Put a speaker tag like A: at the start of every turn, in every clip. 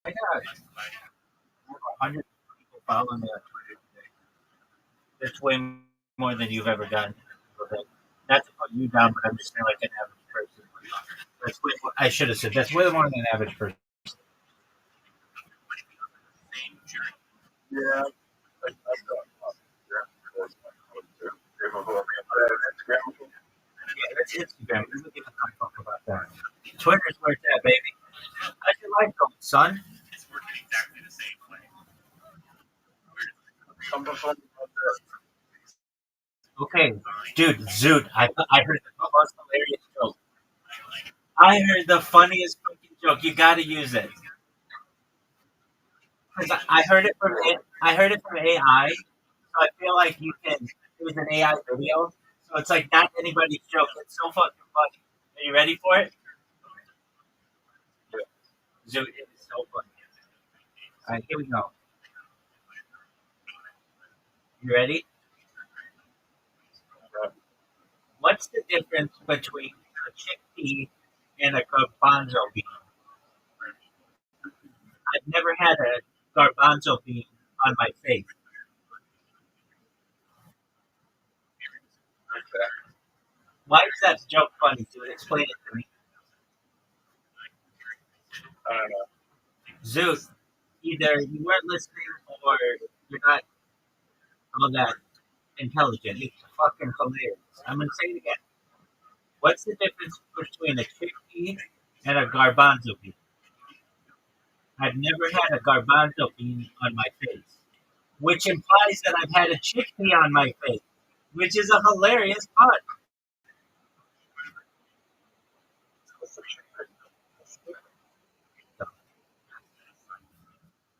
A: I got 100 people following me on Twitter today. That's way more than you've ever done. Okay. Not to put you down, but I'm just saying like an average person. That's way more, I should have said that's way more than an average person.
B: Yeah.
A: Yeah, that's Instagram. We don't give a fuck about that. Twitter's where it's at, baby. How's your life going, son? Okay, dude, Zoot. I heard the most hilarious joke. I heard the funniest fucking joke. You got to use it. 'Cause I heard it from I heard it from AI, so I feel like you can. It was an AI video, so it's like not anybody's joke. It's so fucking funny. Are you ready for it? Dude, it is so funny. All right, here we go. You ready? What's the difference between a chickpea and a garbanzo bean? I've never had a garbanzo bean on my face. Why is that joke funny, dude? Explain it to me. Zeus, either you weren't listening or you're not all that intelligent. It's fucking hilarious. I'm gonna say it again. What's the difference between a chickpea and a garbanzo bean? I've never had a garbanzo bean on my face, which implies that I've had a chickpea on my face, which is a hilarious pun.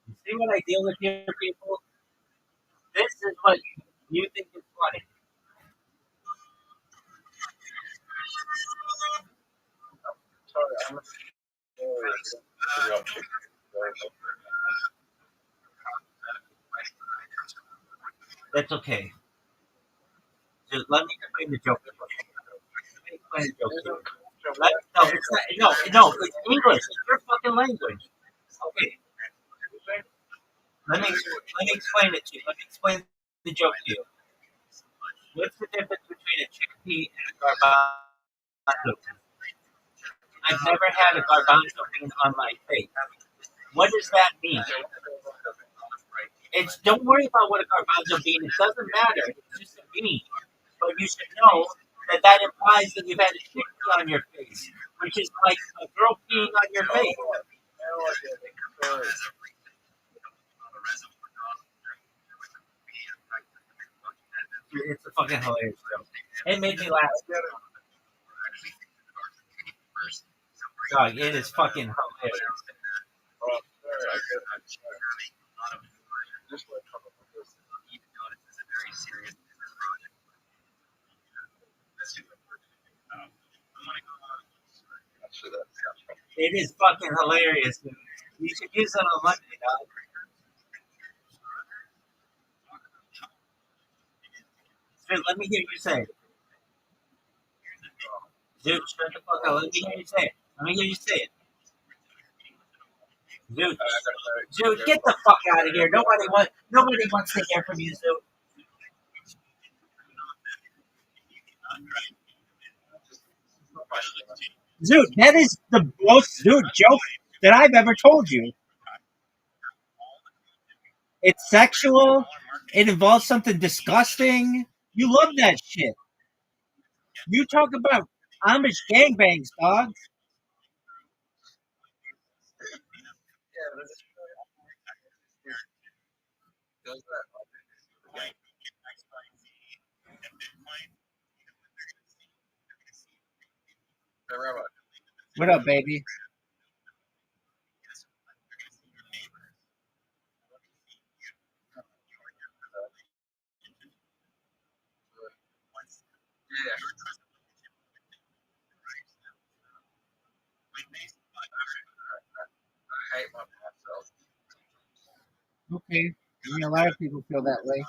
A: You see what I deal with here, people? This is what you think is funny. That's okay. Just let me explain the joke. Let me explain the joke to you. No, it's not. No, it's English. It's your fucking language. Okay, let me explain it to you. Let me explain the joke to you. What's the difference between a chickpea and a garbanzo bean? I've never had a garbanzo bean on my face. What does that mean? It's don't worry about what a garbanzo bean. It doesn't matter. It's just a bean. But you should know that that implies that you've had a chickpea on your face, which is like a girl peeing on your face. It's a fucking hilarious joke. It made me laugh. Dog, it is fucking hilarious. It is fucking hilarious. Dude. You should use it on Monday, dog. Dude, let me hear you say it. Dude, shut the fuck up. Let me hear you say it. Let me hear you say it. Dude, dude, get the fuck out of here. Nobody wants to hear from you, Dude. Dude, that is the most dude joke that I've ever told you. It's sexual. It involves something disgusting. You love that shit. You talk about Amish gangbangs, dog. What up, baby? Okay. I mean, a lot of people feel that way.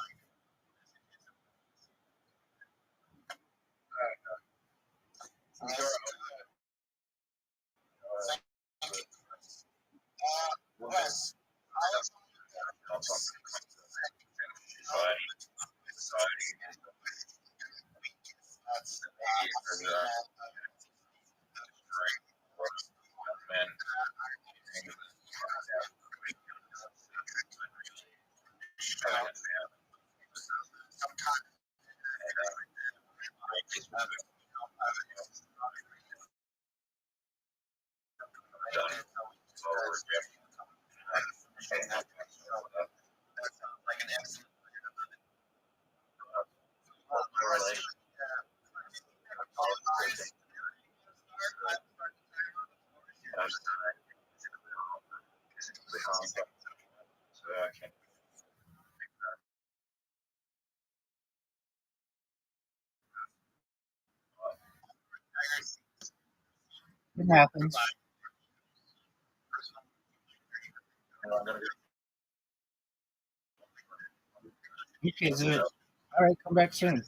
A: It happens. You can do it. All right, come back soon.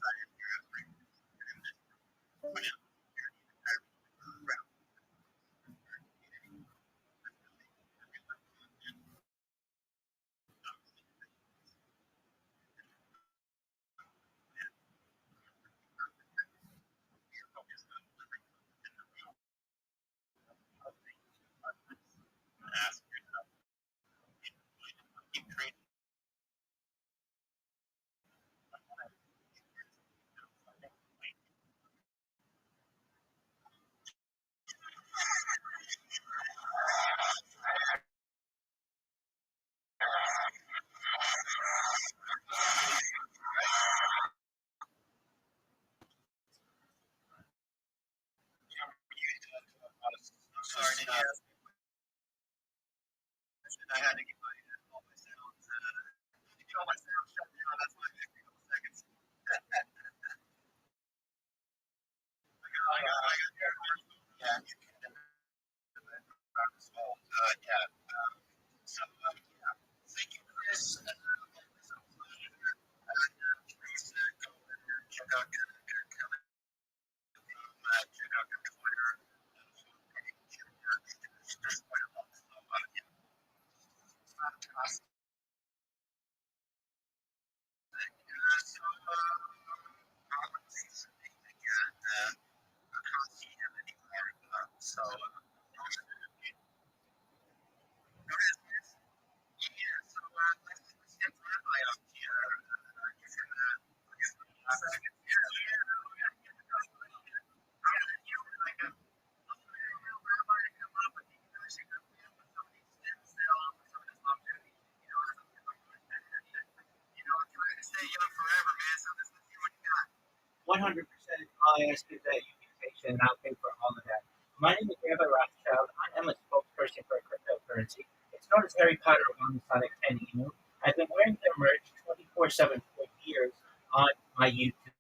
A: $100%. All I ask is that you be patient, and I'll pay for all of that. My name is Rabbi Rothschild. I am a spokesperson for cryptocurrency. It's known as Harry Potter on the Sonic 10 Emu. I've been wearing their merch 24/7 for years on my YouTube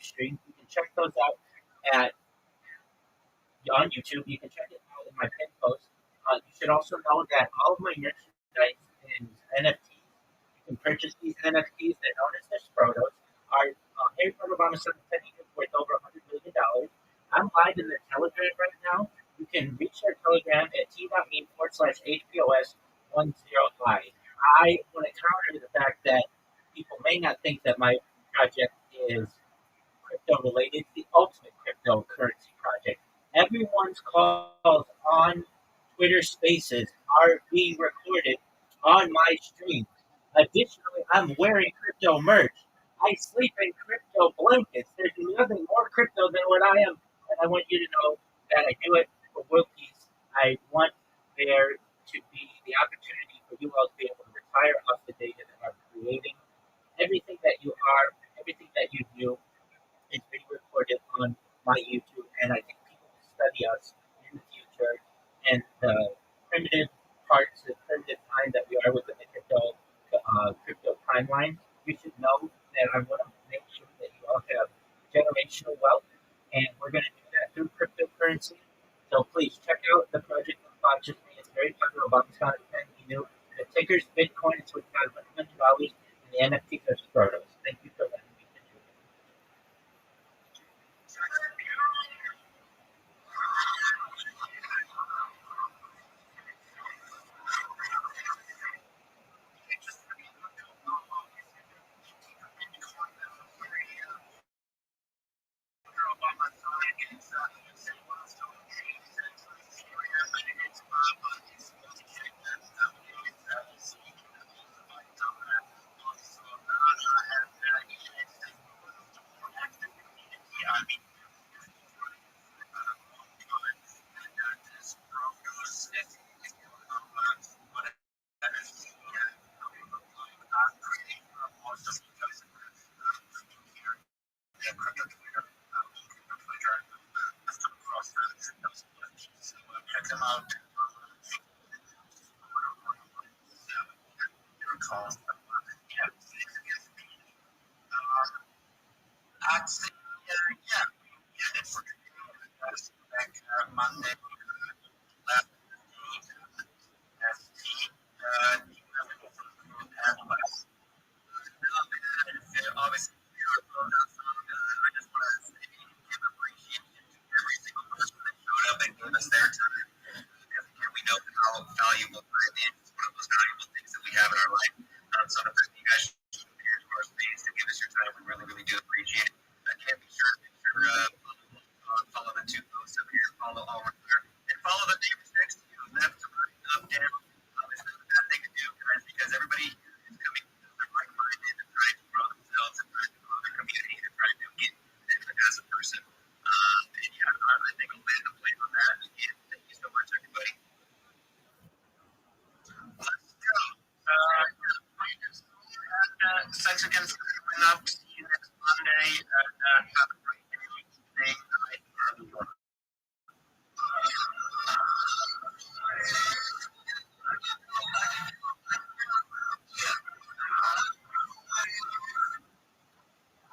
A: stream. You can check those out at on YouTube. You can check it out in my pin post. You should also know that all of my merchandise is NFTs. You can purchase these NFTs. They're known as the Sprotos. Our Harry Potter Obama Centennial is worth over $100 million. I'm live in the Telegram right now. You can reach our Telegram at t.me/HPOS105. I want to counter the fact that people may not think that my project is crypto related, the ultimate cryptocurrency project. Everyone's calls on Twitter Spaces are being recorded on my stream. Additionally, I'm wearing crypto merch. I sleep in crypto blankets. There's nothing more crypto than what I am, and I want you to know that I do it for world peace. I want there to be the opportunity for you all to be able to retire off the data that I'm creating. Everything that you are, everything that you do is being recorded on my YouTube, and I think people will study us in the future and the primitive parts, the primitive time that we are within the crypto timeline. You should know that I want to make sure that you all have generational wealth, and we're going to do that through cryptocurrency. So please check out the project that launches me. It's very popular about Scott and you. The ticker's Bitcoin. It's worth about $100, and the NFTs are Sprotos. Thank you for letting me contribute.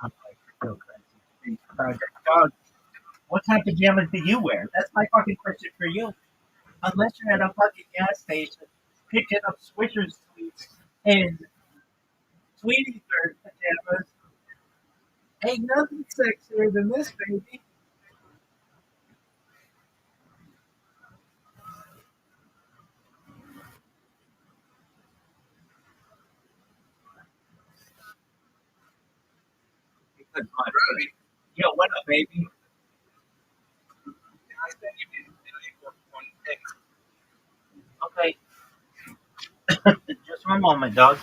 A: I'm like, so crazy. Dog, what type of pajamas do you wear? That's my fucking question for you. Unless you're at a fucking gas station picking up Swisher sweets and Sweetie Bird pajamas, ain't nothing sexier than this, baby. Good God. Yo, what up, baby? Okay, just one moment, dog.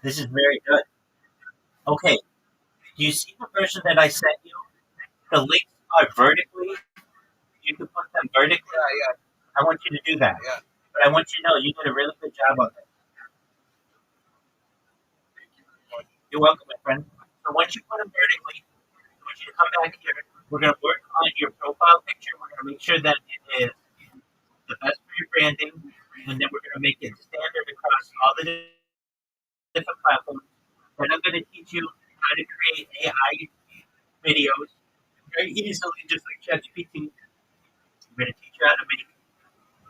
A: This is very good. Okay, do you see the version that I sent you? The links are vertically. You can put them vertically. I want you to do that. But I want you to know you did a really good job on it. You're welcome, my friend. So once you put them vertically, I want you to come back here. We're going to work on your profile picture. We're going to make sure that it is the best for your branding, and then we're going to make it standard across all the different platforms. Then I'm going to teach you how to create AI videos very easily, just like ChatGPT. We're going to teach you how to make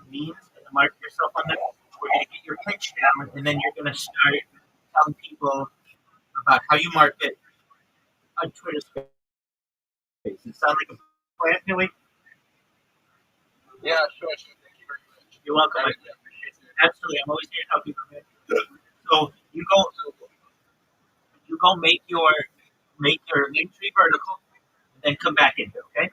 A: memes and to market yourself on them. We're going to get your pitch down, and then you're going to start telling people about how you market on Twitter Space. Does it sound like a plan, Billy? You're welcome. Absolutely, I'm always here to help you. Man. So you go make your link tree vertical, and then come back into it, okay?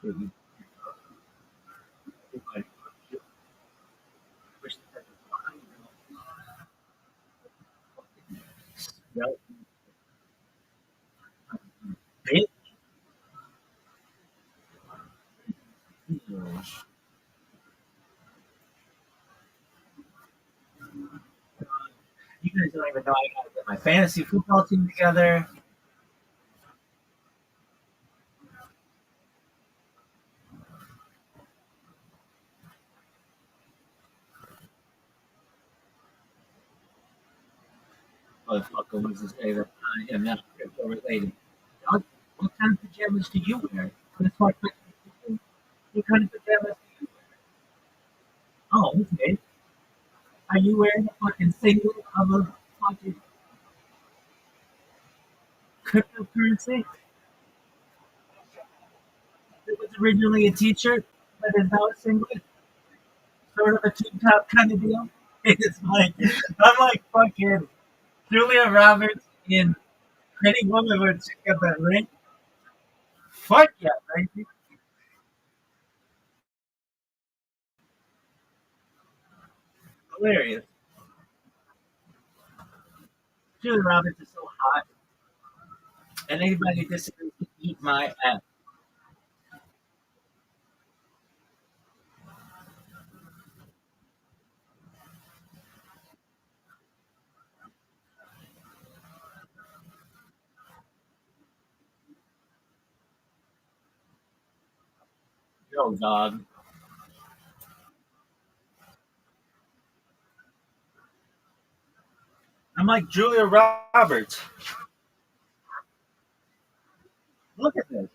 A: You guys don't even know I gotta get my fantasy football team together. Motherfucker was to say that I am not crypto related. What kind of pajamas do you wear? That's my question. What kind of pajamas do you wear? Oh, okay. Are you wearing a fucking singlet of a fucking cryptocurrency? It was originally a t-shirt, but is now a singlet, sort of a tube top kind of deal. It's like I'm like fucking Julia Roberts in Pretty Woman when she got that ring. Fuck yeah, baby. Hilarious. Julia Roberts is so hot, and anybody who disagrees can eat my ass. Yo, dog. I'm like Julia Roberts. Look at this.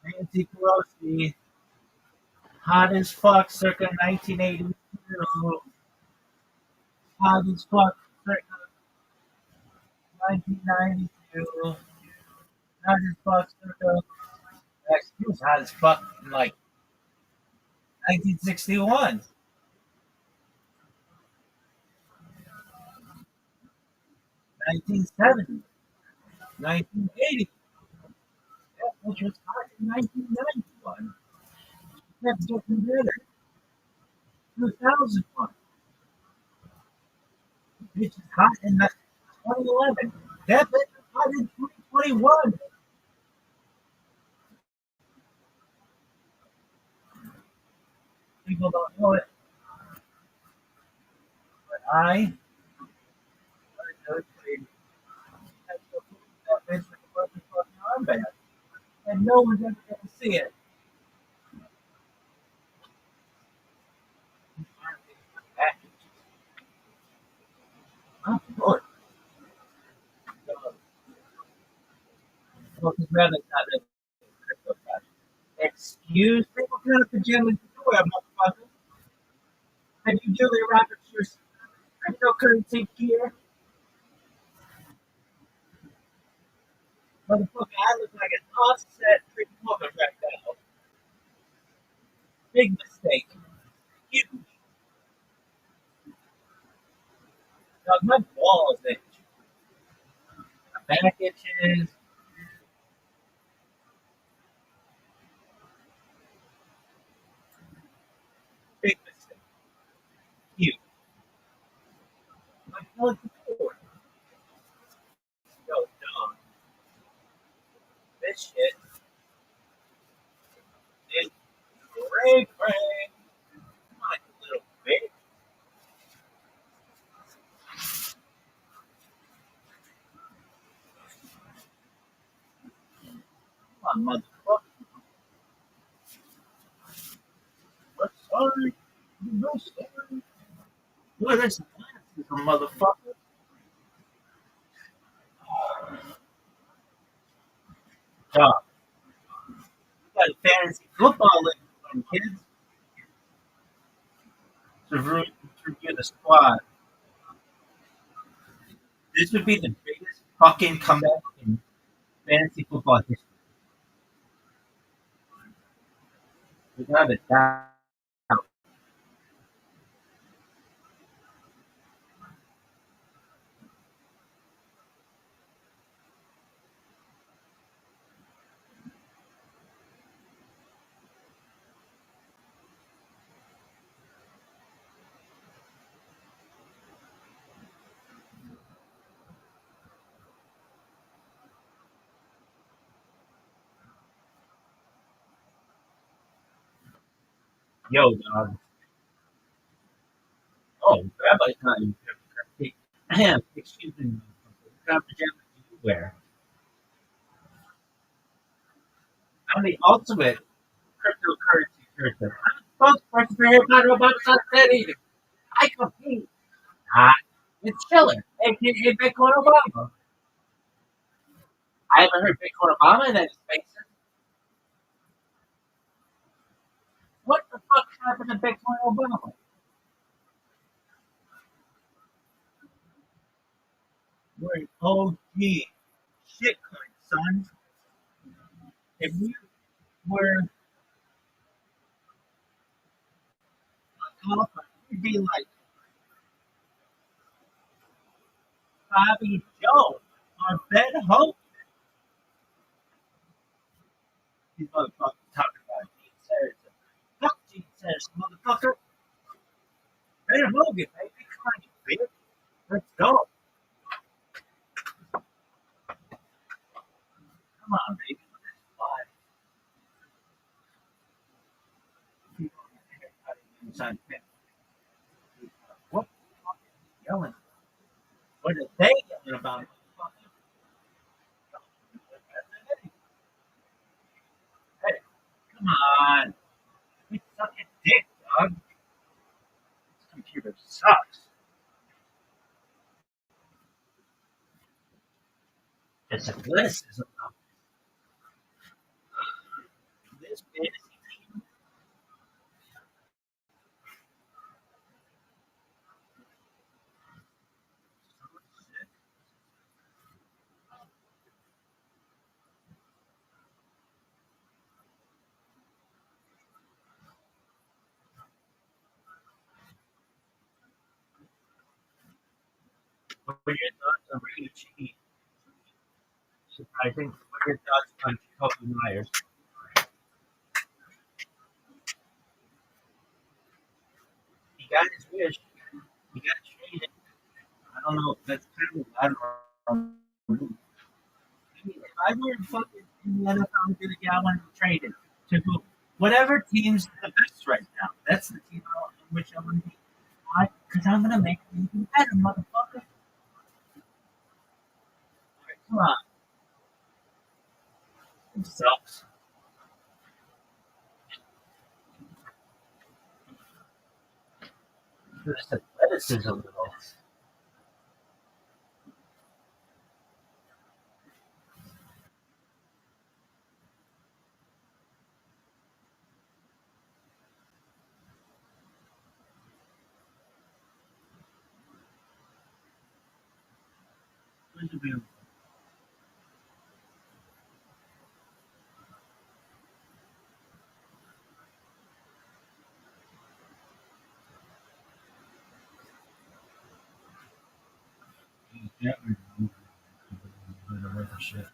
A: Nancy Pelosi, hot as fuck, circa 1982. Hot as fuck, circa 1992. Hot as fuck, circa. She was hot as fuck in like 1961, 1970, 1980. That bitch was hot in 1991. Kept getting better. 2001. Bitch is hot in 2011. That bitch was hot in 2021. People don't know it, but I know that bitch with a fucking armband. And no one's ever going to see it. Oh, Lord. Well, his brother's not a crypto project. Excuse me, what kind of pajamas do you wear, motherfucker? Have you Julia Roberts your cryptocurrency gear? Motherfucker, I look like an offset freaking woman right now. Big mistake. Huge. Dog, my balls itch. My back itches. Big mistake. Huge. My belly floor. Yo, dog. This shit is great, brain. Come on, you little bitch. Come on, motherfucker. What's sorry? You no sorry. Look at this glasses, motherfucker. Dog. You got a fantasy football league, kids. To review the squad. This would be the biggest fucking comeback in fantasy football history. Without a doubt. Yo, dog. Oh, Rabbi's not even cryptocurrency. Excuse me. What kind of pajamas do you wear? I'm the ultimate cryptocurrency person. I'm a spokesperson for Harry Potter about City. I compete. Ah, it's chilling. AKA Bitcoin Obama. I haven't heard Bitcoin Obama in any spaces. What the fuck happened to Bitcoin Obama? We're an OG shitcoin, son. If you were an alpha, you'd be like Bobby Jones or Ben Hope. These motherfuckers talking about Gene Simmons. Fuck Gene Simmons, motherfucker. Ben Hogan, baby. Come on, you bitch. Let's go. Come on, baby. Let's fly. Inside what the fuck is he yelling? What are they yelling about? Hey, come on. We suck a dick, dog. This computer sucks. It's athleticism of this fantasy team. What are your thoughts on Ryuichi? Surprising. What are your thoughts on Jacoby Myers? He got his wish. He got traded. I don't know. That's kind of a lateral move. I mean, if I were fucking in the NFL, I'm gonna get I want to be traded to who? Whatever team's the best right now. That's the team in which I want to be. Why? Because I'm gonna make it even better, motherfucker. Like, come on, it sucks. This athleticism, though. Yeah, shit.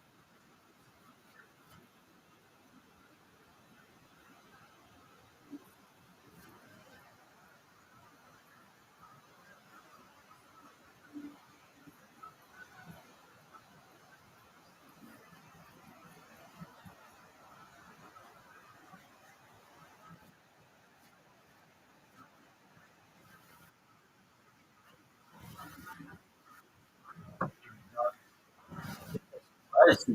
A: Athleticism.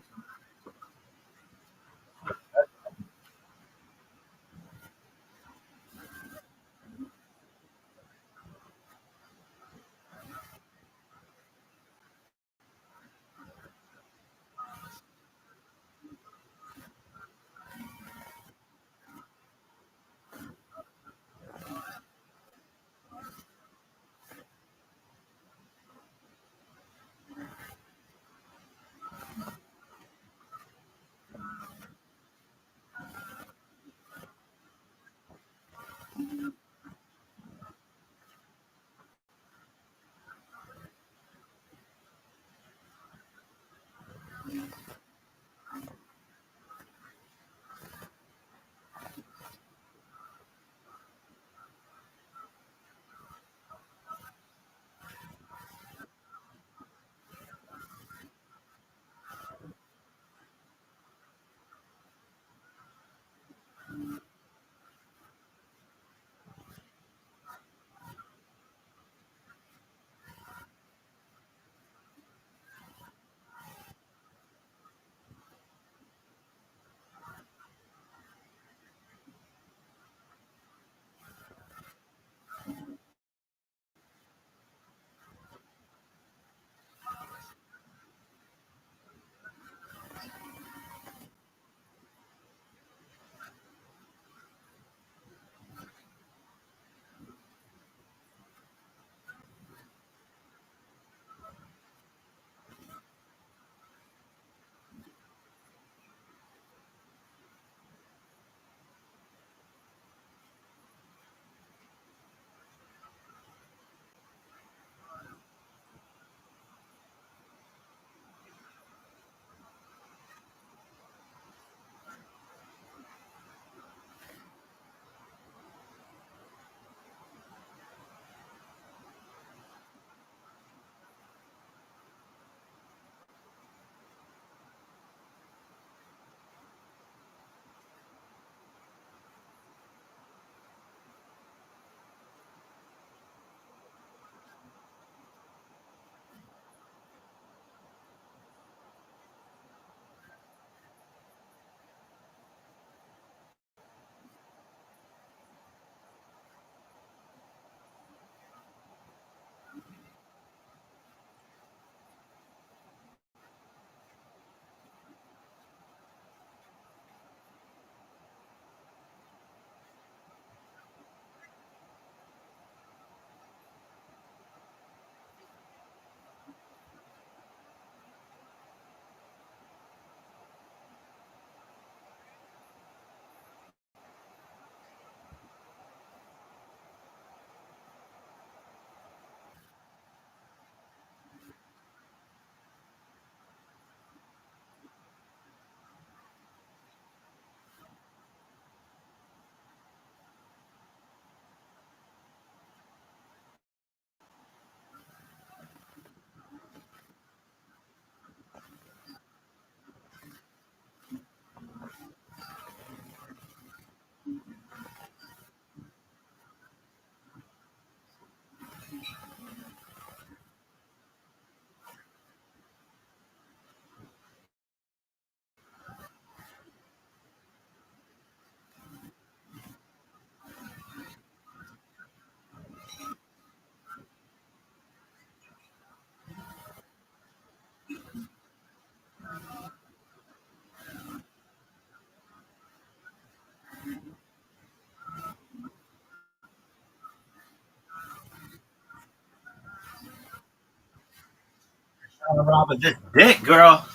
A: Rob with this dick, girl.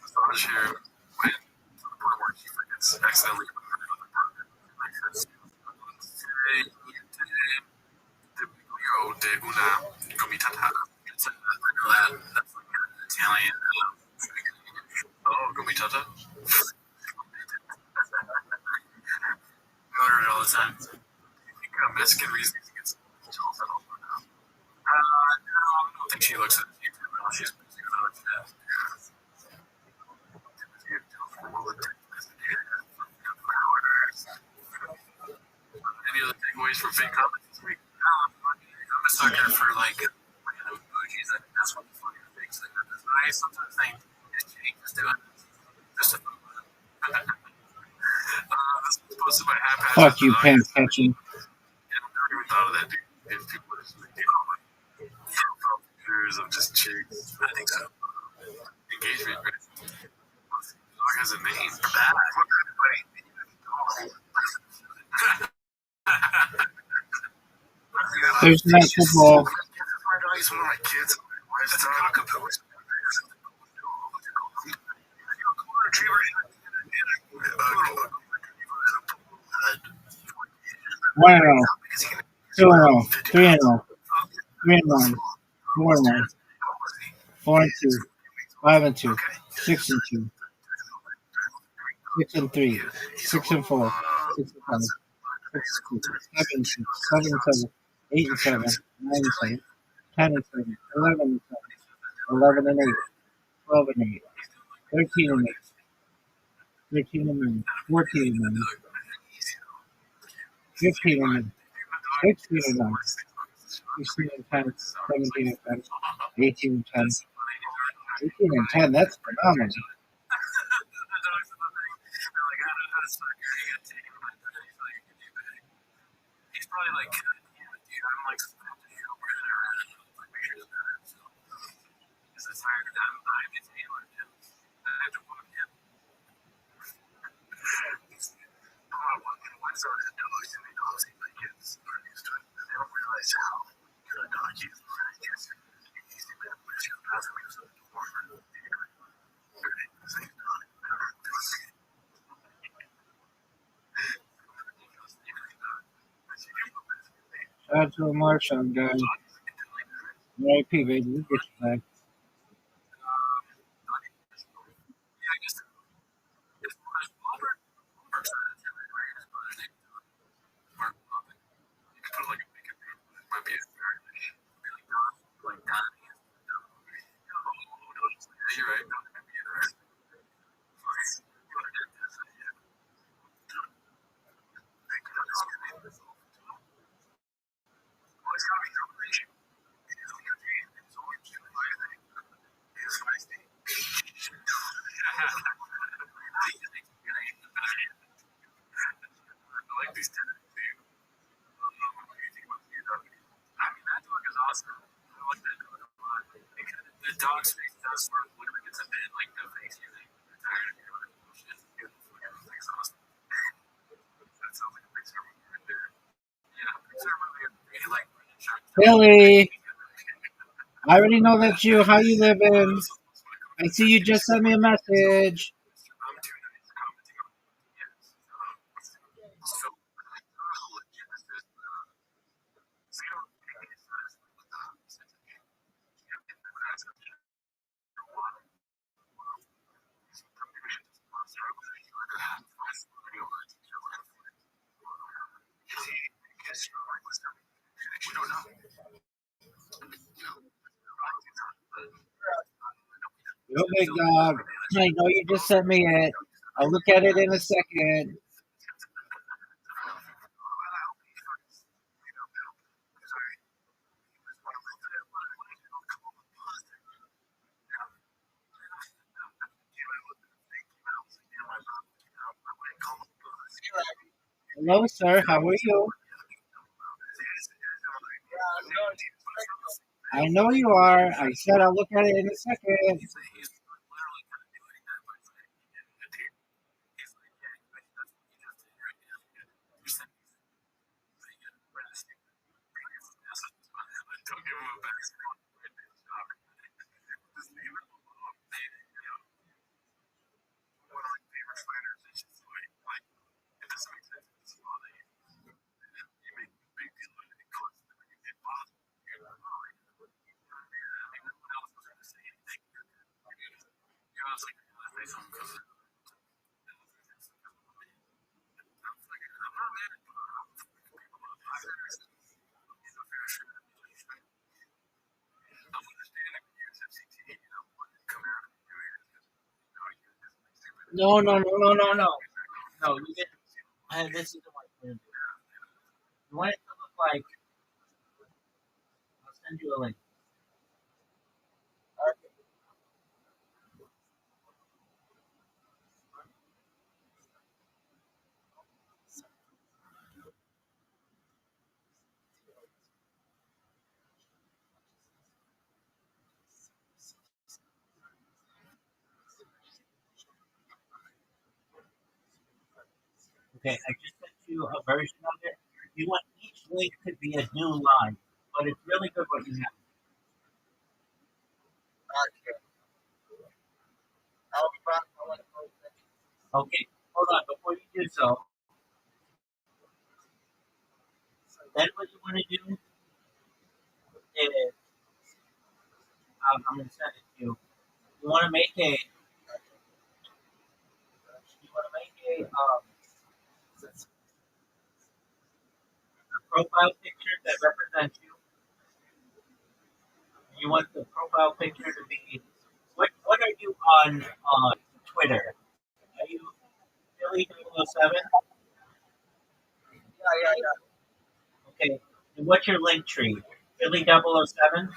B: Massage here when work he forgets accidentally. De una gomitata. It's that's like an Italian. Oh, gomitata. I order it all the time. I think Mexican reasons gets jealous at all. No, I don't think she looks at it. She's busy with other stuff. Any other takeaways from fake comments this week? I'm a sucker for like random emojis. I think that's what the funny things like that. But I sometimes think Jake is doing just a this was posted by Half Patch.
A: Fuck you, pen catching.
B: I never even thought of that, dude. If people were just like, pictures of just chicks. I think so. Engagement, right? Dog has a name.
A: There's that football.
B: He's one of my kids. Why is it a cockapoo?
A: One and zero, 2 and 0, 3 and 0, 3 and 1, 4 and 1, 4 and 2, 5 and 2, 6 and 2, 6 and 3, 6 and 4, 6 and 5, 6 and 2, 7 and 6, 7 and 7, 8 and 7, 9 and 7, 10 and 7, 11 and 7, 11 and 8, 12 and 8, 13 and 8, 13 and 9, 14 and 9, 15 and 9, 16 and 9, 16 and 10, 17 and 10, 18 and 10, 18 and 10, that's phenomenal.
B: He's probably like, dude, I'm like, because it's higher than I'm it's Taylor. I have to walk him. Why is there a dog in the dogs eat my kids? They don't realize how good a dog is. He's the best place to pass me to the door.
A: Shout out to the Marshall guy. RIP, baby. We'll get you back.
B: You're right. I like these tenants, dude. What do you think about the dog? I mean, that dog is awesome. I like that dog a lot. The dog's face does sort of look like it's a bit like the face you think you're tired of your bullshit. It's awesome. That sounds like a Pixar movie right there. Yeah, Pixar movie. Really like
A: Billy, I already know that's you. How you living? I see you just sent me a message.
B: I'm too nice commenting on yes. So, we don't know.
A: Yo, big dog. I know you just sent me it. I'll look at it in a second. Hello, sir. How are you? I know you are. I said I'll look at it in a second. No, no, no, no, no, no. No, you get. This isn't what you want to do. You want it to look like. I'll send you a link. Okay, I just sent you a version of it. You want each link to be a new line, but it's really good what you have. Okay, hold on. Before you do so, then what you want to do is I'm going to send it to you. You want to make a a profile picture that represents you. You want the profile picture to be what are you on Twitter? Are you Philly 007? Okay. And what's your link tree? Philly 007?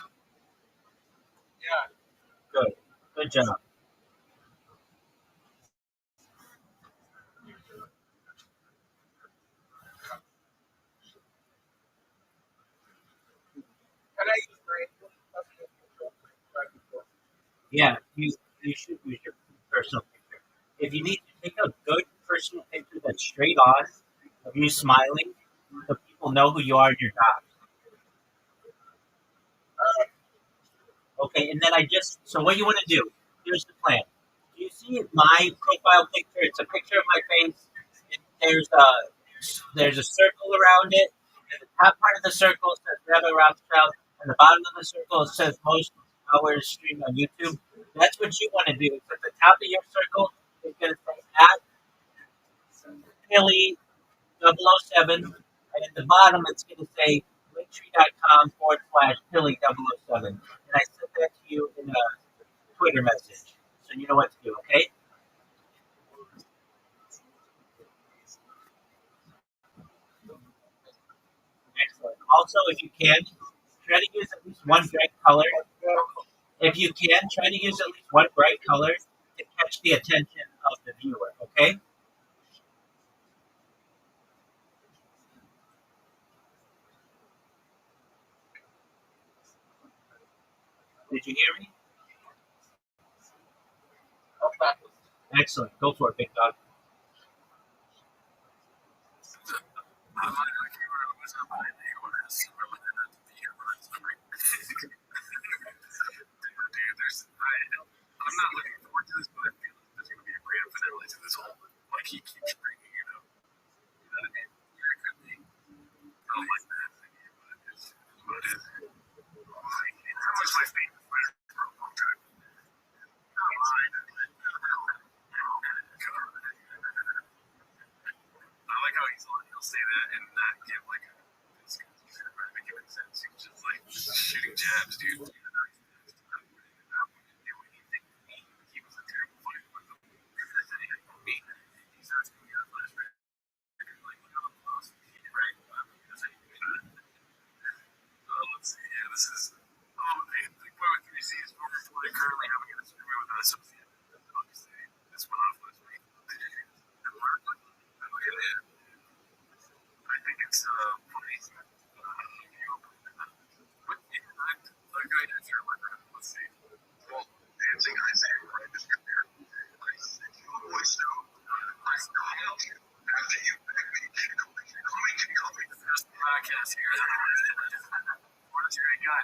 A: Good. Good job. Yeah, you should use your personal picture. If you need to take a good personal picture that's straight on of you smiling, so people know who you are in your job. Okay, and then so what you want to do, here's the plan. Do you see my profile picture? It's a picture of my face. There's a circle around it. And the top part of the circle says Rabbi Rothschild, and the bottom of the circle says most hours streamed on YouTube. That's what you want to do. So at the top of your circle is going to say at Philly 007, and at the bottom it's going to say linktree.com/Philly 007. And I sent that to you in a Twitter message, so you know what to do. Okay. Excellent. Also, if you can, try to use at least one bright color. If you can, try to use at least one bright color to catch the attention of the viewer. Okay? Did you hear me? Excellent. Go for it, big dog.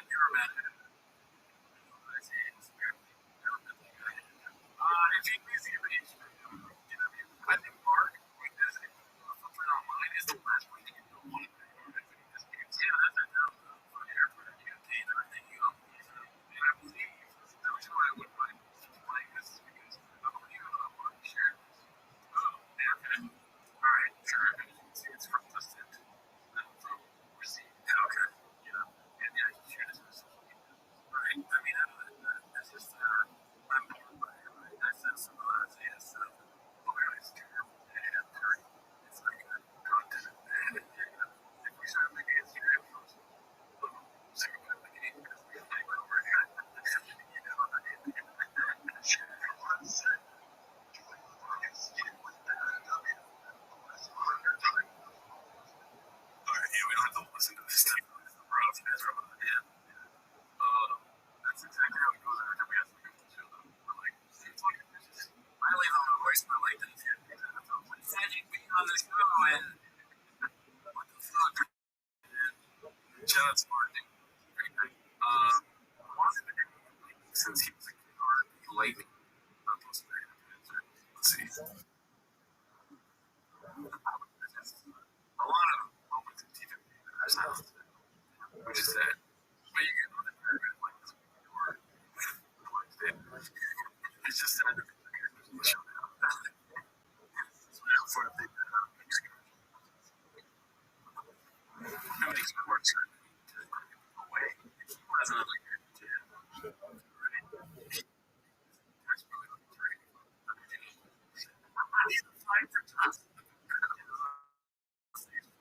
B: never met him. If he needs to give an age, I think Mark, when there's a footprint online, is the last one to get the one. Yeah, that's a dumb for airport. You get paid everything you own. And I believe the reason why I wouldn't mind playing this is because I believe Mark shared this. Oh, yeah, okay. Alright, sure. See, it's from Justin. From receipt. Yeah, okay. You know, and yeah, he shared his message. Right? I mean, that's just, I'm bored by it, right? That's some Isaiah stuff. It's terrible. It's like content. And, if we start making Instagram posts, second one, like, hey, because we have like over here, you know, Alright, yeah, we don't have to listen to this thing. Rough, it's rough. Yeah. That's exactly how it goes every time we have to go to the show, though. We're like, it's like, it's just, I leave on my voice, but like, that's it. Said you'd be on this show, and what the fuck? Shout out to Martin. Great night. Wanted to do, since he was like, lately, not supposed to be. Let's see. A lot of moments in TV that I which is that, but you get on the pyramid like this before, it's just sad that the characters in the show now. So now for the nobody supports her away. That's another good tip. Right? That's really what it's right. I need to fight for trust.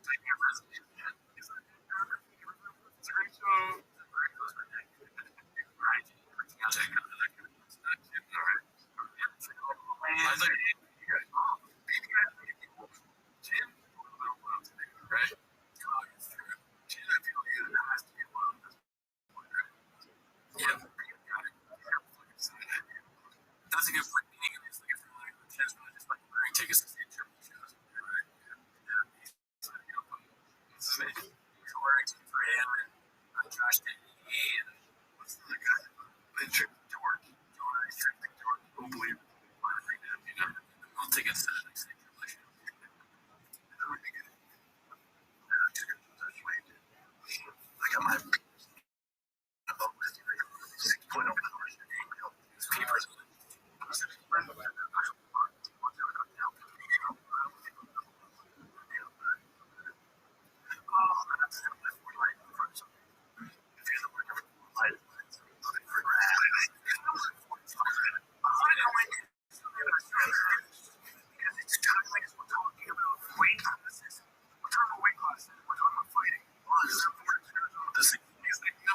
B: Taking a resolution. It's a great show. Right. I'll check out that. Alright. I was like, you guys, maybe I have to get people. Jim, right? Jim, I feel like it has to be one of them. Yeah, got it. That's a good point. Meaning it's like if you're like kids really just like wearing tickets to see German shows, right? Yeah. What's his name? He's wearing tickets for him and Josh Denny and what's the other guy? Trick George. Trick George. Unbelievable. You know, I'll take it to the next thing. That would be good. I got my 6.0 papers.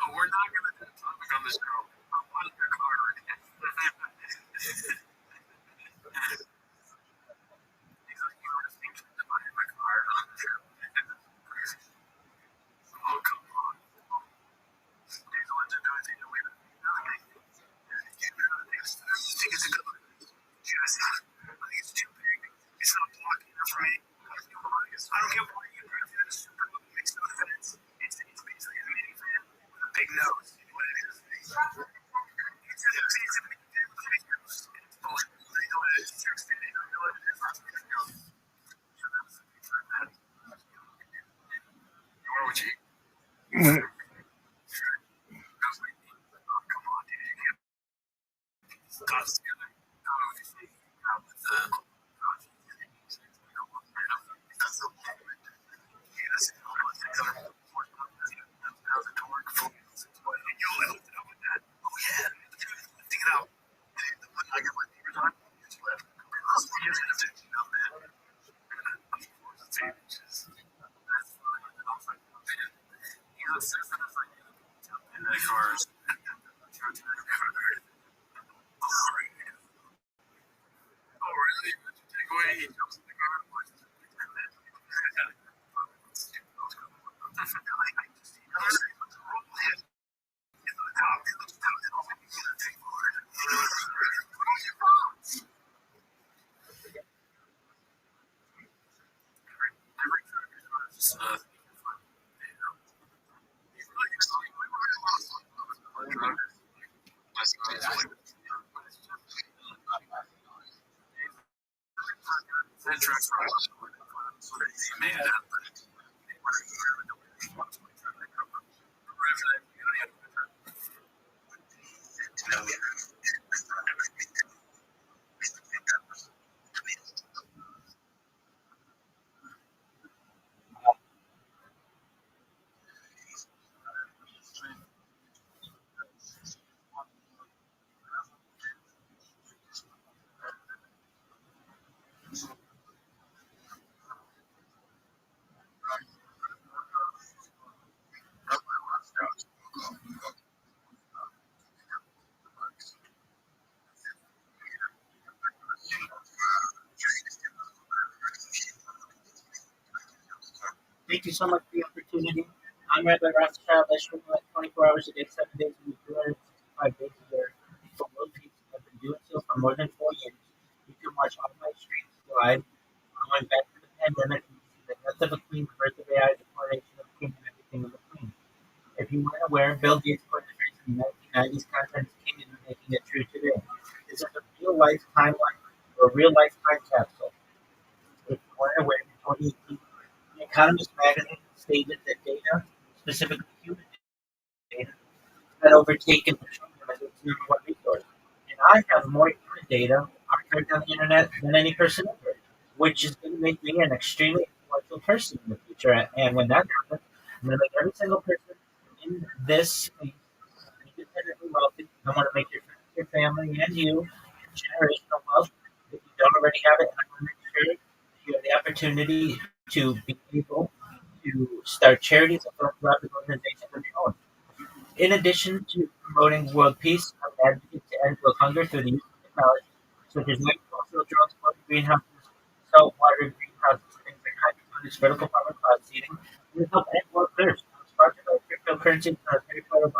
B: We're not going to do a topic on the show. I want your card. My card on the show. Oh, come on. These ones are doing things away. Think it's a good one. Yes, I think it's too big. It's not blocking enough for me. I don't get why you do that. It's super mixed up fans. It's basically a mini fan with a big nose. What it is. It's a big fan with a big nose. It's bullshit. They know what it is. It's extended. They know what it is. Where would you? Come on, dude. You can't stop together. Cars. Oh, really? Take away, he jumps in the car.
A: Thank you so much for the opportunity. I'm Rabbi Rothschild. I stream like 24 hours a day, 7 days a week, 365 days a year. For most people, I've been doing so for more than 4 years. You can watch all my streams live. I went back to the pandemic and you see the death of a queen, the birth of AI, the coronation of a king, and everything in between. If you weren't aware, Bill Gates coined the phrase in the 1990s content is king and making it true today. This is a real life timeline or a real life time capsule. If you weren't aware, in 2018, the Economist magazine stated that data, specifically human data, had overtaken petroleum as its number one resource. And I have more human data archived on the internet than any person ever, which is going to make me an extremely influential person in the future. And when that happens, I'm going to make every single person in this space independently wealthy. I want to make your family and you generational wealth if you don't already have it. And I want to make sure you have the opportunity to be able to start charities and philanthropic organizations of your own. In addition to promoting world peace, I'm an advocate to end world hunger through the use of technology such as agricultural drones, floating greenhouses, saltwater greenhouses, things like hydroponics, vertical farming, cloud seeding, and help end world thirst. I'm sponsored by cryptocurrency, $34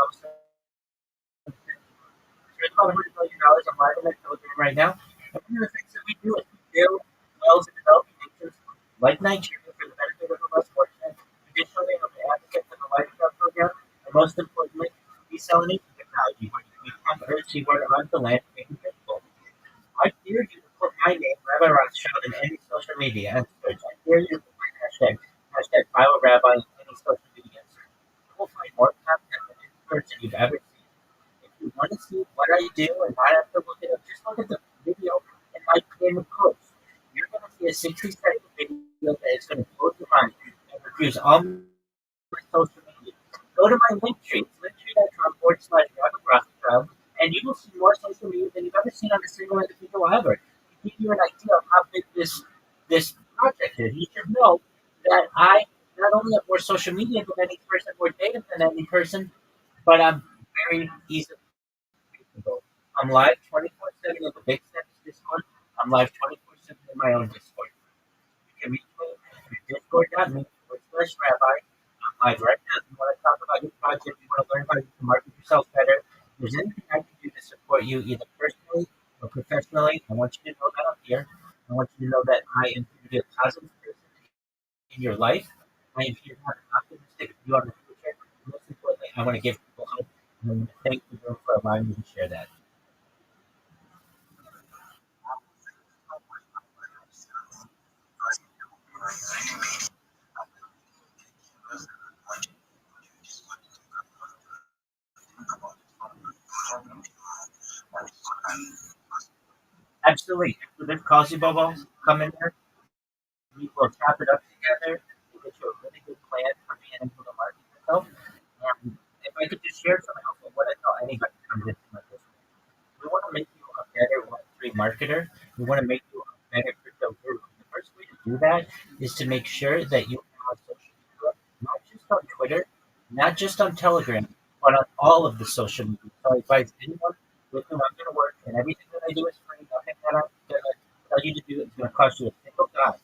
A: spend about $100 million on vitamin Telegram right now. And one of the things that we do is we build wells in developing nations like Nigeria for the benefit of the less fortunate. Additionally, I'm an advocate for the lifestyle program, and most importantly, desalination technology, where you can become earth seawater onto the land and make it visible. I dare you to put my name, Rabbi Rothschild, in any social media and search. I dare you to put my hashtag BioRabbi, in any social media and search. You will find more content than any person you've ever seen. If you want to see what I do and not have to look it up, just look at the video in my pinned post. You're going to see a 60-second video that is going to blow your mind and reviews all my social media. Go to my link tree. It's linktree.com/Rabbi Rothschild, and you will see more social media than you've ever seen on a single individual ever. To give you an idea of how big this project is, you should know that I not only have more social media than any person, more data than any person, but I'm very easily ago. I'm live 24/7 in the Big Steps Discord. I'm live 24/7 in my own Discord. You can reach me at discord.me/rabbi. I'm live right now. If you want to talk about your project, you want to learn how you can market yourself better, if there's anything I can do to support you either personally or professionally, I want you to know that I'm here. I want you to know that I am here to be a positive person in your life. I am here to have an optimistic view on the future. Most importantly, I want to give people hope. And I want to thank you for allowing me to share that. Absolutely. After this Cosy Bubble, come in there. We will chop it up together. We'll get you a really good plan for being able to market yourself. And if I could just share something else of what I tell anybody who comes into my business, we want to make you a better Web3 marketer. We want to make you a better crypto guru. The first way to do that is to make sure that you have social media, not just on Twitter, not just on Telegram, but on all of the social media. So I advise anyone with whom I'm going to work, and everything that I do is free. Nothing that I'm going to tell you to do is going to cost you a single dime.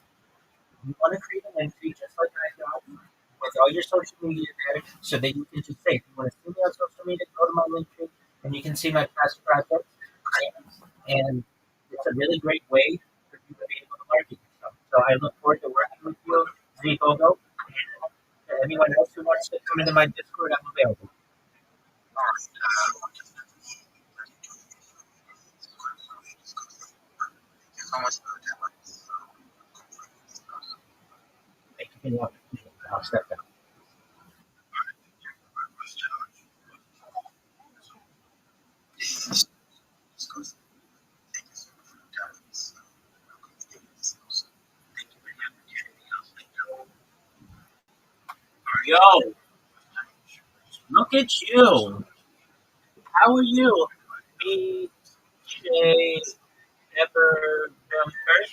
A: You want to create an entry just like I got with all your social media there so that you can just say, if you want to see me on social media, go to my link tree and you can see my past projects. And it's a really great way for you to be able to market yourself. So I look forward to working with you, Zibogo, and anyone else who wants to come into my Discord, I'm available. Thank you for the opportunity. I'll step down. Yo, look at you. How are you? BJ ever first?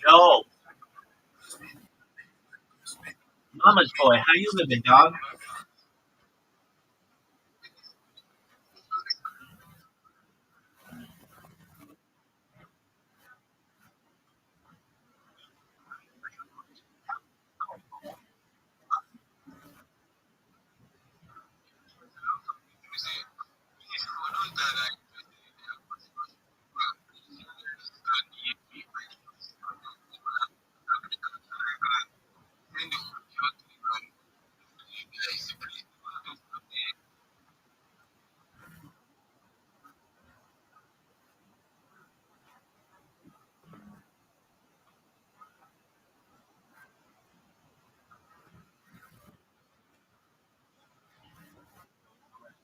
A: Yo, mama's boy, how you living, dog?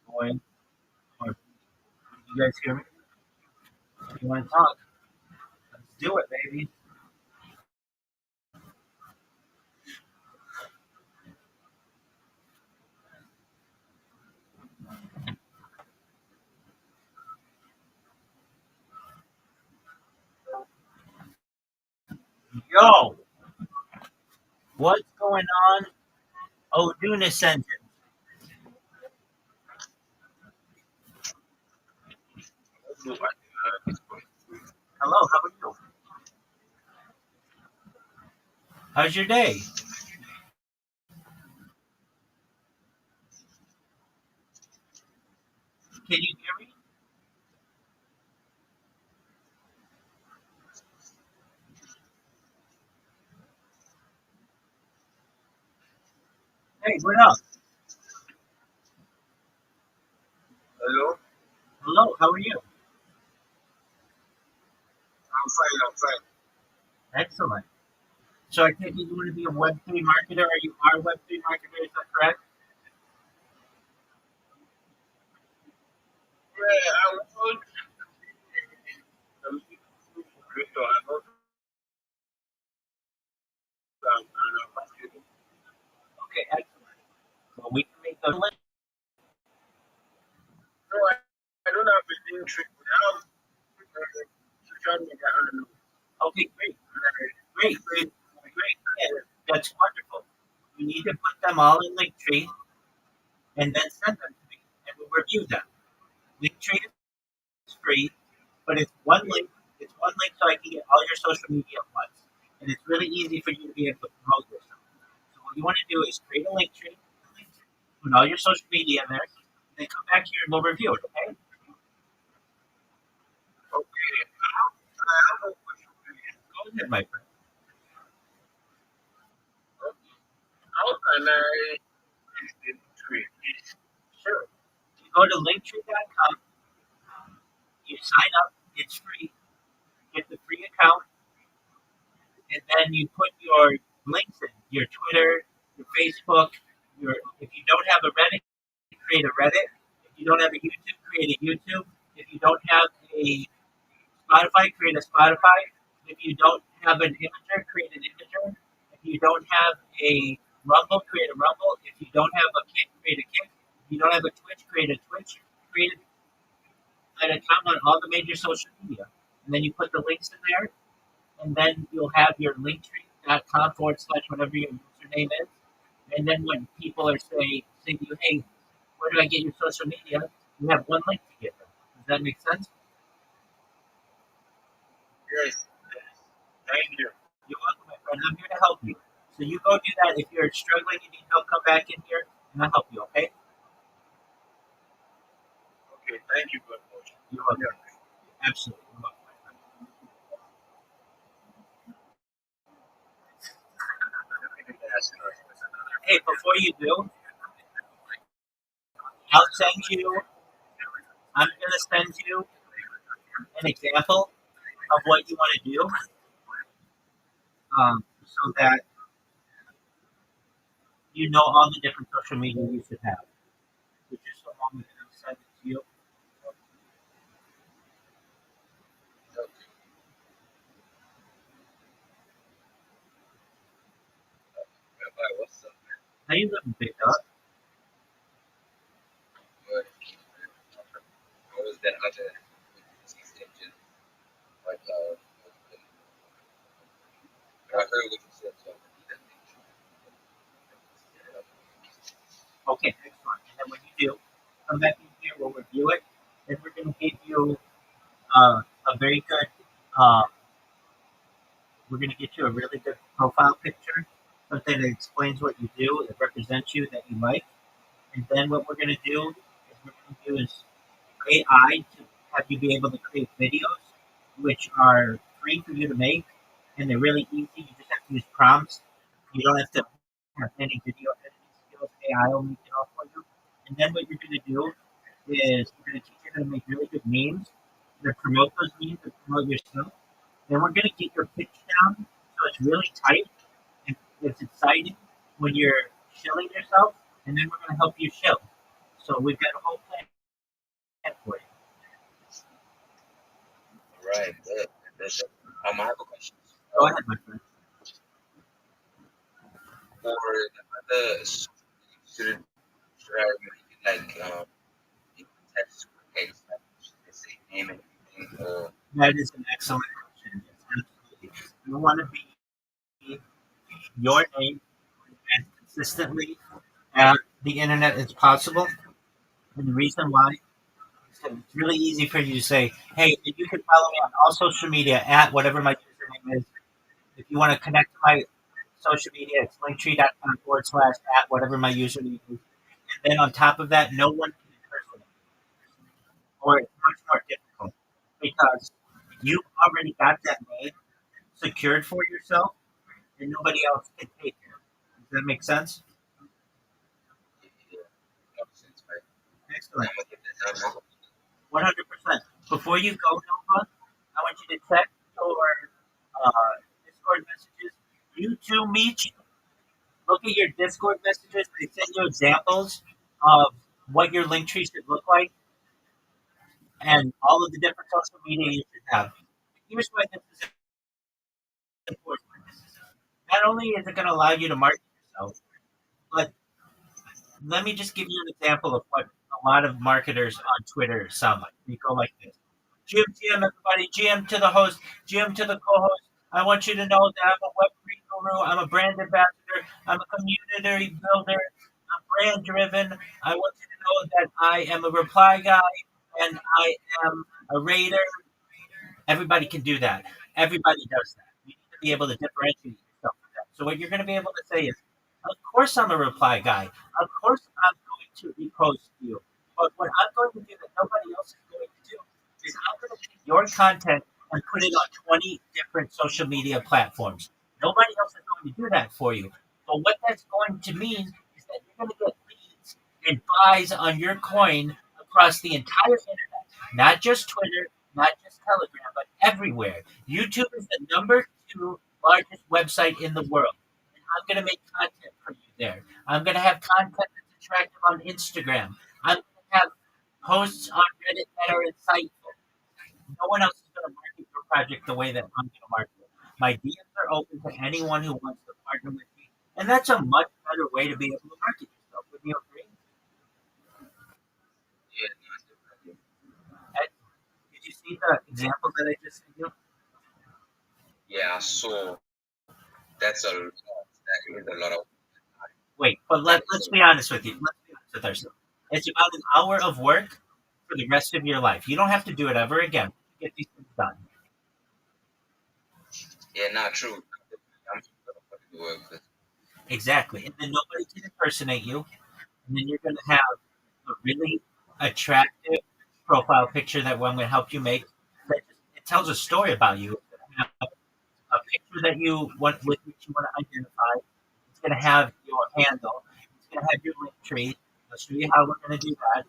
A: Boy, or you guys hear me? You want to talk? Let's do it, baby. Yo, what's going on? Oh, GUINNESS sent it. Hello, how are you? How's your day? Can you hear me? Hey, what up?
B: Hello?
A: Hello, how are you?
B: I'm fine.
A: Excellent. So I think you want to be a Web3 marketer, or you are a Web3 marketer, is that correct?
B: Yeah, I want some creator and also
A: Okay, excellent. Well, we can make those links.
B: no, I don't have a link trick. I have social media. I don't know.
A: Okay, great. Great, great, great. Yeah, that's wonderful. You need to put them all in Linktree and then send them to me, and we'll review them. Linktree is free, but it's one link. It's one link so I can get all your social media at once, and it's really easy for you to be able to promote yourself. So what you want to do is create a Linktree, put all your social media in there, and then come back here and we'll review it. Okay?
B: Okay, I have a question for you.
A: Go ahead, my friend.
B: Okay, how can I listen to it?
A: Sure. You go to linktree.com. You sign up. It's free. Get the free account, and then you put your links in your Twitter, your Facebook. Your if you don't have a Reddit, create a Reddit. If you don't have a YouTube, create a YouTube. If you don't have a Spotify, create a Spotify. If you don't have an imager, create an imager. If you don't have a Rumble, create a Rumble. If you don't have a Kick, create a Kick. If you don't have a Twitch, create a Twitch. Create an account on all the major social media. and then you put the links in there, and then you'll have your linktree.com/, whatever your username is. And then when people are saying to you, hey, where do I get your social media? You have one link to give them. Does that make sense?
B: Yes. Thank you.
A: You're welcome, my friend. I'm here to help you. So you go do that. If you're struggling, you need help, come back in here, and I'll help you, okay?
B: Okay, thank you very much.
A: You're welcome.
B: Yeah.
A: Absolutely. You're welcome, my friend. Hey, before you do, I'll send you, I'm going to send you an example of what you want to do so that you know all the different social media you should have. So just a moment and I'll send it to you.
B: Rabbi, what's up, man?
A: How you living, big dog?
B: Good. What was that other extension? Like, I heard what you said, so
A: Okay, excellent. And then when you do, come back in here, we'll review it, and we're going to give you a very good, uh, we're going to get you a really good profile picture, something that explains what you do, that represents you, that you like. And then what we're going to do is AI to have you be able to create videos, which are free for you to make, and they're really easy. You just have to use prompts. You don't have to have any video editing skills. AI will make it all for you. And then what you're going to do is we're going to teach you how to make really good memes, to promote those memes, to promote yourself. Then we're going to get your pitch down so it's really tight and it's exciting when you're shilling yourself. And then we're going to help you shill. So we've got a whole plan for you.
B: right, good. I have a question.
A: Go ahead, my friend.
B: For the other student, should I make it like text case, like the same name and everything, or
A: That is an excellent question. Yes, absolutely. You want to be your name as consistently at the internet as possible. And the reason why is that it's really easy for you to say, hey, you can follow me on all social media at whatever my username is. If you want to connect to my social media, it's linktree.com/ at whatever my username is. And then on top of that, no one can impersonate, or it's much more difficult because you already got that name secured for yourself and nobody else can take it. Does that make sense?
B: yeah, nonsense, right?
A: Excellent.
B: I'm gonna get that down now.
A: 100%. Before you go, Nova, I want you to check your Discord messages. You too, Meech. Look at your Discord messages. They send you examples of what your link tree should look like and all of the different social media you should have. Here's why this is important. Not only is it going to allow you to market yourself, but let me just give you an example of what a lot of marketers on Twitter sound like. They go like this: GM, everybody, GM to the host, GM to the co-host. I want you to know that I'm a Web3 guru, I'm a brand ambassador, I'm a community builder, I'm brand driven. I want you to know that I am a reply guy and I am a raider. Everybody can do that. Everybody does that. You need to be able to differentiate yourself from that. So what you're going to be able to say is, of course I'm a reply guy. Of course I'm going to repost you. But what I'm going to do that nobody else is going to do is I'm going to take your content and put it on 20 different social media platforms. Nobody else is going to do that for you. But what that's going to mean is that you're going to get leads and buys on your coin across the entire internet, not just Twitter, not just Telegram, but everywhere. YouTube is the number 2 largest website in the world. And I'm going to make content for you there. I'm going to have content that's attractive on Instagram. I'm going to have posts on Reddit that are insightful. No one else is going to market your project the way that I'm going to market it. My DMs are open to anyone who wants to partner with me. And that's a much better way to be able to market yourself. Would you agree?
B: Yeah, no, definitely.
A: Did you see see the example that I just sent you?
B: Yeah, so that's a lot. That is a lot of.
A: Wait, but let's be honest with you. Let's be honest with ourselves. It's about an hour of work for the rest of your life. You don't have to do it ever again to get these things done.
B: Yeah, not true. I'm gonna put it to work.
A: Exactly. And then nobody can impersonate you. And then you're going to have a really attractive profile picture that one would help you make. That it tells a story about you. It's going to have a picture that you want with which you want to identify. It's going to have your handle. It's going to have your link tree. I'll show you how we're going to do that.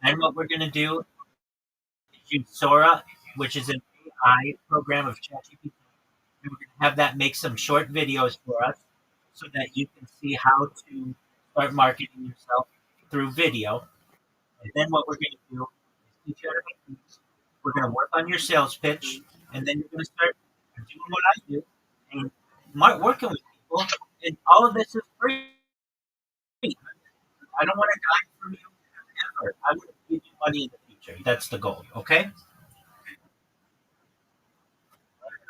A: And what we're going to do is use Sora, which is an AI program of ChatGPT. And we're going to have that make some short videos for us so that you can see how to start marketing yourself through video. And then what we're going to do is teach you how to make these. We're going to work on your sales pitch, and then you're going to start doing what I do and working with people. And all of this is free. I don't want to die from you ever. I want to give you money in the future. That's the goal. Okay?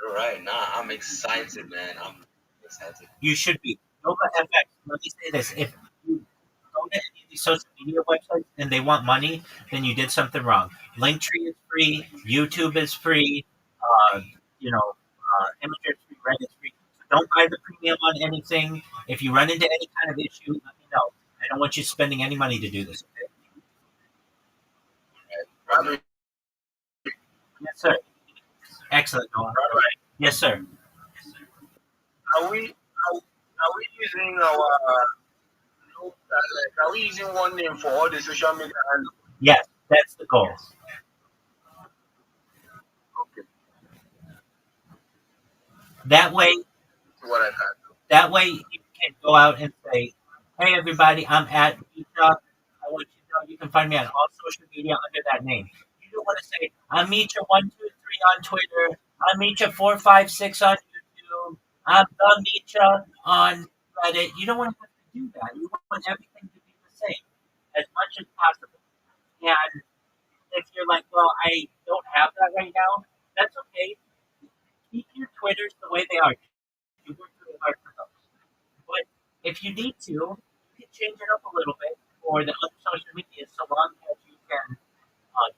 B: All right, nah, I'm excited, man. I'm excited.
A: You should be. Nova FX. Let me say this: if you go to any of these social media websites and they want money, then you did something wrong. Linktree is free. YouTube is free. Uh, Imgur is free. Reddit's free. So don't buy the premium on anything. If you run into any kind of issue, let me know. I don't want you spending any money to do this. Okay?
B: Rabbi,
A: Yes, sir. Excellent, Noah.
B: Rabbi,
A: Yes, sir.
B: are we using our are we using one name for all the social media handles?
A: Yes, that's the goal.
B: Okay,
A: That way,
B: what I can do.
A: That way you can go out and say, "Hey, everybody, I'm at Misha. I want you to know you can find me on all social media under that name." You don't want to say, "I'm Misha123 on Twitter. I'm Misha456 on YouTube. I'm the Misha on Reddit." You don't want to have to do that. You want everything to be the same as much as possible. And if you're like, "Well, I don't have that right now," that's okay. Keep your Twitters the way they are. You work really hard for those. But if you need to, you can change it up a little bit for the other social media so long as you can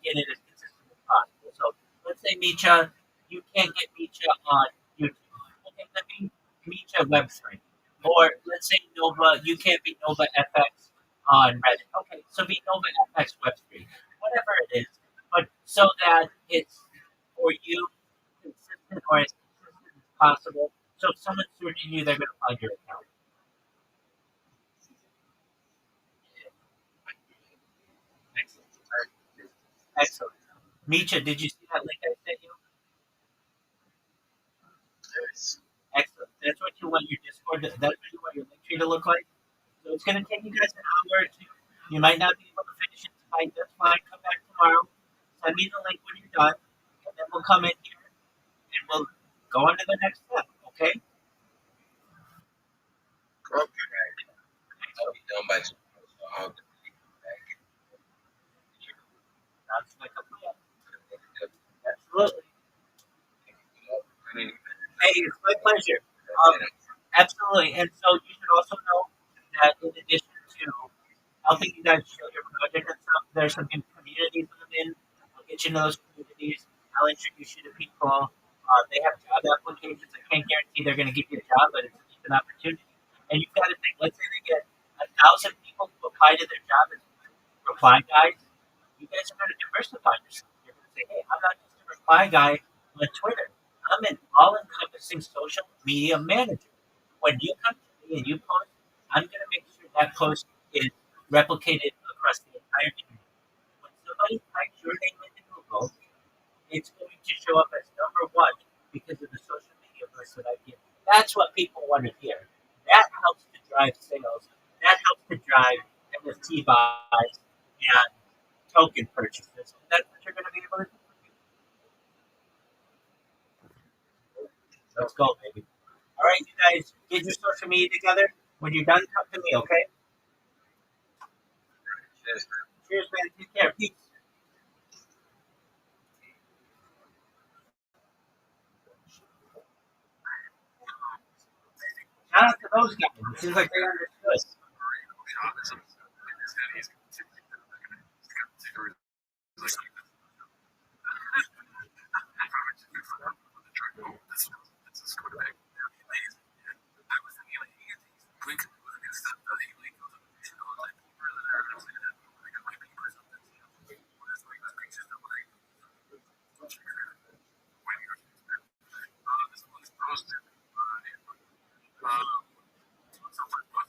A: get it as consistent as possible. So let's say Micha, you can't get Micha on YouTube. Okay, let me Micha Web3. Or let's say Nova, you can't be Nova FX on Reddit. Okay, so be Nova FX Web3. Whatever it is, but so that it's for you consistent or as consistent as possible. So if someone's searching you, they're going to find your account. Excellent. Excellent. Micha, did you see that link I sent you?
B: Yes.
A: Excellent. That's what you want your Discord. That's what you want your link tree to look like. So it's going to take you guys an hour or two. You might not be able to finish it tonight. That's fine. Come back tomorrow. Send me the link when you're done, and then we'll come in here and we'll go on to the next step. Okay?
B: Okay. I'll
A: Excellent.
B: be done by tomorrow, so I'll get back.
A: Sounds like a plan. Absolutely. Hey, it's my pleasure. Absolutely. And so you should also know that in addition to helping you guys show your project and stuff, there's some communities within. I'll get you into those communities. I'll introduce you to people. They have job applications. I can't guarantee they're going to give you a job, but it's an opportunity. And you've got to think, let's say they get 1,000 people to apply to their job as reply guys. You guys are going to diversify yourself. You're going to say, hey, I'm not just a reply guy on Twitter. I'm an all-encompassing social media manager. When you come to me and you post, I'm going to make sure that post is replicated across the entire community. When somebody types your name into Google, it's going to show up as number one because of the social media posts that I give. That's what people want to hear. That helps to drive sales. That helps to drive NFT buys and token purchases. That's what you're going to be able to do. Let's go, baby. All right, you guys, get your social media together. When you're done, come to me, okay?
B: Cheers, man.
A: Cheers, man. Take care. Peace. seems like they understood.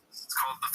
B: It's called the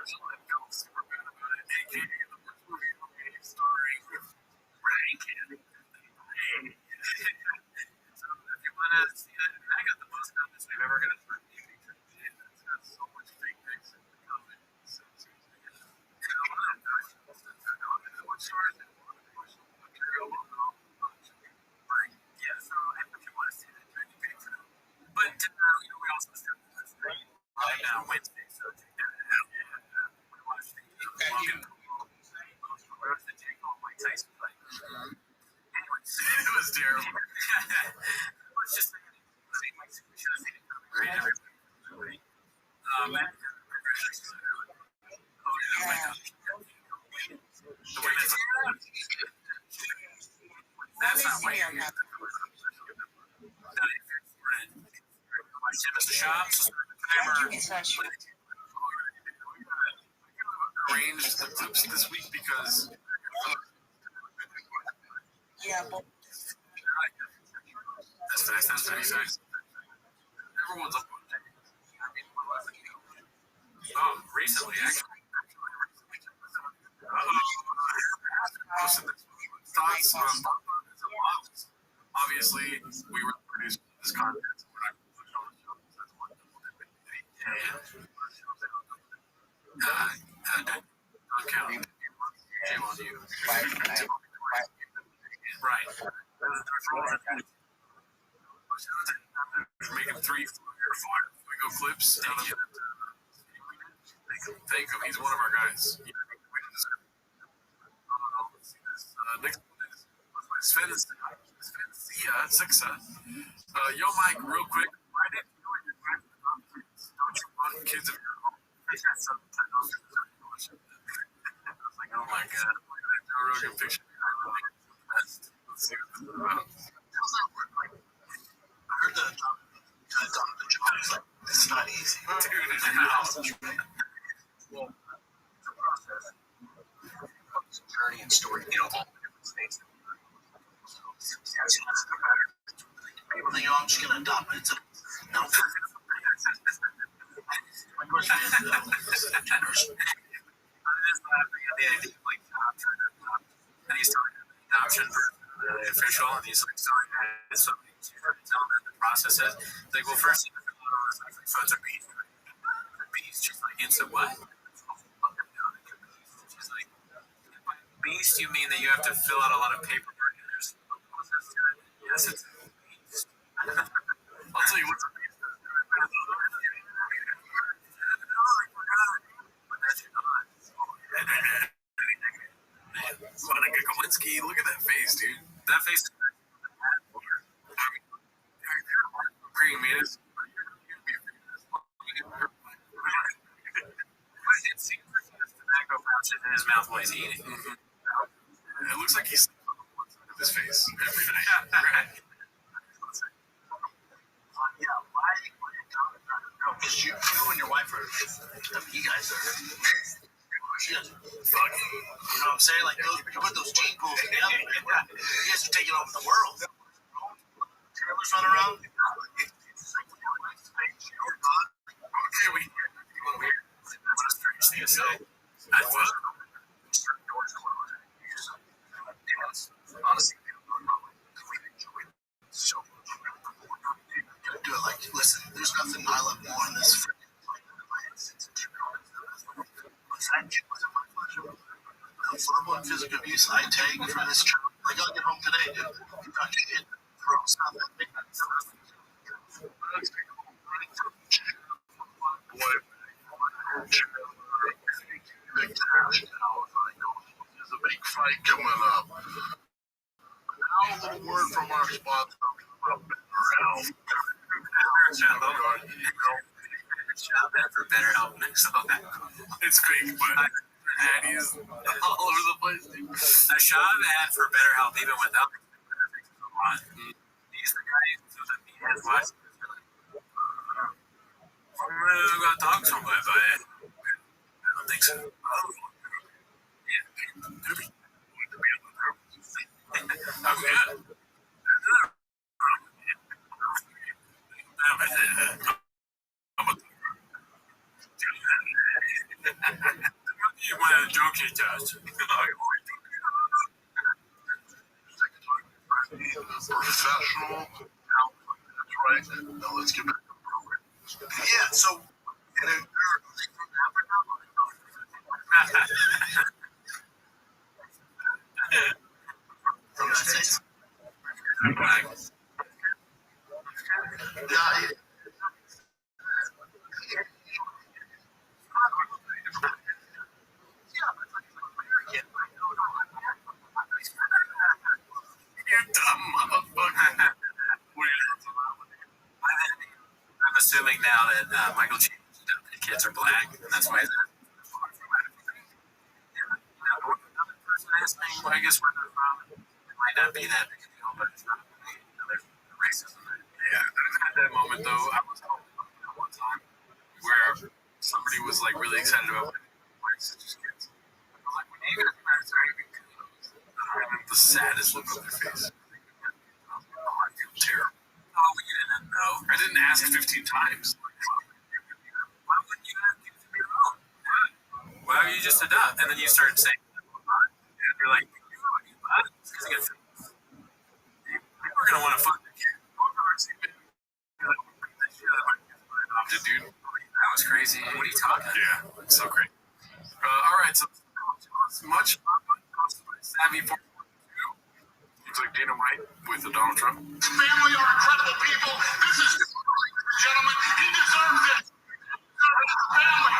B: I felt super bad about it. AKA the worst movie ever made, starring Ray Candy. So if you want to see that, I got the most comments we've ever got for a TV. It's got so much fake pics in the comments. So seriously. And a lot of guys, what stars and material. Yeah, so if you want to see that, you pay for that. But we also started this right Wednesday, so check that out. We want to see Logan Paul. We're going to take on Mike Tyson fight. Anyways, it was terrible. Let's just say we should have seen it coming, right? Everybody. The women's that's not what you're Mr. Shops, timer. Arranged the clips this week because that's very nice. Everyone's up on it. Recently, actually. Thoughts on obviously, we were producing this content. We're not going to put it on the show. That's one don't count. Shame on you. Right. We're making 3 we go clips. Thank him. He's one of our guys. Next one is Sven Sixa. Yo, Mike, real quick. Why didn't you and your wife don't you want kids of your own? I was like, oh my god, Joe Rogan fiction. Let's see what this is about. How's that work? Like, I heard that the job is like, it's not easy. Dude, well, it's a process. It's a journey and story. All the different states. People think, I'm just going to adopt it. No. My question is, I just laughing at the idea of like adoption. And he's talking about adoption for the official, and he's like telling that something to tell him the process is. He's like, well, first you have to fill out all this. Like, so it's a beast. Beast. She's like, it's a what? She's like, by beast, you mean that you have to fill out a lot of paperwork and there's a process to it? Yes, it's a beast. I'll tell you what's a beast. Monica Kowinski, look at that face, dude. That face is green, man. It seems like he has tobacco pouches in his mouth while he's eating. It looks like he's his face every night. Right? Yeah, why? Because you and your wife are, you guys are. You know what I'm saying? Like, you put those gene pools together, you guys are taking over the world. Trailers run around. Okay, what a strange thing to say. I was. Honestly, so do it like, listen, there's nothing I love more in this. Verbal and physical abuse I take from this child. I gotta get home today, dude. You got shit. Stop that thing. There's a big fight coming up. Now a little word from our sponsor. For better help. It's fake, but Daddy is all over the place. A shop ad for better help even without he's the guy who has watched. I'm gonna talk to somebody about it. I don't think so. Oh, yeah. It does. Professional. That's right. Now let's get back to the program. Yeah, so and it, from the States. Yeah, you dumb motherfucker. I'm assuming now that Michael changed the kids are black, and that's why. Another person asked me, well, I guess where they're from. It might not be that big a deal, but it's not there's racism there. Yeah, at that moment though, I was home one time where somebody was like really excited about white sisters kids. I was like, when you guys parents are having good, and the saddest look on their face. Oh, I feel terrible. Oh, you didn't know. I didn't ask 15 times. Why wouldn't you ask kids to be alone? Why don't you just adopt? And then you start saying, and you're like, you know what you adopt? People are going to want to fuck the kid. Dude, that was crazy. What are you talking about? Yeah, it's so great. All right, so much savvy for looks like Dana White with the Donald Trump. Family are incredible people. This is, gentlemen, he deserves it. Family.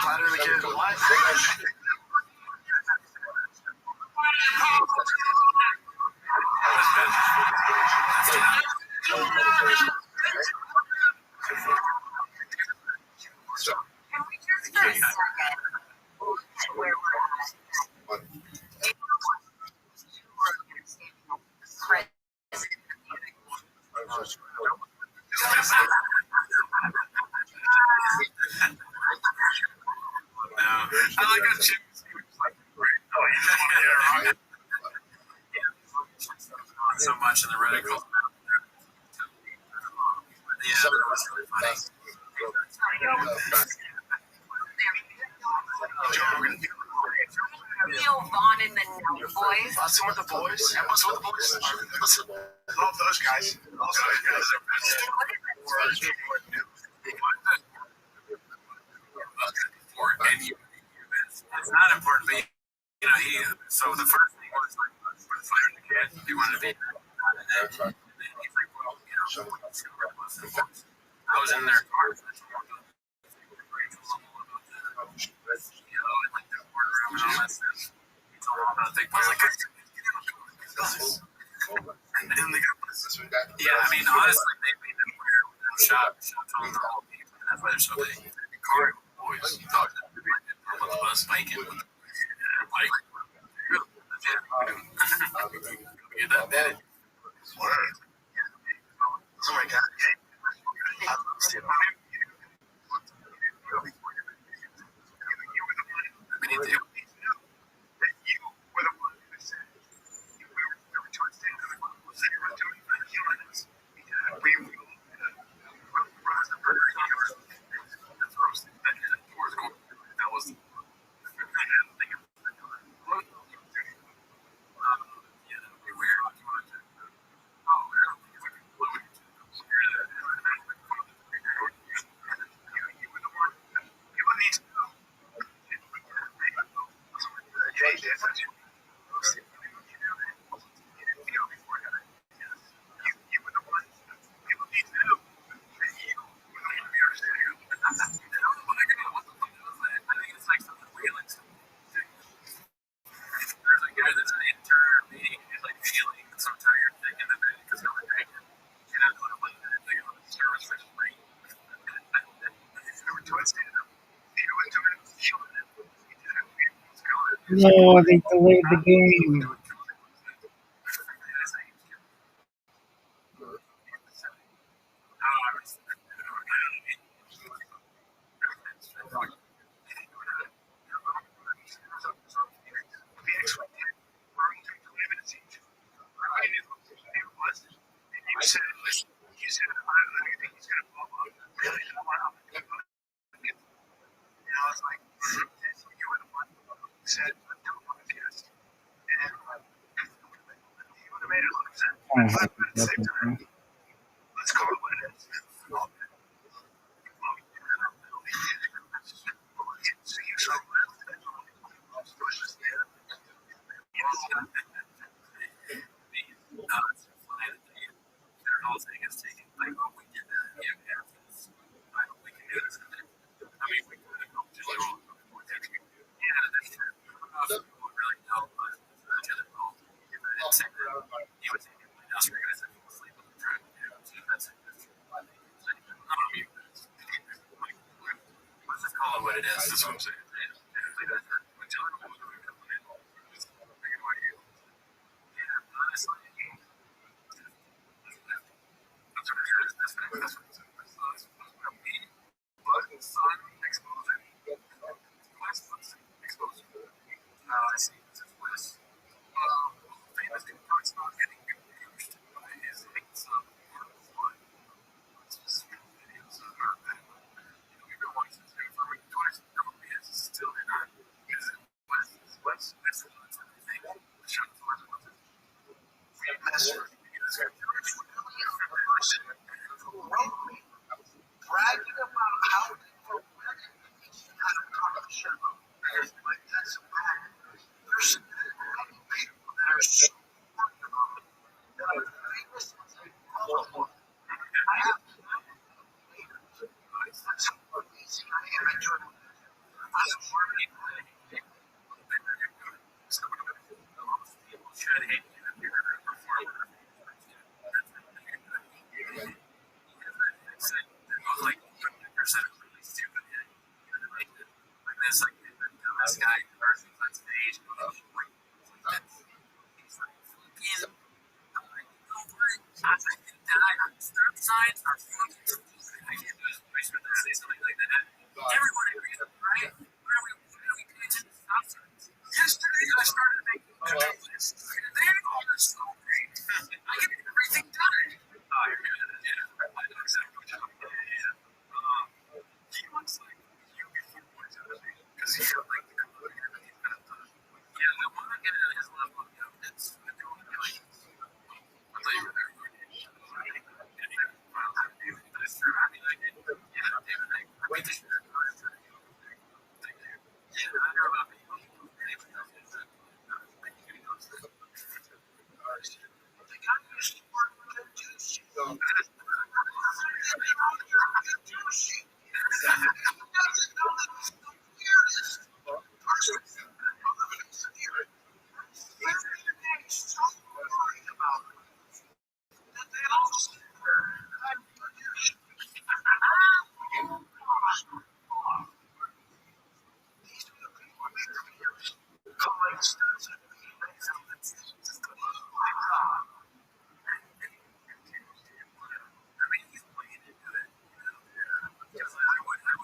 B: Flatter the kid.
C: Can we just for a second where we're at?
B: I like how Jim so much in the radical. Yeah, that was really funny.
C: Neil Vaughn and the Night Boys.
B: Bustin' with the boys? Bustin' with the boys? Listen, love those guys. Those guys are best. It's not important, but you know, so the first thing was like, for the fighter the kid, he wanted to be, and then he's like, well, you know, I was in their car, you know, and like the boardroom and all that stuff. He told them about the thing. I was like, and then they got this. Yeah, I mean, honestly, they made them wear shop told them the whole people, and that's why they're so big. Car boys, you talk to them on the bus, biking with them. Like, get that bed. Word. Oh my God. We need to. That was
D: No, they delayed the game. Kind of
B: But
D: happy
B: at the
D: about
B: same
D: that,
B: time,
D: though.
B: let's call it what it is. Their whole thing is taking like, oh, we did that, yeah, we have this. I hope we can do this. I mean, we could have helped just roll before taking it. Yeah, that's true. I don't know if people would really know, but each other rolled. If I didn't say that, he would take it. My house guys that people sleep on the track. So that's it. I don't mean, let's just call it what it is. That's what I'm saying. When John was going to come in, just thinking about you. Yeah, honestly, that's what it is. That's what it is. That's what I mean. But sun exposure. West exposure. I see. This is West. Famous dude talks about getting confused by his hates of one. It's just videos of her. You've been watching this video for twice. No, it's still not. Is it West? West? That's the thing. The shot is West. Master.
C: Bragging about how people had a conversation. Like that's bad. There's many people that are so worried about it that are famous and say, oh, I have to that's how amazing I am at doing it. I am worried.
B: People should hate you if you're a performer. Like 50% really stupid. Like this, like the dumbass guy first on stage, like he's like, fucking, I can die. Stop signs are fucking stupid. I can't do his voice for that. Say something like that. Everyone agrees, right? Why are we paying attention to stop signs? Yesterday I started making to-do lists. They are so great. I get everything done. Oh, you're good. Yeah, I know exactly what you're talking about. Yeah. He looks like you before boys out of me. Because he's got like the color that he's got done. Yeah, the one I get at his level of confidence, I do want to be like, I thought you were there. That's true. I mean, I did. Yeah, David, I went to share. Yeah, I know about people.
C: The guy used to work with a douche.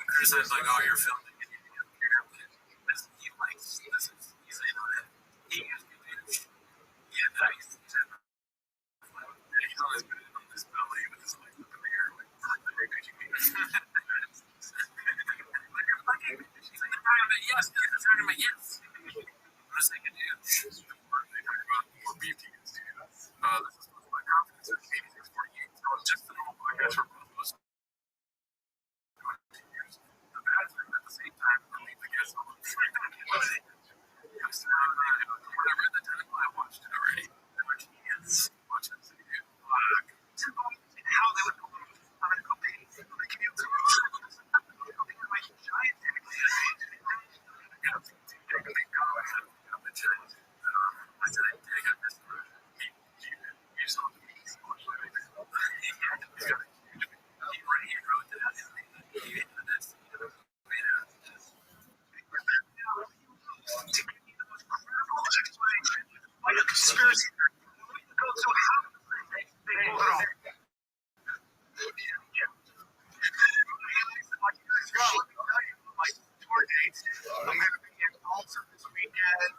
B: Criticize like, oh, you're filming and you don't care, but he likes this. He's in on it. He used to do it. Yeah, that he's always been on this belly with his like up in the air, like the big picture. Like you're fucking. She's like, you're talking about yes, you're talking about yes. I'm just thinking, dude, they talk about more beef tickets, dude. This is my confidence at 8648. So it's just a normal podcast for both of us. The bad thing at the same time, I mean, I guess I'm trying to get it. Whatever at the time, I watched it already. I watched it. Watch it.
C: How they would go, I'm going to go pay for the commute. I'm going to go pay my giant like a conspiracy theory. So how they pull it off? Tour dates. I'm going to be in Tulsa this weekend.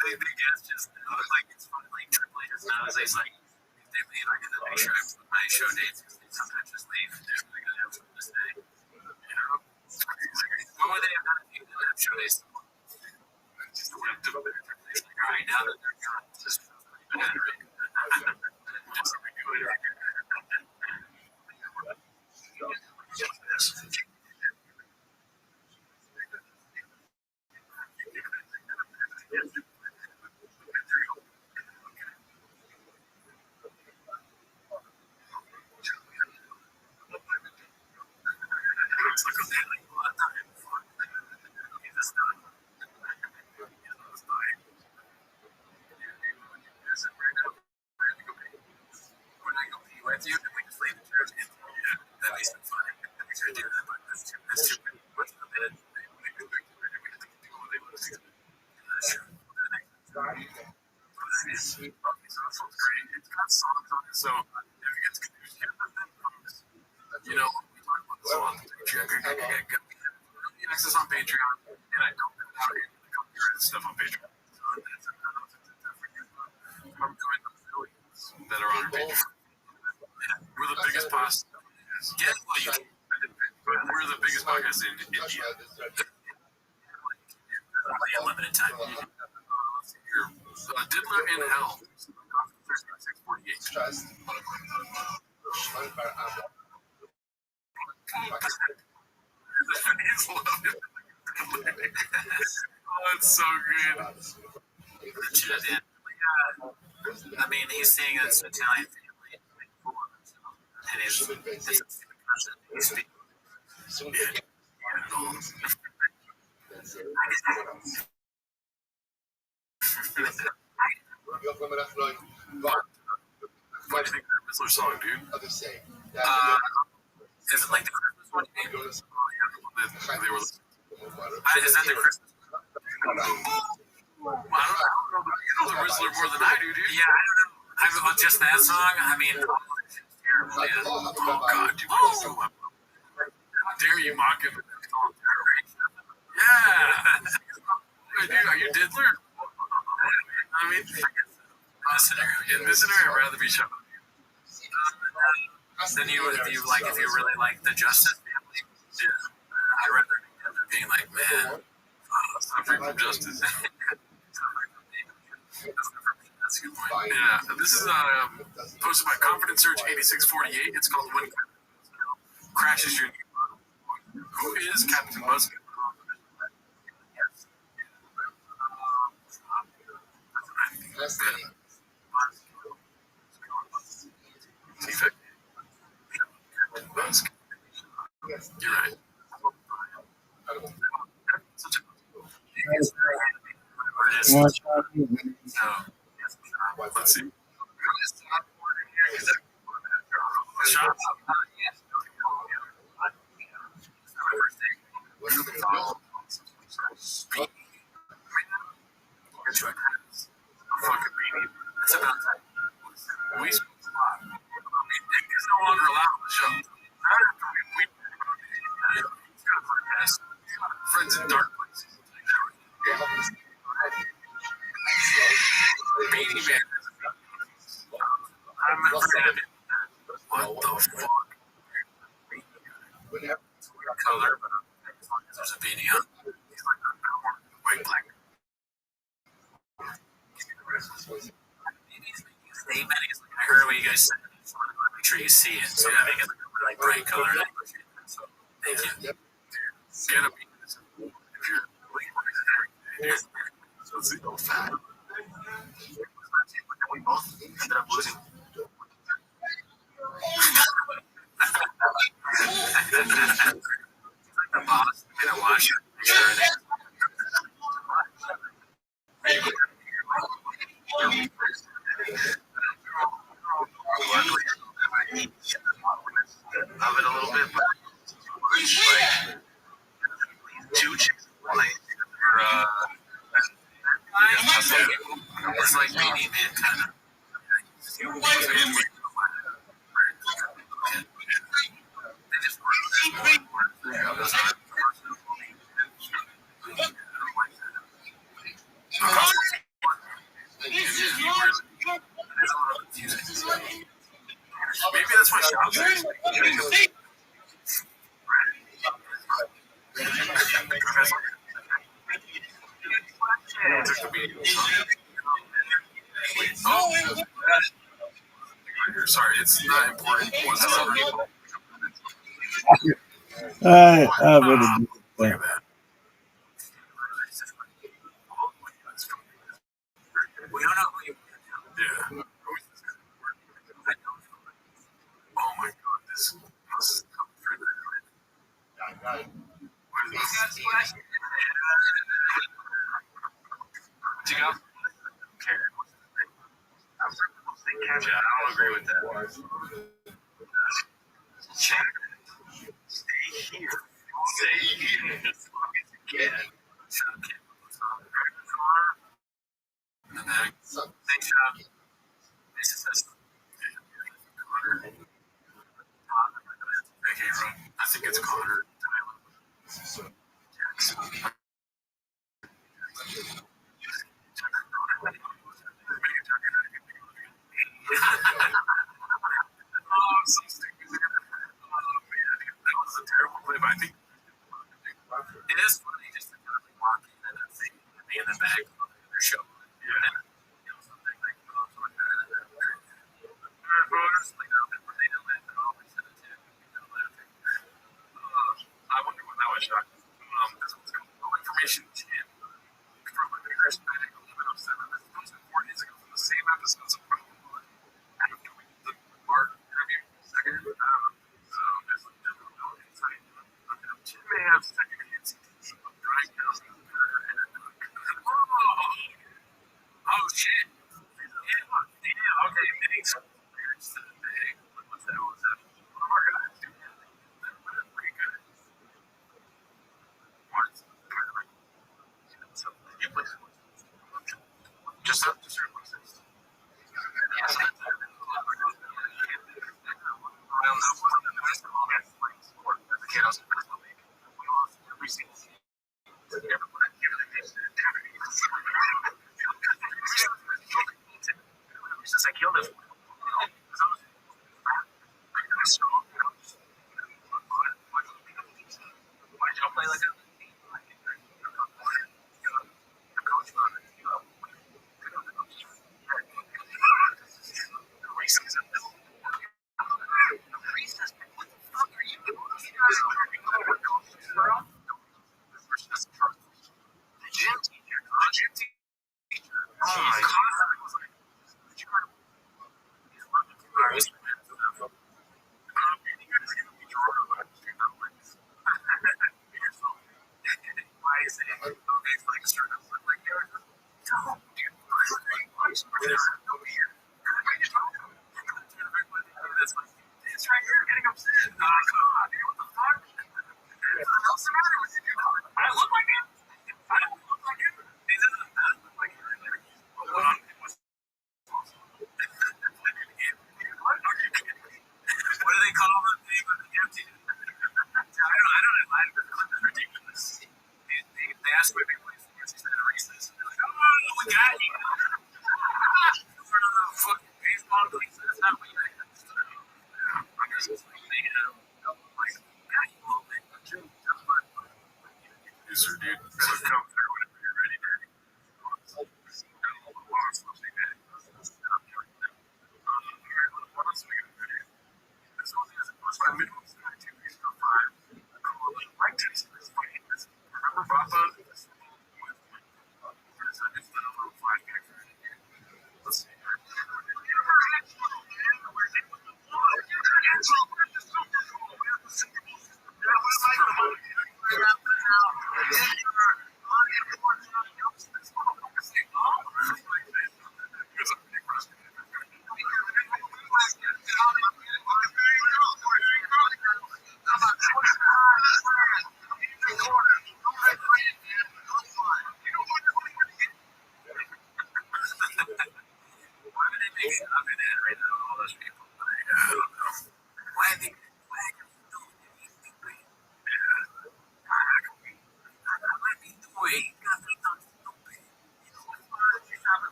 B: They guess just like it's funny, like Triple H nowadays, like they leave like in the big show, my show dates, they sometimes just leave. They're like, I have something to say. You know, what would they have done if you didn't have show dates? Just went to Triple H, like, all right now that they're gone. Just just redo it. It's like a daily lot of time. It's not. It's fine. When I go pee with you, and we just leave the chairs in. Yeah, that makes it fun. We should do that, but that's too many. What's the bed? We go back to where we have to do what they want to do. That's true. It's also great. It's got songs on it, so if it gets confused, you know, we talk about this on Patreon. Access on Patreon, and I don't know how to come here and stuff on Patreon. I'm doing the millions that are on our Patreon. We're the biggest podcast. Yeah, well, you. We're the biggest podcast in India. Only a limited time. Diddler in Hell. 648. Oh, it's so good. I mean, he's saying it's an Italian family, and it's what do you think of the Whistler song, dude? Is it like the Christmas one? Oh, yeah, they were. Is that the Christmas? I don't know. You know the Whistler more than I do, dude. Yeah, I don't know. Just that song. I mean, terrible. Yeah. Oh God, dude. How dare you mock him? Yeah. Dude, are you Diddler? I mean, in this scenario, I'd rather be shot. Then you like if you really like the Justice family. Yeah. I'd rather be Diddler being like, man, suffering from justice. That's a good point. Yeah, this is posted by Confidence Search 8648. It's called When Crashes Your. Who is Captain Buzzkin? You're right. Let's see. Shot. It's about time. We is no longer allowed on the show. Friends in dark places. Beanie Man. I'm a fan. What the fuck? Color, but there's a beanie on. He's like white black. I heard what you guys said. Make sure you see it. So I make it like bright color. Thank you. Get a penis if you're so it's so fat. We both ended up losing. The boss in a washer. Sure. Of it a little bit, but like two chicks like it's like Beanie Man kind of. Maybe that's why shops are Sorry, it's not important whatsoever.
D: I'm gonna do
B: Look
D: that.
B: at that. We don't know who you Yeah. Oh my god, this house is coming through there. What is this? Did you go? Yeah, I don't agree with that. Check. Stay here. Stay here as long as you can. Okay. And then, thanks, this is this. Okay, I think it's Connor. Oh, I'm so stupid. Oh, man. That was a terrible clip. I think it is funny just to kind of like walk in and then see me in the back of their show. Yeah. You know, something like that. Like, when they didn't laugh at all, they said it too. You know, laughing. I wonder what that was shot. This was no information champ from a Chris Panic 1107. This was 4 days ago from the same episodes of Problem One. After we did the Mark interview, second, so there's no insight. Jim may have second hand CTE of dry cows and oh shit. Yeah, okay, thanks. What's that? What's that? One of our guys, dude. That's pretty good. Mark's so you play just up to certain places. Yes, I do. I don't know what the basketball guys play sport. As a kid, I was in basketball league. We lost every single team. Everybody gave it a piece. Since I killed it. Why did y'all play like that? It's right here, getting upset. Come on, dude, what the fuck? What's the matter with you, dude? I look like him. I don't look like him. He doesn't look like him. What do they call the thing with the empty? I don't know. It's ridiculous. They asked me if he plays the Kansas City Reese's. They're like, oh, we got you.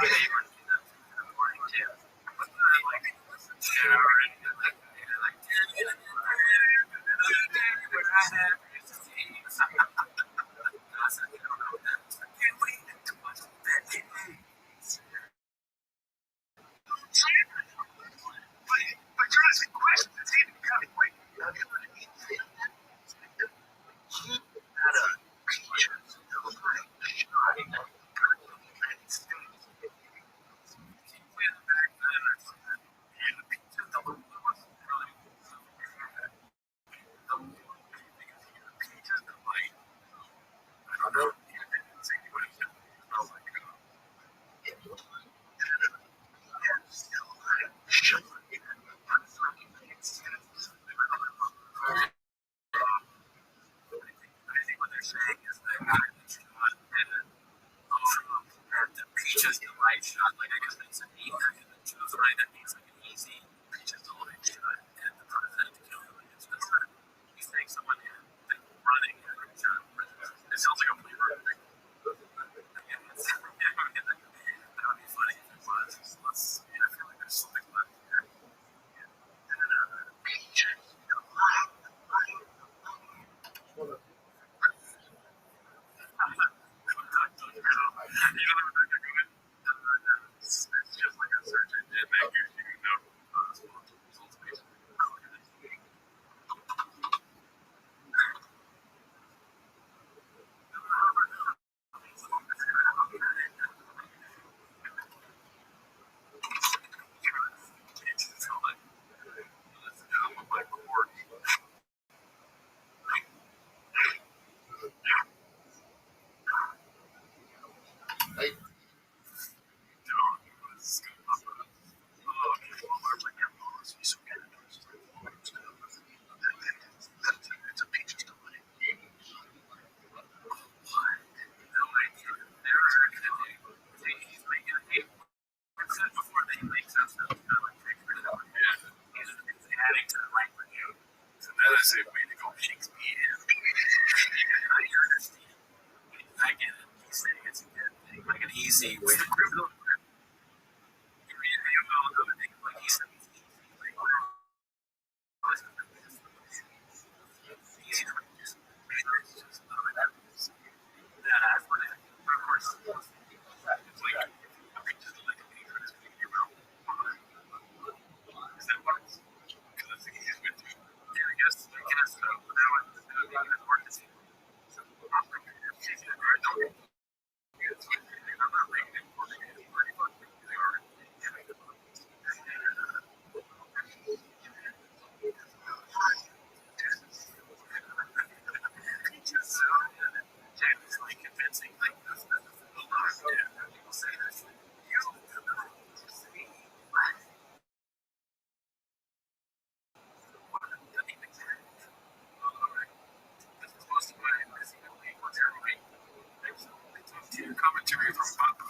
C: But you're asking questions. It's even kind of like, had a peaches
B: Peaches delight shot, like I guess it's an E and then choose right, that means like an easy peaches delight shot and the president to kill him. It's just he's saying someone running it sounds like a flavor of it. That would be funny if it was. I feel like there's something left here.
C: peaches.
B: It's just like a search engine that gives you no results based.
C: It's a peaches delight.
B: Before they make sense, kind of like adding to the language. So that is a way to go Shakespeare. I understand. I get it. He's saying it's a good thing, like an easy way to prove it. Like he said, it's easy. Like, easy to reduce. Of course, it's like just like a dangerous thing in your mouth. Is that works? Because that's the easiest way to. Yeah, I guess. Now it's going to be even more to see. So, I'm not making it for me. It's pretty fun. They are. Just so genuinely convincing. Like, this is a lot of people say this. You see, what doesn't even say. This is supposed to be missing a link. What's everybody? Commentary from Papa.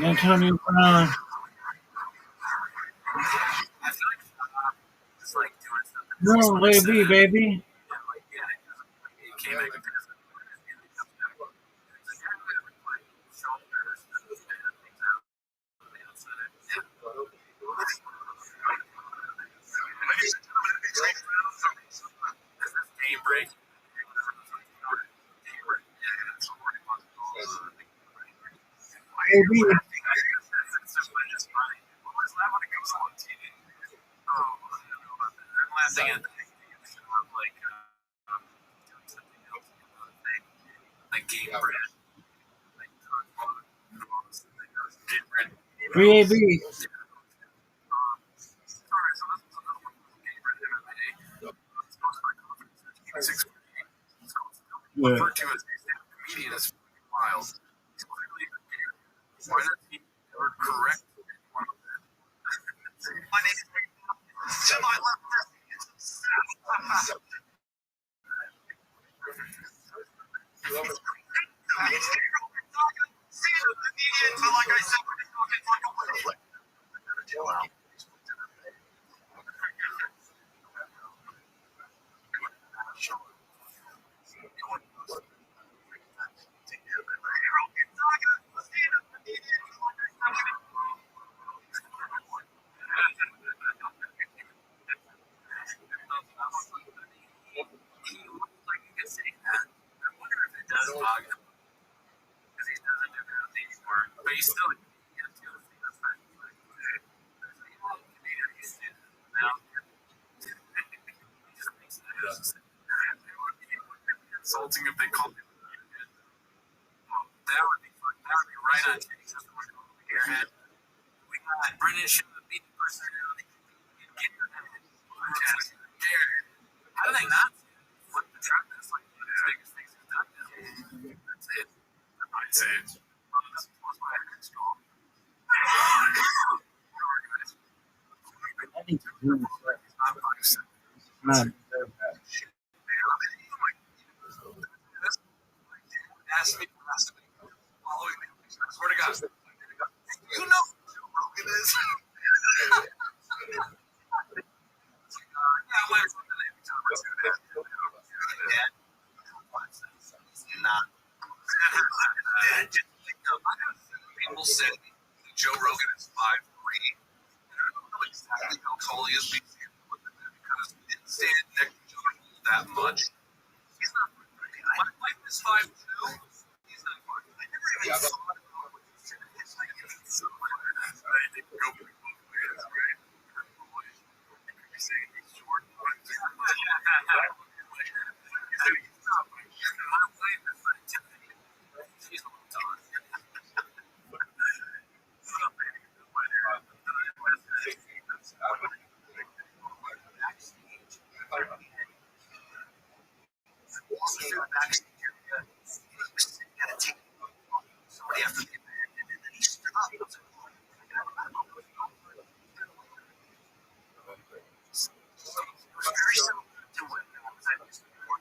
D: Antonio Brown. No, baby, baby.
B: Game break.
D: Baby.
B: I'm laughing at like doing something else. like game bread. Like, game bread.
D: Free AB.
B: Alright, so this was another one from game bread MMA. It's sponsored by conference. It's 648. It's referred to as a comedian is wild. He's clearly a gamer. Why does he ever correct one of them?
C: My name is semi-leftist. But like I said, we're just talking fucking public. Chill out.
B: But he's still insulting if they called him. That would be fun. That would be right on your head. We got British beat personality. Get your head. How do they not flip the trap? That's like one of the biggest things he's done now. That's it. I'd say it's my strong.
D: I think you're doing this right. Man.
B: Ask me, following me. I swear to God. You know who Rogan is? Yeah, I might as well do that every time I do that. Nah. People say Joe Rogan is 5'3". I don't know exactly how tall he is because he didn't stand next to Joe that much. He's not 5'3". My wife is 5'2". He's not 5'3". I never even thought about what he said. It's like it's so I think go both ways, right? You're saying he's short. My wife is she's a little taller. Somebody after the event, and then he stood up. It was very similar to what I was at before.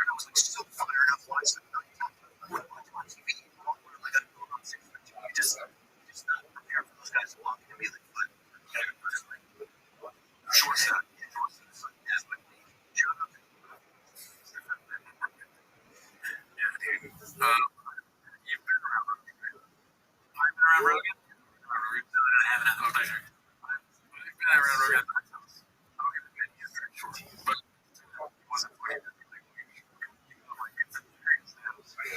B: I was like so fired up watching on TV. You just not prepare for those guys to walk in and be like, short set. You've been around Rogan. I've been around Rogan. I haven't. Oh, no, sure. I've been around Rogan. I don't give a shit. He's very short. But it wasn't funny.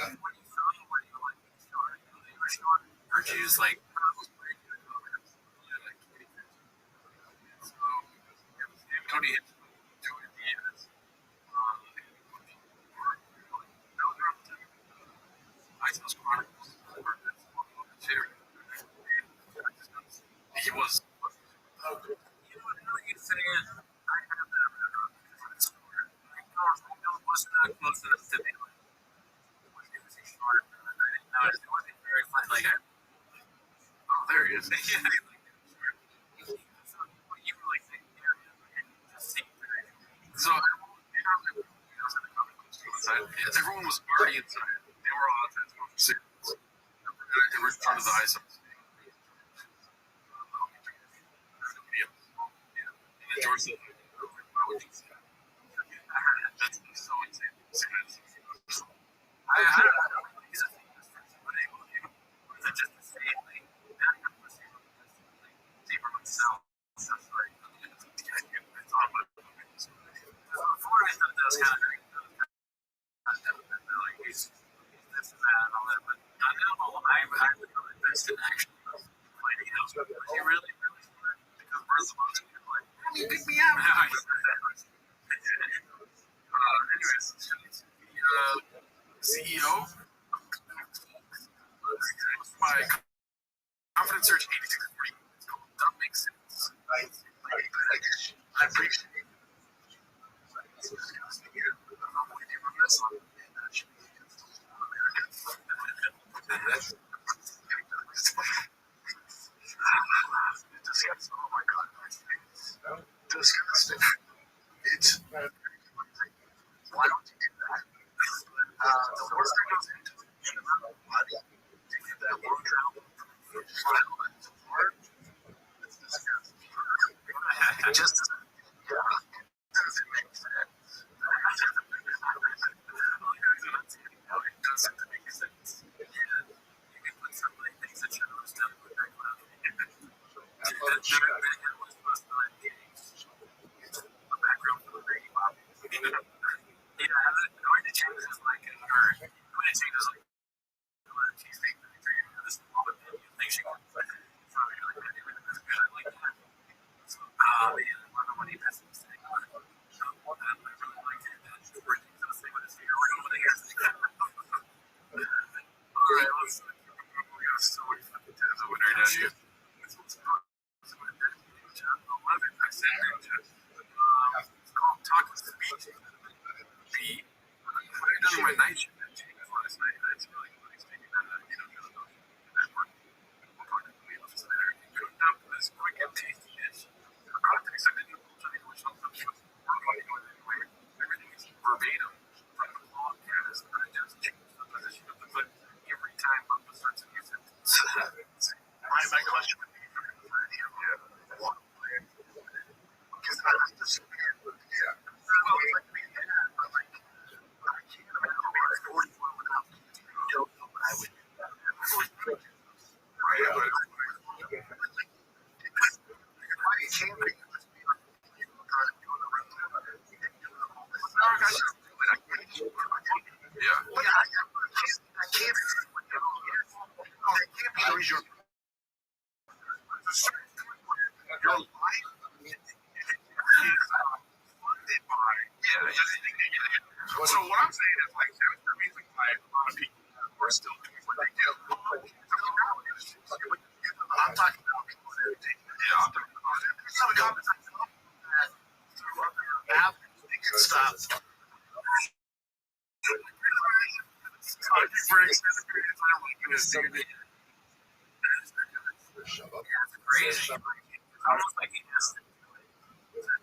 B: When you saw him, were you like, short? Or did you just like, Tony hit two ideas. Icehouse Chronicles. He was. You know what? Now you say it. I have that. I was not close enough to be like. Was he short? I didn't know. It wasn't very fun. Like, oh, there he is. Yeah, you were like saying, so everyone was already inside. They were all outside smoking cigarettes. They were in front of the ice. And then George said, why would you say that? That's so insane. I don't know. He's a famous person. But is it just the same thing? Now you have to see for myself. That's like, it's all about before I thought that was kind of like he's this and that and all that, but I know I would really invest in actually fighting out. Was he really smart? Because we're the most like, you pick me out. CEO. My confidence search 8640. That makes sense.
C: I appreciate it. It's disgusting. I'm with you on this one. And that should be against Americans. It's disgusting. Oh my God. It's disgusting. It's why don't you do that? The worst that goes into it, the amount of money to get that world travel, it's hard. It's disgusting. It just doesn't, yeah, it doesn't make sense. It doesn't make sense.
B: Yeah, you can put some like things that should have done with that cloud. That was supposed to like be a background for the radio. Yeah, going to change is like, or going to change is like, she's taking the picture, this woman, you think she can, so you're like, I like that. So, yeah, when he passes the thing, I really liked it. We're going to say what it's here, we're going to get it. Alright, let's, we got so many fucking tabs open right now, dude. This one's called, I said, it's called Talk with the Beat. Beat. What have you done in my night shift last night? It's really nice taking that, that work. We'll talk to the meal officer there. Cooked up this quick and tasty dish. I brought it to accept it in which helps us anyway. Everything is verbatim from the law of Canada's just change the position of the foot every time Papa starts a new sentence.
C: My question would be for any of you, what plan? Because I was just yeah. Well, it's like being dad, but like, I can't imagine being 41 without I don't know what I would do. Right? Why you can't be just be like, you trying to do on the road.
B: Yeah.
C: But I can't be the reason. Your life is funded by.
B: So what I'm saying is, like, that's the reason why a lot of people are still doing what they do.
C: I'm talking about people that are taking it.
B: Yeah, I'm talking about it.
C: Some comments I know that through other avenues they can stop.
B: For an extended period of time, like, it's crazy. It's almost like it has to do it. It's like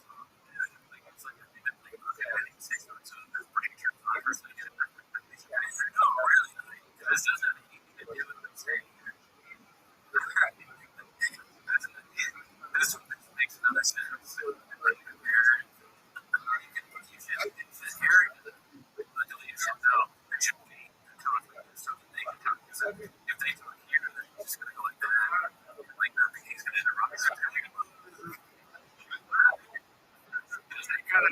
B: a thing that, like, okay, I need to say something, so that's pretty careful. I personally get it. No, really, like, this doesn't have anything to do with what I'm saying. This makes another sense. Like, it's this area that deletes it out. It should be conflict so that they can talk. Because if they talk here, then it's just going to go like that. Like, nothing. He's going to interrupt us. You got to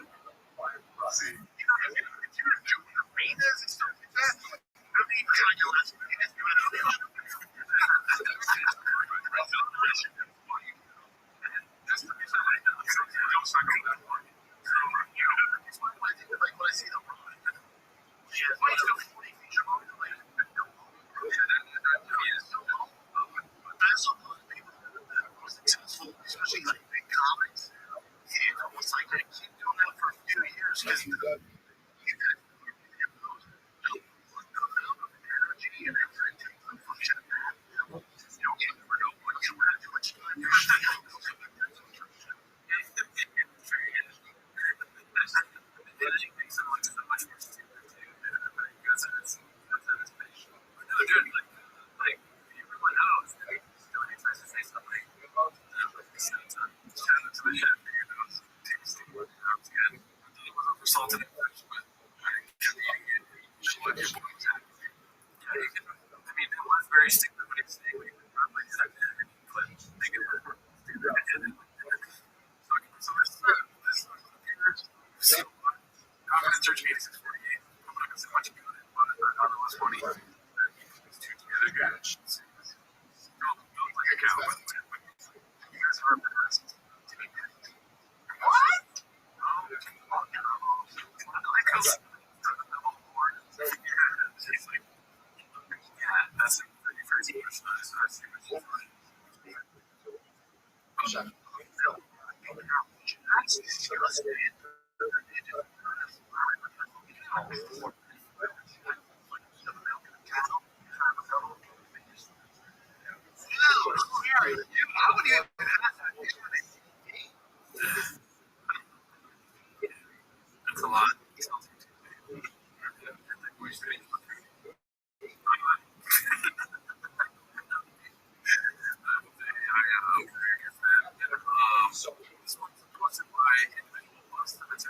B: see.
C: You know, if you're doing arenas and stuff like that, I mean, you'll ask me to that's the reason I know. So, don't suck on that one. So, you know, it's one of my things, like, when I see the road, she has like a 40 feature road, like, no road. But that's what those people that are most successful, especially like big comics, and almost like they keep doing that for a few years because you get those amount of energy and effort it takes to function at that. You don't ever know what you want to do, what you want to do.
B: Very stupid when it's saying we would probably suck at it, but they could do that. So this confidence search 8648. I'm not gonna say much about it, but I thought it was funny that these two together got don't like a cow, by the way. You guys are up to this. What? That's a lot. So this one's sponsored by Individual Plus. It's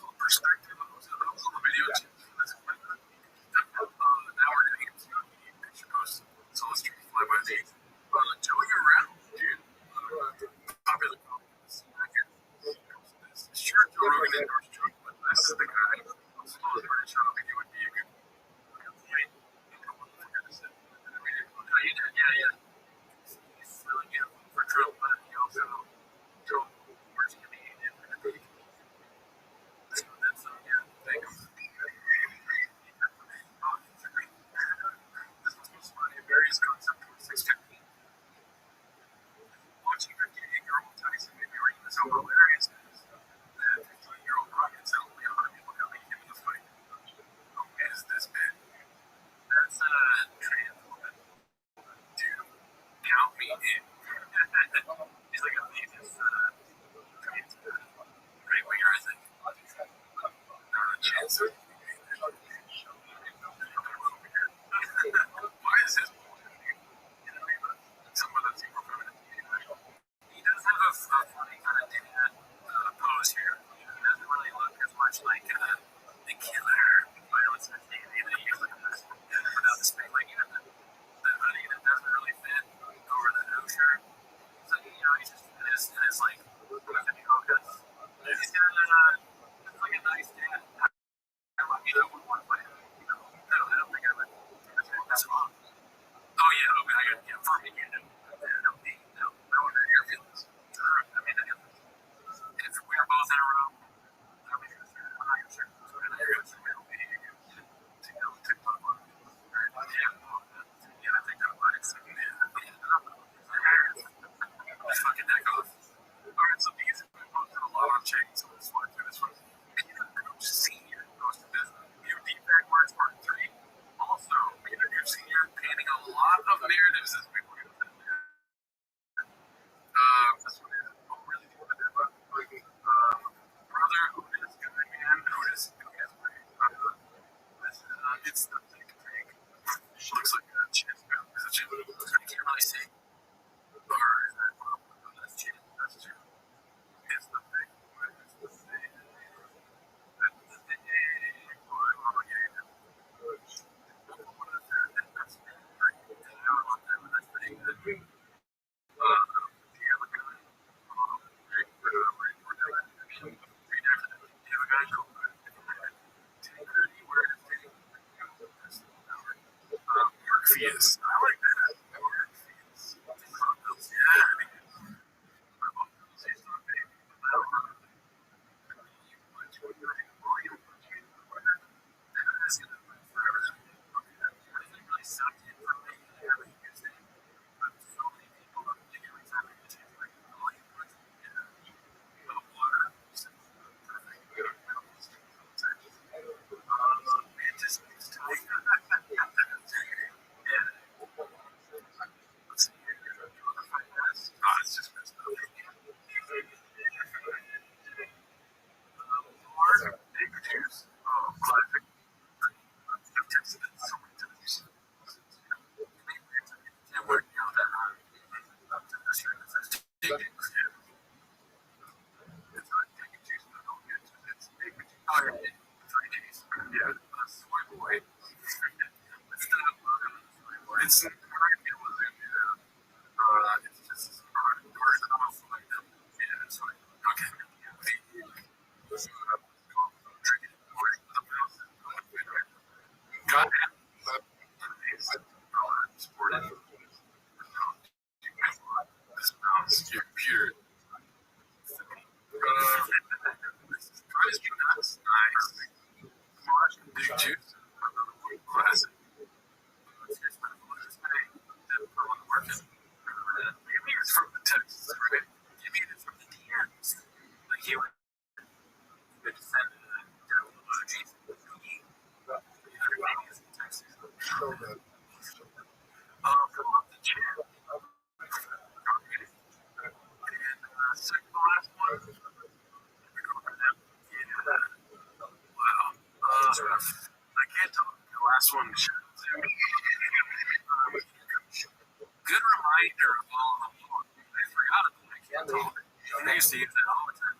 B: called Perspective. That was on the video too. Now we're going to get to the picture post. So let's try to fly by these. Joey around, dude. Popular comments. Sure, Joe Rogan endorsed Trump, but this is the guy. Suppose British Trump, he would be a good point. Yeah. He's really good for Trump, but he also Joe works to be in the debate. That's yeah. Thank you. This was supposed to be various concept 615. Watching 58-year-old Tyson maybe reading this how hilarious it is. That 15-year-old rocket sound only 100 people coming into the fight. Who is this man? That's a trans woman. Dude, count me in. He's like a famous trans right winger, I think. Chance. Why is his some of the super feminine? He does have a funny kind of pose here. He doesn't really look as much like the killer violence that he usually does. Without the space, like even the hoodie that doesn't really fit over the no shirt. So he's just in his like focus. He's got it's like a nice dad. I wouldn't want to play him. I don't think I would. That's wrong. Oh yeah, okay, for me, no, I would hurt your feelings. I mean, if we were both in a room, I'm not even sure. So then I got some real meeting TikTok on it. Yeah, I think that might have Let's fucking deck off. Alright, so these have been posted a lot on Check, so let's walk through this one. Coach Senior goes to business. New defect words part 3. Also, Peter New Senior painting a lot of narratives this week. We're going to put there. This one is really good about brother Otis, guy man Otis. It's the thick tank. She looks like a chin. Is it chin? I can't really see. Or is that that's chin? That's chin. It's the thing. It's the thing. That's the thing. That's pretty good. Yes, I like that. he would send emojis. From the chat. And second to last one. Wow. I can't talk. The last one. Good reminder of all of them. I forgot it. I can't talk. I used to use it all the time.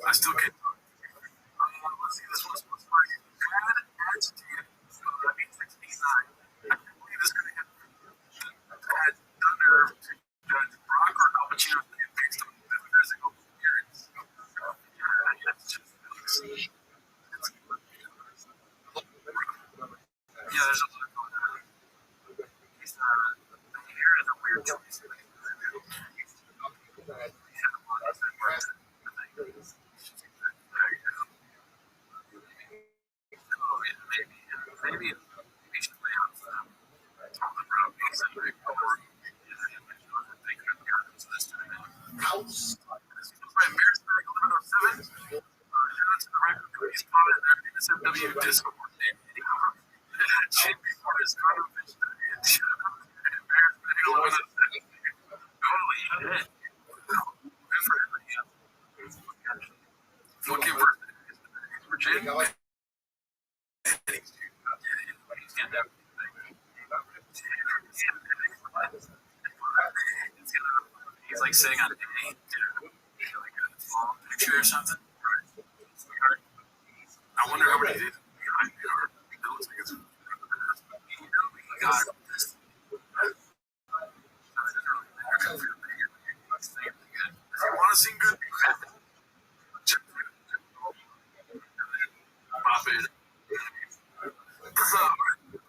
B: I still can't talk. Let's see, this one's supposed to be bad agitated. That means 69. I can't believe this could have had Thunder to Judge Brock or Al Pacino's name based on the physical appearance. That's just yeah, there's a lot going on. He's here is a weird choice. Maybe we should lay out talk about these and they could have gotten to this time. This was by Bearsburg 1107. Shout out to the record company's comment in their NSFW Discord name. Shit before his conference and shout out to Bearsburg 1107. Holy shit. Good for him. Looking for Virginia. He's like sitting on a date, like a small picture or something. I wonder how many days behind me are. It looks like it's God. If you want to sing good, pop in.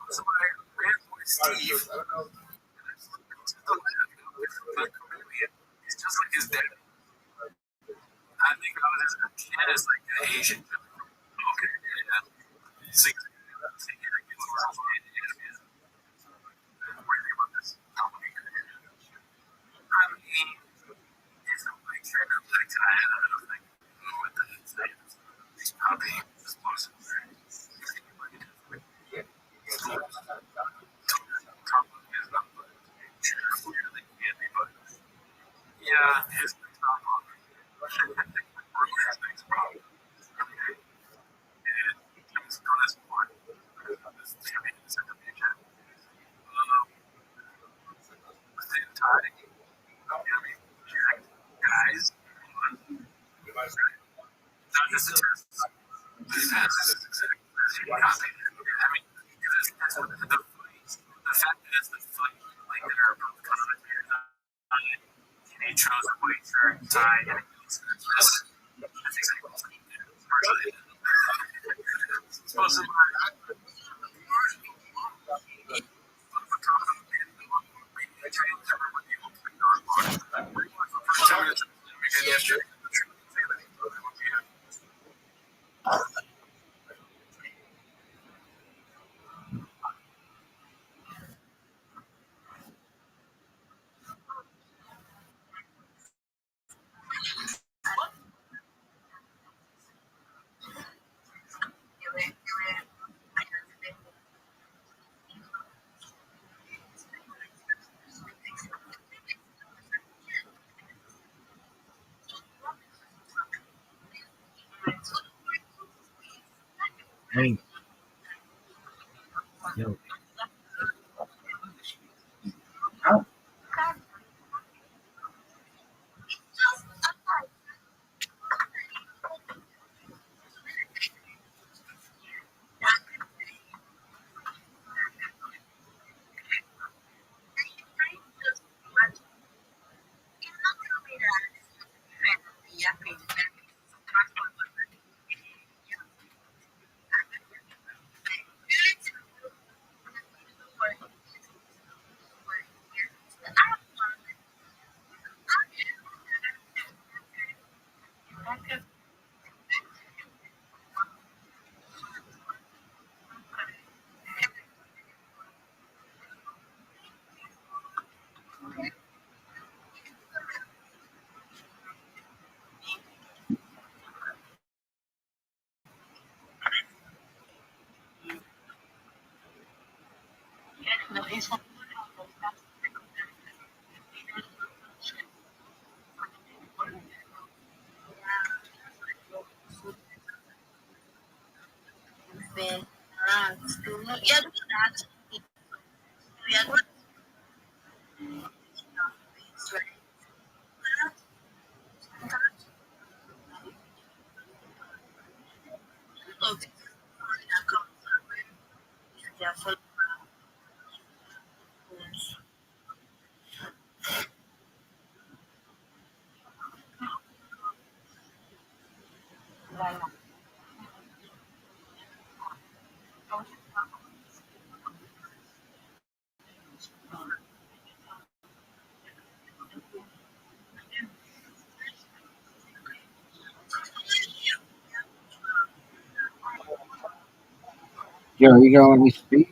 B: Somebody ran boy Steve. He's just like his dad. I think of it as a kid as like an Asian. Okay, yeah. Sing. What do you think about this? I mean, it's a like I don't think what the it's probably explosive. Yeah, his thing's not wrong. His thing's wrong. And he's done his part. This champion is at the future. Within time, Jack, guys, not just a test. This is exactly copy. I mean, the fact that it's the fight, like, that are both commentators on it, and he chose a white shirt and tie, and it's that's exactly what it's supposed to be. Yesterday.
A: Hey. Yo. How?
E: Joe, you gonna let me speak?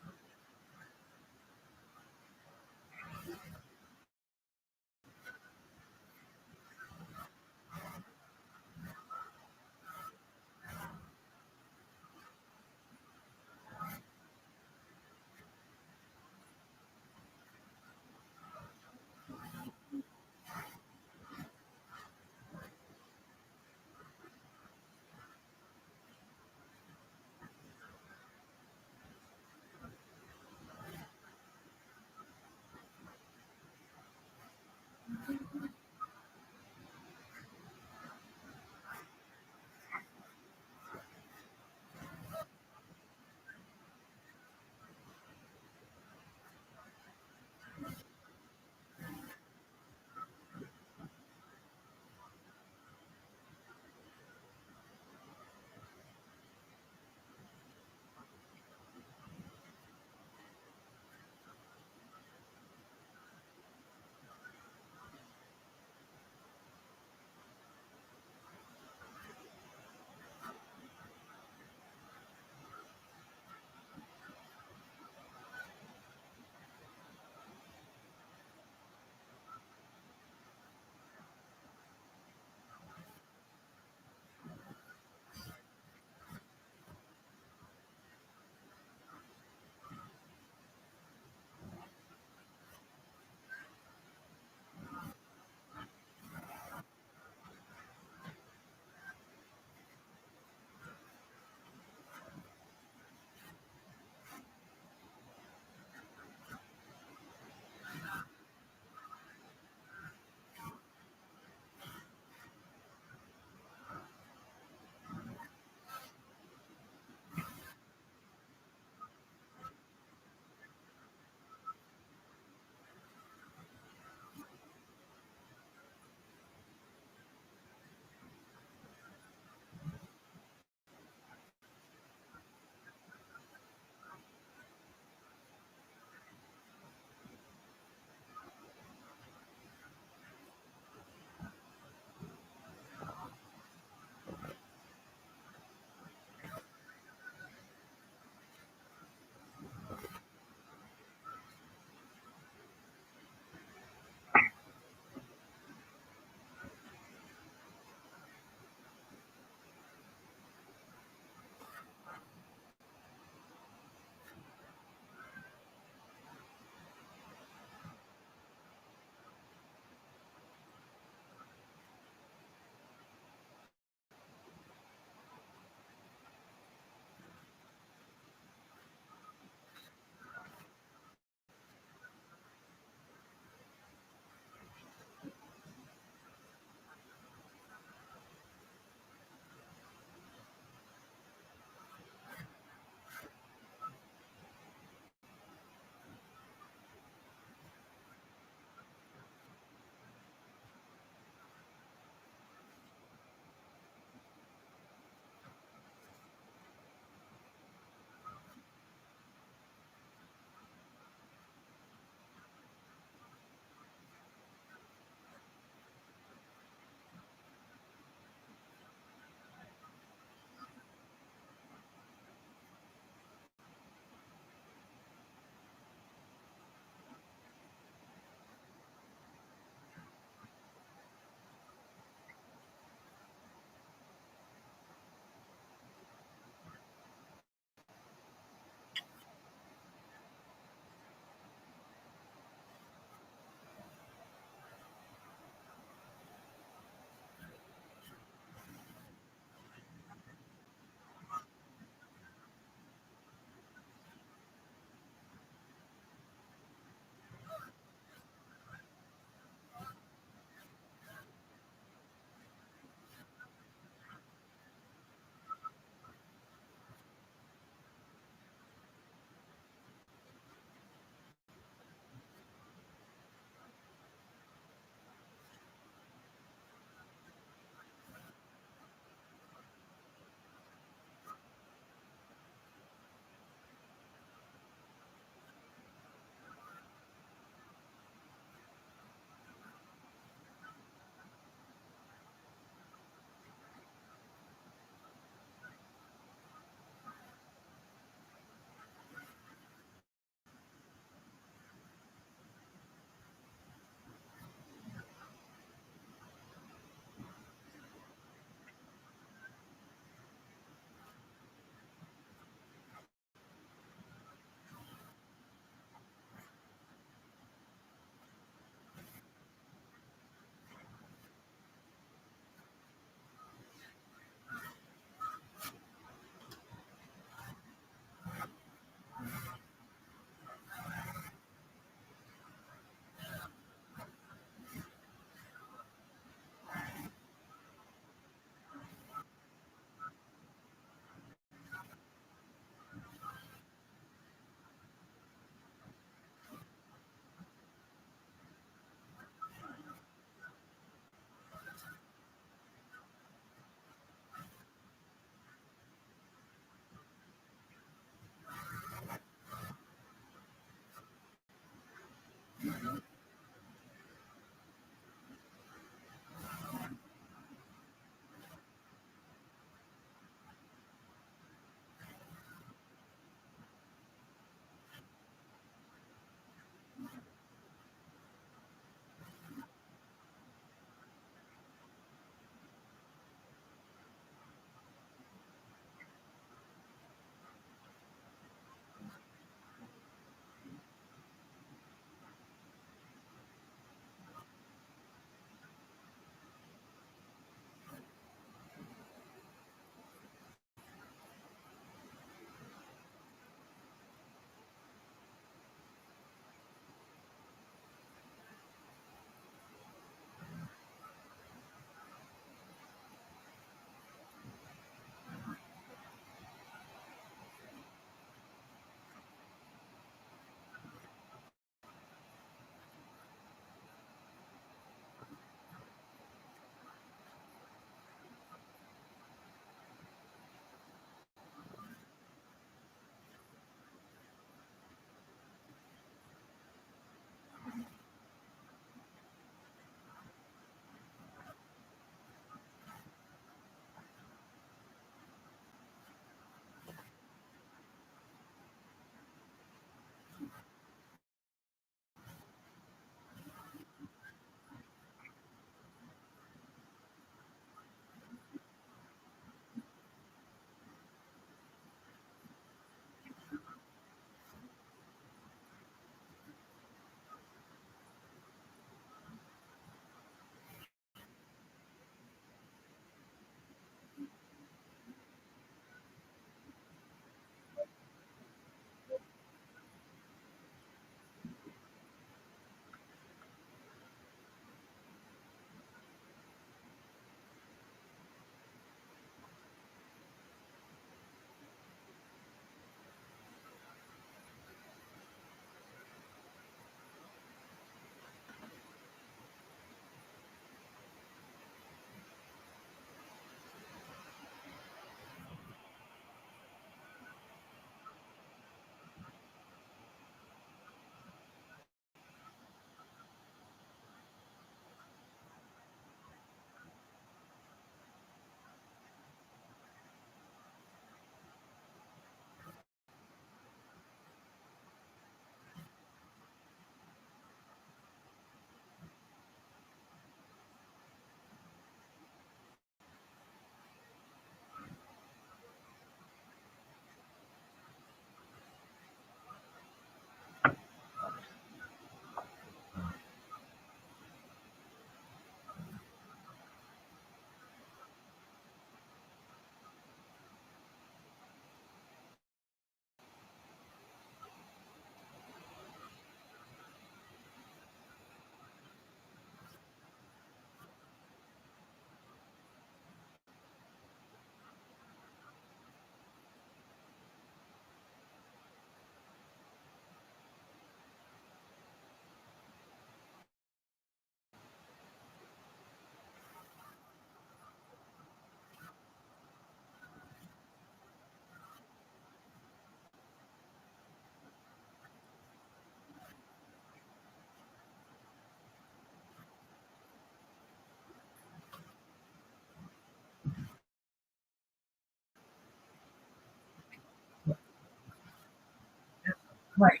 A: Right,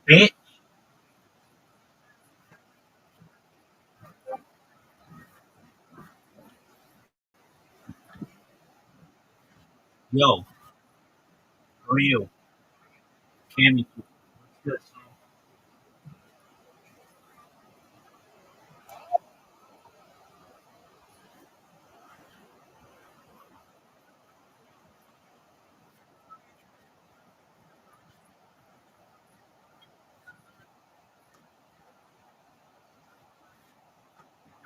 A: bitch. Yo, how are you? Cammy. Good.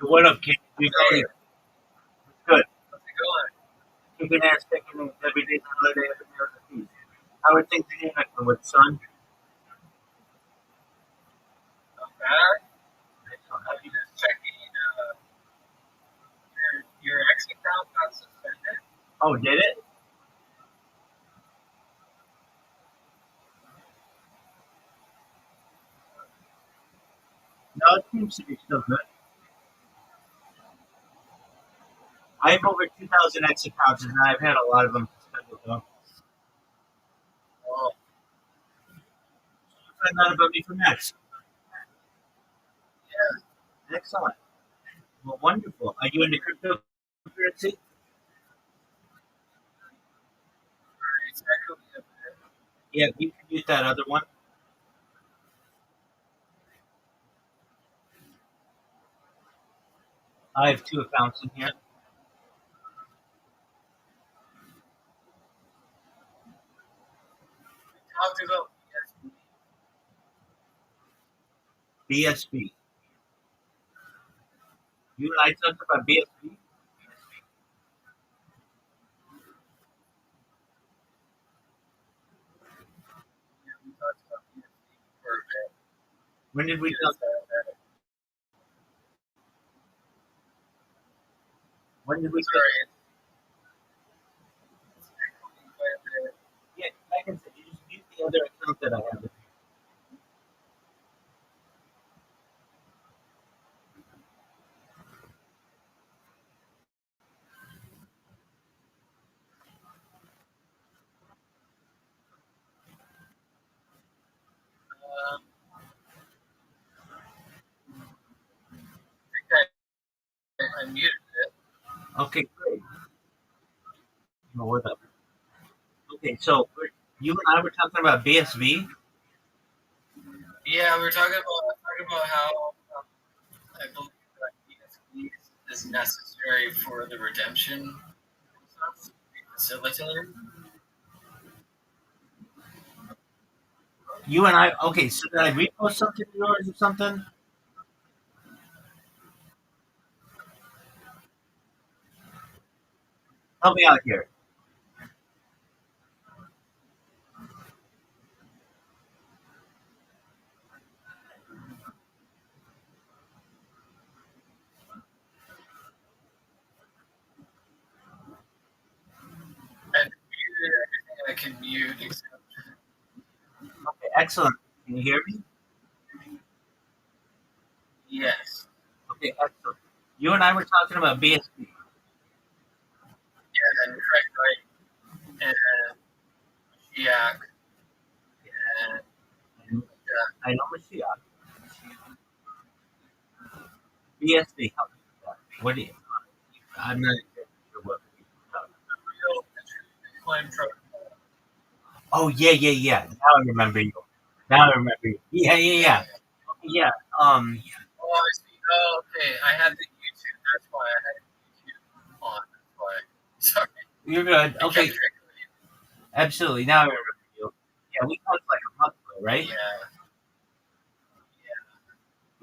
A: What up, Cammy? You know,
B: Hey,
A: it's good.
B: how's it going?
A: Kicking ass, kicking it every day, holiday, every day of the feast. How are things in your with son?
B: Not bad. Have you just checking your ex account got suspended?
A: Oh, did it? No, it seems to be still good. I have over 2,000 X accounts, and I've had a lot of them suspended, though.
B: Oh,
A: Find out about me from X.
B: yeah.
A: Excellent. Well, wonderful. Are you into cryptocurrency?
B: It's actually a bit.
A: Yeah, you can use that other one. I have two accounts in here.
B: Talked about PSP.
A: BSB. You and I talked about BSB?
B: Yeah, we talked about PSP for a bit.
A: When did we talk?
B: Because
A: When did we talk?
B: sorry, it's echoing quite a bit.
A: Yeah, I can say you just use the other account that I have.
B: Um, I think I muted it.
A: Okay, great. Well, what up? Okay, so you and I were talking about BSV.
B: Yeah, we were talking about how I believe that PSP is necessary for the redemption process to be facilitated.
A: You and I. Okay, so did I repost something of yours or something? Help me out here.
B: And muted everything I can mute except
A: Okay, excellent. Can you hear me?
B: yes.
A: Okay, excellent. You and I were talking about BSV.
B: Yeah, and Craig Wright and Shiak and
A: I know Mashiach. BSV. Help me with that. What do you? I'm not exactly sure what.
B: real Bitcoin protocol.
A: Oh yeah, yeah, yeah. Now I remember you. Now I remember you. Yeah, yeah,
B: Yeah.
A: yeah. Yeah.
B: Oh, I see. Oh, okay. I had the YouTube. That's why I had YouTube on. That's why. Sorry.
A: You're good.
B: I
A: Okay,
B: kept triggering.
A: absolutely. Now I remember you. Yeah, we talked like a month ago, right?
B: Yeah.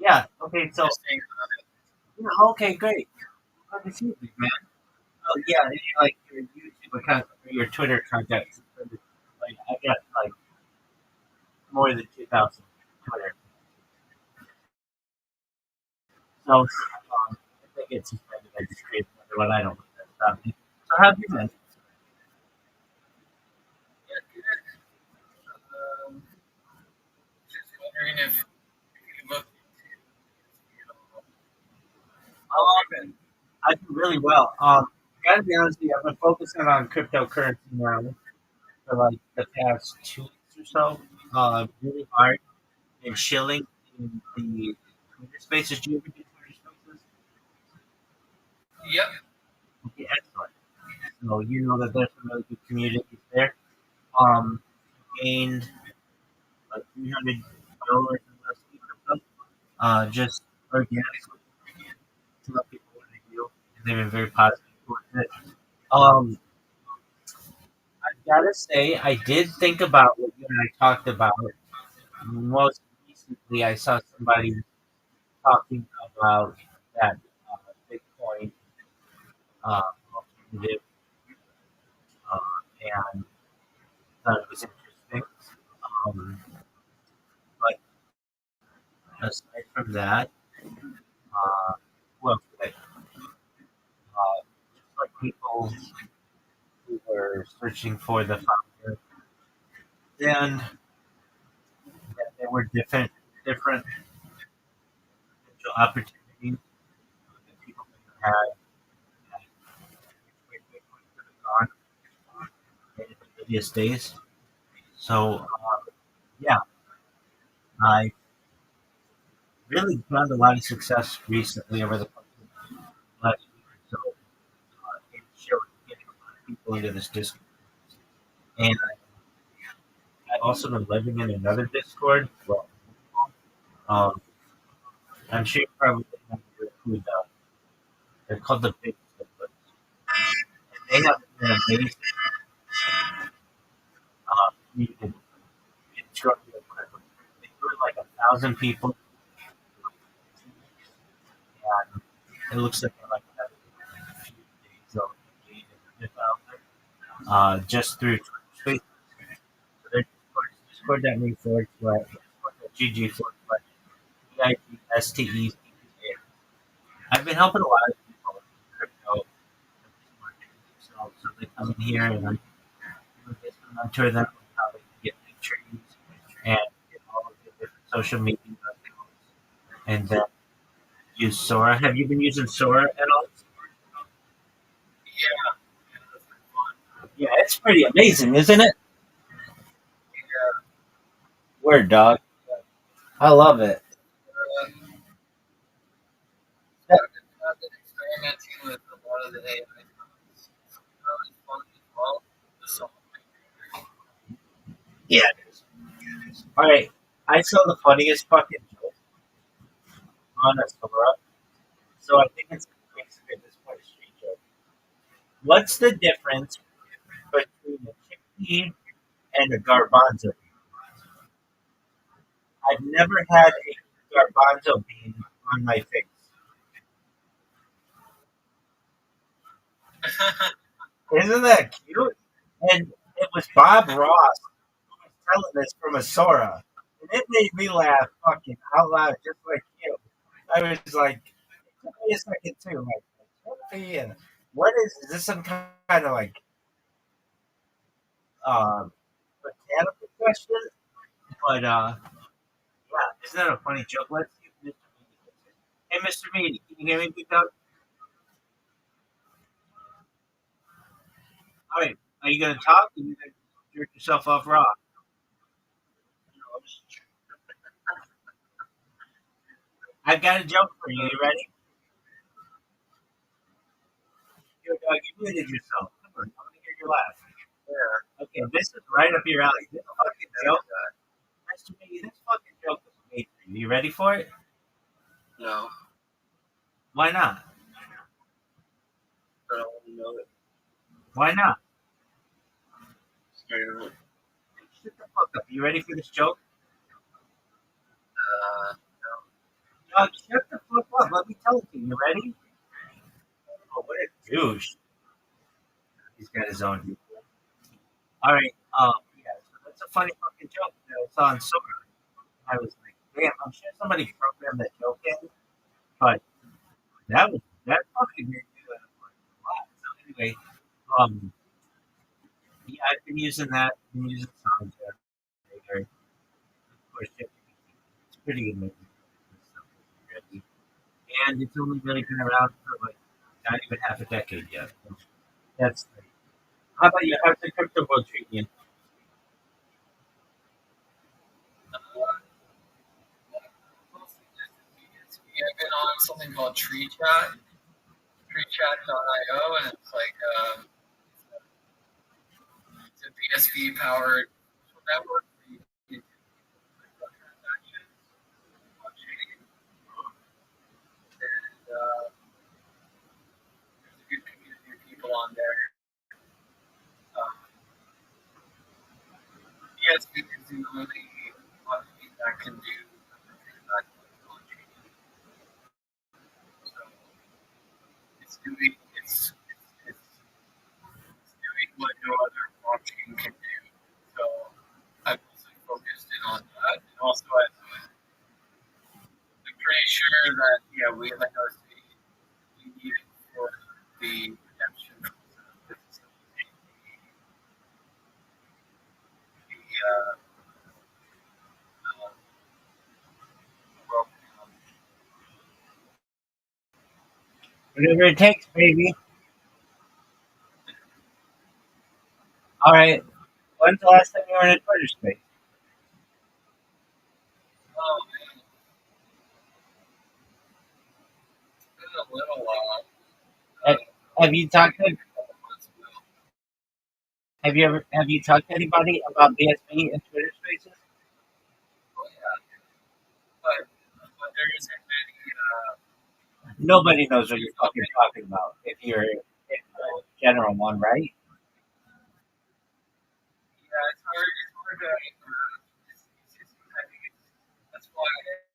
B: Yeah.
A: Yeah. Okay. So.
B: Just saying about it.
A: Yeah, okay, great. Good to see you, man. Oh yeah, and like your YouTube account or your Twitter account got suspended. Like I got like more than 2,000 Twitter. So if they get suspended, I just create another one. I don't know that about me. So how have you been?
B: Yeah, good. Just wondering if you looked into it.
A: I've been really well. Gotta be honest with you, I've been focusing on cryptocurrency now for like the past 2 weeks or so. really hard and chilling in the Twitter spaces. Do you ever do Twitter spaces?
B: Yep.
A: Okay, excellent. So you know that there's some really good communities there. Gained like 300 followers in the last week or so. Just organically tell people what I do, and they've been very positive towards it. Um, I gotta say, I did think about what you and I talked about. Most recently, I saw somebody talking about that Bitcoin alternative, uh, and thought it was interesting. Um, but aside from that, well, just like people who were searching for the founder, then that there were different potential opportunities that people could have had which way Bitcoin could have gone in the previous days. So, yeah, I really found a lot of success recently over the last week or so in showing getting a lot of people into this Discord. And I've also been living in another Discord. Well, um, I'm sure you probably remember who they're called the Big Siblings. And they have an amazing community instructor. They grew like 1,000 people, and it looks like they're like having a few days of development just through Space. So their Discord.me/GG BITSTE. I've been helping a lot of people with crypto marketing themselves, so they come in here and I'm doing this to mentor them on how they can get big trees and get all of the different social media accounts and then use Sora. Have you been using Sora at all?
B: Yeah. That's pretty fun.
A: Yeah, it's pretty amazing, isn't it?
B: Yeah.
A: Word, dog. I love it.
B: I've been experimenting with a lot of the AI tools. It's fun as well. Just some
A: Yeah, it is. All right, I saw the funniest fucking joke on a Sora, so I think it's basically at this point a street joke. What's the difference between a chickpea and a garbanzo? I've never had a garbanzo bean on my face. Isn't that cute? And it was Bob Ross who was telling this from a Sora. And it made me laugh fucking out loud just like you. I was like, it took me a second too. Like chickpea and what is this some kind of like mechanical question? But yeah, isn't that a funny joke? Let's see if Mr. Meany gets it. Hey Mr. Meany, can you hear me, big dog? All right, are you gonna talk? Or are you gonna jerk yourself off raw? I've got a joke for you. You ready? Here, dog, you muted yourself. Come on, I want to hear your laugh.
B: yeah.
A: Okay, this is right up your alley. This fucking joke, Mr. Meany, this fucking joke was made for you. You ready for it?
B: No.
A: Why not?
B: I don't want to know it.
A: Why not?
B: Sorry.
A: Shut the fuck up. You ready for this joke? Dog, shut the fuck up. Let me tell it to you. You ready? Oh, what a douche. He's got his own. All right. Yeah. So that's a funny fucking joke that I saw on Sora. I was like, damn, I'm sure somebody programmed that joke in, but that fucking made me laugh a lot. So anyway, um, yeah, I've been using that. I've been using Sound Generator. Of course, it's pretty amazing. And it's only really been around for like not even half a decade yet. So that's how about you? How's the crypto world treating you?
B: I've been on something called Tree Chat, treechat.io, and it's like it's a BSV powered social network where you can do transactions on chain, and there's a good community of people on there. BSV is the only blockchain that can do transactions on chain, so it's doing it's doing what no other blockchain can do. So I've also focused in on that, and also I'm pretty sure that we like I was saying, we need it for the redemption process to facilitate the world economy.
A: Whatever it takes, baby. All right. When's the last time you were in a Twitter space?
B: Oh man, it's been a little while.
A: Have, have you talked to
B: Maybe a couple months ago.
A: have you talked to anybody about BSB in Twitter spaces?
B: Oh yeah, but there isn't many.
A: Nobody knows what you're fucking talking about if you're in the general one, right?
B: Yeah, it's hard. It's hard to. I think that's why I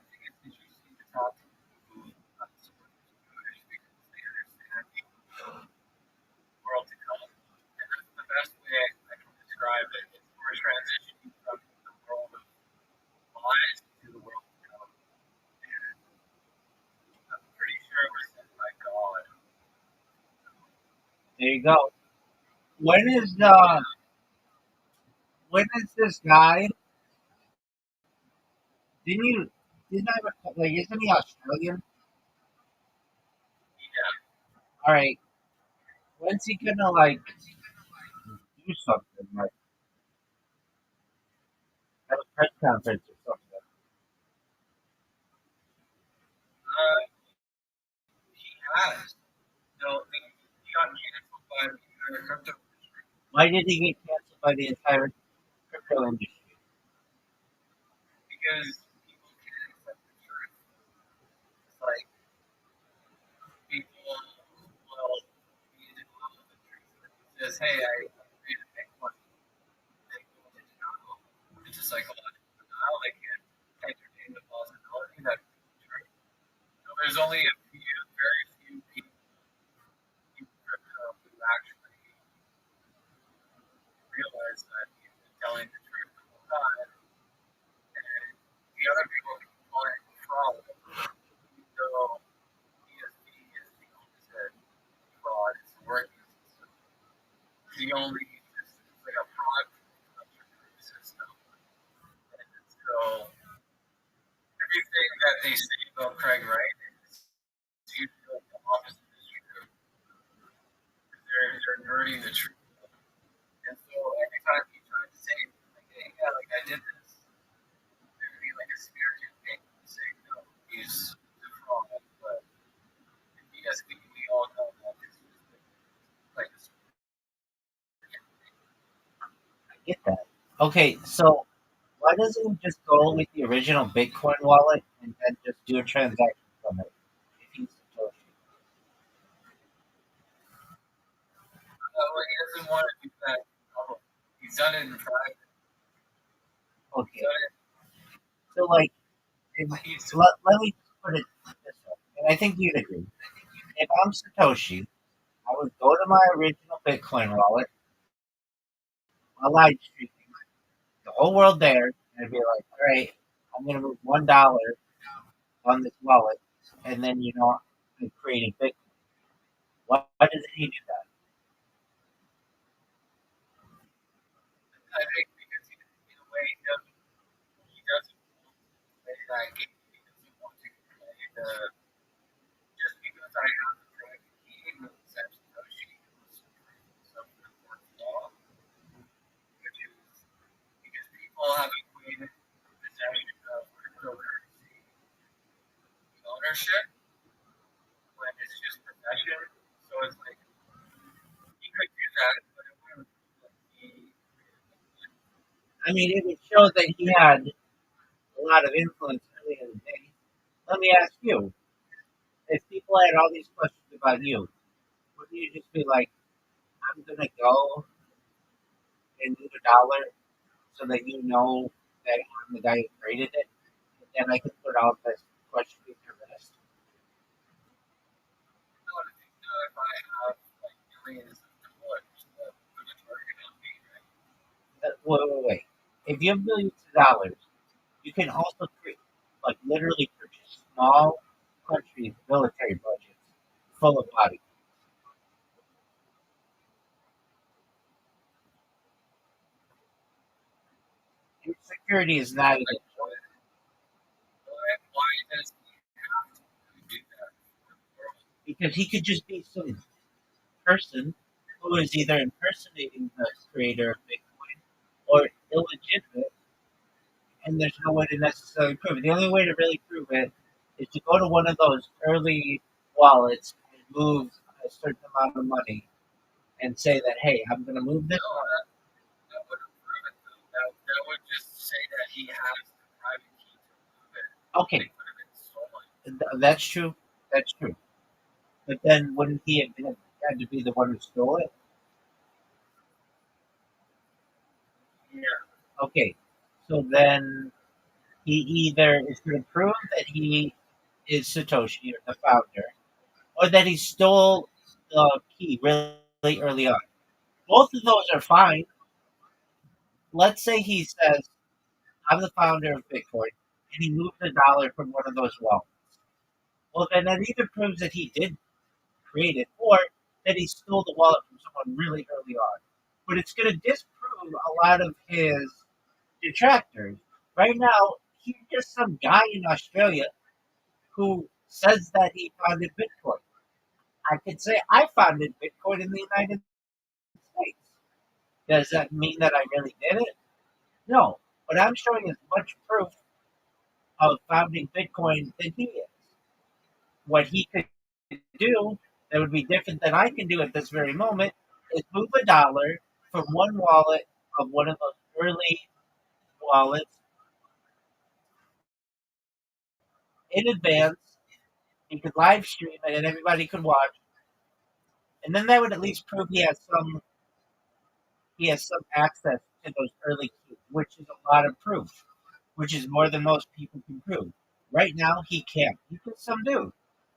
B: think it's interesting to talk to people who support this Jewish because they understand the world to come. And that's the best way I can describe it. It's we're transitioning from the world of lies to the world to come. And I'm pretty sure we're sent by God.
A: There you go. When is this guy? Didn't you? Didn't I like? Isn't he Australian?
B: Yeah,
A: All right. When's he gonna like do something like have a press conference or something?
B: he has. No, he got canceled by the entire crypto industry
A: Why did he get canceled by the entire crypto industry?
B: because people can't accept the truth. It's like people will be in love with the truth. Says, hey, I made a Bitcoin. They go into denial. It's a psychological denial. They can't entertain the possibility that it's true. So there's only a few, very few people in crypto who actually realize that he's been telling the truth the whole time. And the other people keep calling it fraud. Even though ESP is the opposite fraud, it's the working system. It's the only system, it's like a fraud system. And so everything that they say about Craig Wright is usually like the opposite is true. They're nerding the truth. And so every time he tries to say, like, hey, yeah, like I did this, there would be like a smear campaign saying, no, he's a fraud. But in BSB, we all know that this is like a smear campaign.
A: I get that. Okay, so why doesn't he just go with the original Bitcoin wallet and then just do a transaction from it? If he's Satoshi.
B: Well, he doesn't want to do that. He's done it in private. He's
A: Okay,
B: done it.
A: so like,
B: He's
A: let me put it this way, and I think you'd agree. If I'm Satoshi, I would go to my original Bitcoin wallet, my live streaming, the whole world there, and I'd be like, all right, I'm gonna move $1 on this wallet, and then I'm creating Bitcoin. Why doesn't he do that?
B: I think because in a way he doesn't want to play that game. He doesn't want to play the just because I have the private key means that Satoshi was some important law, which is because ownership when it's just possession. So it's like he could do that, but it wouldn't be.
A: I mean, it would show that he had a lot of influence early in the day. Let me ask you: if people had all these questions about you, wouldn't you just be like, "I'm gonna go and move $1 so that you know that I'm the guy who created it, and then I can put all this questioning to rest."
B: No, I think if I have like millions of dollars that put a target on me, right?
A: Wait. If you have millions of dollars, you can also create, like, literally purchase small countries' military budgets full of bodies. Your security is not an
B: Like,
A: important
B: why does he have to do that for the world?
A: because he could just be some person who is either impersonating the creator of Bitcoin or illegitimate, and there's no way to necessarily prove it. The only way to really prove it is to go to one of those early wallets and move a certain amount of money and say that, hey, I'm going to move this
B: No,
A: money.
B: that wouldn't prove it though. That would just say that he has the private key to move it.
A: Okay,
B: It could have been stolen.
A: that's true. That's true. But then wouldn't he have had to be the one who stole it?
B: Yeah.
A: Okay, so then he either is going to prove that he is Satoshi or the founder, or that he stole the key really early on. Both of those are fine. Let's say he says, I'm the founder of Bitcoin, and he moved $1 from one of those wallets. Well, then that either proves that he did create it, or that he stole the wallet from someone really early on. But it's going to disprove a lot of his detractors. Right now, he's just some guy in Australia who says that he founded Bitcoin. I could say I founded Bitcoin in the United States. Does that mean that I really did it? No. But I'm showing as much proof of founding Bitcoin than he is. What he could do that would be different than I can do at this very moment is move $1 from one wallet of one of those early wallets in advance. He could live stream it and everybody could watch. And then that would at least prove he has some access to those early keys, which is a lot of proof, which is more than most people can prove. Right now, he can't. He's just some dude.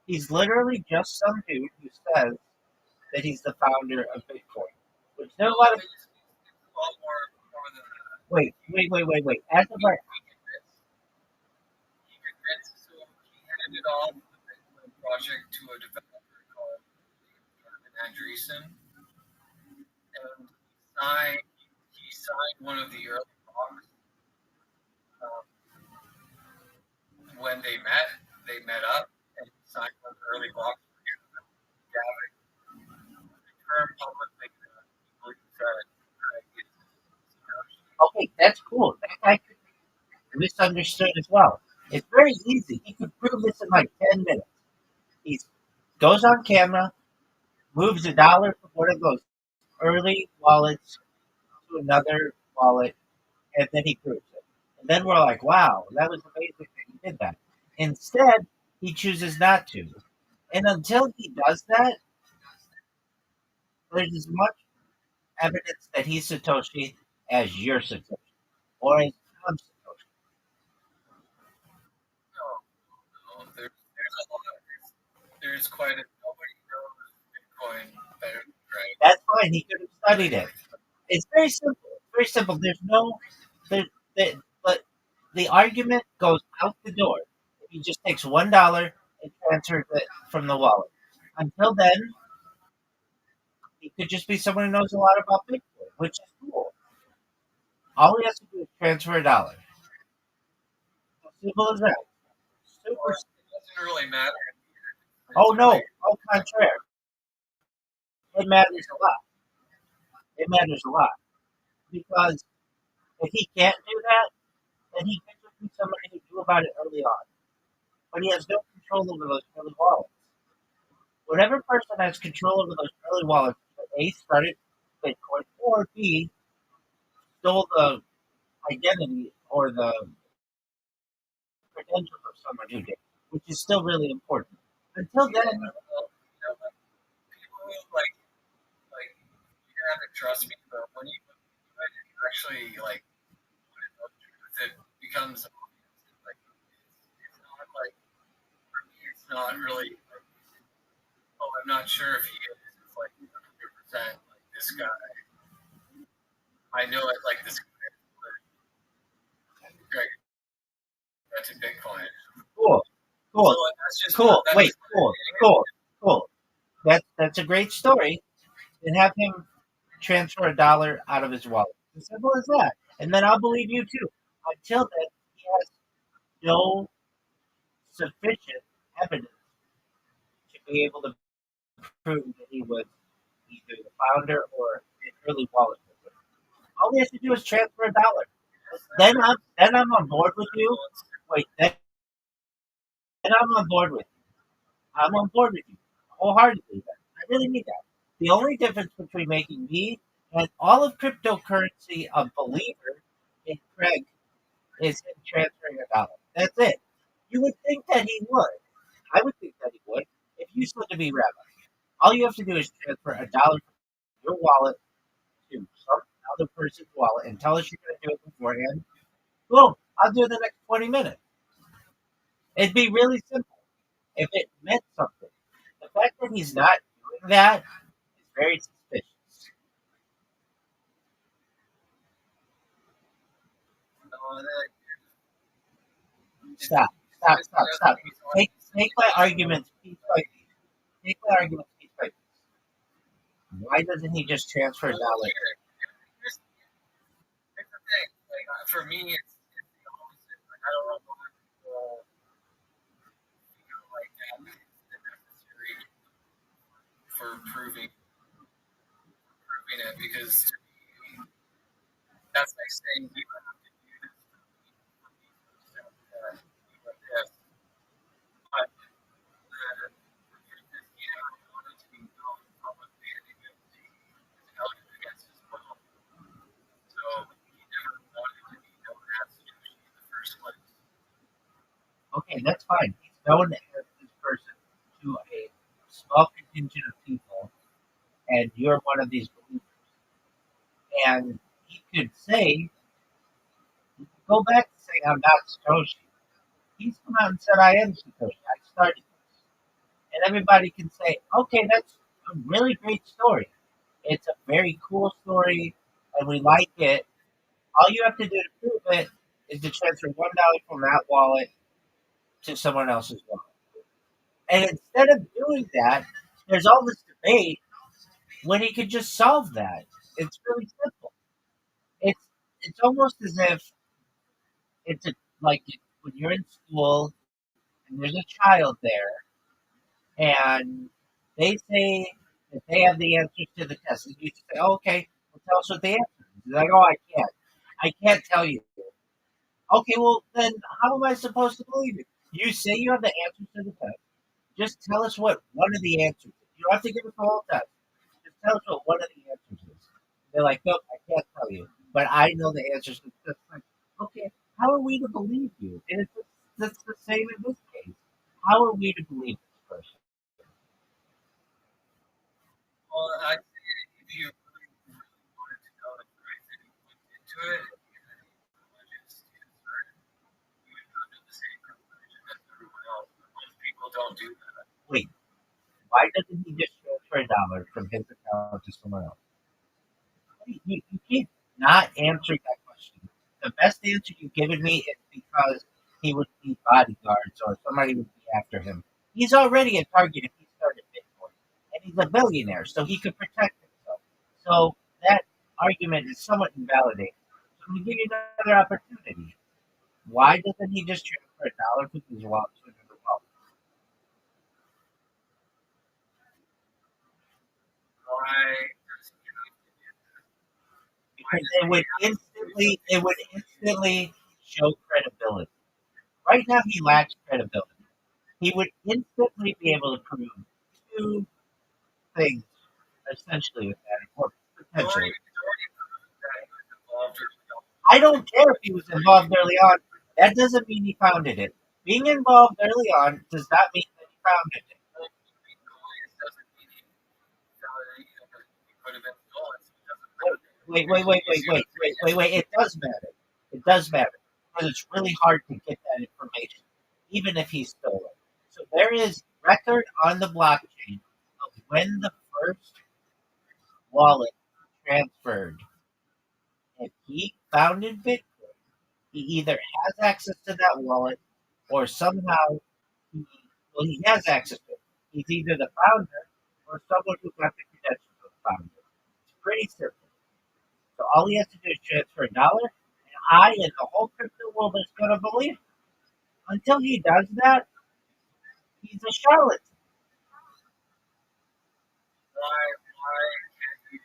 A: He's literally just some dude who says that he's the founder of Bitcoin. Which there are a lot of.
B: It's a lot more than that.
A: Wait. As of right,
B: He convinced, so he handed off the Bitcoin project to a developer called Andreessen, and he signed one of the early blocks. Um, when they met up, and he signed one of the early blocks for Gavin. The term publicly believes that
A: okay, that's cool. That guy could be misunderstood as well. It's very easy. He could prove this in like 10 minutes. He goes on camera, moves $1 from one of those early wallets to another wallet, and then he proves it. And then we're like, wow, that was amazing that he did that. Instead, he chooses not to. And until he does that, there's as much evidence that he's Satoshi as you're Satoshi, or as I'm Satoshi.
B: there's a lot. There's quite a nobody knows Bitcoin better than Greg.
A: That's fine. He could have studied it. It's very simple. It's very simple. There's no, but the argument goes out the door if he just takes $1 and transfers it from the wallet. Until then, he could just be someone who knows a lot about Bitcoin, which is cool. All he has to do is transfer $1. Simple as that. Super.
B: Or it doesn't really matter.
A: Oh no. Au contraire. It matters a lot. It matters a lot because if he can't do that, then he could just be somebody who knew about it early on. But he has no control over those early wallets. Whatever person has control over those early wallets, A, started Bitcoin, or B, stole the identity or the credentials of someone who did, which is still really important. Until then,
B: People like you have to trust me, but when you actually put it up truth, it becomes obvious. It's not like for me, it's not really oh, I'm not sure if he is. It's 100% this guy. I know it this guy. Greg, that's a Bitcoin.
A: cool, cool,
B: So that's just
A: cool.
B: that's
A: Wait,
B: just
A: cool. That's a great story. And have him transfer $1 out of his wallet. As simple as that. And then I'll believe you too. Until then, he has no sufficient evidence to be able to prove that he was either the founder or an early wallet holder. All he has to do is transfer $1. Then I'm on board with you. Wait, then I'm on board with you. I'm on board with you wholeheartedly. Then. I really need that. The only difference between making me and all of cryptocurrency a believer in Craig is him transferring $1. That's it. You would think that he would. I would think that he would. If you said to me, Rabbi, all you have to do is transfer $1 from your wallet to some other person's wallet and tell us you're going to do it beforehand. Boom. I'll do it in the next 20 minutes. It'd be really simple if it meant something. The fact that he's not doing that is very suspicious. Stop. Take my arguments piece by piece. Take my arguments piece by piece. Why doesn't he just transfer $1?
B: Here's the thing. For me, it's the opposite. I don't know why people feel like that is the necessary for proving it because to me, that's like saying you don't have to do this for me like this. But the truth is, he never wanted to be known publicly, and he was held against his will. So he never wanted to be known as Sushi in the first place.
A: Okay, that's fine. He's known as this person to a small contingent of people, and you're one of these believers. And he could say, go back to saying, I'm not Satoshi. He's come out and said, I am Satoshi. I started this. And everybody can say, okay, that's a really great story. It's a very cool story, and we like it. All you have to do to prove it is to transfer $1 from that wallet to someone else's wallet. And instead of doing that, there's all this debate when he could just solve that. It's really simple. It's it's almost as if it's when you're in school and there's a child there and they say that they have the answers to the test. And you say, oh, okay, well, tell us what the answer is. They're like, oh, I can't. I can't tell you. Okay, well, then how am I supposed to believe it? You say you have the answers to the test. Just tell us what one of the answers is. You don't have to give us the whole test. Just tell us what one of the answers is. They're like, nope, I can't tell you. But I know the answers to the test. Like, okay, how are we to believe you? And it's the same in this case. How are we to believe this person?
B: Well, I think if you really wanted to know the truth and you looked into it, and you had any religious concern, you would come to the same conclusion as everyone else. But most people don't do that.
A: Wait, why doesn't he just transfer $1 from his account to someone else? You can't not answer that question. The best answer you've given me is because he would need bodyguards or somebody would be after him. He's already a target if he started Bitcoin. And he's a billionaire, so he could protect himself. So that argument is somewhat invalidated. So I'm going to give you another opportunity. Why doesn't he just transfer $1 from his wallet to another wallet?
B: Why does he have to do that?
A: Because it would instantly show credibility. Right now he lacks credibility. he would instantly be able to prove two things essentially with that, or potentially. I don't care if he was involved early on. That doesn't mean he founded it. Being involved early on does not mean that he founded it. Wait. It does matter. It does matter. Because it's really hard to get that information, even if he stole it. So there is record on the blockchain of when the first wallet transferred. If he founded Bitcoin, he either has access to that wallet or somehow he has access to it. He's either the founder or someone who got the credentials of the founder. It's pretty simple. So all he has to do is transfer $1, and I and the whole crypto world is going to believe. Until he does that, he's a charlatan.
B: Why can't you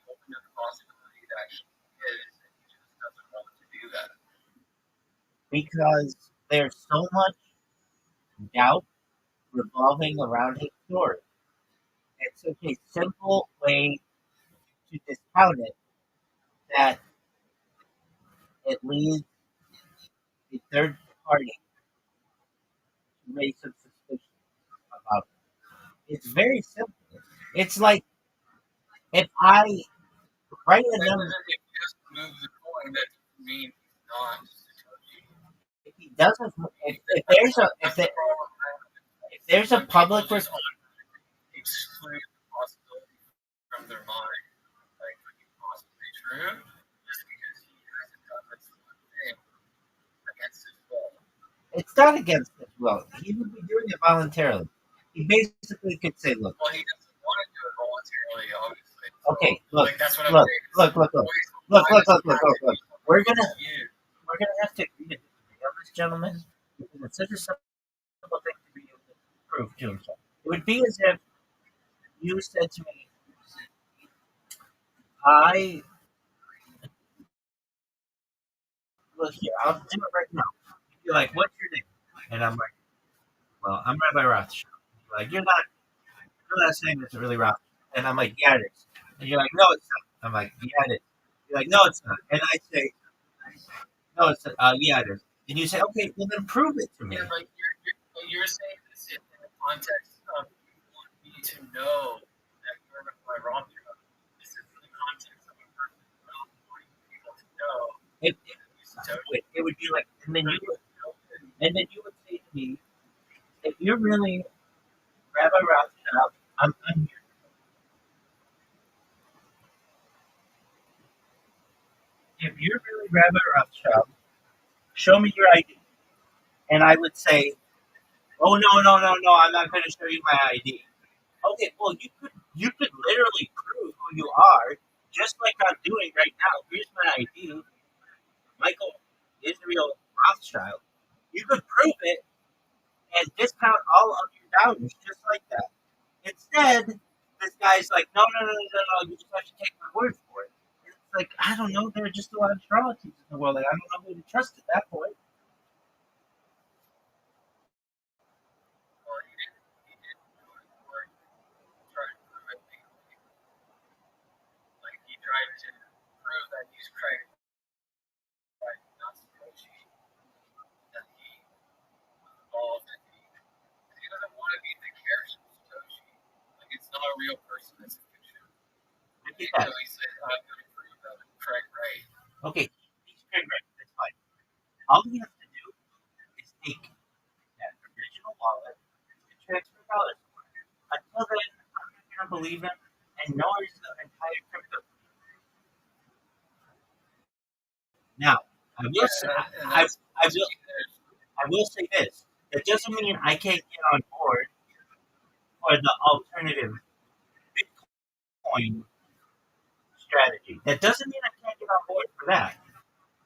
B: open up the possibility that he is and he just doesn't want to do that?
A: Because there's so much doubt revolving around his story. It's such a simple way to discount it that it leaves a third party to raise some suspicion about it. It's very simple. It's like if I write a number,
B: If you just move the coin, that doesn't mean he's not Satoshi.
A: if he doesn't, if there's a public
B: Just exclude the possibility from their mind, like could be possibly true, just because he hasn't done this one thing against his will.
A: it's not against his will. He would be doing it voluntarily. He basically could say, "Look,
B: Well, he doesn't want to do it voluntarily, obviously. So,
A: okay, look,
B: like, that's what I'm
A: look,
B: saying.
A: look. We're gonna
B: You.
A: have to agree to disagree on this, gentlemen, because it's such a simple thing to be able to prove to himself. It would be as if you said to me, "I look here. I'll do it right now." You're like, "What's your name?" And I'm like, "Well, I'm Rabbi Rothschild." You're like, "You're not saying it's really Rothschild." And I'm like, "Yeah, it is." And you're like, "No, it's not." I'm like, "Yeah, it is." You're like, "No, it's not." And I say, "No, it's not." Yeah, it is. And you say, "Okay, well then prove it to me."
B: Yeah, but you're saying this in the context of you want me to know that you're my Rothschild. This is in the context of a person not wanting people to know
A: It would be like, and then you would say to me, "If you're really Rabbi Rothschild, I'm here. If you're really Rabbi Rothschild, show me your ID." And I would say, "Oh no, I'm not going to show you my ID." Okay, well you could literally prove who you are, just like I'm doing right now. Here's my ID, Michael Israel Rothschild. You could prove it and discount all of your doubters just like that. Instead, this guy's like, no, you just have to take my word for it. And it's like, I don't know, there are just a lot of charlatans in the world, and I don't know who to trust at that point.
B: Well, he didn't do it for try to prove it legally. Like he tried to prove that he's trying to not Satoshi, that he was involved in he doesn't want to be the character of Satoshi. Like it's not a real person, it's a fiction.
A: I get that.
B: So he said, I'm going to prove that I'm Craig Wright.
A: Okay, he's Craig Wright, that's fine. All he has to do is take that original wallet and transfer dollars. Until then, I'm not going to believe him, and nor is the entire crypto. Now, I will say this. That doesn't mean I can't get on board for the alternative Bitcoin strategy. That doesn't mean I can't get on board for that.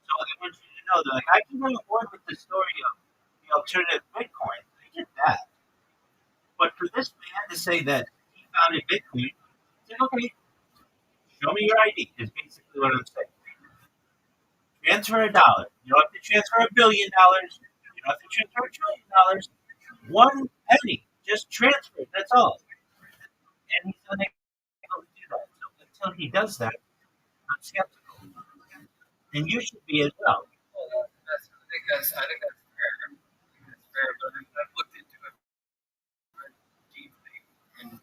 A: So I want you to know that like, I can get on board with the story of the alternative Bitcoin. I get that. But for this man to say that he founded Bitcoin, say, okay, show me your ID, is basically what I'm saying. Transfer $1. You don't have to transfer $1 billion. You don't have to transfer $1 trillion. 1 penny, just transfer it. That's all. And he's unable to do that. So until he does that, I'm skeptical, and you should be as well.
B: Well, I think that's fair. That's fair, but I've looked into it very deeply and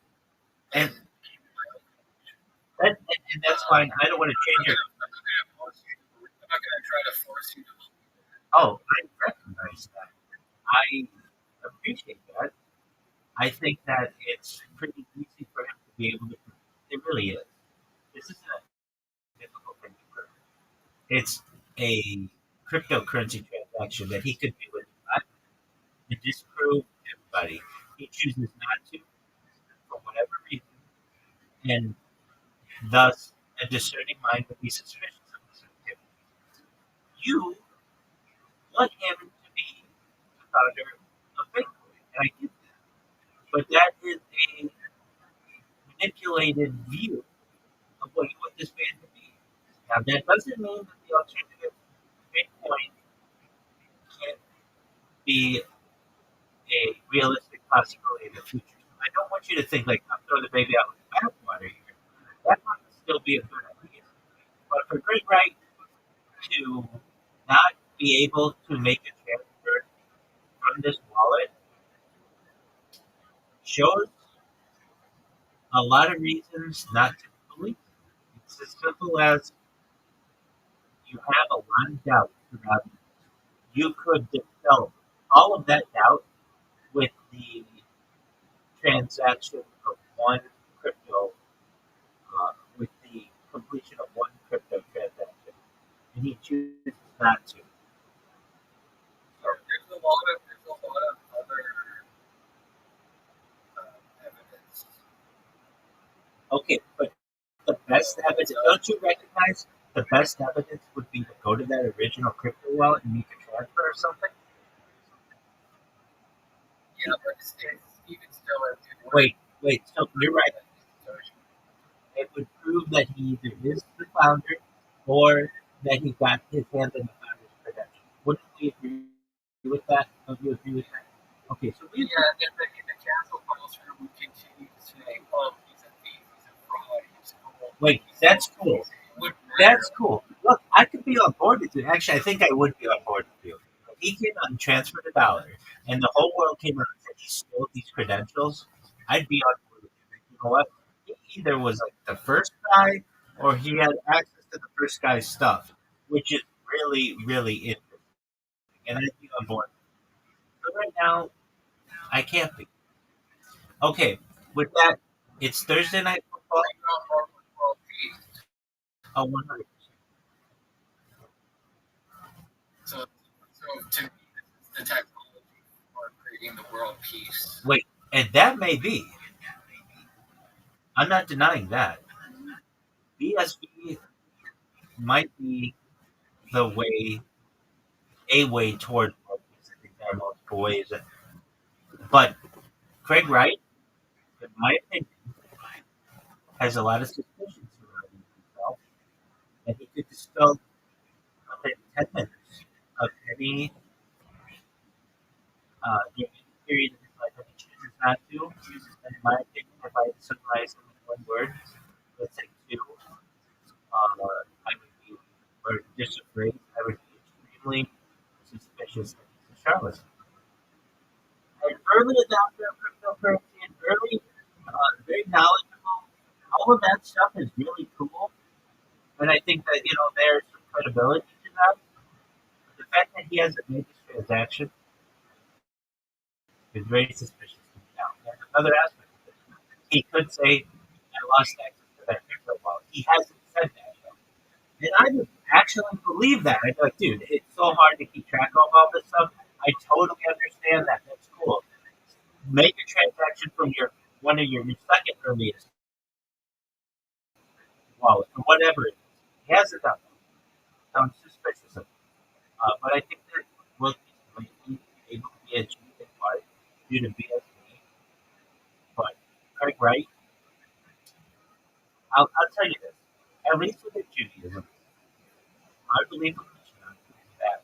A: And
B: came to my own conclusion.
A: and that's fine. I don't want to change your.
B: I'm not gonna force you. I'm not gonna try to force you to believe it.
A: Oh, I recognize that. I appreciate that. I think that it's pretty easy for him to be able to. It really is. This isn't a difficult thing to prove. It's a cryptocurrency transaction that he could do with not to disprove everybody. He chooses not to for whatever reason, and thus a discerning mind would be suspicious of this activity. You want him to be the founder of Bitcoin, and I get that. But that is a manipulated view of what you want this man to be. Now, that doesn't mean that the alternative Bitcoin can't be a realistic possibility in the future. I don't want you to think like I'm throwing the baby out with the bathwater here. That might still be a good idea. But for Greg Wright to not be able to make a transfer from this wallet shows a lot of reasons not to believe. It's as simple as you have a lot of doubt about it. You could dispel all of that doubt with the transaction of one crypto, with the completion of one crypto transaction, and he chooses not to. So,
B: There's a lot of other evidence.
A: okay, but the best evidence, don't you recognize the best evidence would be to go to that original crypto wallet and make a transfer or something?
B: Yeah, but it's even still a good
A: Wait, so you're right. It would prove that he either is the founder or that he got his hands on the founder's credentials. Wouldn't we agree with that? Don't you agree with that? Okay, so we
B: Yeah, if the cancel culture would continue to say, oh, he's a thief, he's a fraud, he's cool.
A: wait, that's cool. That's cool. Look, I could be on board with you. Actually, I think I would be on board with you. If he came out and transferred a dollar, and the whole world came out and said he stole these credentials, I'd be on board with you. You know what? He either was like the first guy, or he had access to the first guy's stuff, which is really, really interesting. And I'd be on board. But right now, I can't be. Okay, with that, it's Thursday night football.
B: World peace.
A: Oh, 100%.
B: So to me, this is the technology for creating the world peace.
A: Wait, and that may be. I'm not denying that. BSB might be the way, a way toward world peace. I think there are multiple ways. But Craig Wright, in my opinion, has a lot of suspicions surrounding himself, and he could dispel within 10 minutes of any during any period of his life that he chooses not to. And in my opinion, if I had to summarize him in one word, let's say two, I would be, or just a phrase, I would be extremely suspicious that he's a charlatan. An early adopter of cryptocurrency and early, very knowledgeable, all of that stuff is really cool. And I think that, there's some credibility to that. The fact that he hasn't made this transaction is very suspicious to me now. There's another aspect of this. He could say, I lost access to that crypto wallet. He hasn't said that yet. And I would actually believe that. I'd be like, dude, it's so hard to keep track of all this stuff. I totally understand that. That's cool. Make a transaction from one of your second earliest wallet or whatever it is. He hasn't done that. So I'm suspicious of it. But I think that will be able to be achieved in part due to BSB. But Craig Wright, I'll tell you this. At least within Judaism, our belief in Mashiach is that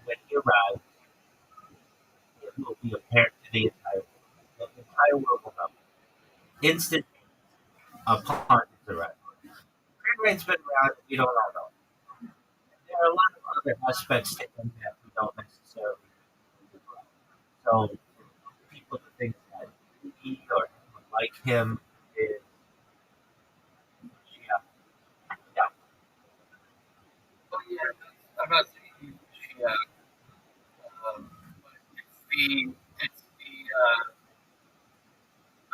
A: when he arrives, he will be apparent to the entire world. The entire world will know. Instant upon its arrival. Free reign's been around, we don't all know. There are a lot of other aspects to him that we don't necessarily know. So people to think that he or anyone like him is yeah, yeah.
B: Oh yeah, I'm not saying she, but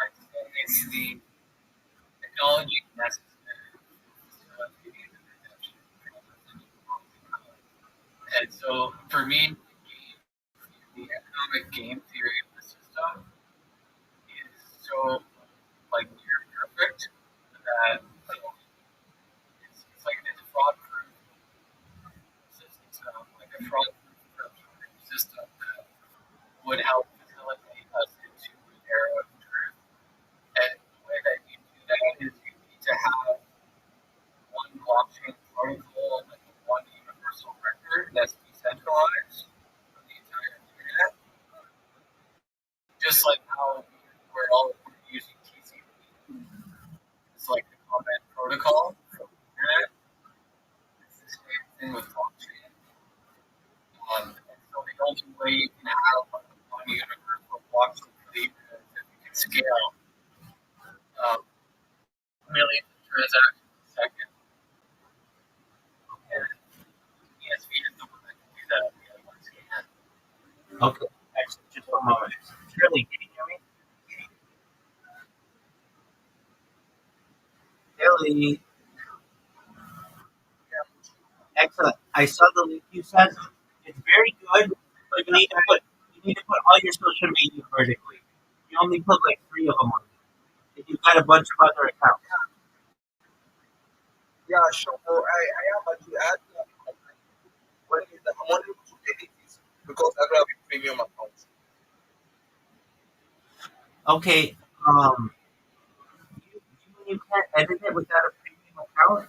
B: I'd say it's the technology necessary to facilitate the redemption and so for me, the economic game theory of the system is so like near perfect that it's like it's fraud proof system, like a fraud proof system that would help facilitate us into an era of truth. And the way that you do that is you need to have one blockchain protocol, like one universal record that's decentralized for the entire internet. Just like how we're all using TCP. It's like the comment protocol for the internet. It's the same thing with blockchain. And so the only way you can have one universal blockchain for the internet is if you can scale millions of transactions a second. And ESV is the one that can do that. The other ones can't.
A: Okay, actually, just one moment. Shirley, can you hear me? Shirley, excellent. I saw the link you sent. It's very good, but you need to put all your social media vertically. You only put like 3 of them on. If you've got a bunch of other accounts.
C: Yeah, sure. I am, but you add what is the I'm unable to edit this because I don't have a premium account.
A: Okay, you can't edit it without a premium account?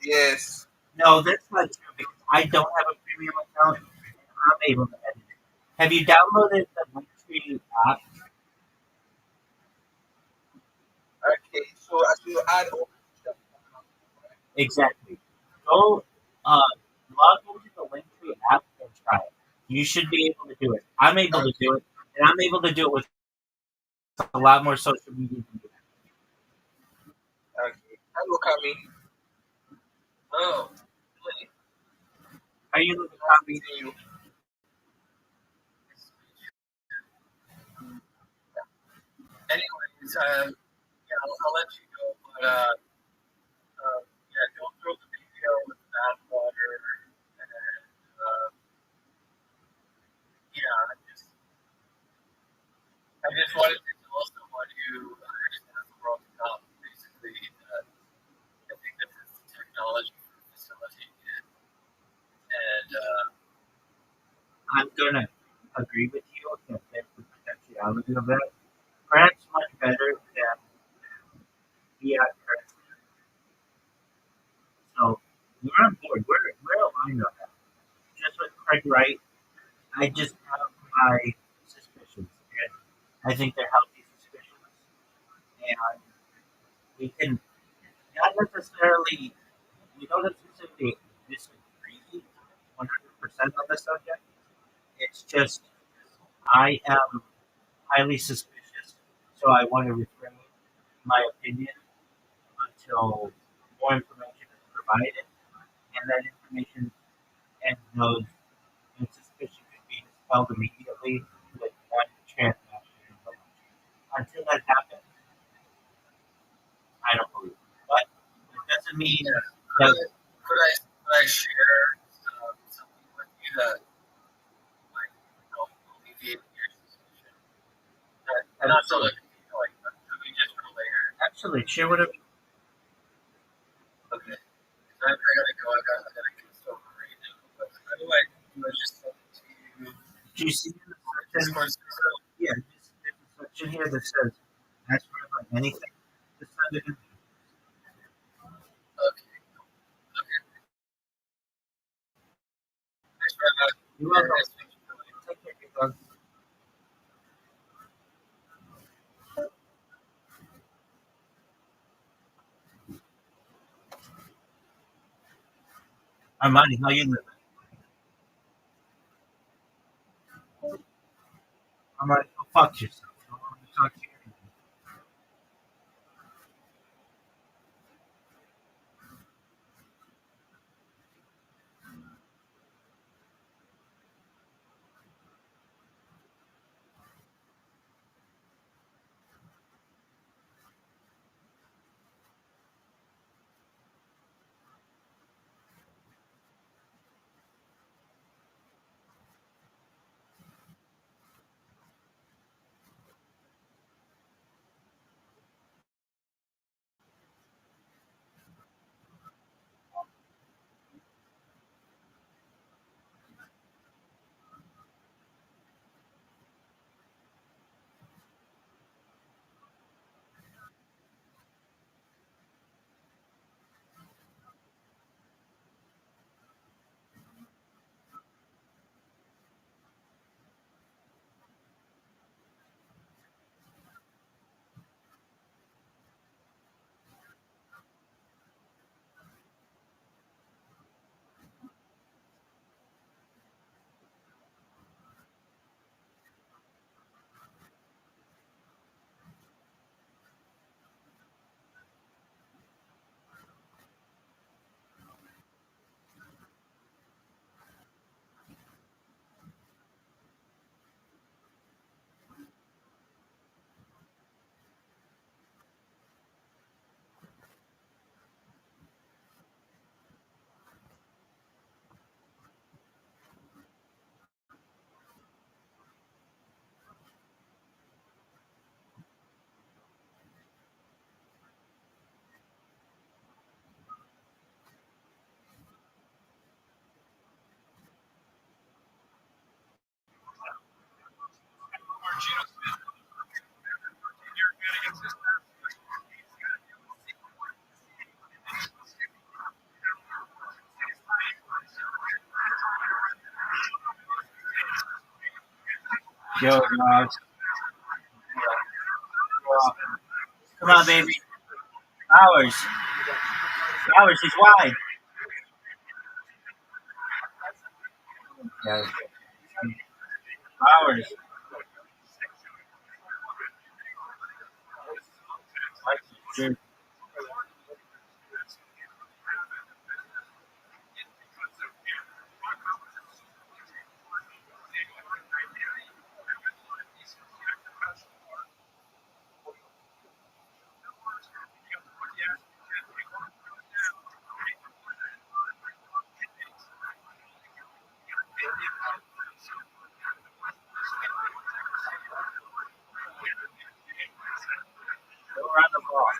C: Yes.
A: No, that's not true because I don't have a premium account and I'm able to edit it. Have you downloaded the Linktree app?
C: Okay. So as you add all the
A: Exactly. Go log into the Linktree app and try it. You should be able to do it. I'm able to do it, and I'm able to do it with a lot more social media than you.
C: okay. And look at me.
B: Oh, really?
A: Are you looking
C: I'm
A: at me?
C: meeting you.
B: Anyways, yeah, I'll let you go, but yeah, don't throw the baby out with the bathwater. And yeah, I just wanted to tell someone who understands the world to come, basically, that I think this is the technology for facilitating it. And
A: I'm gonna agree with you that there's the potentiality of that. Perhaps much better than fiat currency. So we're on board. We're aligned on that. Just with Craig Wright, I just have my suspicions, and I think they're healthy suspicions, and we can not necessarily we don't necessarily disagree 100% on the subject. It's just I am highly suspicious, so I want to refrain my opinion until more information is provided, and that information and those and suspicion could be dispelled immediately with one transaction. Until that happens, I don't believe it. But it doesn't mean
B: yeah,
A: that
B: could I share something with you that might help alleviate your suspicion? Not so that like, could be just for later.
A: actually share whatever.
B: Okay. I gotta go. I gotta get stuff right now. But how do I just send it to you?
A: Do you see in the section?
B: Discord?
A: Yeah, there's a section here that says ask for like anything. Just send it in.
B: Okay. Okay. Thanks for that.
A: You're welcome.
B: Nice to meet you.
A: Take care. Armani, how you living? Armani, go fuck yourself. I don't want to talk to you anymore. Yo, come on, baby. Flowers. Flowers is why. Yeah. Flowers. Sure. Go around the block.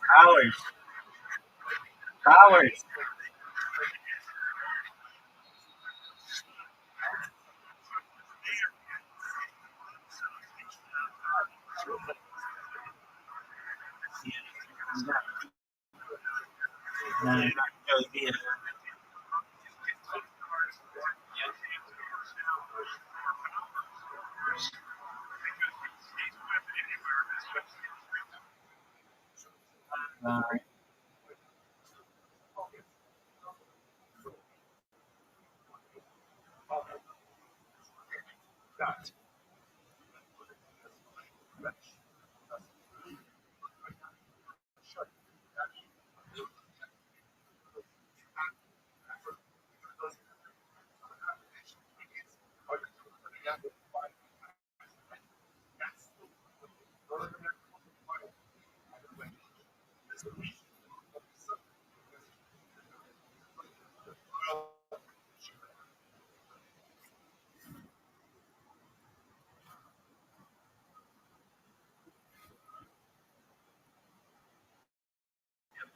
A: Flowers. Flowers.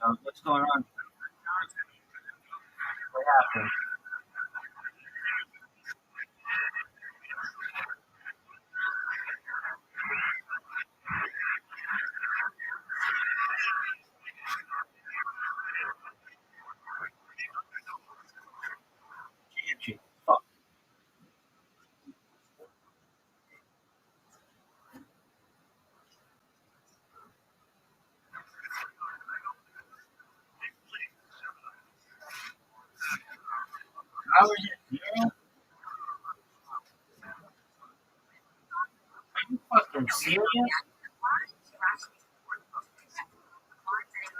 A: No, what's going on? What happened? Fuck. How is it zero? Are you fucking serious?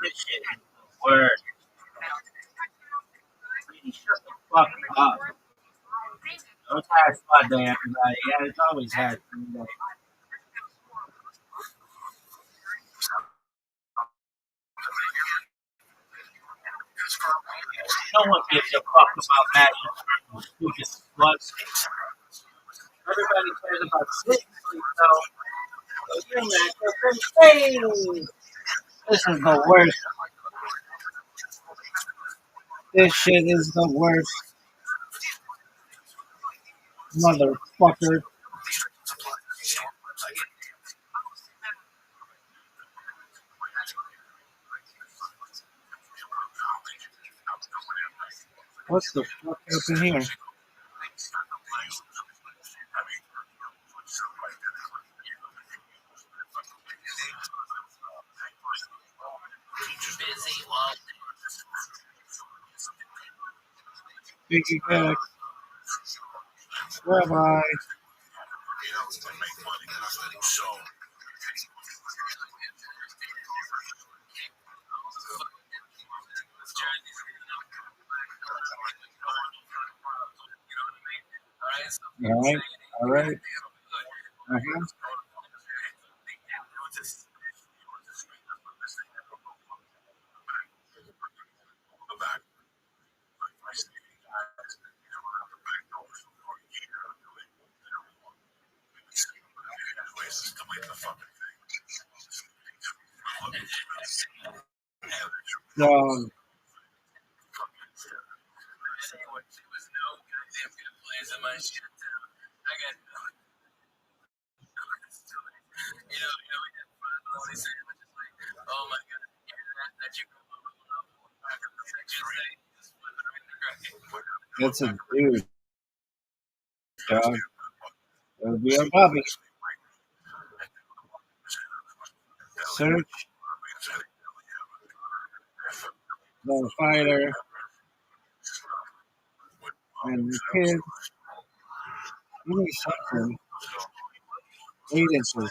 A: This shit is the worst. Lady, shut the fuck up. Those has fun day, everybody. Yeah, it's always had fun day. No one gives a fuck about magic, stupid sluts. Everybody cares about sitting for yourself. So you're not. This is the worst. This shit is the worst. Motherfucker. What's the fuck up in here? Piggyback. Rabbi. Alright. Alright. Uh-huh. So, that's a dude, dog. It'll be a Bobby. Search the fighter and the kid. You need something. 8 inches.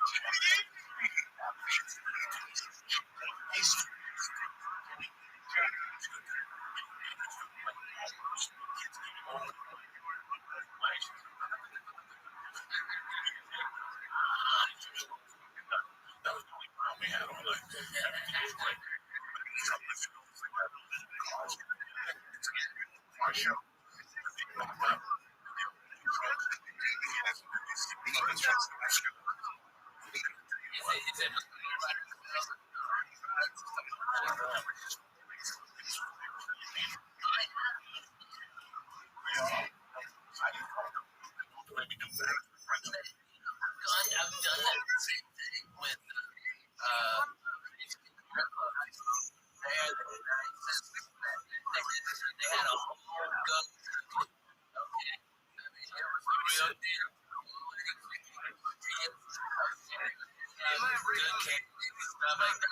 B: I've done that same thing with they had a whole gun. Okay. I mean, it was a real deal. Good came, stuff like that.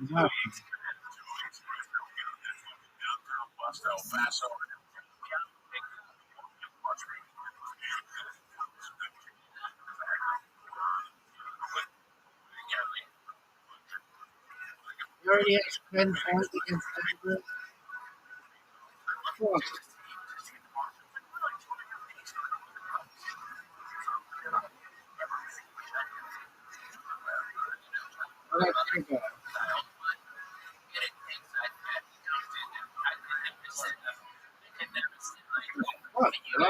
D: No. He already has 10 points against Denver. Fuck. What I think of. What, bro?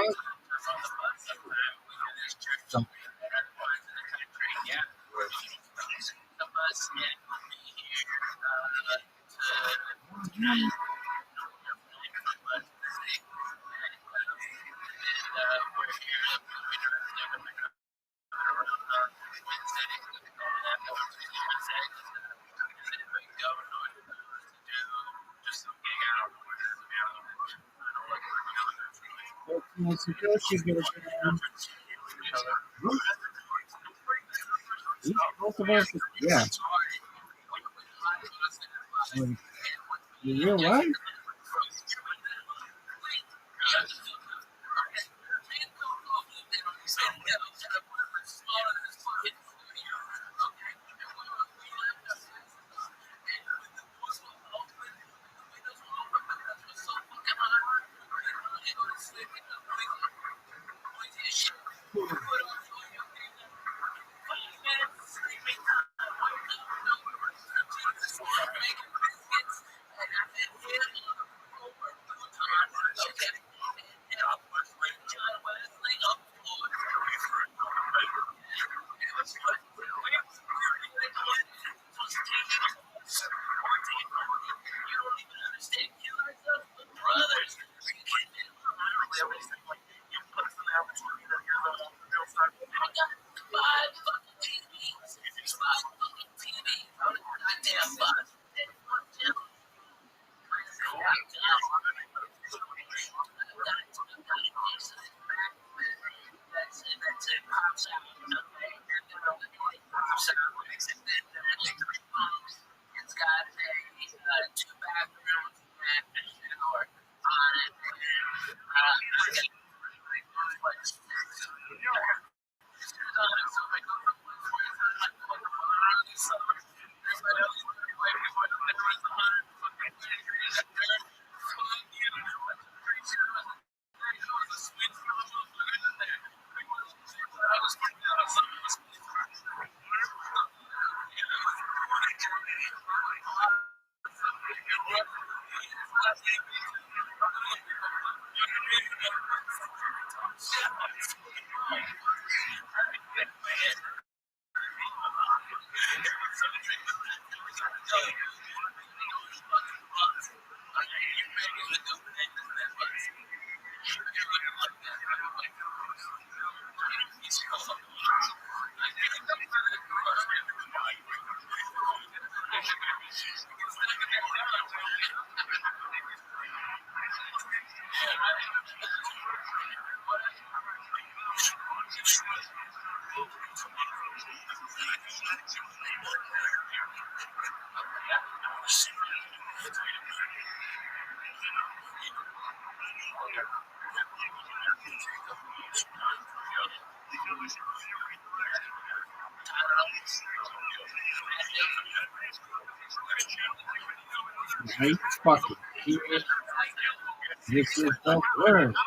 D: Yoshi goes down. Both of us, yeah. In real life? Are you fucking serious? This is the worst.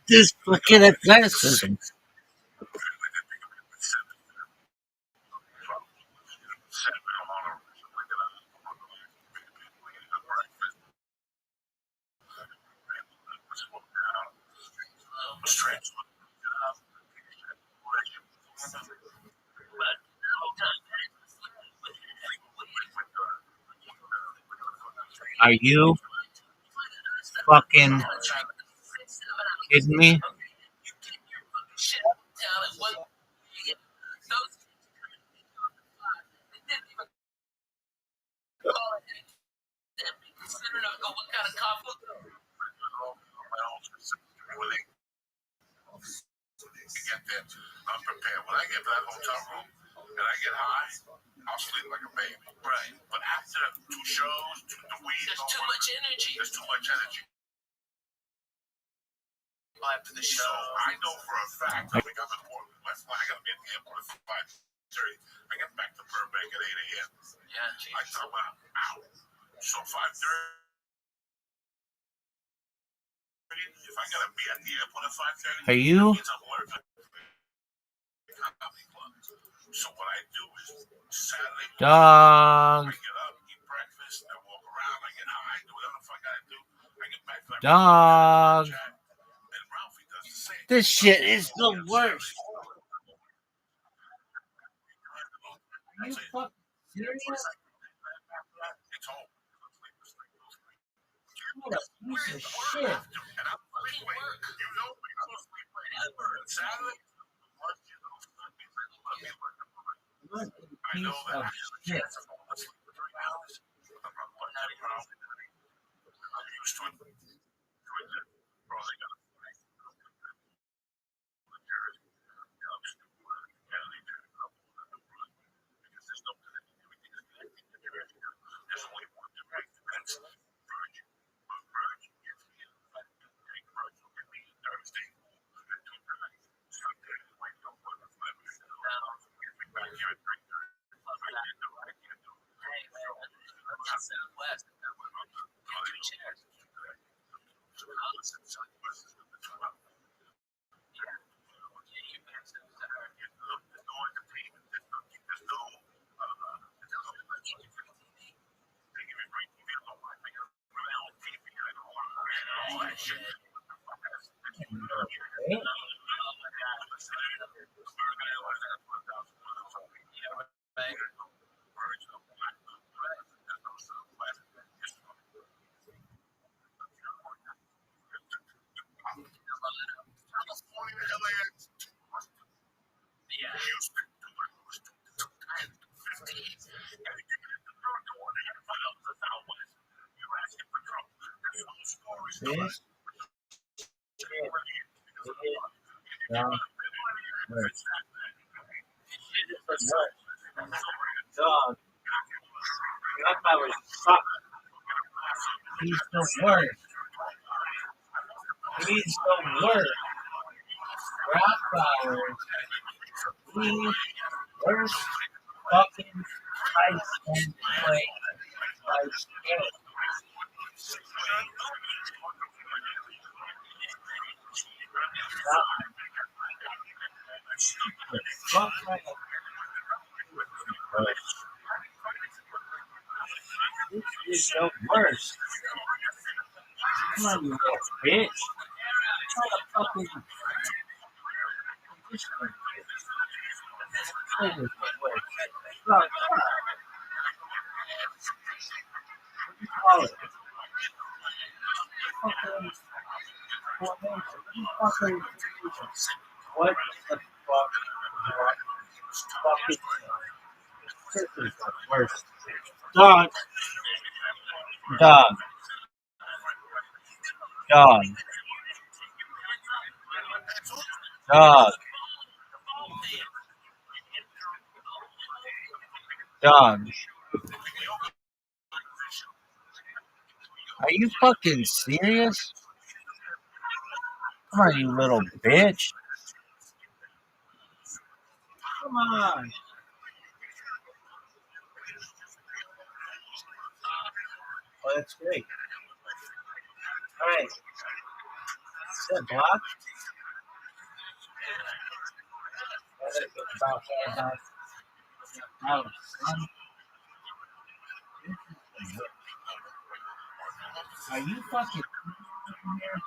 D: This fucking athleticism.
A: Are you fucking kidding me? Are you dog? Dog. This shit is the worst. Are you fucking serious? What a piece of shit.
B: And I'm fucking work. You know me. I'm a free play ever. Saturday, what you know,
A: What a
B: I know
A: piece
B: that
A: of
B: I have a
A: shit.
B: chance of falling asleep for 3 hours. I'm not even out. I'm used to it. Probably got a fight. Because there's no connection. Everything is connected. There's only one direct. That's Virgin. But Virgin gets me in the fact that Virgin will get me Thursday at 2:30. Sunday, like no one of my get me back here at 3:30. I can't do it. Hey, man. I'm Southwest. Get 2 chairs. Southwest is going to come out.
A: This dog. Rothschild suck. He's the worst. He's the worst. Rothschild. He's worst fucking tight end play like it. Fuck my This is the worst. Come on, you little bitch. Try to fucking. This is the worst. Oh, God. What do you call it? Fucking formation. Fucking. What the fuck? Fucking. This is the worst. Dog. Dog. Dog. Dog. Dog. Are you fucking serious? Come on, you little bitch. Come on. Oh, that's great. All right. Is that block? Oh, son. Are you fucking here? Are you fucking serious?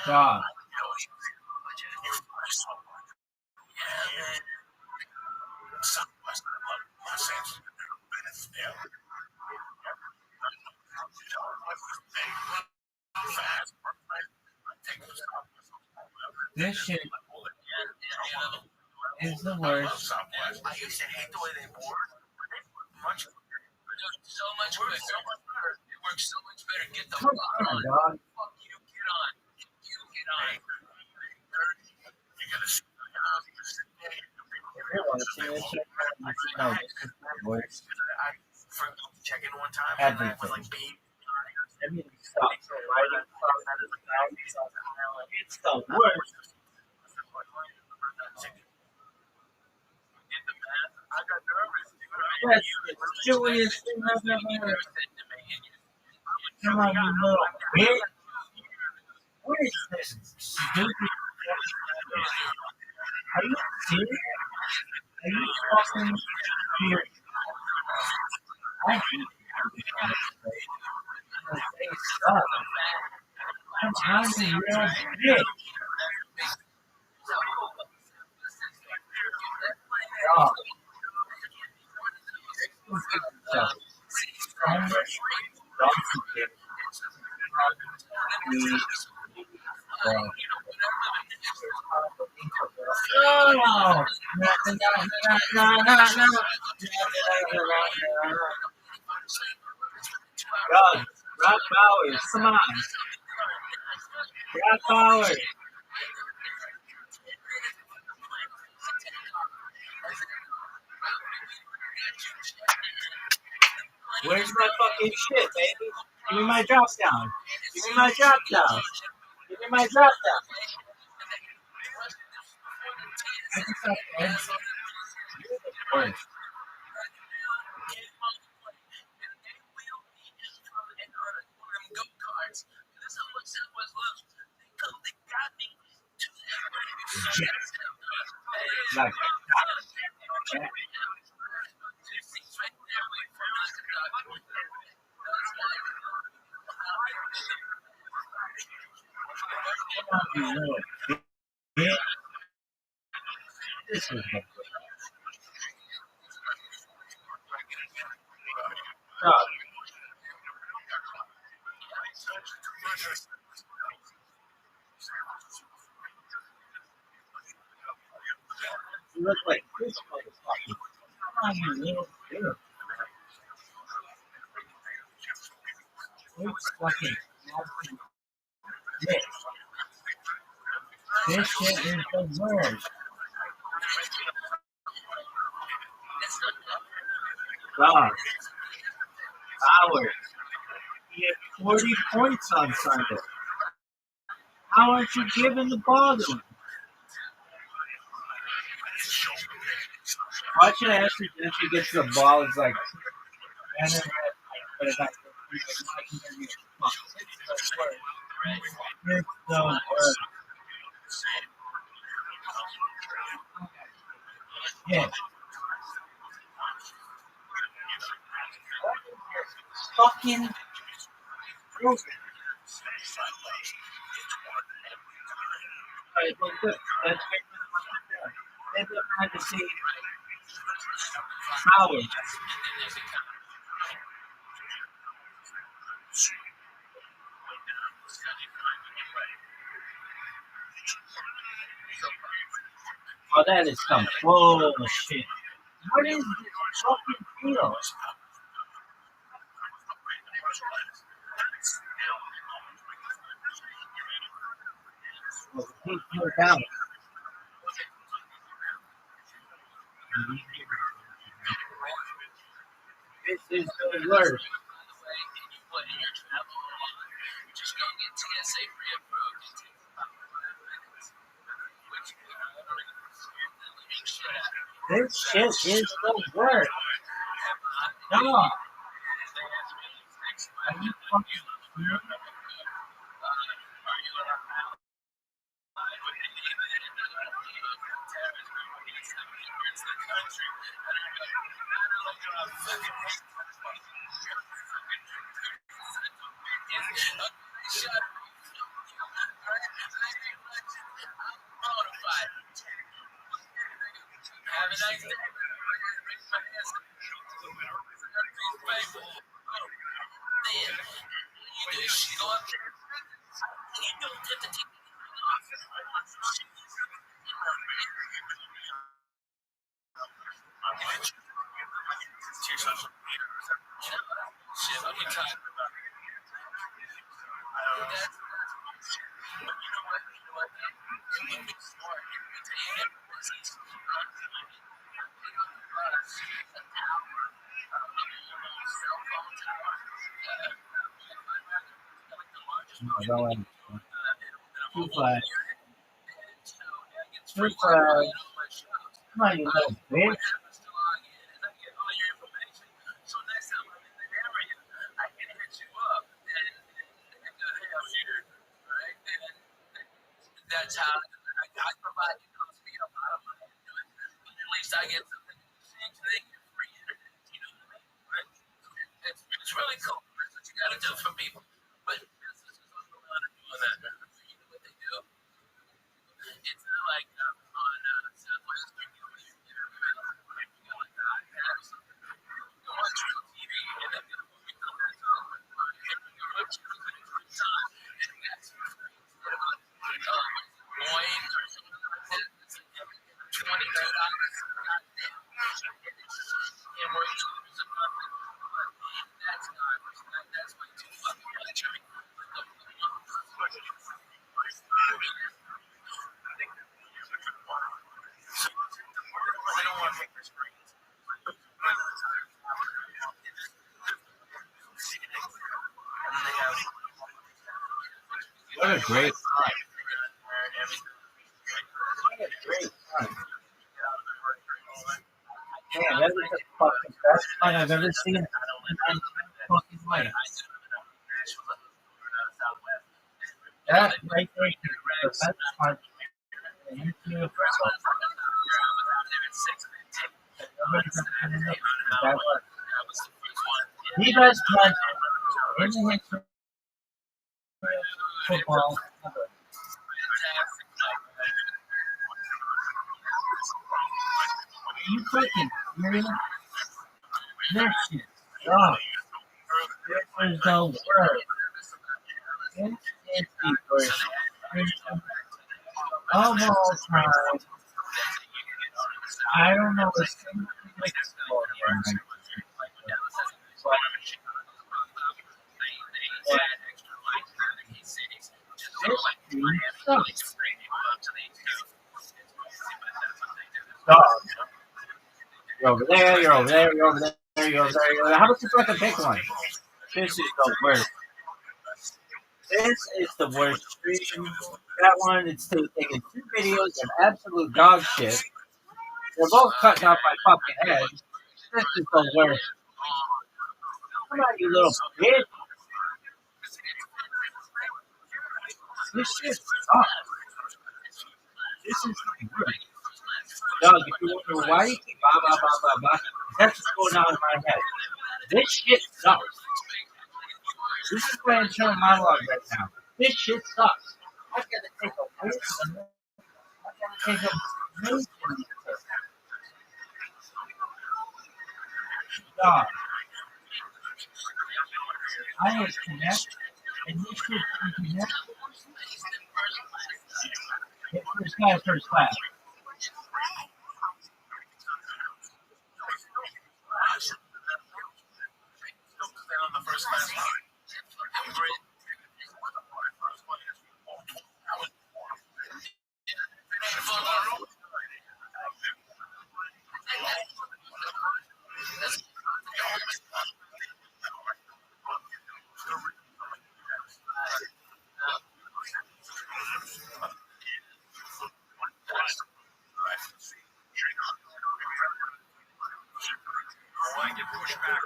A: Dog. This shit is the worst.
B: I used to hate the way they board. Much so much quicker. It works so much better. Get the fuck on.
A: Dog.
B: Fuck you, get on. You get on. You gotta see.
A: You want to see this shit? No, this is the worst.
B: I forgot to check in one time and I was like, beep.
A: Everything stops writing from that is like it's the worst.
B: Did the math. I got nervous, dude.
A: That's the silliest thing I've ever heard. Come on, you little bitch. What is this? Stupid. Are you serious? Are you fucking serious? I hate you. They suck. I'm a real bitch. Oh. So much donkey shit. Oh, God, Rock Bowers, come on. Rock Bowers. Where's my fucking shit, baby? Give me my drop down. Give me my drop down. Give me my drop down. I just got Ed's. You're the worst. Like, yeah. Come on, you little bitch. This is the God. You look like this motherfucker. Come on, you little bitch. This fucking bitch. This shit is the worst. God. Howard. He had 40 points on Sunday. How aren't you giving the ball to him? Watching Ashley gets the ball is like, and then but it's like, it's the worst. Yeah. Fucking broken. Alright, well, good. That's great. Then they had to see Howard. Oh, that is some bullshit. What is this fucking deal? Well, keep her down. This is the worst. This shit is the worst. Come on. Are you fucking serious? No, don't let me. Too flash. Too flash. Come on, you little bitch.
B: that's how I provide you know, me a lot of money to do it, but at least I get something in exchange. They get free internet. You know what I mean? Right? It's really cool. That's what you got to do for people. But businesses don't know how to do that. You know what they do? It's like on Southwest, you know, you got like an iPad or something. You watch real TV and then get a movie on that time. You watch it at the same time. And that's instead of coins or something like that. It's like $22. And we're each losing nothing. But that's garbage. That's way too fucking much. I mean, I don't want to make this great.
A: What a great time. What a great time. Man, that was the fucking best fight I've ever seen in my fucking life. That right there is the best fight in history of football. That was the best fight in the history of football ever. Are you freaking serious? This shit sucks. This is the worst. This is the worst of all time. I don't know a single football game. Dog. You're over there, you're over there, you're over there, you're over there, you're over there. How about you fucking pick one? This is the worst. This is the worst stream. That one, it's taking 2 videos of absolute dog shit. They're both cutting off my fucking head. This is the worst. Come on, you little bitch. This shit sucks. This is the worst. Dog, if you wonder why you keep blah, blah, blah, blah, blah, that's what's going on in my head. This shit sucks. This is my internal monologue right now. This shit sucks. I gotta take a weird one. I gotta take a major piss. Dog. I hit connect, and this shit can connect. Hit first class.
B: On the first class line. I get pushed back.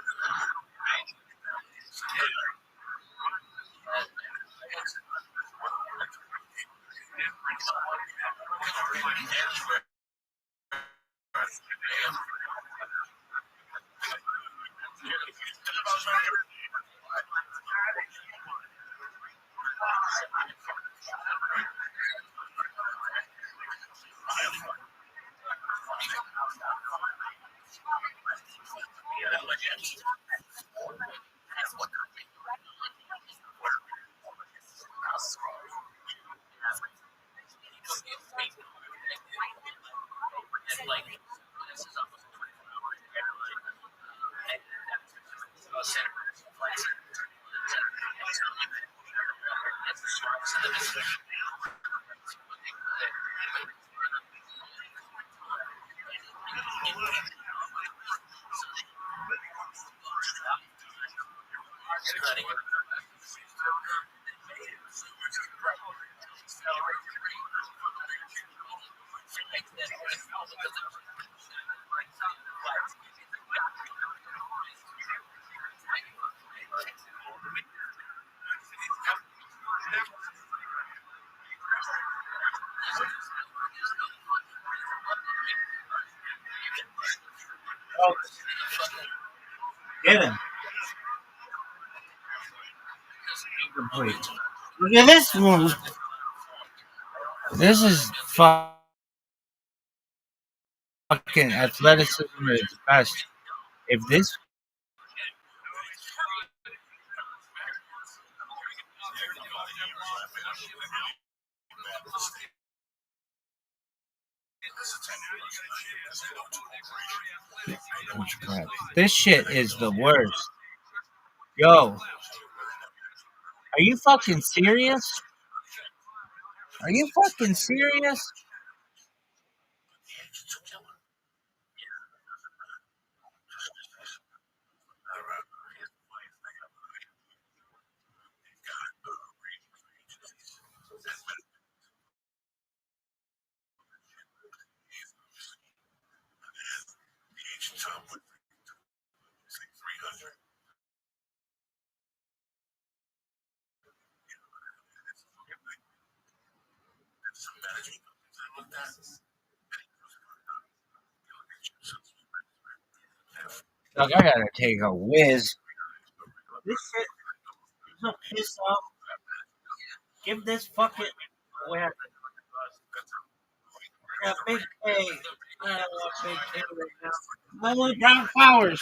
A: Get him. Incomplete. Look at this move. This is fucking athleticism at its best. If this this shit is the worst. Yo, are you fucking serious? Are you fucking serious? Like, I gotta take a whiz. This shit is so pissed off. Give this fucking. What happened? I got big K. I got big K right now. I'm only down flowers.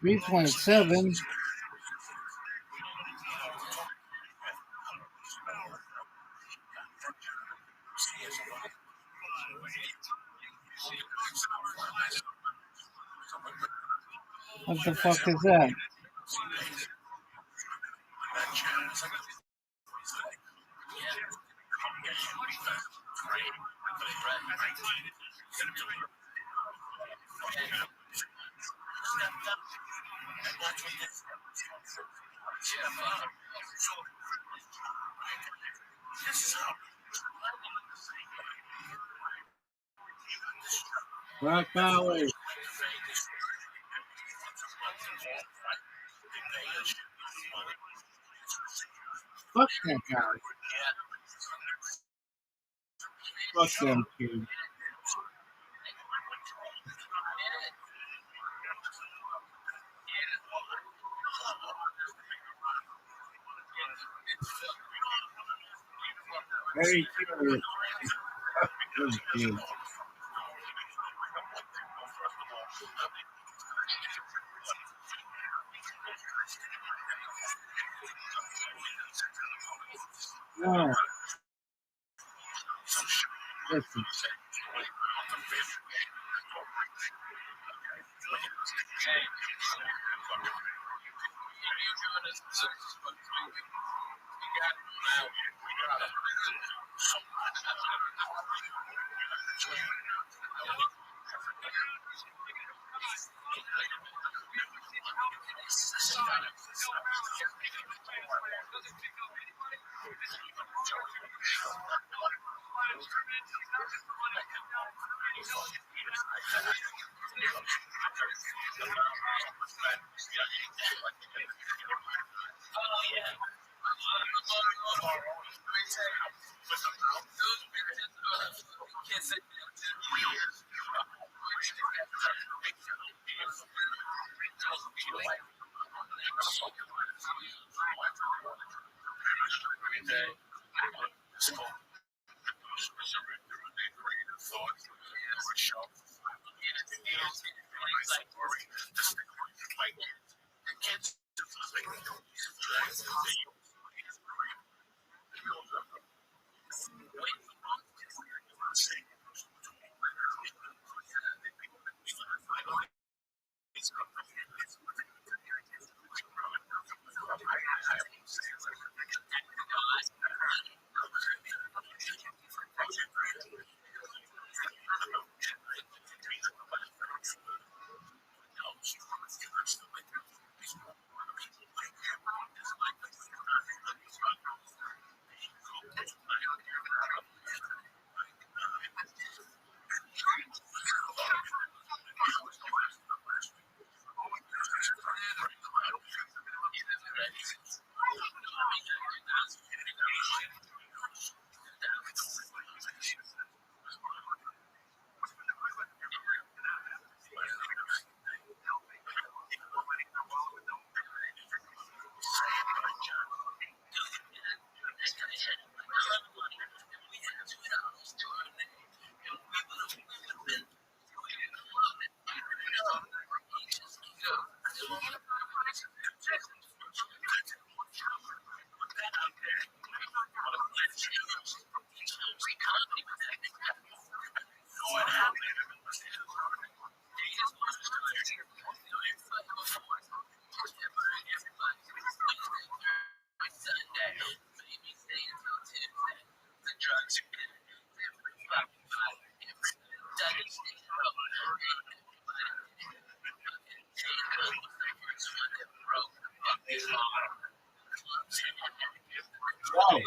A: $3.7. What the fuck is that? Rock Powers. Fuck that guy. Fuck them kids. Very curious. Those kids. No. Listen. Right.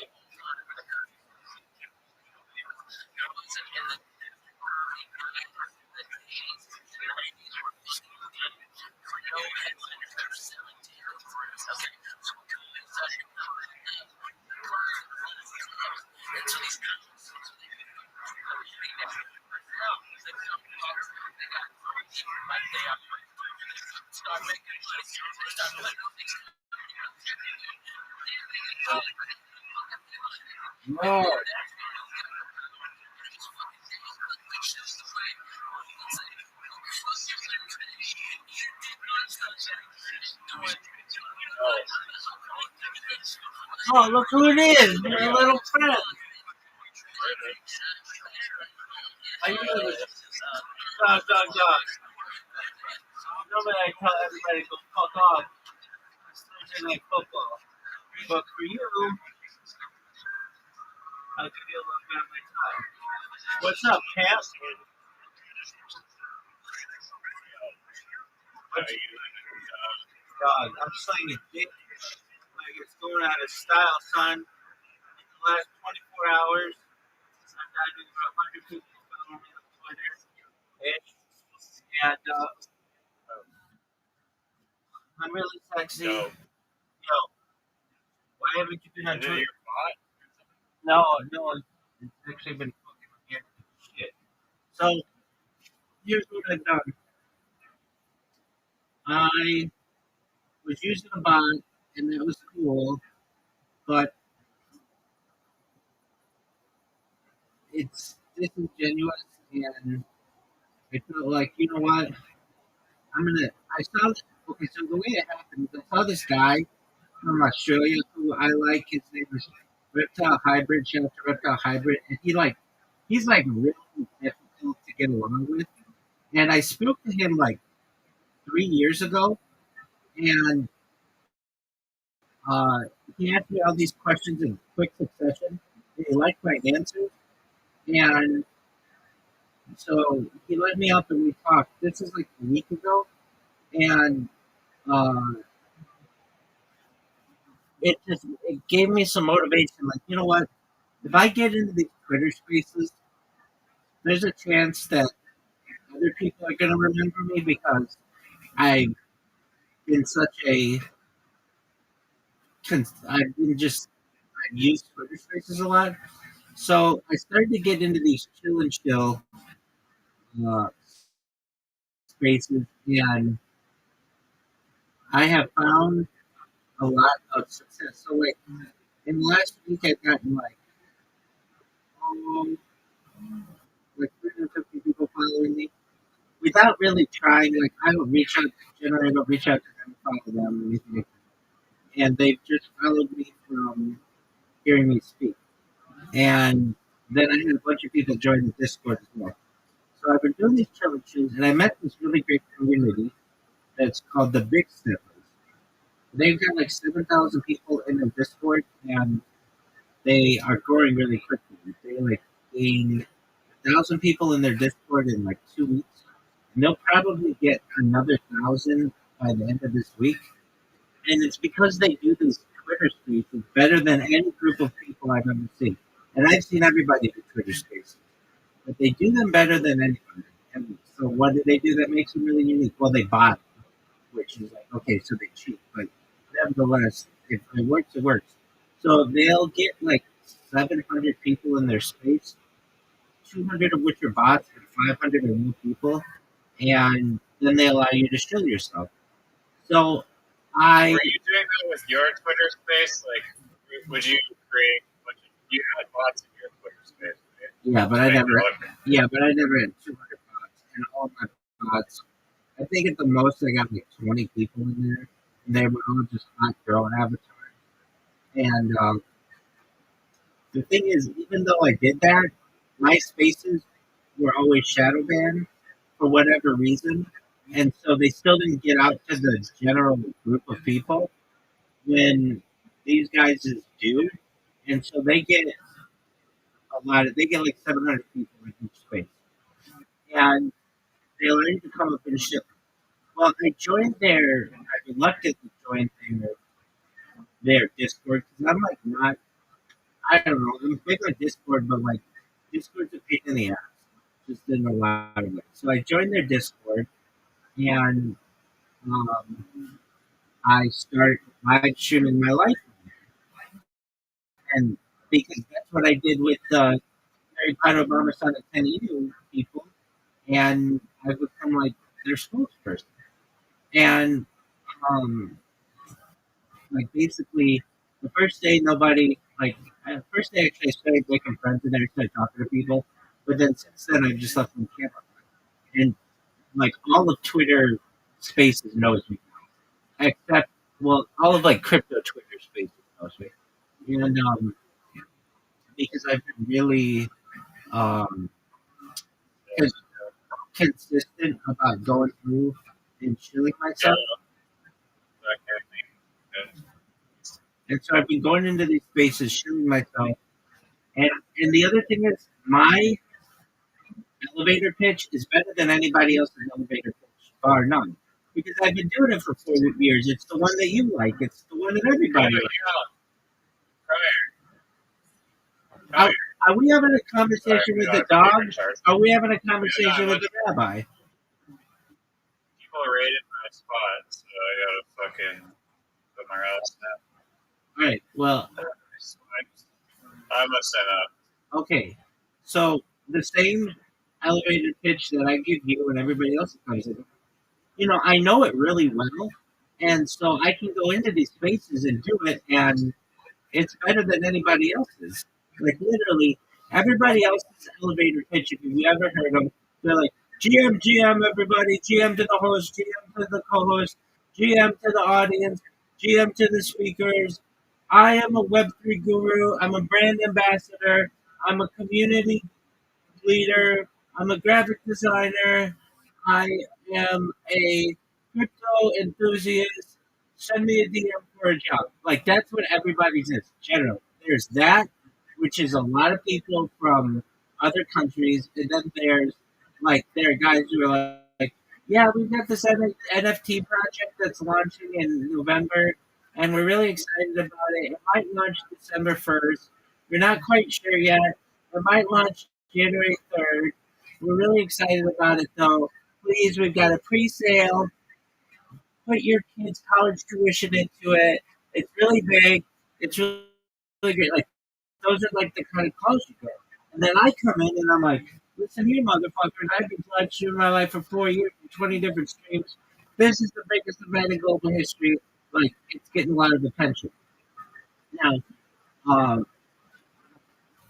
A: No. Oh, look who it is, my little friend. I knew it was dog. Normally I tell everybody to go fuck off. It's Thursday night football. But for you, I'll give you a little bit of my time. What's up, Camp? Dog, I'm slinging dick like it's going out of style, son. In the last 24 hours, I've got over 100 people following me on Twitter. And I'm really sexy.
B: No.
A: Yo, why haven't you been on
B: Is it
A: Twitter?
B: your bot?
A: No, it's actually been fucking weird shit. So, here's what I've done. I was using a bot, and that was cool, but it's disingenuous, and I felt like, you know what? I saw, okay, so the way it happened is I saw this guy from Australia who I like. His name is Reptile Hybrid, shout out to Reptile Hybrid, and he's like really difficult to get along with. And I spoke to him like 3 years ago, and uh, he asked me all these questions in quick succession. And he liked my answers, and so he let me out and we talked. This is like a week ago, and uh, it gave me some motivation. Like, you know what? If I get into these Twitter spaces, there's a chance that other people are going to remember me because I've been such a I've been just I've used Twitter spaces a lot. So I started to get into these chill and chill uh, spaces, and I have found a lot of success. So like in the last week, I've gotten um, like 350 people following me without really trying. Like I don't reach out, generally I don't reach out to them, follow them, or anything like that. And they've just followed me from hearing me speak. And then I had a bunch of people join the Discord as well. So I've been doing these challenges, and I met this really great community that's called the Big Steppers. They've got like 7,000 people in their Discord, and they are growing really quickly. They like gained 1,000 people in their Discord in like 2 weeks. And they'll probably get another 1,000 by the end of this week. And it's because they do these Twitter spaces better than any group of people I've ever seen. And I've seen everybody do Twitter spaces, but they do them better than anybody. And so, what do they do that makes them really unique? Well, they bot, which is like, okay, so they cheat, but nevertheless, if it works, it works. So they'll get like 700 people in their space, 200 of which are bots, and 500 are new people, and then they allow you to show yourself. So I
B: Were you doing that with your Twitter space? Like, would you create? You had bots in your Twitter space, right?
A: yeah, but I never had 200 bots, and all my bots. I think at the most I got like 20 people in there, and they were all just hot girl avatars. And the thing is, even though I did that, my spaces were always shadow banned for whatever reason, and so they still didn't get out to the general group of people when these guys just do, and so they get a lot of they get like 700 people in each space, and they allow you to come up and ship. Well, I reluctantly joined their Discord because I'm like not, I don't know, I'm big on Discord, but like Discord's a pain in the ass, just in a lot of ways. So I joined their Discord, and I start live streaming my life, and because that's what I did with Harry Potter Obama Sonic 10 EU people, and I've become like their spokesperson. And um, like basically, the first day nobody like first day actually I started making friends and then I started talking to people, but then since then I've just left them camera, and like all of Twitter Spaces knows me, except well all of like crypto Twitter Spaces knows me, and because I've been really um cons- consistent about going through and chilling
B: Yeah,
A: myself.
B: that kind of thing.
A: And so I've been going into these spaces, shooting myself. And the other thing is, my elevator pitch is better than anybody else's elevator pitch, bar none. Because I've been doing it for 4 years. It's the one that you like. It's the one that everybody likes. Are, are we having a conversation with the dog? Are we having a conversation with the rabbi?
B: People raided my spot, so I gotta fucking put my ass
A: All right. Well,
B: down. I must sign up.
A: okay. So the same elevator pitch that I give you and everybody else that comes in, I know it really well, and so I can go into these spaces and do it, and it's better than anybody else's. Like literally, everybody else's elevator pitch, if you've ever heard them, they're like GM, everybody, GM to the host, GM to the co-host, GM to the audience, GM to the speakers, I am a Web3 guru. I'm a brand ambassador. I'm a community leader. I'm a graphic designer. I am a crypto enthusiast. Send me a DM for a job. Like that's what everybody's is. General. There's that, which is a lot of people from other countries, and then there's like there are guys who are like, yeah, we've got this NFT project that's launching in November, and we're really excited about it. It might launch December 1st. We're not quite sure yet. It might launch January 3rd. We're really excited about it though. Please, we've got a pre-sale. Put your kids' college tuition into it. It's really big. It's really great. Like those are like the kind of calls you get. And then I come in and I'm like, listen here, motherfuckers. I've been live streaming my life for 4 years from 20 different streams. This is the biggest event in global history. Like it's getting a lot of attention. Now, um,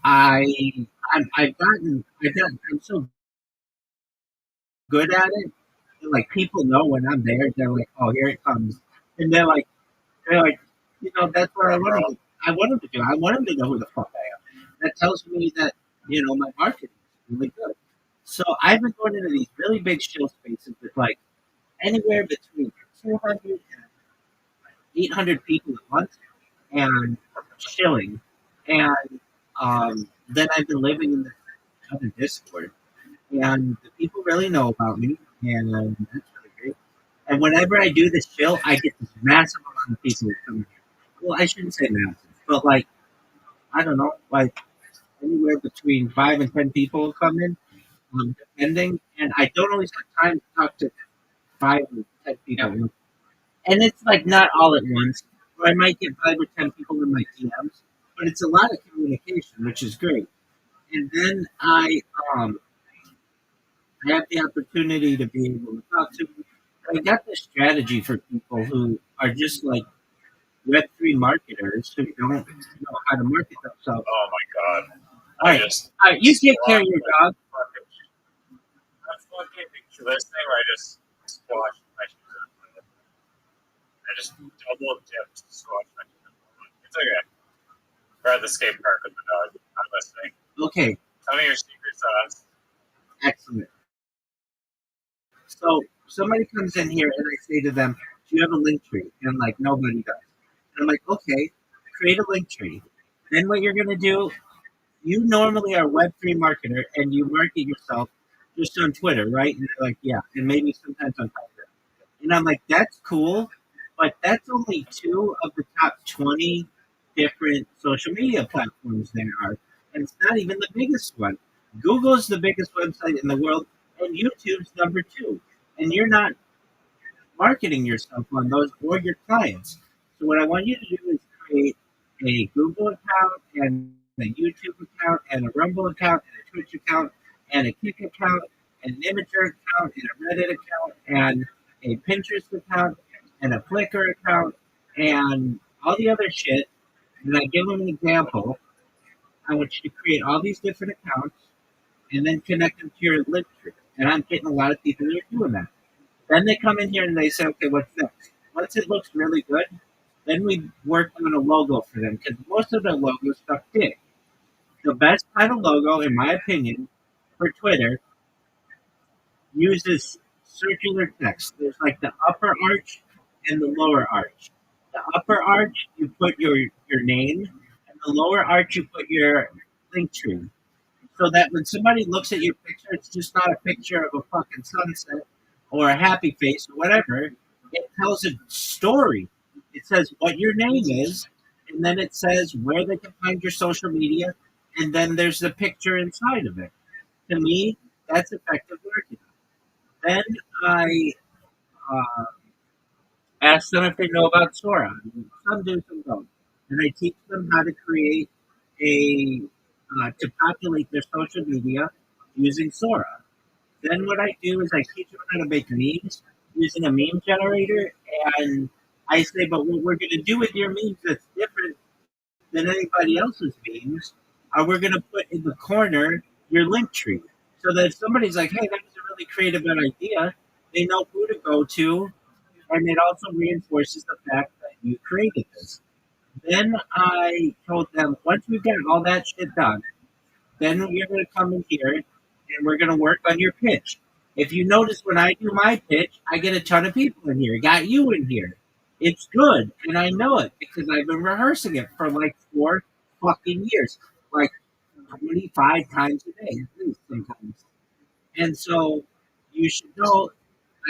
A: I I'm so good at it. And, like people know when I'm there, they're like, "Oh, here it comes," and they're like, that's what I want them. I want them to do. I want them to know who the fuck I am. That tells me that my marketing is really good. So I've been going into these really big show spaces with like anywhere between 200 and 800 people at once, and chilling. And then I've been living in the other Discord, and the people really know about me, and that's really great. And whenever I do this show, I get this massive amount of people coming here. Well, I shouldn't say massive, but like I don't know, like anywhere between 5 and 10 people will come in, depending. And I don't always have time to talk to 5 or 10 people, and it's like not all at once. Or I might get 5 or 10 people in my DMs, but it's a lot of communication, which is great. And then I have the opportunity to be able to talk to. I got this strategy for people who are just like Web3 marketers who don't know how to market themselves.
B: Oh my god.
A: All right, all right, you take care of your dog.
B: I fucking picture this thing where I just squashed my shit. I just double dipped to squash my shit. It's okay. We're at the skate park with the dog. I'm listening.
A: Okay,
B: Tell me your secret sauce.
A: excellent. So somebody comes in here and I say to them, "Do you have a link tree?" And like nobody does. And I'm like, "Okay, create a link tree." Then what you're gonna do? You normally are a Web3 marketer and you market yourself just on Twitter, right? And they're like, "Yeah," and maybe sometimes on Twitter. And I'm like, "That's cool, but that's only two of the top 20 different social media platforms there are, and it's not even the biggest one. Google's the biggest website in the world, and YouTube's number two. And you're not marketing yourself on those or your clients. So what I want you to do is create a Google account and a YouTube account and a Rumble account and a Twitch account and a Kick account and an Imager account and a Reddit account and a Pinterest account and a Flickr account and all the other shit. And I give them an example. I want you to create all these different accounts and then connect them to your link tree. And I'm getting a lot of people who are doing that. Then they come in here and they say, okay, what's next? Once it looks really good, then we work on a logo for them because most of their logos suck dick. The best kind of logo, in my opinion, for Twitter uses circular text. There's like the upper arch and the lower arch. The upper arch, you put your name, and the lower arch, you put your link tree. So that when somebody looks at your picture, it's just not a picture of a fucking sunset or a happy face or whatever. It tells a story. It says what your name is, and then it says where they can find your social media, and then there's the picture inside of it. To me, that's effective marketing. Then I uh, ask them if they know about Sora. Some do, some don't. And I teach them how to create to populate their social media using Sora. Then what I do is I teach them how to make memes using a meme generator, and I say, but what we're going to do with your memes that's different than anybody else's memes, we're going to put in the corner your link tree, so that if somebody's like, hey, that was a really creative idea, they know who to go to, and it also reinforces the fact that you created this. Then I told them, once we get all that shit done, then you're going to come in here and we're going to work on your pitch. If you notice, when I do my pitch, I get a ton of people in here. Got you in here. It's good. And I know it because I've been rehearsing it for like 4 fucking years, like 25 times a day, at least sometimes. And so you should know,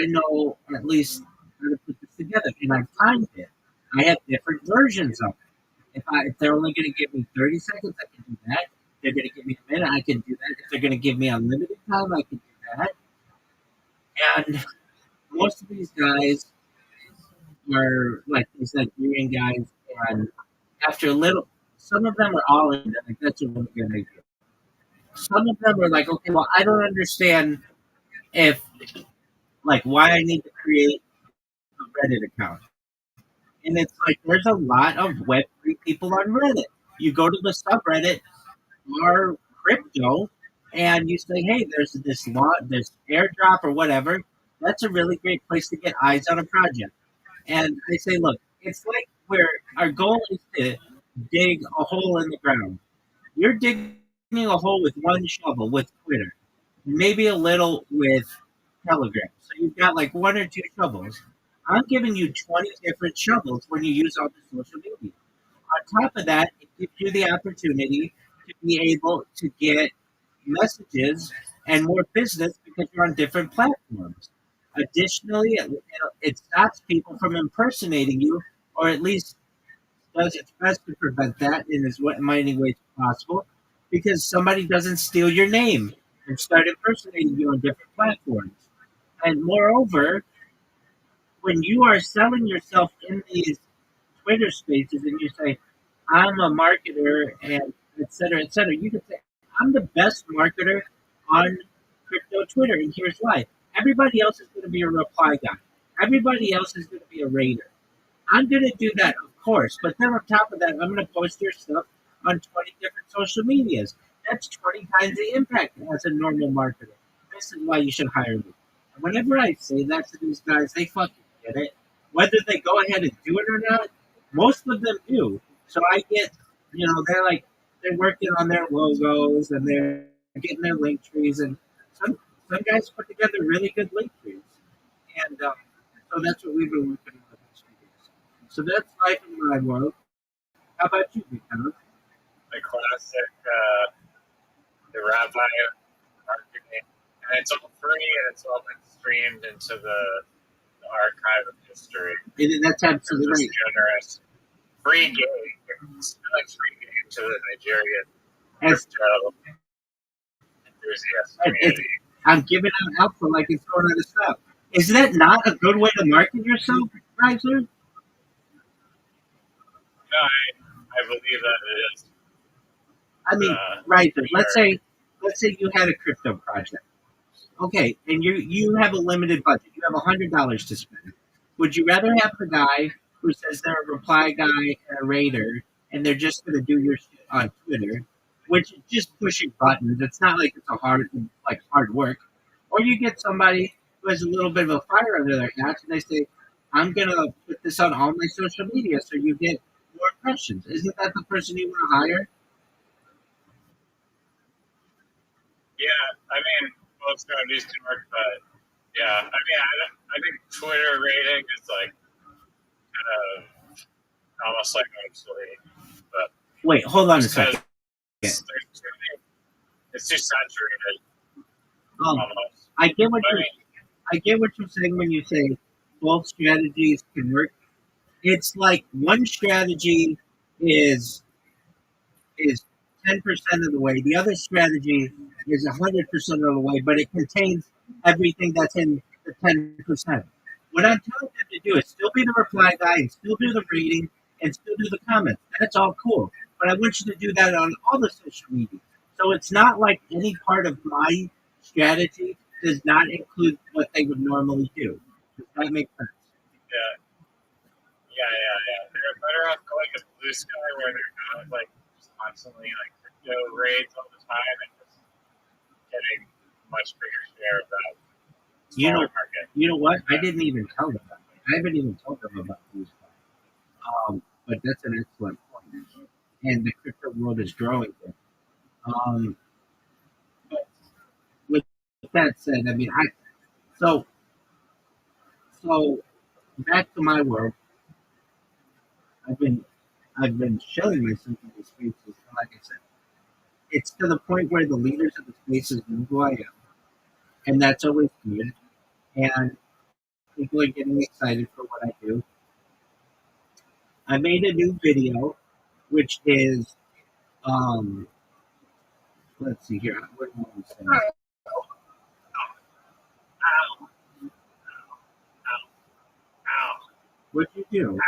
A: I know at least how to put this together. And I've timed it. I have different versions of it. If they're only going to give me 30 seconds, I can do that. If they're going to give me a minute, I can do that. If they're going to give me unlimited time, I can do that. And most of these guys are like these Nigerian guys, and after a little, some of them are all in. Like that's a really good idea. Some of them are like, okay, well, I don't understand if like why I need to create a Reddit account. And it's like there's a lot of Web3 people on Reddit. You go to the subreddit or crypto, and you say, "Hey, there's this law, this airdrop or whatever." That's a really great place to get eyes on a project. And I say, "Look, it's like where our goal is to dig a hole in the ground. You're digging a hole with one shovel with Twitter, maybe a little with Telegram. So you've got like one or two shovels. I'm giving you 20 different shovels when you use all the social media. On top of that, it gives you the opportunity to be able to get messages and more business because you're on different platforms. Additionally, it stops people from impersonating you, or at least does its best to prevent that in as many ways as possible, because somebody doesn't steal your name and start impersonating you on different platforms. And moreover, when you are selling yourself in these Twitter spaces and you say, I'm a marketer and et cetera, you can say, I'm the best marketer on crypto Twitter, and here's why. Everybody else is going to be a reply guy. Everybody else is going to be a raider. I'm going to do that, of course, but then on top of that, I'm going to post your stuff on 20 different social medias. That's 20 times the impact as a normal marketer. This is why you should hire me. And whenever I say that to these guys, they fucking get it. Whether they go ahead and do it or not, most of them do. So I get, they're working on their logos and they're getting their link trees, and some guys put together really good link trees. And so that's what we've been working on this years. So that's life in my world. How about you, Victor?
B: The classic, the Rabbi marketing, and it's all free and it's all been streamed into the archive of history.
A: That's absolutely
B: It's generous. Free game. It's like free game to the Nigerian crypto enthusiast community.
A: I'm giving out alpha like it's going out of stuff. Is that not a good way to market yourself, Chrysler?
B: No, I believe that it is.
A: I mean, Chrysler. Let's say you had a crypto project. Okay, and you have a limited budget. You have $100 to spend. Would you rather have the guy who says they're a reply guy and a raider, and they're just going to do your shit on Twitter, which is just pushing buttons? It's not like it's a hard work. Or you get somebody who has a little bit of a fire under their ass, and they say, "I'm going to put this on all my social media, so you get more impressions." Isn't that the person you want to hire?
B: Yeah, I mean, both strategies can work, but yeah, I mean, I think Twitter rating is like kind of almost like obsolete. But
A: Wait, hold on a second.
B: it's too saturated.
A: Oh,
B: Almost.
A: I get what
B: But I
A: you're
B: mean,
A: I get what you're saying when you say both strategies can work. It's like one strategy is 10% of the way. The other strategy is 100% of the way, but it contains everything that's in the 10%. What I'm telling them to do is still be the reply guy and still do the reading and still do the comments. That's all cool. But I want you to do that on all the social media. So it's not like any part of my strategy does not include what they would normally do. Does that make sense?
B: yeah. They're better off going to Blue Sky where they're not like just constantly like crypto raids all the time and just getting a much bigger share of that smaller market.
A: You know what? I didn't even tell them that. I haven't even told them about Blue Sky. but that's an excellent point. And the crypto world is growing there. Um, but with that said, I mean, so so back to my world. I've been I've been showing myself in these spaces, and like I said, it's to the point where the leaders of the spaces know who I am, and that's always good. And people are getting excited for what I do. I made a new video, which is um, let's see here. What do you say? What'd you do?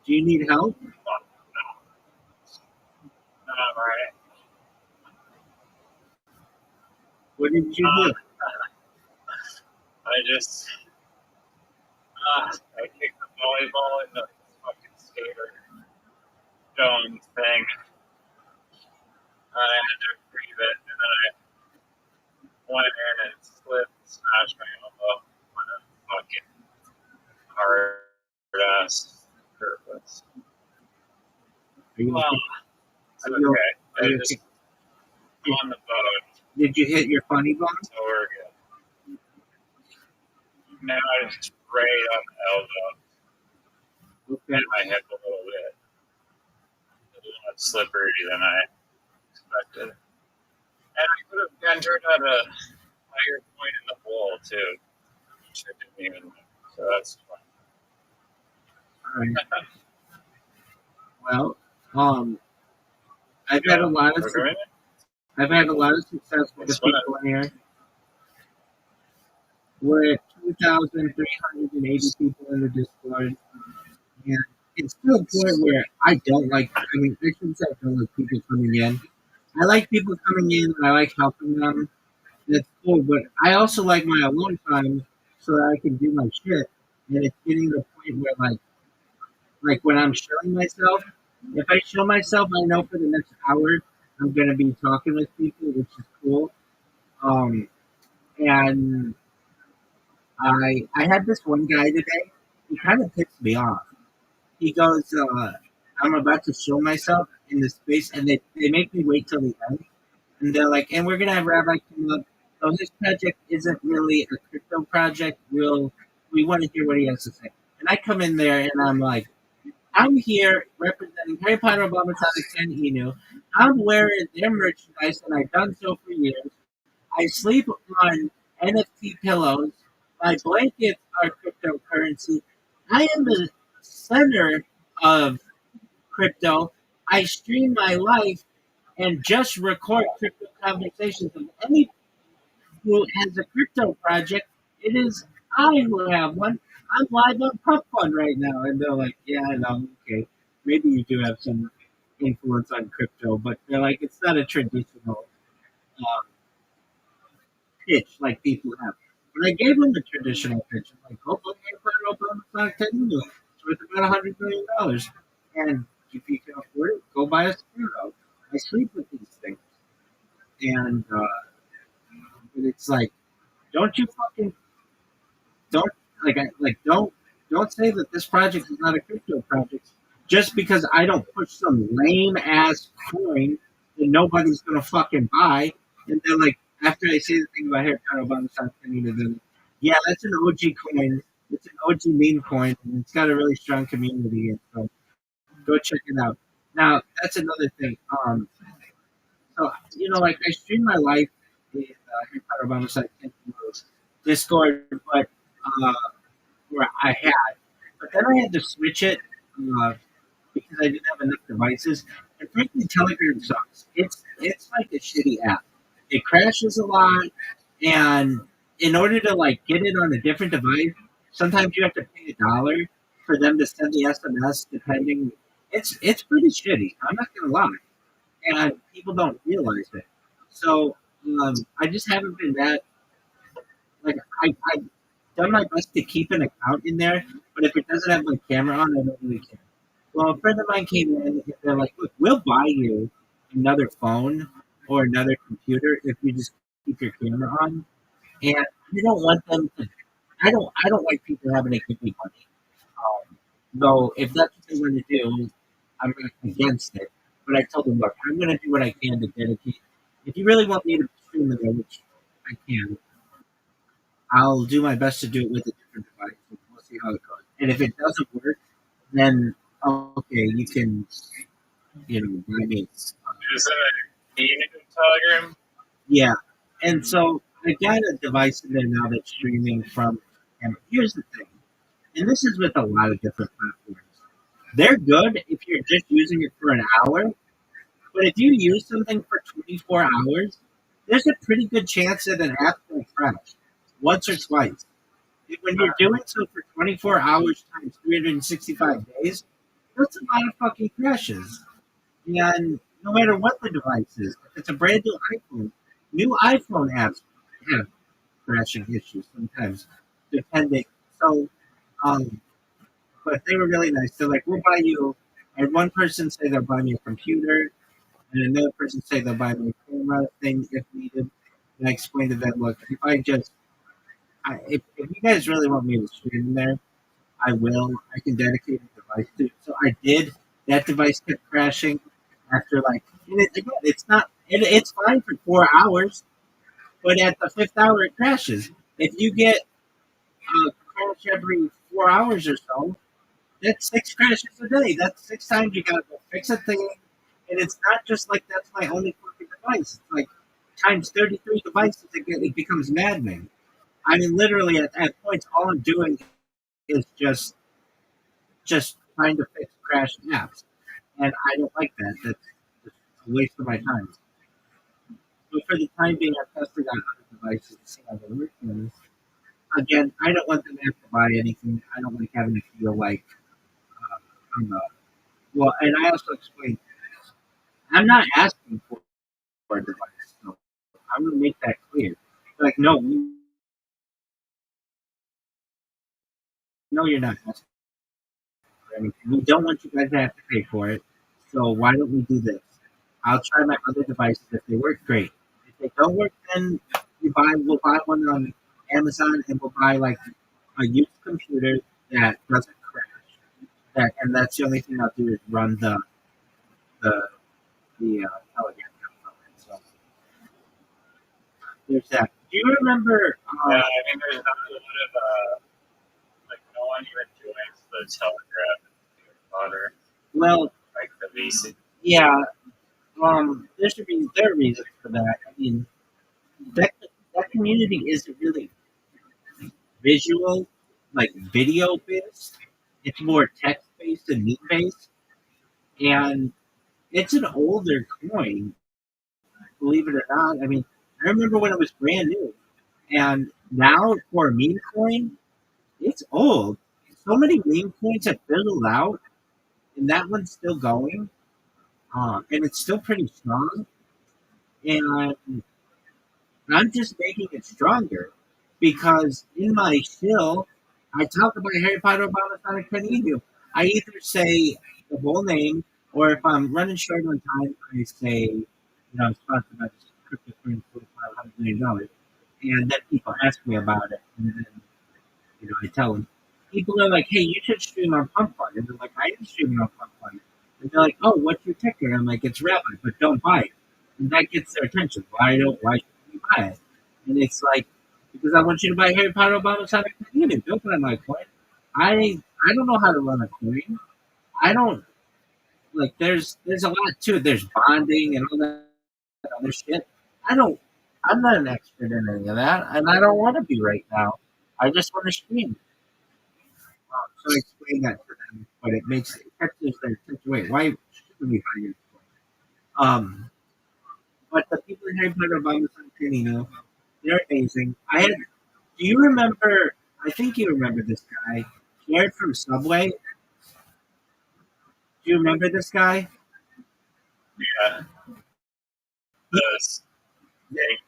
A: Do you need help?
B: Right.
A: What did you do?
B: I just I kicked the volleyball in the fucking skater dome thing. I had to retrieve it, and then I went in and slipped and smashed my elbow on a fucking hard ass surface.
A: Are you
B: Well,
A: okay?
B: it's
A: Are you,
B: okay.
A: are
B: I
A: you
B: just
A: okay?
B: on the boat,
A: Did you hit your funny bone?
B: so we're good. Now I just sprayed on the elbow
A: Okay.
B: and my hip a little bit. It was much slippery than I expected. And I could have entered at a higher point in the bowl too, which I didn't even know. So that's fine.
A: All right. Well, I've had a lot of
B: Okay.
A: I've had a lot of success with the people in here. We're at 2,380 people in the Discord, and it's to a point where I don't like. I mean, I shouldn't say I don't like people coming in. I like people coming in, and I like helping them. That's cool, but I also like my alone time so that I can do my shit. And it's getting to the point where, like when I'm showing myself, if I show myself, I know for the next hour I'm gonna be talking with people, which is cool. And I had this one guy today. He kind of pissed me off. He goes, I'm about to show myself in the space, and they make me wait till the end. And they're like, and we're going to have Rabbi come up. So this project isn't really a crypto project. We want to hear what he has to say. And I come in there, and I'm like, I'm here representing Harry Potter, Obama, Sonic, and Inu. I'm wearing their merchandise, and I've done so for years. I sleep on NFT pillows. My blankets are cryptocurrency. I am the center of crypto. I stream my life and just record crypto conversations. Of any who has a crypto project, it is I who have one. I'm live on Puff Fund right now. And they're like, yeah, I know. Okay. Maybe you do have some influence on crypto, but they're like, it's not a traditional um, pitch like people have. But I gave them the traditional pitch. I'm like, go look at Obama stock 10 million. It's worth about $100 million. And if you can afford it, go buy a Sparrow. I sleep with these things. And it's like, don't you fucking don't don't say that this project is not a crypto project just because I don't push some lame ass coin that nobody's gonna fucking buy. And then like after I say the thing about Harry Potter about the stock penny, then yeah, that's an OG coin. It's an OG meme coin, and it's got a really strong community. And so go check it out. Now that's another thing. So like I stream my life in Harry Potter Obama site Discord, but where I had, but then I had to switch it uh, because I didn't have enough devices. And frankly, Telegram sucks. It's like a shitty app. It crashes a lot, and in order to like get it on a different device, sometimes you have to pay $1 for them to send the SMS. Depending, it's pretty shitty. I'm not gonna lie, and people don't realize it. So I just haven't been that like I've done my best to keep an account in there, but if it doesn't have my camera on, I don't really care. Well, a friend of mine came in and they're like, look, we'll buy you another phone or another computer if you just keep your camera on. And I don't want them to. I don't like people having to give me money. Though if that's what they want to do, I'm not against it. But I told them, look, I'm going to do what I can to dedicate. If you really want me to stream it, which I can, I'll do my best to do it with a different device. We'll see how it goes. And if it doesn't work, then okay, you can, buy me.
B: Is it a community Telegram?
A: Yeah. And so I got a device in there now that's streaming from. And here's the thing, and this is with a lot of different platforms. They're good if you're just using it for an hour, but if you use something for 24 hours, there's a pretty good chance that an app will crash once or twice. And when you're doing so for 24 hours times 365 days, that's a lot of fucking crashes. And no matter what the device is, if it's a brand new iPhone apps have crashing issues sometimes, depending. So, um, but they were really nice. They're like, we'll buy you. I had one person say they'll buy me a computer, and another person say they'll buy me a camera thing if needed. And I explained to them, look, if you guys really want me to stream there, I will. I can dedicate a device to it. So I did. That device kept crashing after again, it's not, it's fine for 4 hours, but at the fifth hour it crashes. If you get a crash every 4 hours or so, that's six crashes a day. That's 6 times you gotta go fix a thing. And it's not just like that's my only fucking device. It's like times 33 devices, it becomes maddening. I mean, literally at points, all I'm doing is just trying to fix crashed apps, and I don't like that. That's just a waste of my time. But for the time being, I'm testing on other devices to see how they work. And again, I don't want them to have to buy anything. I don't like having to feel like I'm a well. And I also explained I'm not asking for a device, so I'm going to make that clear. Like, no, no, you're not asking for anything. We don't want you guys to have to pay for it. So why don't we do this? I'll try my other devices. If they work, great. If they don't work, then we'll buy one on Amazon, and we'll buy like a used computer that doesn't crash. And that's the only thing I'll do is run the Telegram from it. So there's that. Do you remember?
B: Yeah, I mean, there's not a lot of, like, no one even joins the Telegram fodder,
A: Well,
B: like the basic.
A: yeah. There are reasons for that. I mean, that community isn't really visual, like video based. It's more text based and meme based, and it's an older coin, believe it or not. I mean, I remember when it was brand new, and now for a meme coin, it's old. So many meme coins have fizzled out, and that one's still going, and it's still pretty strong. And I'm just making it stronger because in my shill, I talk about Harry Potter, Obama, Sonic, Panini. I either say the whole name, or if I'm running short on time, I say, I'm sponsored by this cryptocurrency for $500 million. And then people ask me about it, and then I tell them. People are like, "Hey, you should stream on Pump Fund," and they're like, "I am streaming on Pump Fund," and they're like, "Oh, what's your ticker?" And I'm like, "It's Rabbi, but don't buy it," and that gets their attention. Why should you buy it? And it's like because I want you to buy Harry Potter, Obama, Sonic, Unit. Don't buy my coin. I don't know how to run a coin. I don't like. There's a lot to it. There's bonding and all that other shit. I don't. I'm not an expert in any of that, and I don't want to be right now. I just want to stream. So I explain that to them, but it catches their attention. Wait, why should we buy your coin? But the people in Harry Potter, Obama, San Canino, they're amazing. Do you remember? I think you remember this guy, Jared from Subway. Do you remember this guy?
B: Yeah, the snake,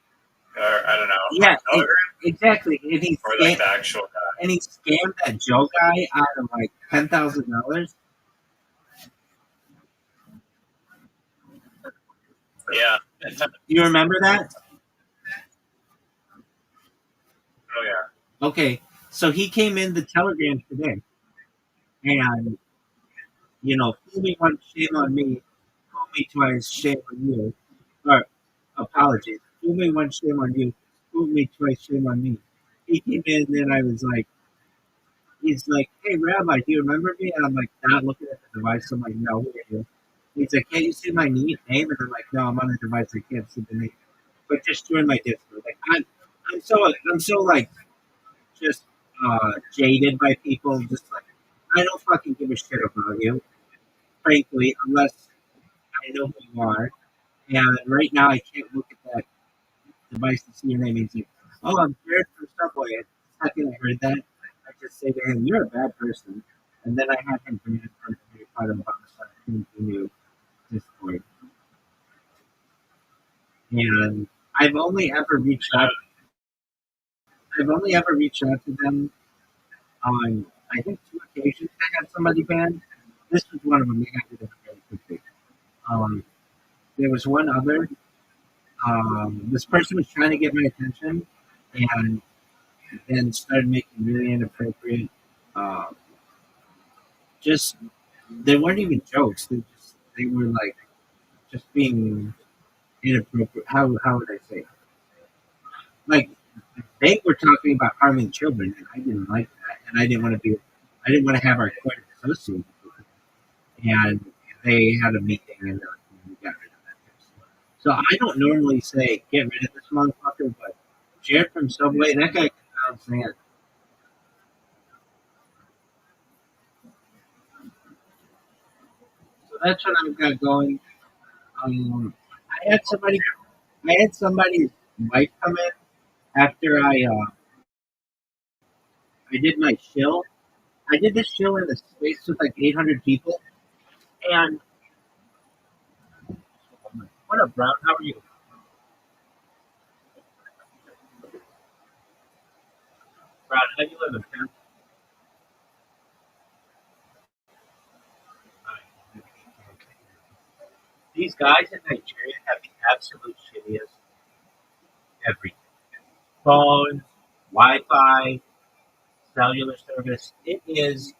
B: or I don't know,
A: Yeah,
B: Telegram,
A: exactly.
B: or like the actual guy.
A: And he scammed that Joe guy out of like $10,000.
B: Yeah.
A: You remember that?
B: Oh
A: Okay, so he came in the telegram today, and fool me once, shame on me. Fool me twice, shame on you. Or apologies. Fool me once, shame on you. Fool me twice, shame on me. He came in, and I was like, he's like, hey, Rabbi, do you remember me? And I'm like, not looking at the device. I'm like, no, who are you? He's like, can't you see my name? And I'm like, no, I'm on the device. I can't see the name. But just join my Discord. Like, I'm so like just jaded by people. Just like, I don't fucking give a shit about you, frankly, unless I know who you are. And right now, I can't look at that device to see your name. He's like, oh, I'm Jared from Subway. And the second I heard that, I just say to him, you're a bad person. And then I had him bring it from the part of homicide continue Discord. And I've only ever reached out. I've only ever reached out to them on, I think, two occasions. I had somebody banned. This was one of them. They got rid of it very quickly. Um, there was one other. This person was trying to get my attention, and then started making really inappropriate. Uh, just they weren't even jokes. They were like just being inappropriate. How would I say it? Like they were talking about harming children, and I didn't like that, and I didn't want to have our court associated with it. And they had a meeting, and we got rid of that person. So I don't normally say get rid of this motherfucker, but Jared from Subway, that guy can pound sand. So that's what I've got going. Um, I had somebody, I had somebody's wife come in after I did my shill. I did this shill in a space with like 800 people. And what up, Brown? How are you, Brown? How you living, man? These guys in Nigeria have the absolute shittiest everything. Phones, Wi-Fi, cellular service. It is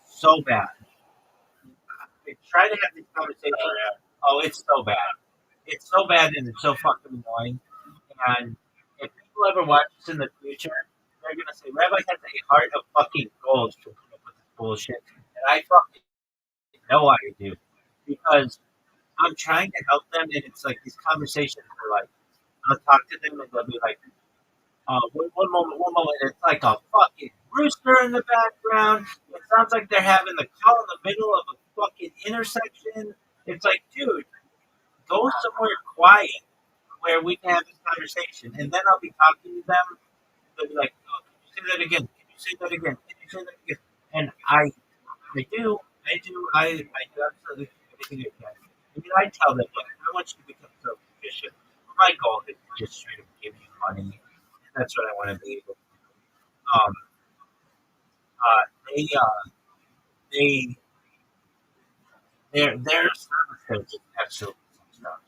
A: so bad. They try to have these conversations. Oh, it's so bad. It's so bad and it's so fucking annoying. And if people ever watch this in the future, they're gonna say Rabbi has a heart of fucking gold to put up with this bullshit. And I fucking know I do. Because I'm trying to help them and it's like these conversations are like I'll talk to them and they'll be like, one moment, it's like a fucking rooster in the background. It sounds like they're having the call in the middle of a fucking intersection. It's like, dude, go somewhere quiet where we can have this conversation. And then I'll be talking to them. They'll be like, oh, can you say that again? Can you say that again? Can you say that again? And I do absolutely everything I can. I mean, I tell them, look, I want you to become self-sufficient. My goal is to just straight up give you money. That's what I want to be able to do. Uh, they, uh, they, their service is absolutely stuff.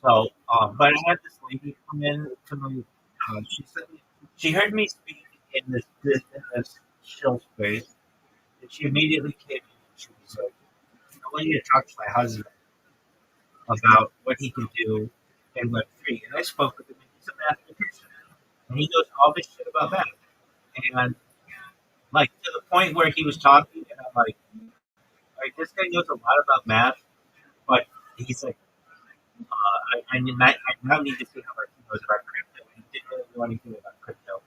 A: But I had this lady come in to me. She said she heard me speak in this chill space, and she immediately came in and she was like, "I want you to talk to my husband about what he can do in Web3." And I spoke with him. And he's a mathematician, and he knows all this shit about math. And like to the point where he was talking, and I'm like this guy knows a lot about math, but he's like, I now need to see how much he knows about crypto. He didn't really know anything about crypto,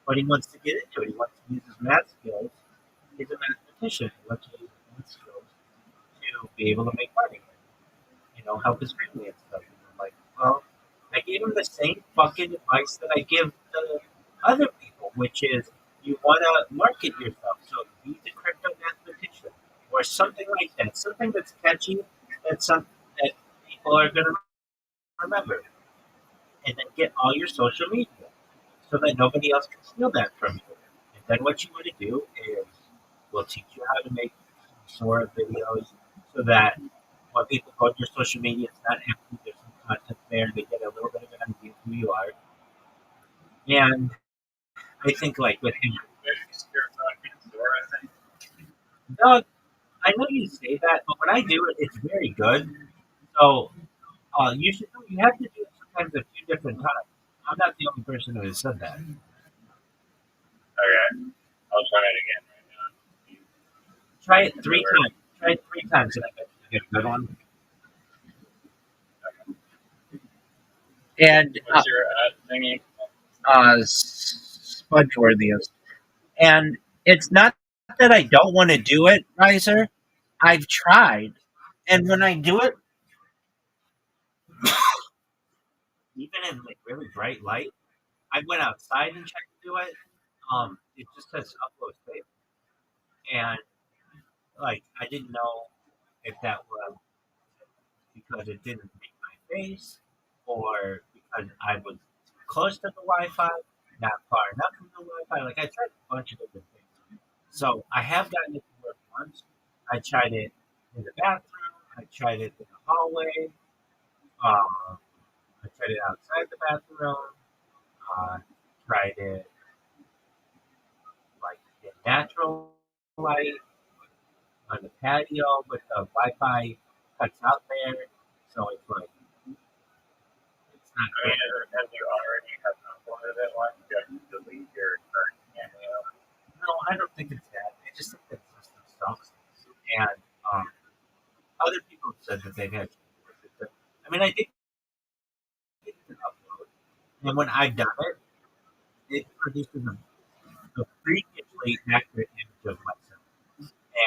A: but he wants to get into it. He wants to use his math skills. He's a mathematician. He wants to use his math skills to be able to make money. Help his family and stuff. And I'm like, well, I gave him the same fucking advice that I give to other people, which is you want to market yourself. So be the crypto mathematician or something like that. Something that's catchy, that's something that people are going to remember. And then get all your social media so that nobody else can steal that from you. And then what you want to do is we'll teach you how to make sort of videos so that when people go to your social media, it's not empty. There's some content there. They get a little bit of an idea of who you are. And I think like with him,
B: I think.
A: Doug, I know you say that, but when I do it, it's very good. So you have to do it sometimes a few different times. I'm not the only person who has said that.
B: Okay, I'll try it again right now.
A: Try it 3 times. Try it 3 times, and I bet you get a good one. And
B: What's your thingy?
A: Spudgeworthiest. And it's not that I don't want to do it, Riser. I've tried, and when I do it, even in like really bright light, I went outside and tried to do it. It just says upload failed, and like I didn't know if that was because it didn't make my face, or because I was close to the Wi-Fi, not far enough from the Wi-Fi. Like I tried a bunch of different things. So I have gotten it to work once. I tried it in the bathroom. I tried it in the hallway. I tried it outside the bathroom. Uh, tried it like in natural light on the patio, but the Wi-Fi cuts out there, so it's like it's not
B: I
A: good.
B: mean, have you already have uploaded it once? You have to delete your current cameo.
A: No, I don't think it's that. I just think that the system sucks. And other people have said that they've had trouble with it. But, I mean, I did get it to upload, and when I've done it, it produces a freakishly accurate image of myself.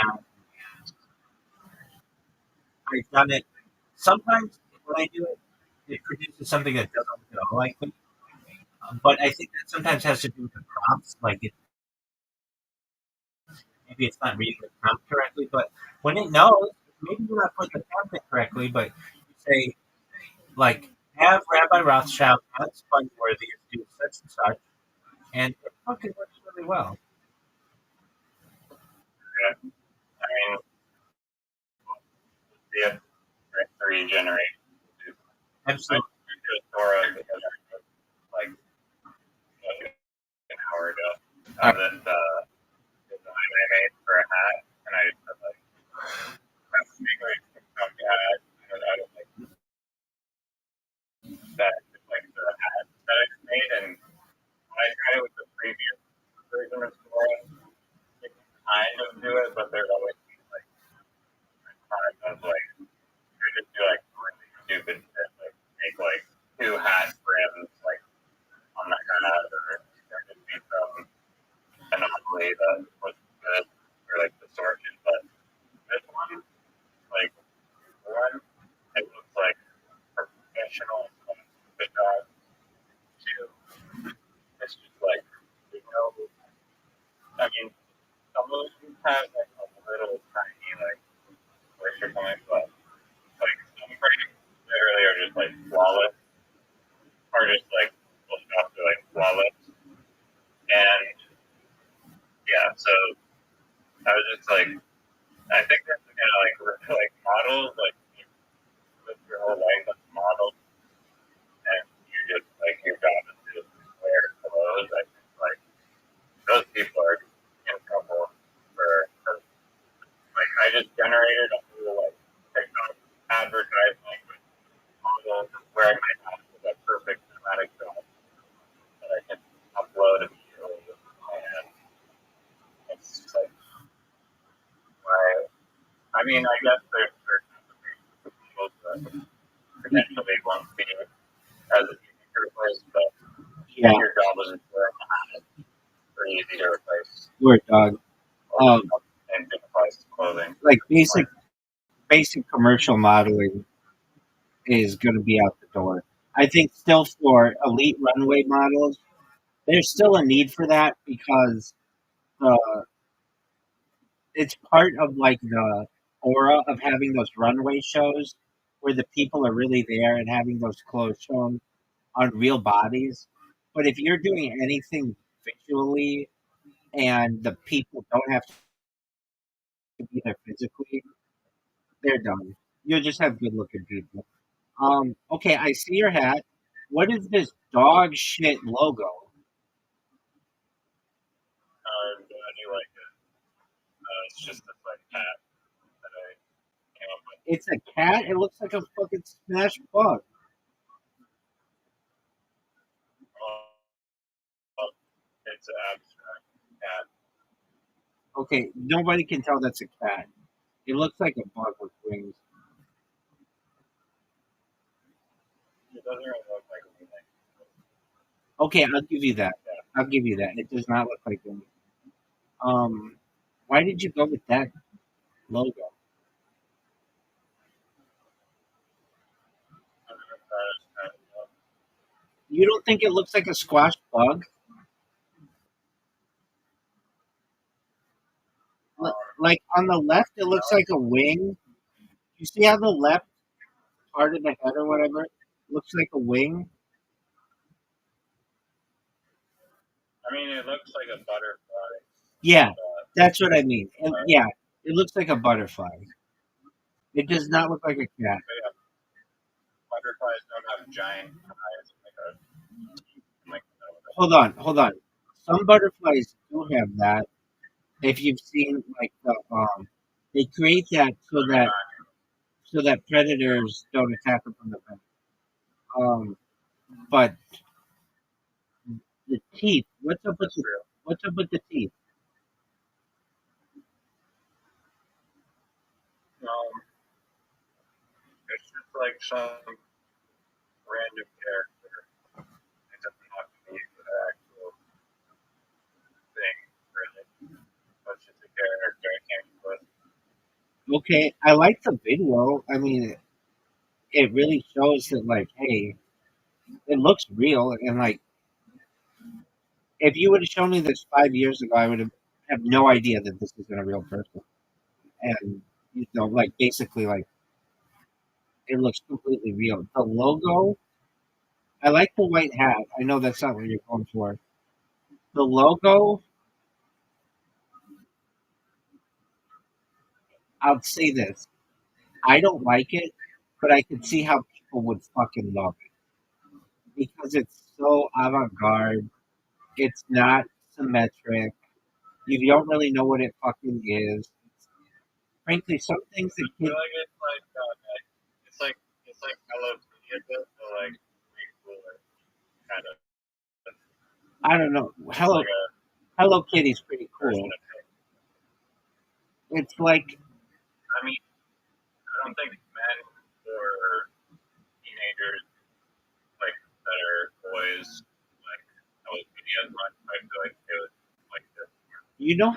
A: And I've done it sometimes when I do it, it produces something that doesn't look at all like me. But I think that sometimes has to do with the prompts. Like maybe it's not reading the prompt correctly, but when it knows, maybe you're not putting the content correctly, but you say like have Rabbi Rothschild not Spongeworthy do such and such, and it fucking works really well.
B: Yeah. I mean, the three generations. I
A: Absolutely.
B: went to a Torah the other like an hour ago. The design I made for a hat, and I said like, let's make like some hat out of like that, like the hat that I made, and when I tried it with the previous version of Torah, it kind of do it, but there's always like kind of like you just do like really stupid shit, like make like two hat brims like on the hat, or there could be some anomaly that was good or like distortion. But this one, like one, it looks like professional stupid dog. Two, it's just like you know, I mean, some of them have like a little tiny like twist or something, but like some frames literally are just like flawless, or just like well, stuff to like flawless. And yeah, so I was just like, I think that's the kind of like models, like you live your whole life as a model, and you just like your job is to just wear clothes. I think like those people are in trouble for like I just generated a whole like TikTok advertisement with models wearing my hat with a perfect cinematic shot that I can upload immediately, and it's just like why. I mean, I guess there's people that potentially won't be as easy to replace, but
A: Yeah,
B: your job isn't wearing a hat. It's pretty easy to replace
A: word dog.
B: or and dignifies clothing.
A: Like basic commercial modeling is going to be out the door. I think still for elite runway models, there's still a need for that because it's part of like the aura of having those runway shows where the people are really there and having those clothes shown on real bodies. But if you're doing anything visually and the people don't have to be there physically, they're done. You'll just have good looking people. Okay, I see your hat. What is this dog shit logo?
B: It's just this like hat that I came up with.
A: It's a cat. It looks like a fucking smashed bug.
B: Oh, it's an abstract hat.
A: Okay, nobody can tell that's a cat. It looks like a bug with wings.
B: It doesn't really look like anything.
A: Okay, I'll give you that.
B: Yeah.
A: I'll give you that. It does not look like anything. Why did you go with that logo?
B: I don't know if that is kind of,
A: You don't think it looks like a squash bug? Like on the left, it looks like a wing. You see how the left part of the head or whatever looks like a wing?
B: I mean, it looks like a butterfly.
A: Yeah,
B: But
A: that's what I mean. And yeah, it looks like a butterfly. It does not look like a cat.
B: yeah, butterflies don't have giant eyes like
A: Hold on. Some butterflies do have that. If you've seen like they create that so that predators don't attack them from the back. But the teeth. What's up with the teeth?
B: it's just like some random character. It doesn't have to be the actual thing, really. It's just a character I came up with.
A: Okay, I like the video. I mean, it really shows that like, hey, it looks real. And like, if you would have shown me this 5 years ago, I would have no idea that this isn't a real person. And like basically, like it looks completely real. The logo, I like the white hat. I know that's not what you're going for. The logo, I'll say this. I don't like it, but I can see how people would fucking love it because it's so avant-garde. It's not symmetric. You don't really know what it fucking is. Frankly, some things
B: I
A: that
B: feel
A: kids,
B: like it's like it's like Hello Kitty a bit, but like way cooler, kind of.
A: I don't know.
B: It's like a
A: Hello Kitty's pretty
B: version
A: cool.
B: of it.
A: It's like
B: I mean, I don't think men or teenagers like that are boys like Hello Kitty as much. I feel like they would like this.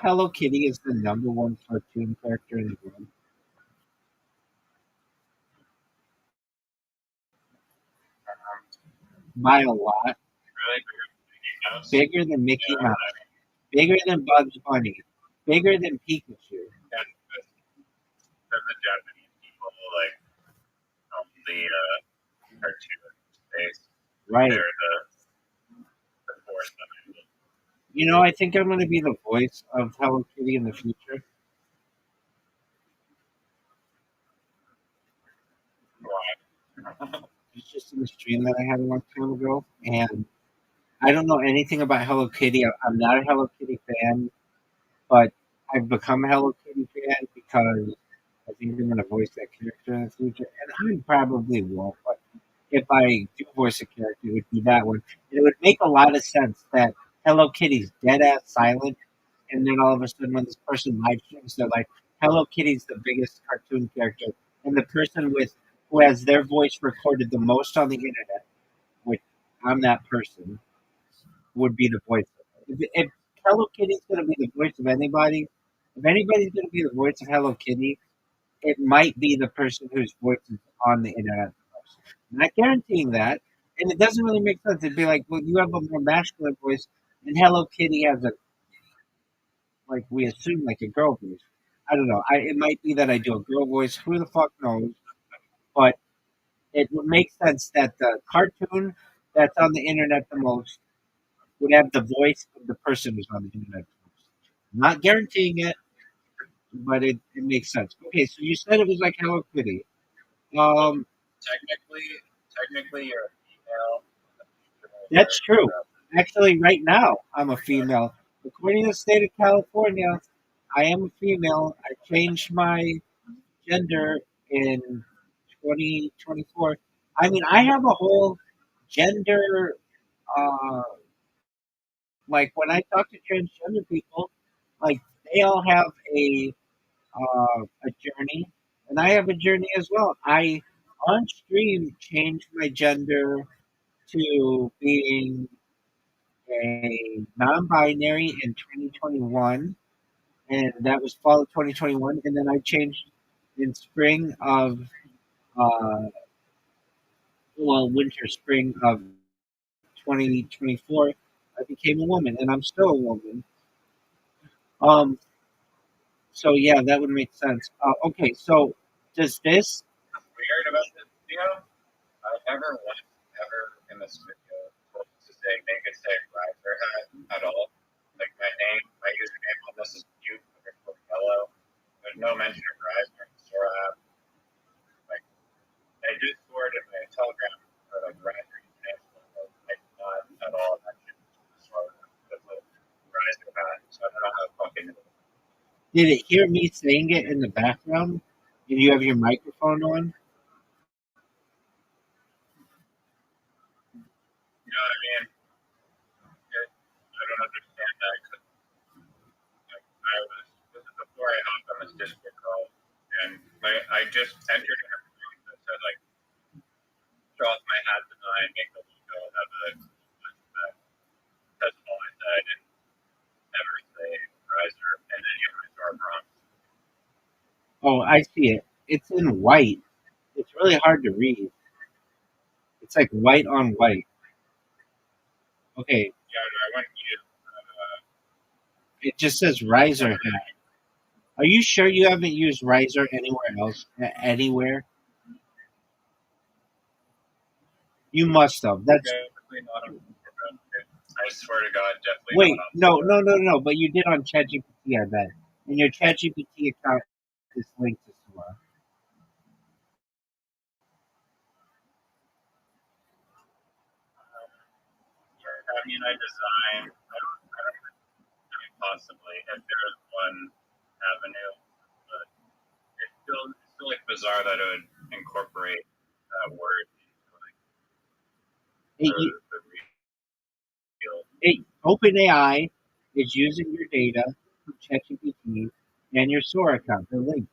A: Hello Kitty is the number one cartoon character in the world by a lot,
B: Really Mickey Mouse.
A: bigger than Mickey
B: Yeah,
A: Mouse, bigger than Bugs Bunny, bigger than Pikachu.
B: and because the Japanese people like the cartoon space,
A: Right.
B: they're the force behind it.
A: I think I'm going to be the voice of Hello Kitty in the future.
B: Why?
A: It's just in the stream that I had a long time ago, and I don't know anything about Hello Kitty. I'm not a Hello Kitty fan, but I've become a Hello Kitty fan because I think I'm going to voice that character in the future, and I probably won't. But if I do voice a character, it would be that one. And it would make a lot of sense that Hello Kitty's dead ass silent, and then all of a sudden, when this person live streams, they're like, "Hello Kitty's the biggest cartoon character," and the person who has their voice recorded the most on the internet, which I'm that person, would be the voice. If Hello Kitty's going to be the voice of anybody, if anybody's going to be the voice of Hello Kitty, it might be the person whose voice is on the internet. I'm not guaranteeing that, and it doesn't really make sense. It'd be like, well, you have a more masculine voice, and Hello Kitty has a like we assume like a girl voice. I don't know. It might be that I do a girl voice. Who the fuck knows? But it would make sense that the cartoon that's on the internet the most would have the voice of the person who's on the internet the most. I'm not guaranteeing it, but it makes sense. Okay, so you said it was like Hello Kitty. Um,
B: Technically, you're a female.
A: that's true. Actually, right now I'm a female. According to the state of California, I am a female. I changed my gender in 2024. I mean, I have a whole gender. Uh, like when I talk to transgender people, like they all have a journey, and I have a journey as well. I on stream changed my gender to being a non-binary in 2021, and that was fall of 2021. And then I changed in spring of winter spring of 2024. I became a woman, and I'm still a woman. Um, so yeah, that would make sense. Okay, so does this?
B: Weird about this video. I never once ever in this video told to say make it say riser hat at all. Like my username on this is cute underscore yellow. There's no mention of riser in the Sora app. Like I just stored in my Telegram or like riser username, like not at all mentioned Sora with a riser hat. So I don't know how fucking
A: Did it hear me saying it in the background? Did you have your microphone on?
B: you know what I mean? I don't understand that because like, this is before I hopped on this Discord call, and I just entered in a room that said like show off my hat design, make the logo, have a that. That's all I said, and never say riser and any of my store prompts.
A: Oh, I see it. It's in white. It's really hard to read. It's like white on white. Okay,
B: Yeah, I wouldn't use
A: it just says riser hat. Are you sure you haven't used riser anywhere else? Anywhere? You must have. That's
B: definitely not on I swear to God, definitely
A: wait.
B: not on
A: No. But you did on ChatGPT, I bet. And your ChatGPT account is linked to Sora.
B: Yeah, I mean, I design. I don't even, I mean, possibly if there's one avenue, but it's still like bizarre that it would incorporate that word into like
A: It,
B: the real.
A: OpenAI is using your data from ChatGPT and your Sora account. They're linked.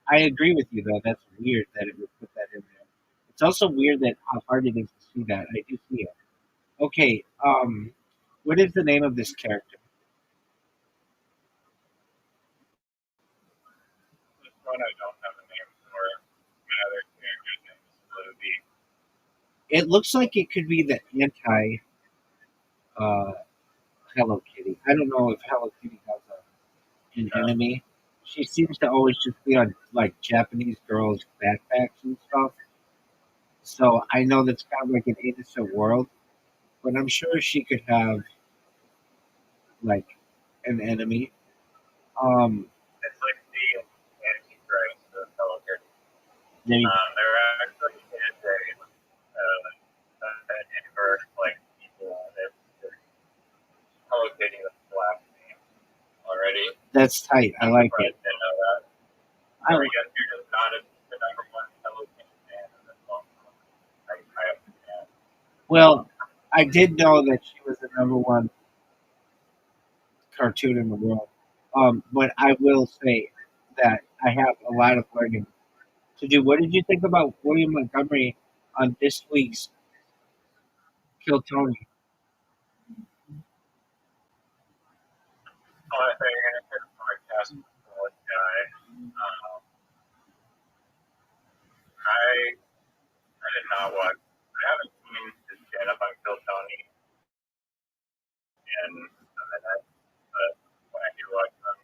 A: I agree with you though. That's weird that it would put that in there. It's also weird that how hard it is to see that. I do see it. Okay. What is the name of this character?
B: This one I don't have a name for. My other character's name is Ruby.
A: It looks like it could be the anti uh, Hello Kitty. I don't know if Hello Kitty has an enemy. She seems to always just be on like Japanese girls' backpacks and stuff. So I know that's kind of like an innocent world, but I'm sure she could have like an enemy. Um,
B: It's like the Antichrist of Hello Kitty.
A: they,
B: There actually is an inverse like people on it. Hello Kitty with black name already.
A: that's tight. I like it.
B: Didn't know that.
A: I,
B: I guess you're just not the number one Hello Kitty fan in this long. I understand.
A: well, I did know that she was the number one cartoon in the world. But I will say that I have a lot of learning to do. What did you think about William Montgomery on this week's Kill Tony?
B: Oh, I thought you were gonna say the podcast with guy. I did not watch. I haven't seen his stand up on Kill Tony in a minute, but when I do watch them,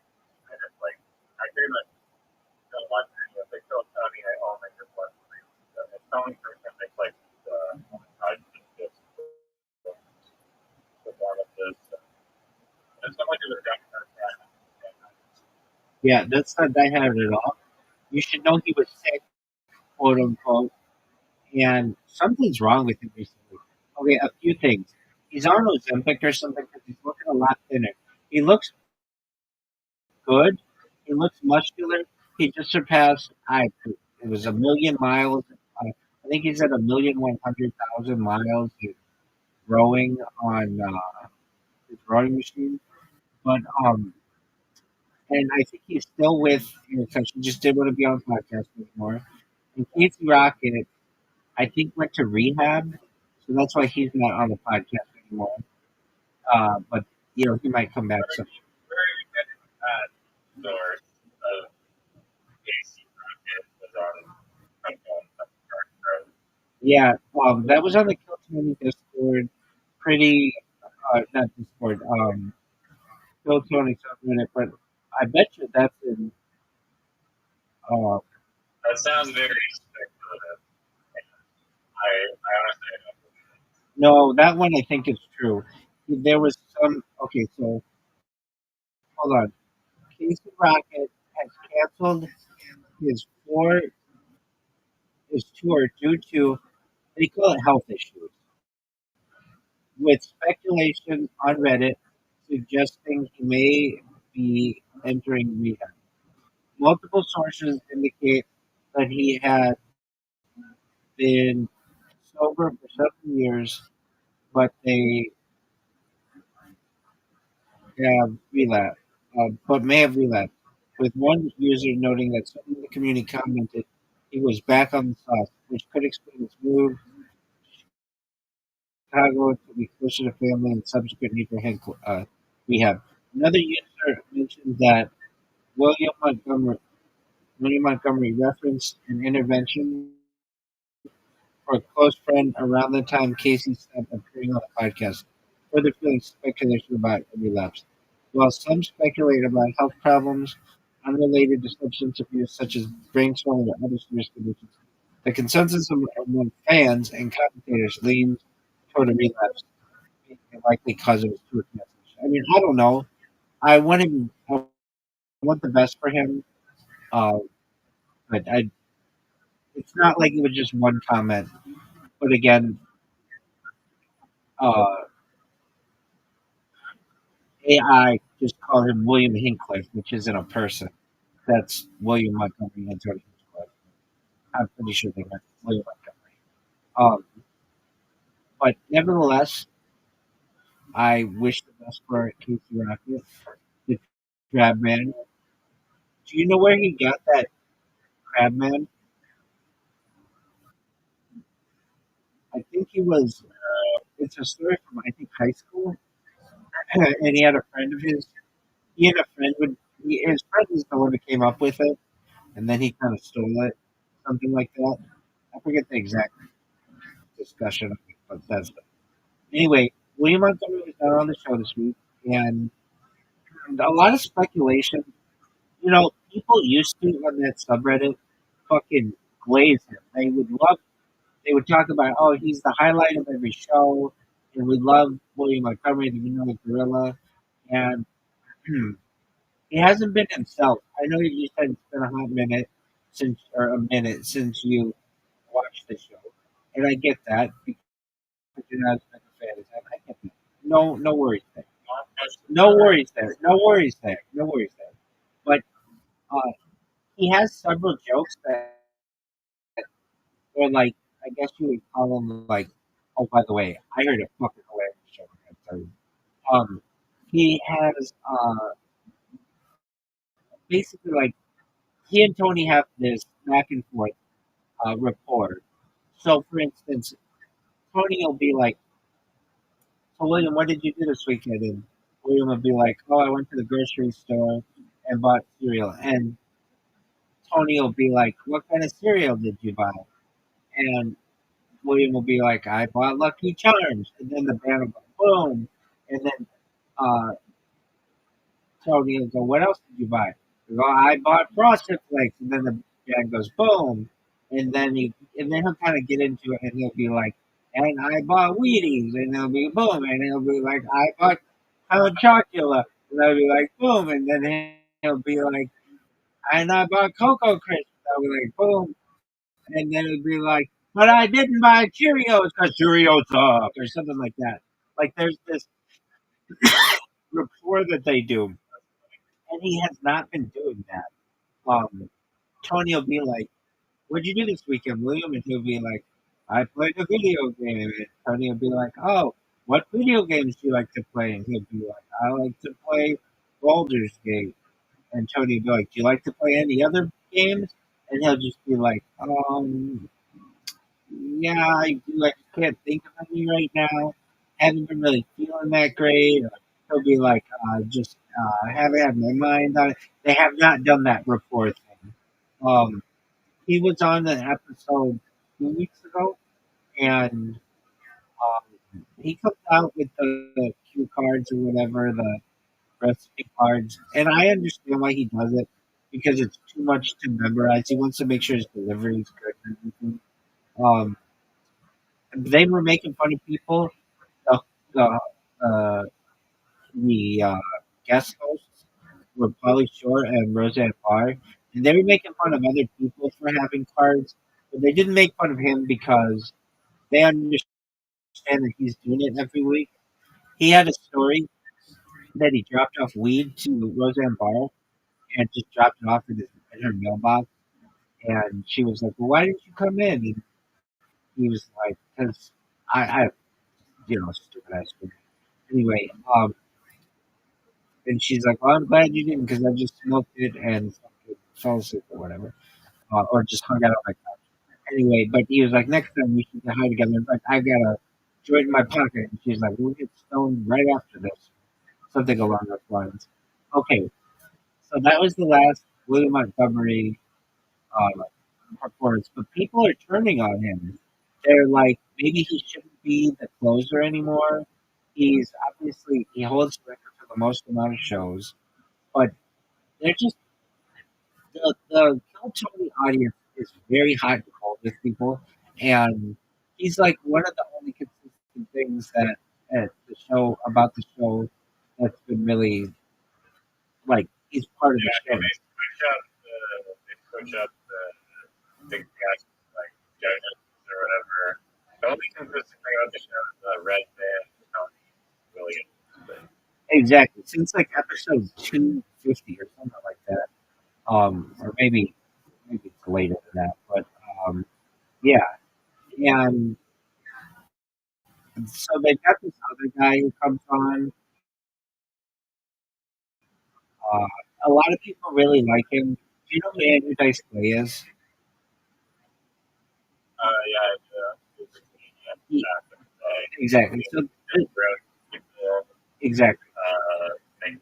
B: I just like I pretty much don't watch any of the Kill Tony. I only just watch the Tony person makes like just performances. And so much of it documentary.
A: Yeah, that's not Die Hard at all. You should know he was sick, quote unquote, and something's wrong with him recently. Okay, a few things. He's on Ozempic or something because he's looking a lot thinner. He looks
E: good. He looks muscular. He just surpassed. It was 1,000,000 miles. I think he's at 1,100,000 miles rowing on his rowing machine. But and I think he's still with because she just didn't want to be on podcast anymore. And Casey Rocket, I think, went to rehab, so that's why he's not on the podcast anymore. But he might come back some.
B: Very good source of Casey Rocket was on
E: Yeah, that was on the Kill Tony Discord. Pretty, not Discord. Kill Tony subreddit, but I bet you that's in. Uh,
B: That sounds very speculative. I honestly don't believe it.
E: no, that one I think is true. There was some. Okay, so hold on. Casey Rocket has canceled his four his tour due to they call it health issues, with speculation on Reddit suggesting he may be entering rehab. Multiple sources indicate that he had been sober for several years, but they have relapsed, but may have relapsed. With one user noting that someone in the community commented he was back on the sauce, which could explain his move to Chicago to be closer to family and subsequent need for rehab. Another user mentioned that William Montgomery, William Montgomery referenced an intervention for a close friend around the time Casey stopped appearing on the podcast, further fueling speculation about a relapse. While some speculate about health problems unrelated to substance abuse, such as brain swelling or other serious conditions, the consensus among fans and commentators leans toward a relapse being a likely cause of his tour cancellation. I mean, I don't know. I want the best for him, uh, but it's not like it was just one comment. But again, uh, AI just called him William Hinckliffe, which isn't a person. That's William Montgomery and Tony Hinchcliffe. I'm pretty sure they meant William Montgomery. But nevertheless, I wish the best for Casey Rocket, the Crab Man. Do you know where he got that Crab Man? I think he was. It's a story from I think high school, and he had a friend of his. He had a friend his friend was the one who came up with it, and then he kind of stole it, something like that. I forget the exact discussion of it, but that's it. Anyway. William Montgomery was not on the show this week, and a lot of speculation. People used to on that subreddit fucking glaze him. They would talk about, oh, he's the highlight of every show, and we love William Montgomery, the gorilla, and he hasn't been himself. I know you said it's been a hot minute a minute since you watched the show, and I get that because you're not as big a fan as him. I get that. No worries there. No worries there. No worries there. No worries there. But uh, he has several jokes that were like, I guess you would call them like, oh, by the way, I heard a fucking hilarious joke. I gotta tell you. He has basically like he and Tony have this back and forth rapport. So, for instance, Tony will be like, "So, William, what did you do this weekend?" And William will be like, "Oh, I went to the grocery store and bought cereal." And Tony will be like, "What kind of cereal did you buy?" And William will be like, "I bought Lucky Charms." And then the band will go boom. And then uh, Tony will go, "What else did you buy?" He'll go, "I bought Frosted Flakes." And then the band goes boom. And then he'll kind of get into it, and he'll be like, "And I bought Wheaties." And he'll be boom. And he'll be like, "I bought Count Chocula." And I'll be like boom. And then he'll be like, "And I bought Cocoa Crisp." I'll be like boom. And then it'd be like, "But I didn't buy Cheerios because Cheerios suck," or something like that. Like there's this rapport that they do, and he has not been doing that. Tony will be like, "What'd you do this weekend, William?" And he'll be like, "I played a video game." And Tony will be like, "Oh, what video games do you like to play?" And he'll be like, "I like to play Baldur's Gate." And Tony will be like, "Do you like to play any other games?" And he'll just be like, yeah, I do. I just can't think of any right now. Haven't been really feeling that great." Or he'll be like, just haven't had my mind on it. They have not done that rapport thing. Um, he was on an episode 2 weeks ago, and he comes out with the cue cards or whatever, the recipe cards, and I understand why he does it because it's too much to memorize. He wants to make sure his delivery is good and everything. Um, they were making fun of people. The the, uh, the guest hosts were Polly Shore and Roseanne Barr, and they were making fun of other people for having cards, but they didn't make fun of him because they understand that he's doing it every week. He had a story that he dropped off weed to Roseanne Barr and just dropped it off in her mailbox. And she was like, "Well, why didn't you come in?" And he was like, "Because I stupid ass story." Anyway, and she's like, "Well, I'm glad you didn't because I just smoked it and fucking fell asleep or whatever, or just hung out on my couch." Anyway, but he was like, "Next time we should get high together." But I got a joint in my pocket, and she's like, "We'll get stoned right after this," something along those lines. Okay, so that was the last William Montgomery performance, but people are turning on him. They're like, maybe he shouldn't be the closer anymore. He holds the record for the most amount of shows, but they're just the Kill Tony audience is very hot and cold with people, and he's like one of the only consistent things that at the show about the show that's been really like he's part of the show.
B: They switch up the big guys like Jonas or whatever. The only consistent thing about the show is the red band Tony Williams. But
E: Exactly, since like episode 250 or something like that, or maybe it's later than that, but yeah, and so they've got this other guy who comes on. Uh, a lot of people really like him. Do you know who Andrew Dice Clay is?
B: yeah,
E: He,
B: yeah,
E: exactly. So exactly,
B: thank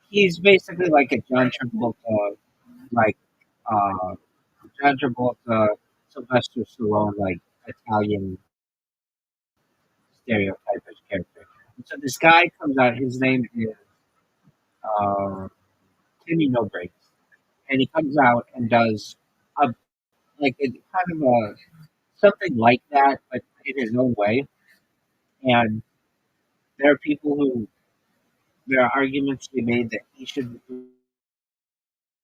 E: he's basically like a John Travolta, like uh, John Travolta, Sylvester Stallone, like Italian stereotypish character. And so this guy comes out. His name is uh, Timmy No Breaks, and he comes out and does a kind of a something like that, but in his own way. And there are people who there are arguments to be made that he should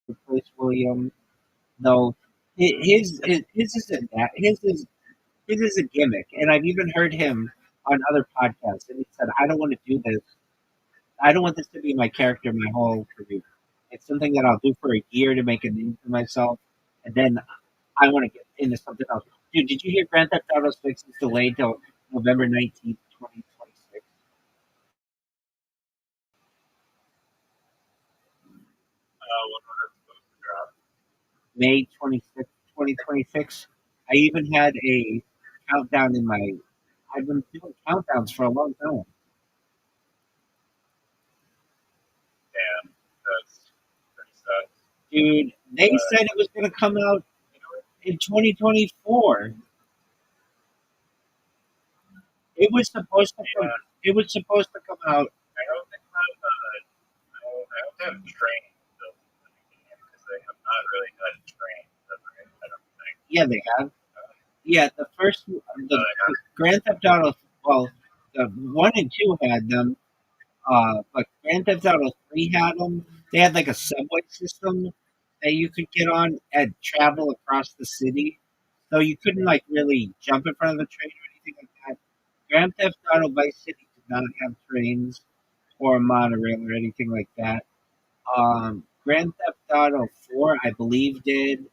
E: replace William, though his isn't that his is a gimmick. And I've even heard him on other podcasts, and he said, "I don't want to do this. I don't want this to be my character my whole career. It's something that I'll do for a year to make a name for myself, and then I want to get into something else." Dude, did you hear Grand Theft Auto 6 is delayed till November 19th, 2026?
B: when was it supposed to drop?
E: May 26th, 2026. I even had a countdown in my. I've been doing countdowns for a long time.
B: Damn, that's pretty sucks.
E: Dude, they said it was going to come out in 2024. It was supposed to come. It was supposed to come out.
B: I hope they have I hope they have trains built in the game because they have not really had trains ever. I don't think.
E: Yeah, they have. Yeah, the Grand Theft Auto. Well, the 1 and 2 had them. But Grand Theft Auto 3 had them. They had like a subway system that you could get on and travel across the city. So you couldn't like really jump in front of the train or anything like that. Grand Theft Auto Vice City did not have trains or a monorail or anything like that. Grand Theft Auto 4, I believe, did.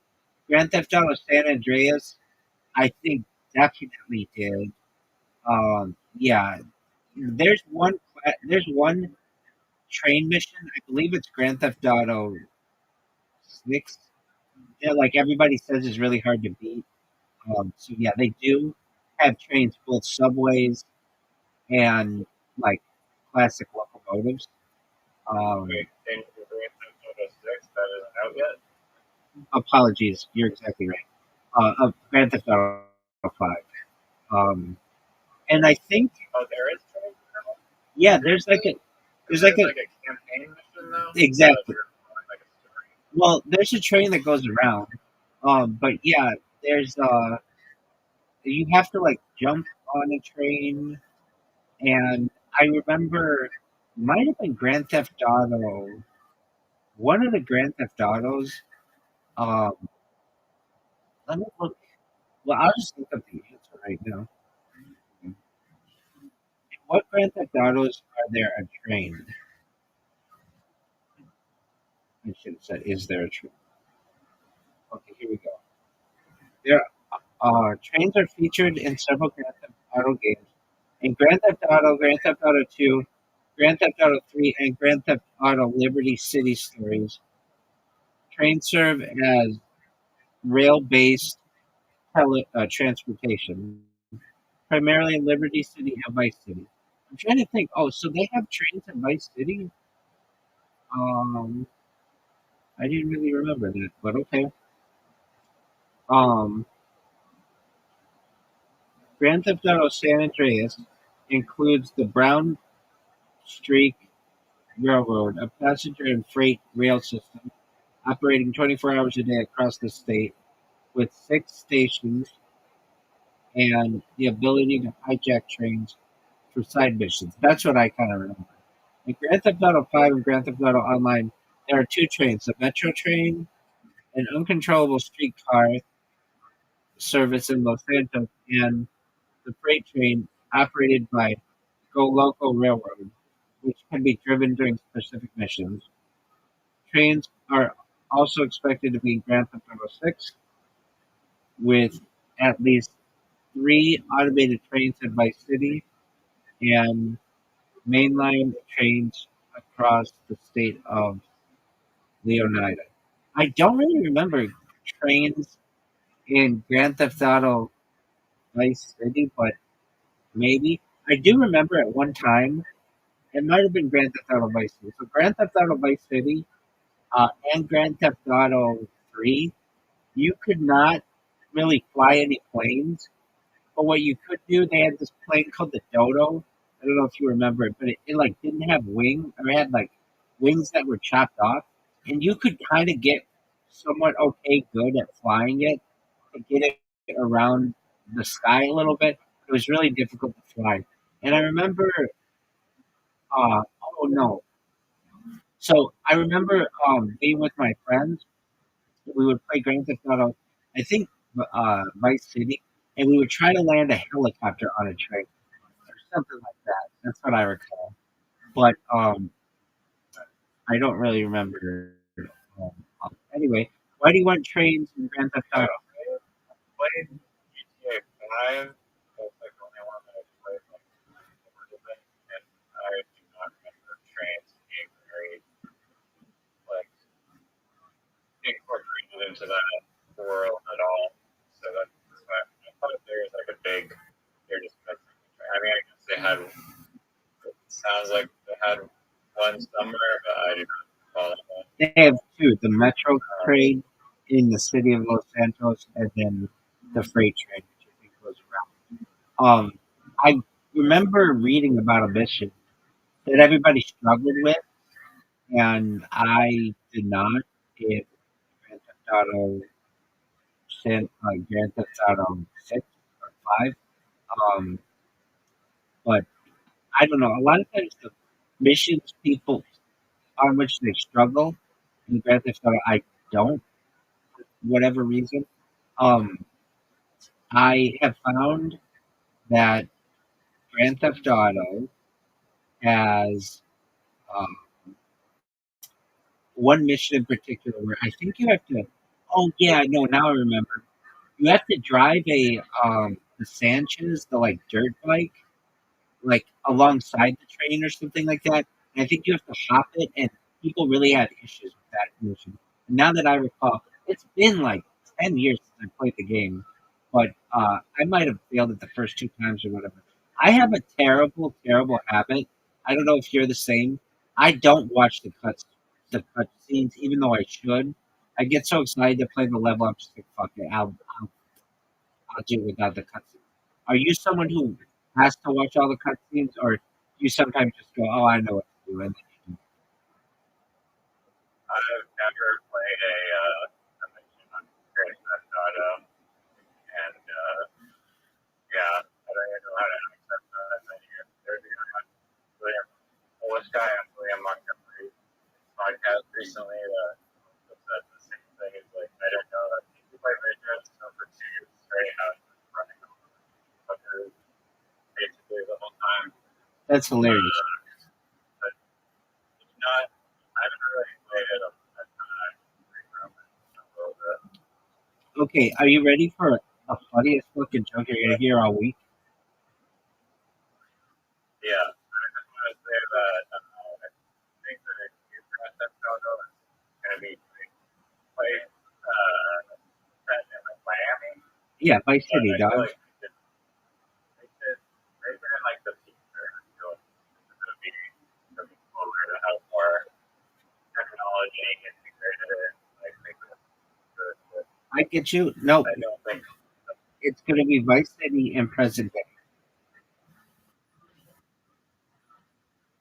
E: Grand Theft Auto San Andreas, I think, definitely did. Yeah, there's one train mission. I believe it's Grand Theft Auto 6. Yeah, like everybody says, is really hard to beat. So yeah, they do have trains, both subways and like classic locomotives. Um,
B: Wait, Grand Theft Auto 6 that isn't out yet?
E: Apologies, you're exactly right. Of Grand Theft Auto 5. Um, and I think,
B: Oh, there is trains now?
E: yeah, there's like
B: There's
E: a
B: like a campaign mission though?
E: exactly.
B: Like a story.
E: Well, there's a train that goes around. But yeah, there's you have to like jump on a train, and I remember might have been Grand Theft Auto. One of the Grand Theft Autos. Um, Let me look. Well, I'll just look up the answer right now. What Grand Theft Autos are there a train? I should have said, is there a train? Okay, here we go. There, trains are featured in several Grand Theft Auto games. In Grand Theft Auto 2, Grand Theft Auto 3, and Grand Theft Auto Liberty City Stories, trains serve as rail-based transportation, primarily in Liberty City and Vice City. I'm trying to think. Oh, so they have trains in Vice City? Um, I didn't really remember that, but okay. Um, Grand Theft Auto San Andreas includes the Brown Streak Railroad, a passenger and freight rail system operating 24 hours a day across the state with 6 stations and the ability to hijack trains for side missions. That's what I kind of remember. In Grand Theft Auto 5 and Grand Theft Auto Online, there are 2 trains, the Metro train, an uncontrollable streetcar service in Los Santos, and the freight train operated by Go Local Railroad, which can be driven during specific missions. Trains are also expected to be in Grand Theft Auto 6, with at least 3 automated trains in Vice City and mainline trains across the state of Leonida. I don't really remember trains in Grand Theft Auto Vice City, but maybe. I do remember at one time, it might have been Grand Theft Auto Vice City. So Grand Theft Auto Vice City and Grand Theft Auto 3, you could not really fly any planes. But what you could do, they had this plane called the Dodo. I don't know if you remember it, but it like didn't have wings, or it had like wings that were chopped off, and you could kind of get somewhat okay good at flying it to get it around the sky a little bit. It was really difficult to fly, and I remember, oh no, so I remember being with my friends. We would play Grand Theft Auto, I think Vice City, and we would try to land a helicopter on a train or something like that. That's what I recall. But I don't really remember. Anyway, why do you want trains in Grand Theft Auto?
B: Played GTA 5. That's like the only one that I played like a little bit, and I do not remember trains being very like incorporated into that world at all. So that's why I thought there's like a big. They're just missing. I mean, I guess they had. It sounds like they had one somewhere, but I do not recall that one.
E: They have 2: the Metro train in the city of Los Santos, and then the freight train, which I think goes around. I remember reading about a mission that everybody struggled with, and I did not. It Grand Theft Auto Grand Theft Auto 6 or 5. Um, but I don't know. A lot of times the missions people on which they struggle in Grand Theft Auto, I don't, for whatever reason. Um, I have found that Grand Theft Auto has um, one mission in particular where I think you have to. Oh yeah, no, now I remember. You have to drive the Sanchez, the like dirt bike, like alongside the train or something like that. And I think you have to hop it, and people really had issues with that mission. And now that I recall, it's been like 10 years since I played the game, but I might have failed it the first two times or whatever. I have a terrible, terrible habit. I don't know if you're the same. I don't watch the cut scenes, even though I should. I get so excited to play the level. I'm just like, fuck it. I'll do without the cutscenes. Are you someone who has to watch all the cutscenes, or you sometimes just go, "Oh, I know what to do," and then
B: I've never played a mission on Grand Theft Auto, and yeah, I don't even know how to accept that. And then they're doing on William, well, this guy on William Montgomery's podcast recently that said the same thing. He's like, I don't know that you play missions for 2 years straight out running fuckers basically the whole time.
E: that's hilarious.
B: But it's not. I haven't really played it a ton. A little bit.
E: Okay, are you ready for a funniest fucking joke you're gonna hear all week?
B: Yeah, I just want to say that I think that a new Grand Theft Auto is going to be played set in like Miami.
E: Yeah, Vice
B: But
E: City,
B: I feel
E: dog.
B: like they've been in like the future. So it's going to be cooler to have more technology integrated in. Like, make it good. But
E: I get you. No,
B: I don't think,
E: it's gonna be Vice City and present day.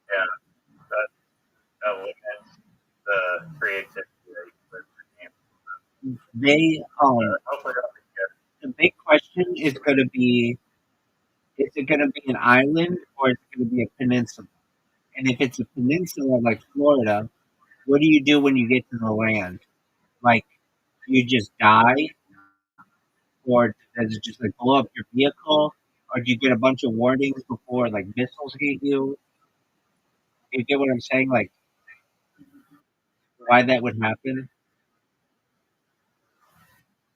B: yeah, that that limits the creativity that you put in the game.
E: They
B: Hopefully that'll be good.
E: the big question is gonna be: is it gonna be an island or is it gonna be a peninsula? And if it's a peninsula like Florida, what do you do when you get to the land? Like, you just die, or does it just like blow up your vehicle, or do you get a bunch of warnings before like missiles hit you? You get what I'm saying? Like, why that would happen?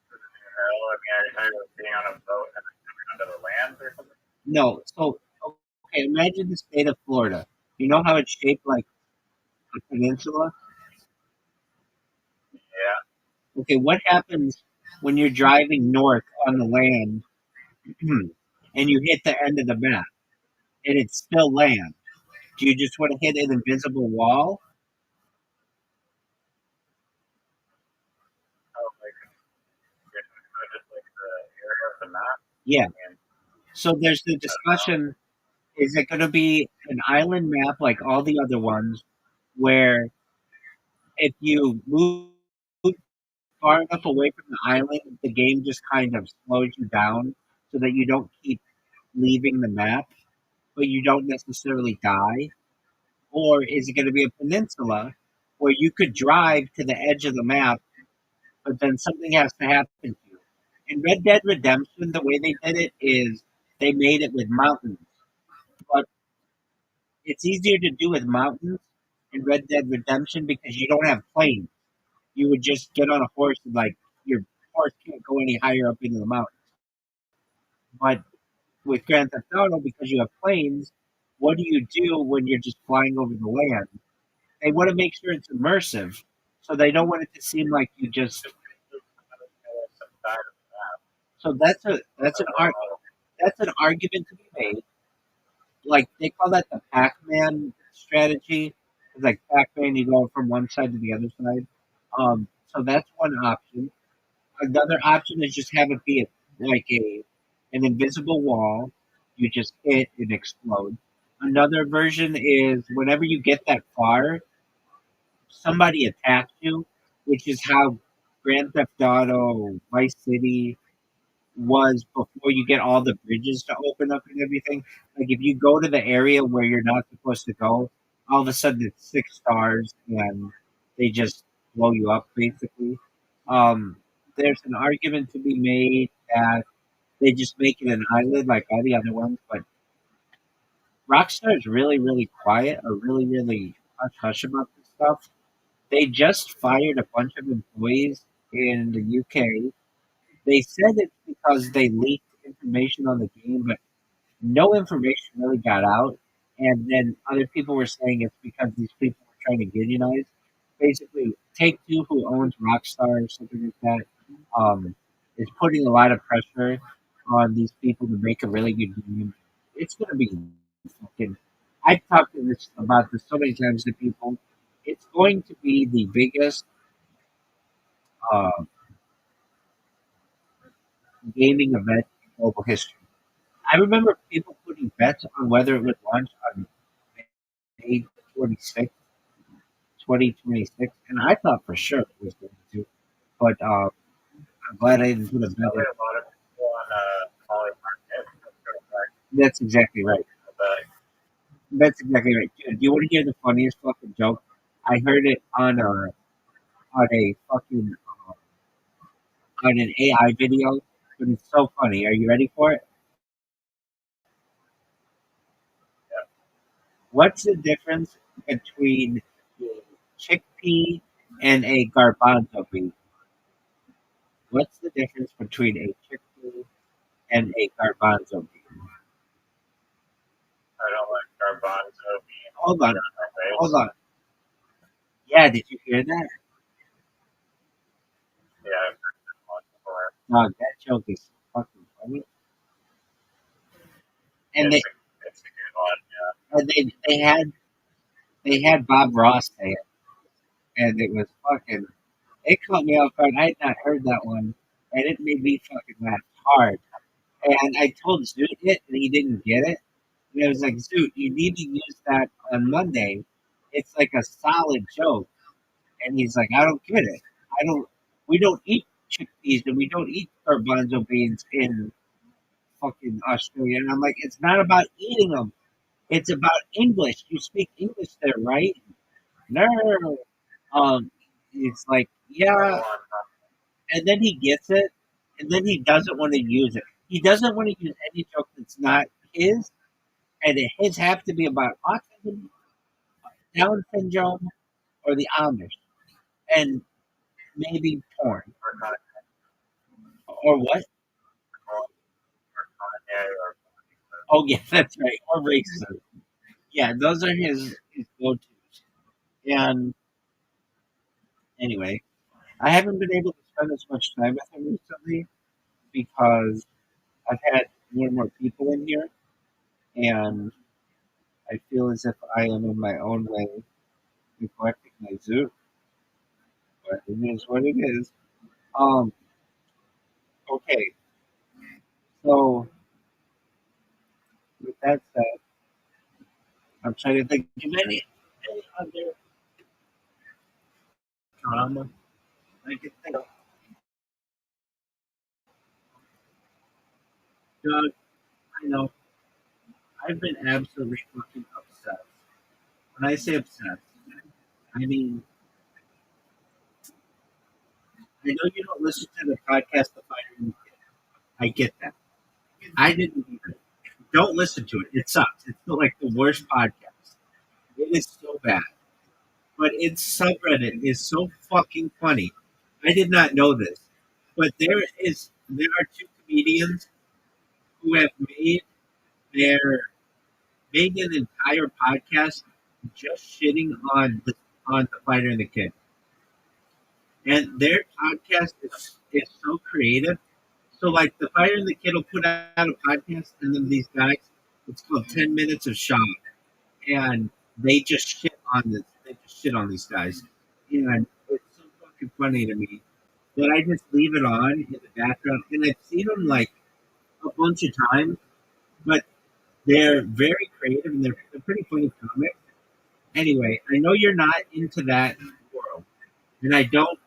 B: Hell, I mean, are you talking about being on a boat and then coming onto the land or something?
E: No. So, okay, imagine the state of Florida. You know how it's shaped like a peninsula?
B: Yeah.
E: Okay, what happens when you're driving north on the land and you hit the end of the map and it's still land? Do you just want to hit an invisible wall?
B: Oh, like, just like the area of the map.
E: Yeah.
B: I mean,
E: So there's the
B: I don't know.
E: discussion: is it going to be an island map like all the other ones, where if you move far enough away from the island, the game just kind of slows you down so that you don't keep leaving the map, but you don't necessarily die? Or is it going to be a peninsula where you could drive to the edge of the map, but then something has to happen to you? In Red Dead Redemption, the way they did it is they made it with mountains, but it's easier to do with mountains in Red Dead Redemption because you don't have planes. You would just get on a horse and like your horse can't go any higher up into the mountains. But with Grand Theft Auto, because you have planes, what do you do when you're just flying over the land? They want to make sure it's immersive, so they don't want it to seem like you just.
B: Just some side of the map.
E: So that's an argument to be made. Like, they call that the Pac-Man strategy. It's like Pac-Man, you go from one side to the other side. So that's one option. Another option is just have it be like an invisible wall. You just hit and explode. Another version is whenever you get that far, somebody attacks you, which is how Grand Theft Auto, Vice City was before you get all the bridges to open up and everything. Like, if you go to the area where you're not supposed to go, all of a sudden it's 6 stars and they just blow you up basically. Um, there's an argument to be made that they just make it an island like all the other ones, but Rockstar is really, really quiet or really, really hush hush about this stuff. They just fired a bunch of employees in the UK. They said it's because they leaked information on the game, but no information really got out. And then other people were saying it's because these people were trying to unionize. Basically, Take Two, who owns Rockstar or something like that, is putting a lot of pressure on these people to make a really good game. It's going to be fucking. I've talked to this about this so many times to people. It's going to be the biggest uh, gaming event in global history. I remember people putting bets on whether it would launch on May 26th, 2026, and I thought for sure it was going to. But I'm glad I didn't put a bet
B: Probably
E: in.
B: a lot of people on Molly Market.
E: That's exactly right.
B: But
E: That's exactly right. Dude, do you want to hear the funniest fucking joke? I heard it on a fucking on an AI video, but it's so funny. Are you ready for it?
B: yeah,
E: What's the difference between a chickpea and a garbanzo bean? What's the difference between a chickpea and a garbanzo bean?
B: I don't like garbanzo being
E: Hold on,
B: on my
E: hold
B: face.
E: on. Yeah, did you hear that?
B: Yeah, I've heard that one before.
E: Dog, that joke is fucking funny. And they
B: It's a good one. Yeah.
E: and they had Bob Ross say it, and it was fucking. It caught me off guard. I had not heard that one, and it made me fucking laugh hard. And I told Zoot it, and he didn't get it. And I was like, Zoot, you need to use that on Monday. It's like a solid joke. And he's like, I don't get it. I don't. We don't eat chickpeas and we don't eat garbanzo beans in fucking Australia. And I'm like, it's not about eating them. It's about English. You speak English there, right? No. It's like,
B: Another
E: yeah.
B: one.
E: And then he gets it, and then he doesn't want to use it. He doesn't want to use any joke that's not his, and his have to be about autism, Down syndrome, or the Amish, and maybe porn
B: Or not
E: or what?
B: or Kanye or
E: Oh yeah, that's right, or racism. Yeah, those are his go-tos. And anyway, I haven't been able to spend as much time with him recently because I've had more and more people in here, and I feel as if I am in my own way neglecting my zoo, but it is what it is. Um, okay, so with that said, I'm trying to think of any other drama I could think of. Doug, I know I've been absolutely fucking obsessed. When I say obsessed, I mean I know you don't listen to the podcast The Fighter and the Kid. I get that. I didn't either. Don't listen to it. It sucks. It's like the worst podcast. It is so bad. But its subreddit is so fucking funny. I did not know this, but there are two comedians who have their made an entire podcast just shitting on the fighter and the kid, and their podcast is so creative. So like the fighter and the kid will put out a podcast, and then these guys, it's called 10 Minutes of Shock, and they just shit on this. They just shit on these guys, and it's so fucking funny to me that I just leave it on in the background. And I've seen them like a bunch of times, but they're very creative and they're pretty funny comics. Anyway, I know you're not into that world, and I don't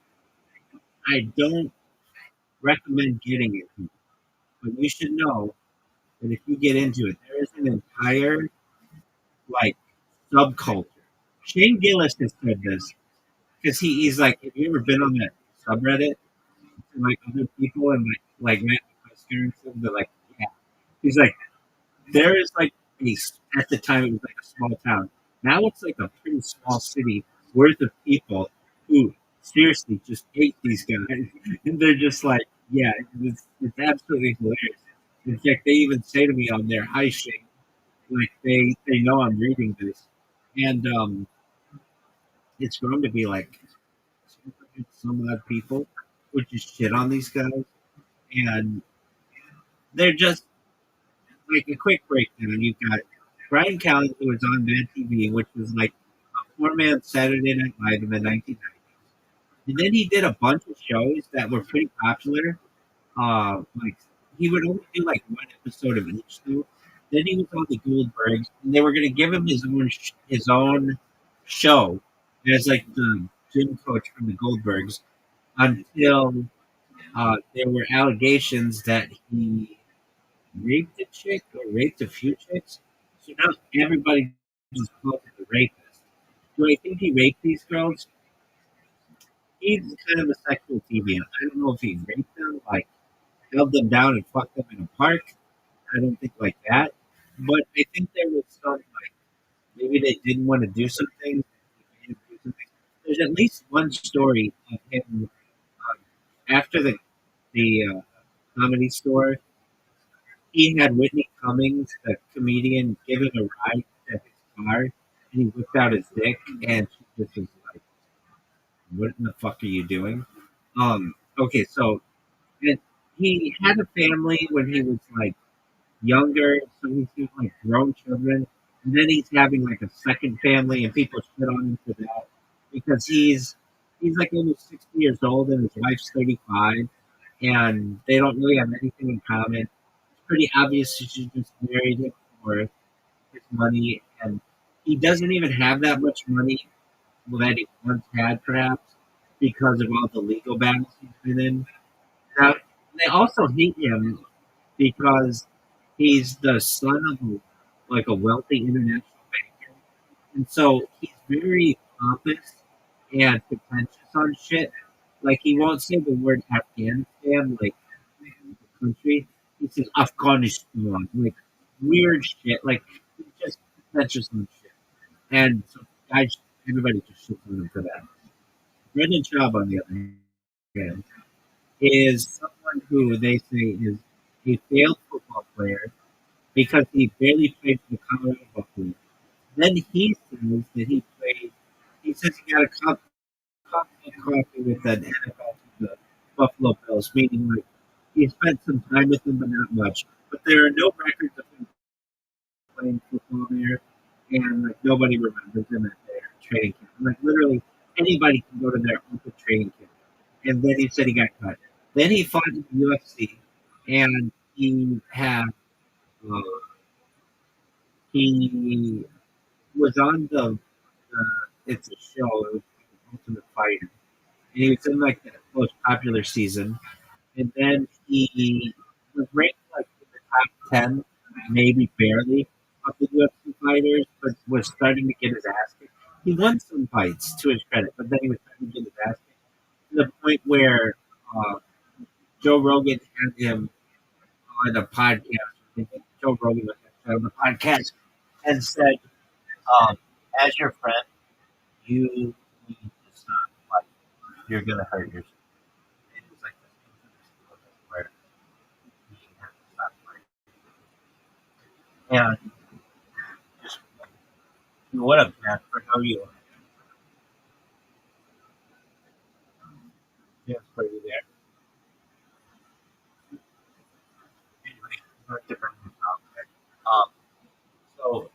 E: recommend getting it, but you should know that if you get into it, there is an entire like subculture. Shane Gillis has said this because he's like, have you ever been on that subreddit? And like other people and like Matt McCusker and stuff, they're like, yeah. He's like, there is like at the time it was like a small town. Now it's like a pretty small city worth of people who seriously just hate these guys, and they're just like, yeah, it's absolutely hilarious. In fact, they even say to me on their high shit, like they know I'm reading this, and it's going to be like 200 some odd people who just shit on these guys, and they're just like a quick breakdown. You've got Brian Callen, who was on Mad TV, which was like a four-man Saturday Night Live in the 1990s. And then he did a bunch of shows that were pretty popular. Like he would only do like one episode of each show. Then he was on the Goldbergs, and they were going to give him his own show as like the gym coach from the Goldbergs until there were allegations that he raped a chick or raped a few chicks. So now everybody just calls him the rapist. Do I think he raped these girls? He's kind of a sexual deviant. I don't know if he raped them, like held them down and fucked them in a park. I don't think like that. But I think there was some like maybe they didn't want to do something. There's at least one story of him after the comedy store. He had Whitney Cummings, the comedian, give him a ride to his car, and he whipped out his dick, and she just was like, "What in the fuck are you doing?" Okay, so and he had a family when he was like younger, so he's got like grown children, and then he's having like a second family, and people shit on him for that because he's like almost 60 years old, and his wife's 35, and they don't really have anything in common. It's pretty obvious that she just married him for his money, and he doesn't even have that much money that he once had, perhaps because of all the legal battles he's been in. Now, they also hate him because he's the son of like a wealthy international banker, and so he's very pompous and pretentious on shit. Like he won't say the word Afghanistan, like the country. He says Afghanistan, like weird shit. Like he's just pretentious on shit, and so guys, everybody just shits on him for that. Brendan Schaub, on the other hand, is someone who they say is a failed football player because he barely played for the Colorado Buffaloes. Then he says that he played. He says he got a cup of coffee with an NFL from the Buffalo Bills, meaning like he spent some time with them, but not much. But there are no records of him playing football there, and like nobody remembers him at their training camp. Like literally anybody can go to their open training camp. And then he said he got cut. Then he fought in the UFC, and uh, he was on it's a show, it was Ultimate Fighter, and he was in like the most popular season. And then he was ranked like in the top 10, maybe barely, of the UFC fighters, but was starting to get his ass kicked. He won some fights to his credit, but then he was starting to get his ass kicked to the point where uh, Joe Rogan had him on a podcast. I think Joe Rogan was on the podcast and said, um, as your friend, you need to stop. Like, you're going to hurt yourself. It was like this where you have to stop fighting. And just, what a bad for how you are. Yes, for you there. Anyway, not different topic. Um, so,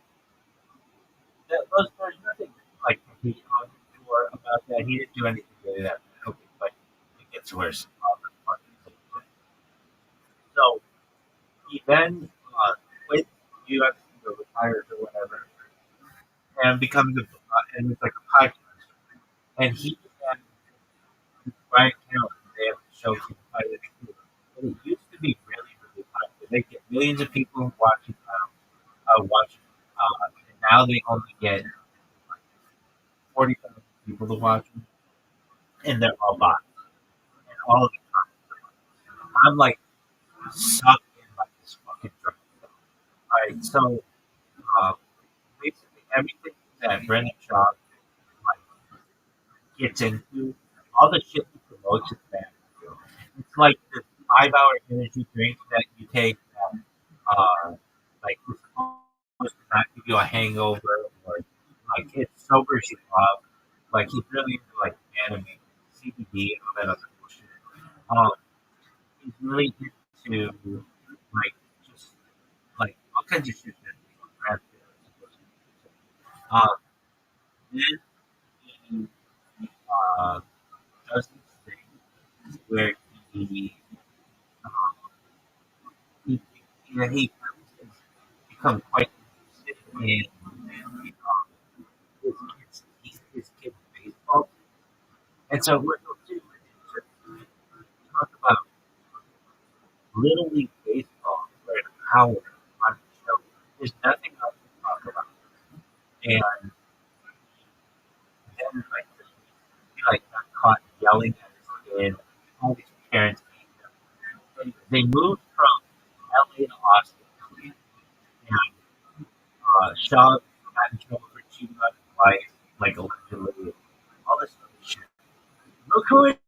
E: there's nothing like to hate on him for about that. He didn't do anything really that bad. Okay, but it gets worse. So, he then quit UFC or retires or whatever, and becomes and it's like a podcast. And he and Brian Callen, they have a show called Fight of the Truth. And it used to be really, really popular. They get millions of people watching, and now they only get like 40,000 people to watch them, and they're all bots, and all of the comments. I'm like sucked in by this fucking drug. All right, so uh, basically everything
A: that Brendan Shaw like gets into, all the shit he promotes is bad. It's like this 5 hour energy drink that you take that like is supposed to not give you a hangover or like it sobers you up. Like he's really into like anime, CBD, and all that other bullshit. Um, he's really into like just like all kinds of shit that crap um, then he uh, does this thing where he he, he become quite interested in his kid's baseball. And so what he'll do is talk about Little League Baseball for an hour on the show. There's nothing else to talk about. And then he like got caught yelling at his kid. All these parents hate him. And they moved from LA to Austin. And Shaw got in trouble for cheating on his wife, like allegedly. All this other shit. Look who it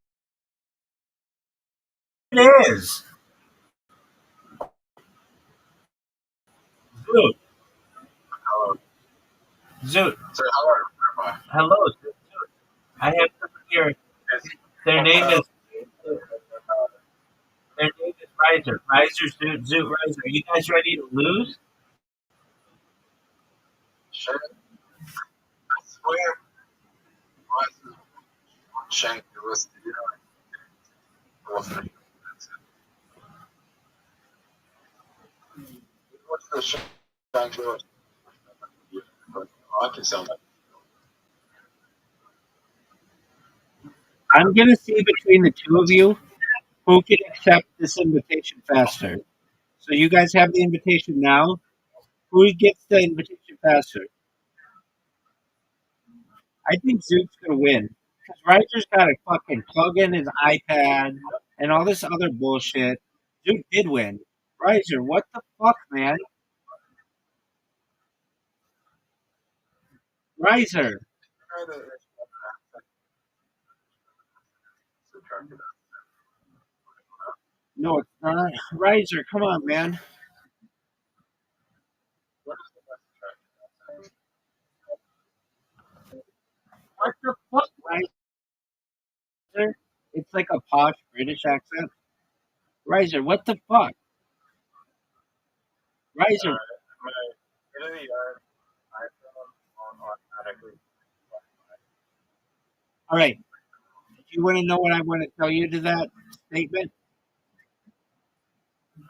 A: is. Zoot.
B: Hello.
A: Zoot.
B: So hello, Rabbi.
A: Hello, Zoot. I have them here. Their name is their name is Riser. Riser, Zoot, Zoot, Riser. Are you guys ready to lose?
B: Sure. I swear, I was watching the list of you. Wasn't it? What's the show? I can sound like
E: I'm gonna see between the two of you who can accept this invitation faster. So you guys have the invitation now. Who gets the invitation faster? I think Zoot's gonna win because Riser's got a fucking plug in his iPad and all this other bullshit. Zoot did win. Riser, what the fuck, man? Riser. No, it's not. Riser, come on, man. What the fuck, Riser? It's like a posh British accent. Riser, what the fuck? Riser, all right. Do you want to know what I want to tell you to that statement?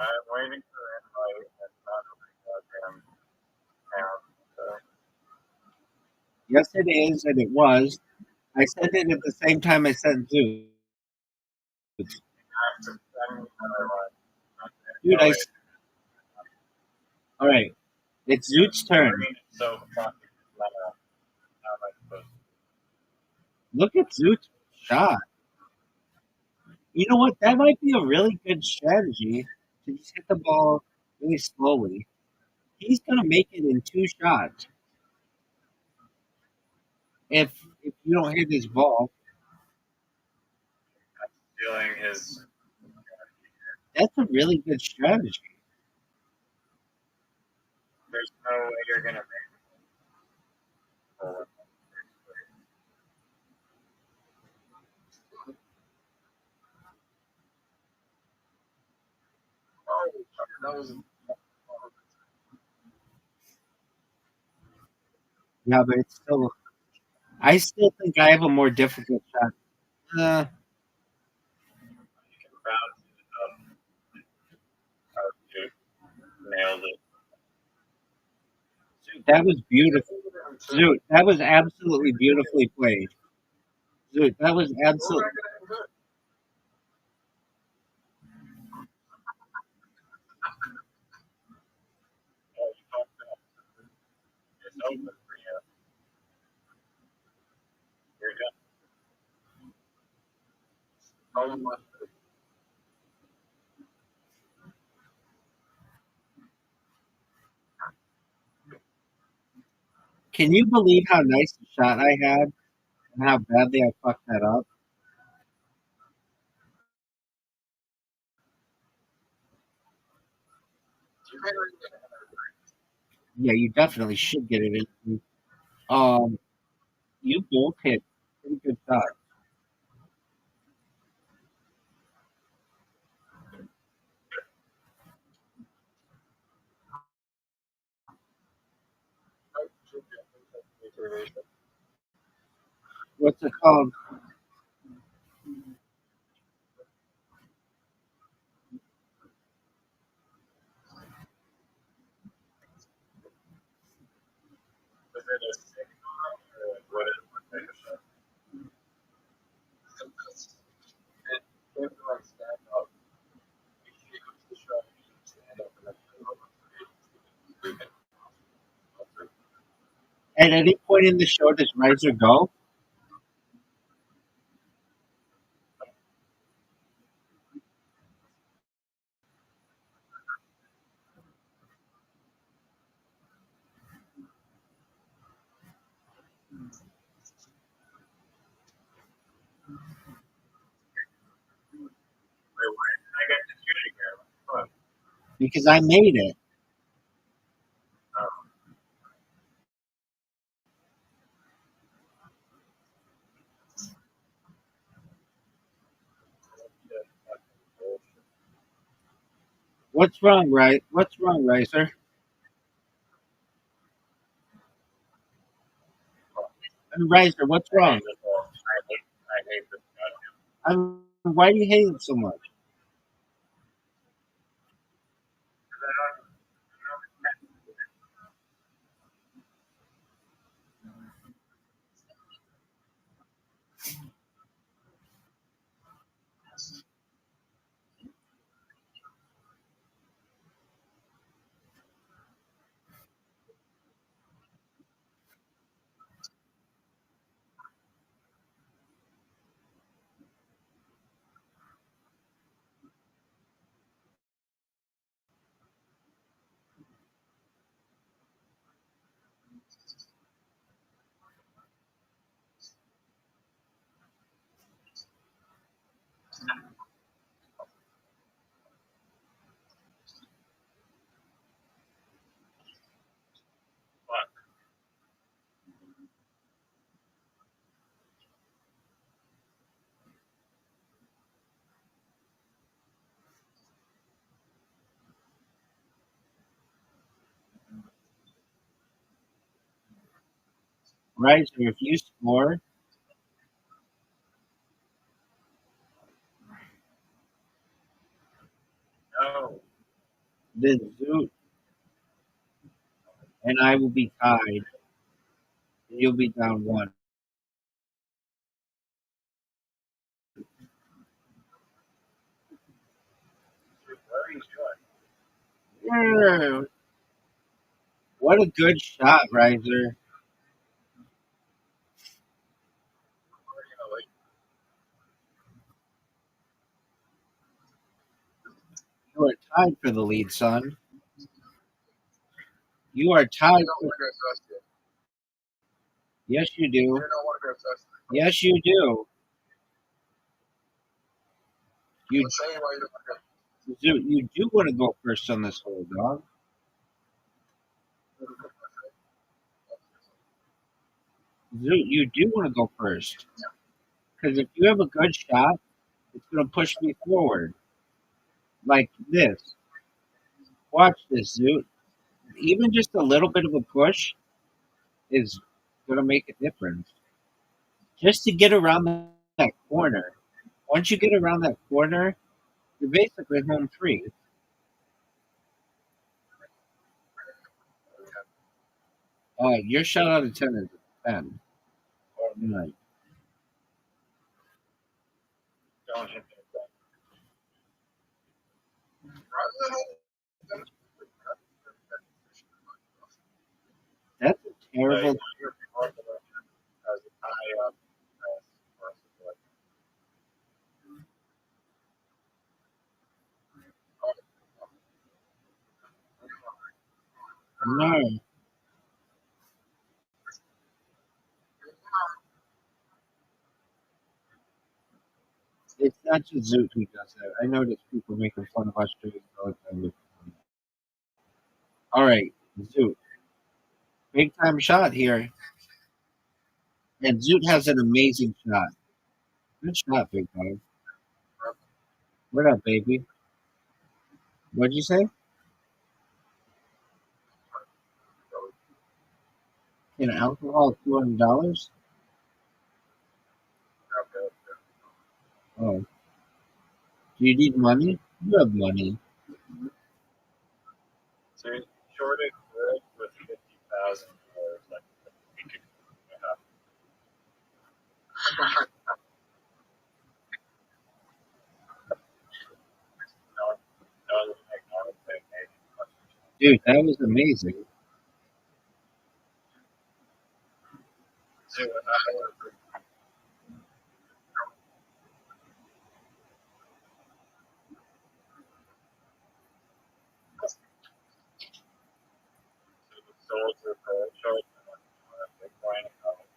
B: I'm waiting for the invite and not goddamn town. So
E: Yes, it is, and it was. I said it at the same time I said Zeus.
B: I have to send another one.
E: Dude, all right. It's Zoot's turn.
B: It's so fucking loud. How am I supposed
E: Look at Zoot's shot. You know what? That might be a really good strategy to just hit the ball really slowly. He's gonna make it in two shots if you don't hit his ball.
B: doing his
E: That's a really good strategy.
B: there's no way you're gonna make it forward. Oh, that was
E: Yeah, but it's still. I still think I have a more difficult shot. Uh,
B: you can bounce it up. Oh, dude, nailed it.
E: that was beautiful. Zoot, that was absolutely beautifully played. Zoot, that was absolutely.
B: Oh, you fucked up. It's open for you. You're done. Oh my.
E: Can you believe how nice the shot I had and how badly I fucked that up?
B: You better get another drink.
E: Yeah, you definitely should get it in. Um, you both hit pretty good shots.
B: I should get motivation.
E: What's it called?
B: Is it a signal or what is what type of shot? And if you like stand up, if you go to the shot, you should stand up and then go over to it.
E: At any point in the show, does Riser go?
B: Wait, why didn't I get to shoot again? What?
E: Because I made it.
B: Oh, yeah.
E: What's wrong, right? What's wrong, Riser? And Riser, what's
B: I
E: wrong?
B: hate this all. I hate this goddamn.
E: Why do you hate it so much? Riser, if you score,
B: No.
E: then Zoot and I will be tied, and you'll be down one.
B: What are you doing?
E: Yeah. What a good shot, Riser.
B: Like,
E: You are tied for the lead, son. You are tied
B: you don't
E: for.
B: want to go trust you.
E: Yes, you
B: You
E: do.
B: don't want to go trust you.
E: Yes, you do. You
B: I'll show you why you don't want to go.
E: you do want to go first on this whole dog. Zoot, you do want to go first. Because if you have a good shot, it's going to push me forward. Like this. Watch this, Zoot. Even just a little bit of a push is going to make a difference. Just to get around that corner. Once you get around that corner, you're basically home free. Your shot out of 10 is a 10. Or 9.
B: Don't hit that. Rather than
E: That's a terrible.
B: like, you're part of it as a tie up as possible.
E: No. not just Zoot who does that. I notice people making fun of Australians all the time. All right, Zoot, big time shot here, and Zoot has an amazing shot. Good shot, big dog. What up, baby? What'd you say? An alcohol, $200? Oh, do you need money? You have money.
B: So shorted world with $50,000, like we could have. No, no, economic thing, maybe.
E: Dude, that was amazing.
B: So, sold to the short Bitcoin economic.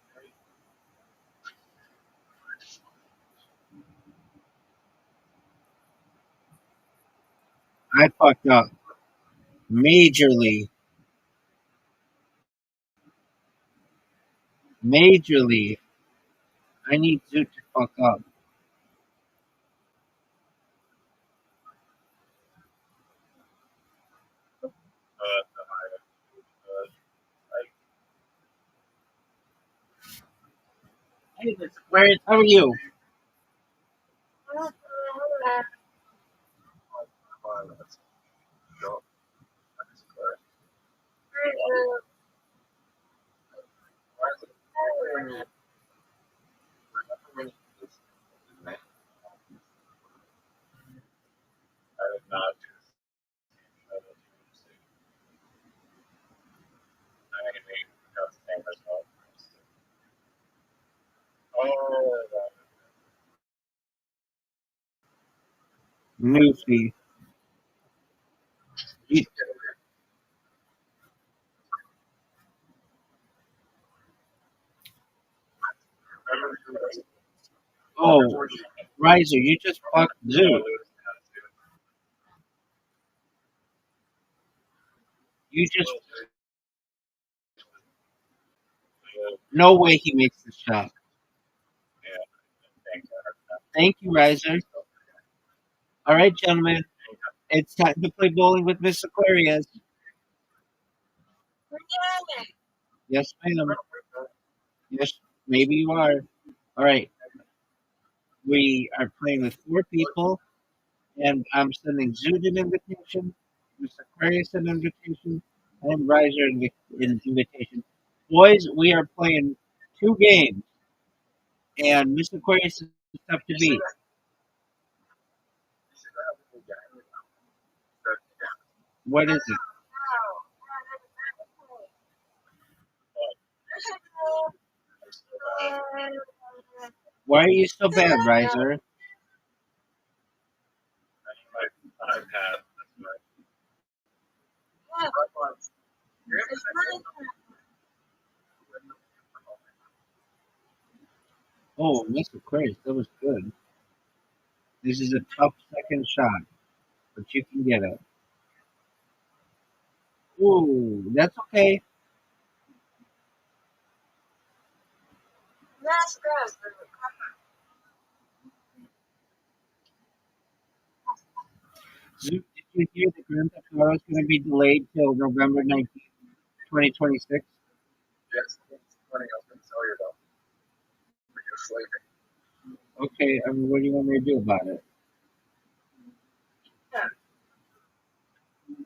E: I fucked up majorly. Majorly. I need Zoot to fuck up.
B: The highest. Like,
E: Hey, Miss Aquarius, how are you?
B: let's go. That's correct. I did not do this. I'm going to make the same result. Oh,
E: Newsy. You- Oh, Riser, you just fucked Zoot. You just. No way he makes the shot. Thank you, Riser. All right, gentlemen. It's time to play bowling with Miss Aquarius. Yes, ma'am. Yes, maybe you are. All right. We are playing with 4 people, and I'm sending Zoot an invitation, Miss Aquarius an invitation, and Riser an invitation. Boys, we are playing 2 games, and Miss Aquarius is tough to beat. What is it? Why are you so bad, Riser?
B: my iPad.
E: Oh, Miss Aquarius, that was good. This is a tough second shot, but you can get it. Ooh, that's okay. Zoot, did you hear the Grand Theft Auto is going to be delayed till November 19th, 2026?
B: Yes, it's funny. I was going to tell you though. You're sleeping.
E: Okay, I mean, what do you want me to do about it? All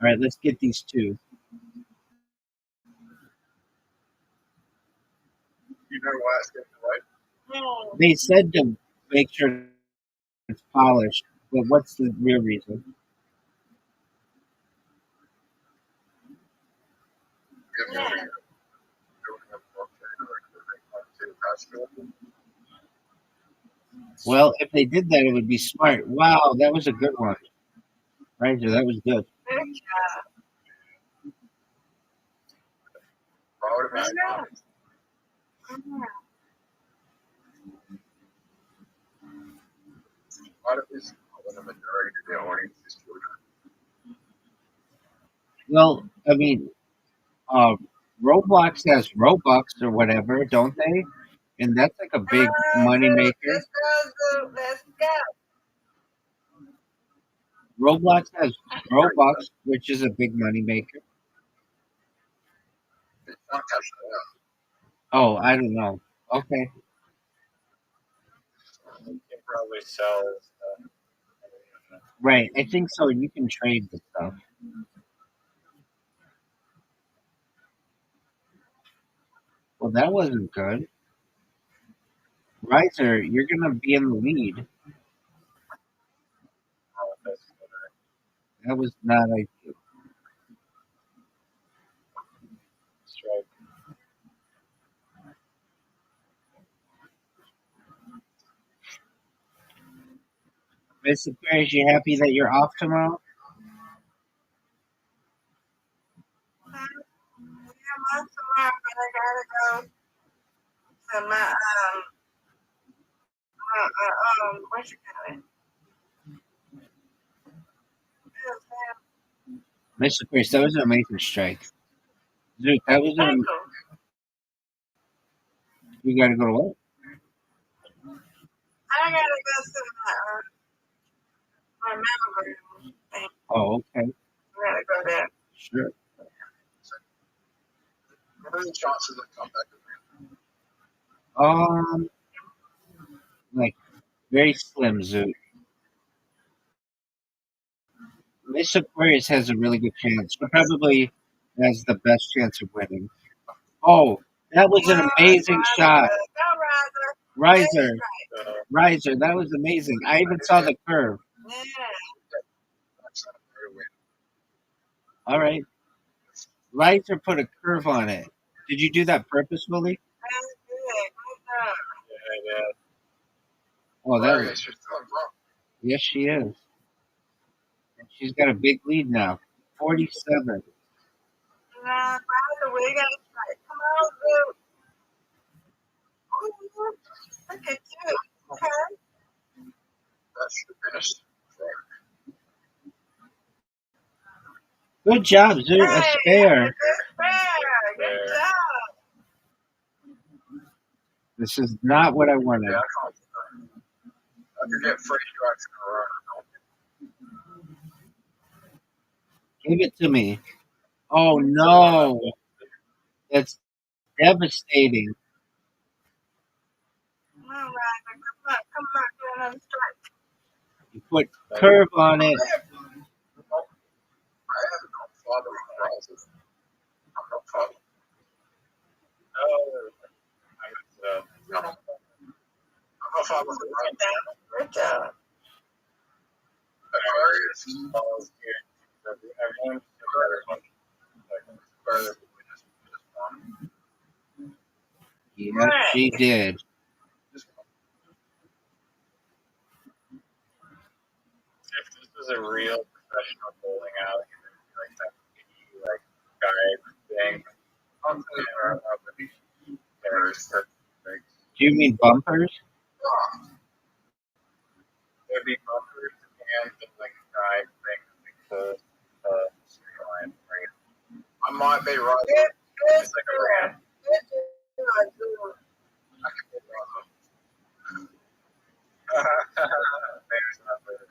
E: right, let's get these 2.
B: You know why it's getting delayed?
E: They said to make sure it's polished, but what's the real reason? Well, if they did that, it would be smart. Wow, that was a good one. Ranger, that was good.
B: Why do these when the majority of the audience is children?
E: Well, I mean, uh, Roblox has Robux or whatever, don't they? And that's like a big money maker.
C: Let's go, Zoo. Let's go.
E: Roblox has Robux, which is a big money maker.
B: It's not catching it up.
E: Oh, I don't know. Okay.
B: You can probably sell stuff.
E: Right. I think so. You can trade the stuff. Well, that wasn't good. Riser, you're going to be in the lead. That was not ideal.
B: Strike.
E: Miss Aquarius, you happy that you're off tomorrow?
C: Yeah, I'm tomorrow, but I gotta go to what you call it?
E: Miss Aquarius, that was an amazing strike. Dude, that was an.
C: Ankle.
E: You got to go to what?
C: I gotta go to my mammogram thing.
E: Oh, okay.
C: I gotta go there.
E: Sure.
B: What are the chances of come back?
E: Like, very slim, Zoot. Miss Aquarius has a really good chance. She probably has the best chance of winning. Oh, that was an amazing shot.
C: Go,
E: Riser,
C: Riser.
E: Riser, that was amazing. I even saw the curve.
C: Yeah.
E: All right. Riser put a curve on it. Did you do that purposefully?
C: That's good. Good job.
E: Oh, that was.
B: Yes, you're still wrong.
E: Yes, she is. And she's got a big lead now. 47.
C: Riser, we gotta try. Come on, Zoo. Ooh, look at you. Okay.
B: That's the finished.
E: Good job, Zoot. A
C: Hey,
E: spare.
C: good spare. Good job.
E: This is not what I wanted.
B: Yeah, I could get free strikes in a row.
E: Give it to me. Oh, no. That's devastating.
C: Come on, Riser. Come on. Do another strike.
E: You put curve on it.
B: I have no father in prizes. I'm no father. No, I'm no father in prizes.
C: Good job.
B: Aquarius. Everyone's better.
E: Yes, she did.
B: If this was a real professional bowling alley, like that like guy thing,
E: Do you mean bumpers?
B: there'd be bumpers and like a guy thing, like the line, right? I might be right.
C: Good
B: It's like a ramp.
C: job.
B: I could be wrong. There's not better.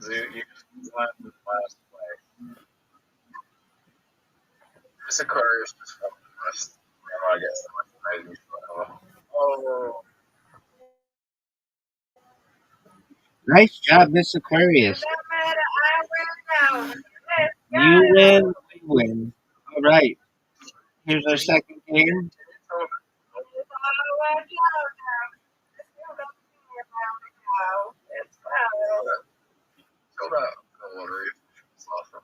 B: Zoo, you just went in last place. This Aquarius just won the rest. I guess that was amazing. Oh,
E: Nice job, Miss Aquarius.
C: No matter, I win now.
E: You win, we win. All right. Here's our second game.
B: filled out the lottery. It's lost from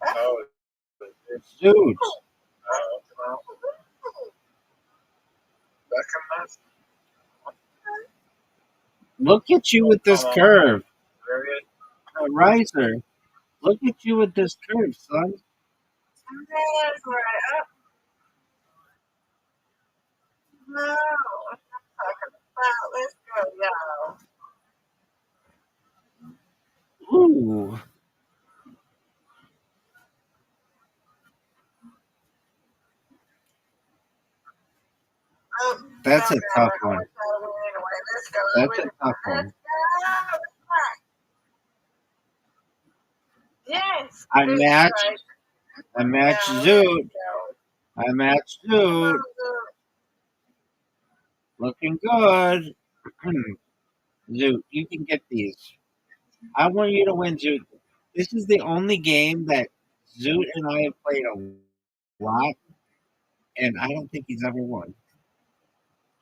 B: Oh, it's
E: Dude,
B: that comes.
E: look at you with this curve.
B: Very
E: A riser. Look at you with this curve, son.
C: That's right. No, I'm talking about. Let's go, y'all.
E: Ooh,
C: Oh,
E: that's a
C: okay.
E: tough one.
C: Anyway, let's go.
E: That's a tough
C: Let's
E: one.
C: go. Yes.
E: I
C: Good
E: matched.
C: strike.
E: I matched
C: Now, let's
E: Zoot.
C: go.
E: I matched
C: Come
E: Zoot.
C: on, Zoot.
E: Looking good. Zoot, you can get these. I want you to win, Zoot. This is the only game that Zoot and I have played a lot, and I don't think he's ever won.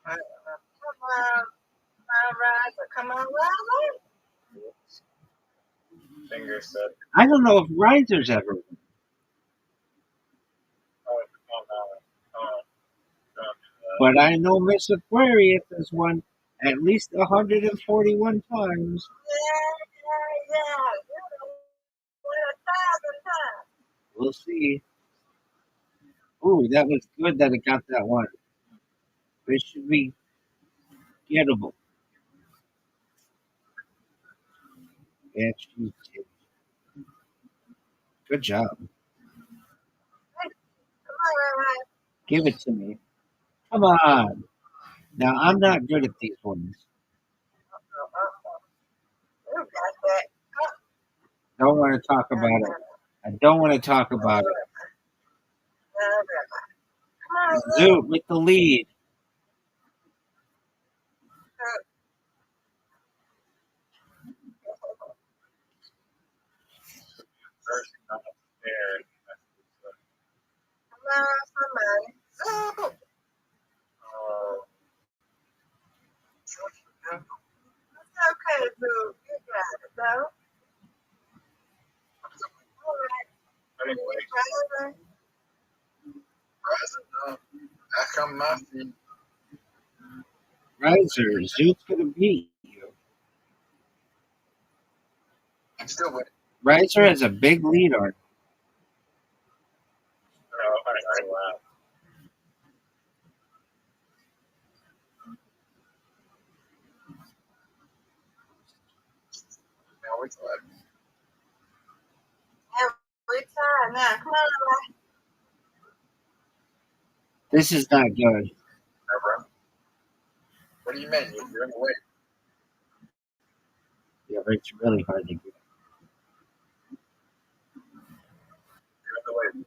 C: Come on, my rider. Come on, rider.
B: Finger said,
E: I don't know if Riser's ever won,
B: oh,
E: but I know Miss Aquarius has won at least 141 times.
C: Yeah. Win 1,000 times.
E: We'll see. Ooh, that was good that it got that one. It should be gettable. Yeah, she did. Good job.
C: Come on, rider.
E: Give it to me. Come on. Now, I'm not good at these ones.
C: You got that.
E: Don't want to talk about it. I don't want to talk about it.
C: Come on,
E: Zoot with the lead.
B: first not there.
C: Come on, somebody. Zoot.
B: Oh,
C: It's okay, Zoot. You got it, though. All right.
B: anyway,
C: Rider.
B: I come my feet.
E: Riser, Zoot's going to beat you.
B: I'm still winning.
E: Riser has a big lead on.
B: Oh, I laugh. Now we laugh.
C: Every time. Now, come on, rider.
E: This is not good.
B: Never. What do you mean? You're in the way.
E: Yeah, but it's really hard to get.
B: You're in the way.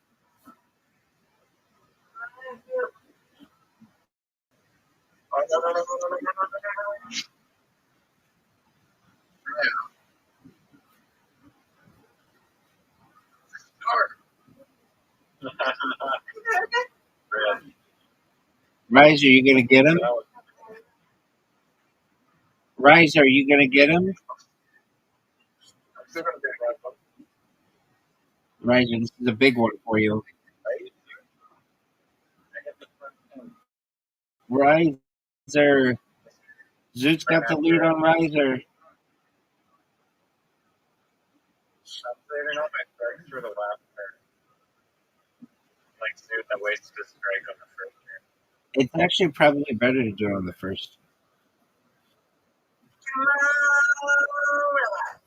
B: Oh, no. Yeah. Red.
E: Riser, you going to get him?
B: That was
E: Riser, you going to get him?
B: I'm still gonna be right up.
E: Riser, this is a big one for you.
B: Right? I get the first one.
E: Riser. Zoot's got the lead on Riser.
B: I'm saving all my strikes for the last turn. Like Snoop that wasted his strike on the first turn.
E: It's actually probably better to do it on the first.
C: Come on, relax.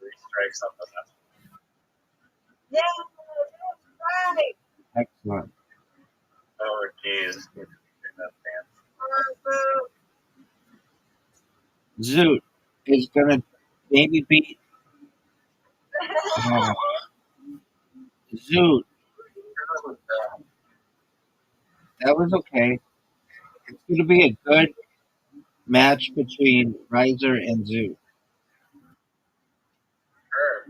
B: 3 strikes on the last.
C: Yeah, that's right.
E: Excellent.
B: Oh, jeez. That
C: Come on,
E: Zoot is going to maybe beat.
C: Zoot.
E: Zoot,
B: was
E: that was okay. It's going to be a good match between Riser and Zoot.
B: Sure.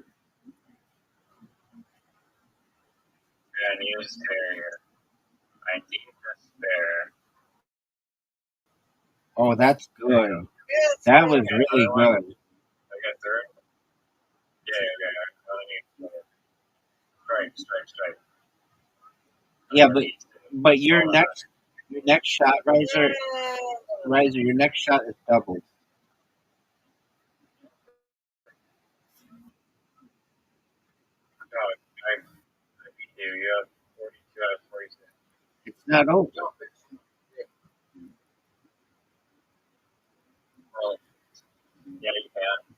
B: And use Terrier. I need to spare.
E: Oh, that's good.
C: Good
E: That was
C: strike.
E: really good.
B: I got third. Yeah, okay. I need strike.
E: Yeah, but your next shot, Riser,
C: Yeah.
E: your next shot is doubled. not over.
A: Well, yeah, you can.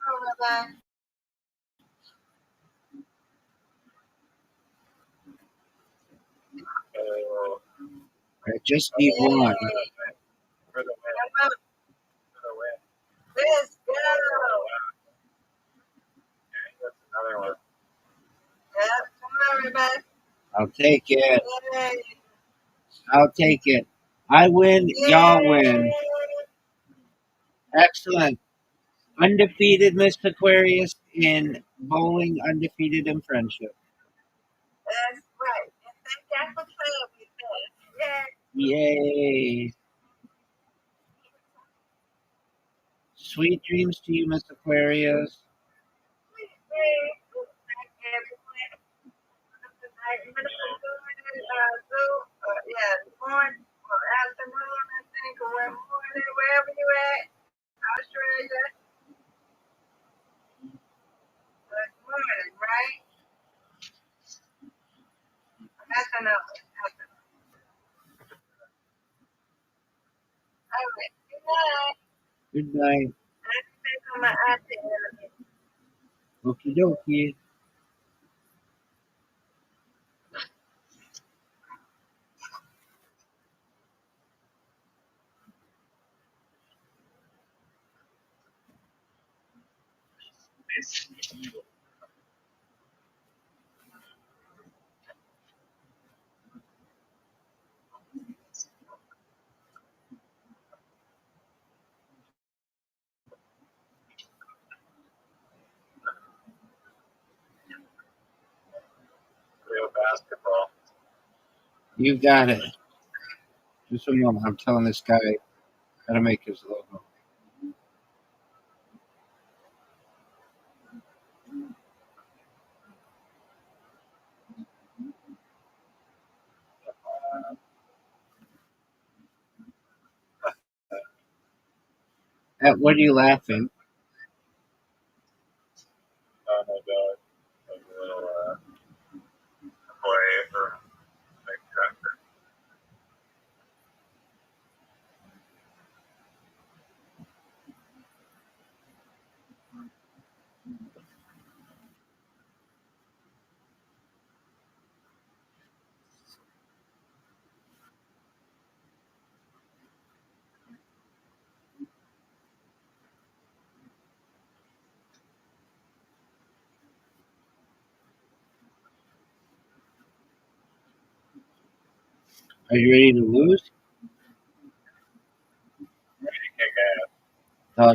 C: Oh, Rabbi.
A: Oh,
E: I just need one.
A: for the win.
C: Come on,
A: For the win.
C: let's go.
A: Okay, that's another one.
C: Yep, come on, Rabbi.
E: I'll take it.
C: Yay.
E: I'll take it. I win. Y'all win.
C: Yay.
E: Excellent. Undefeated, Miss Aquarius, in bowling, undefeated in friendship.
C: That's right. And thank God for playing with us.
E: Yay. Sweet dreams to you, Miss Aquarius.
C: Yay. Good night, everyone. Good night. You're gonna put Zoom, yeah, morning or afternoon, I think, or morning, wherever you at. Australia. Good morning, right? Afternoon. Afternoon. All right. Good night.
E: Good night.
C: I'll be back on my iPad in a minute.
E: Okie dokie.
A: Real basketball.
E: You got it. Just a moment. I'm telling this guy how to make his logo. What are you laughing?
A: Oh my god. Like a little boy for like tractor.
E: Are you ready to lose?
A: Ready to kick ass.
E: Uh,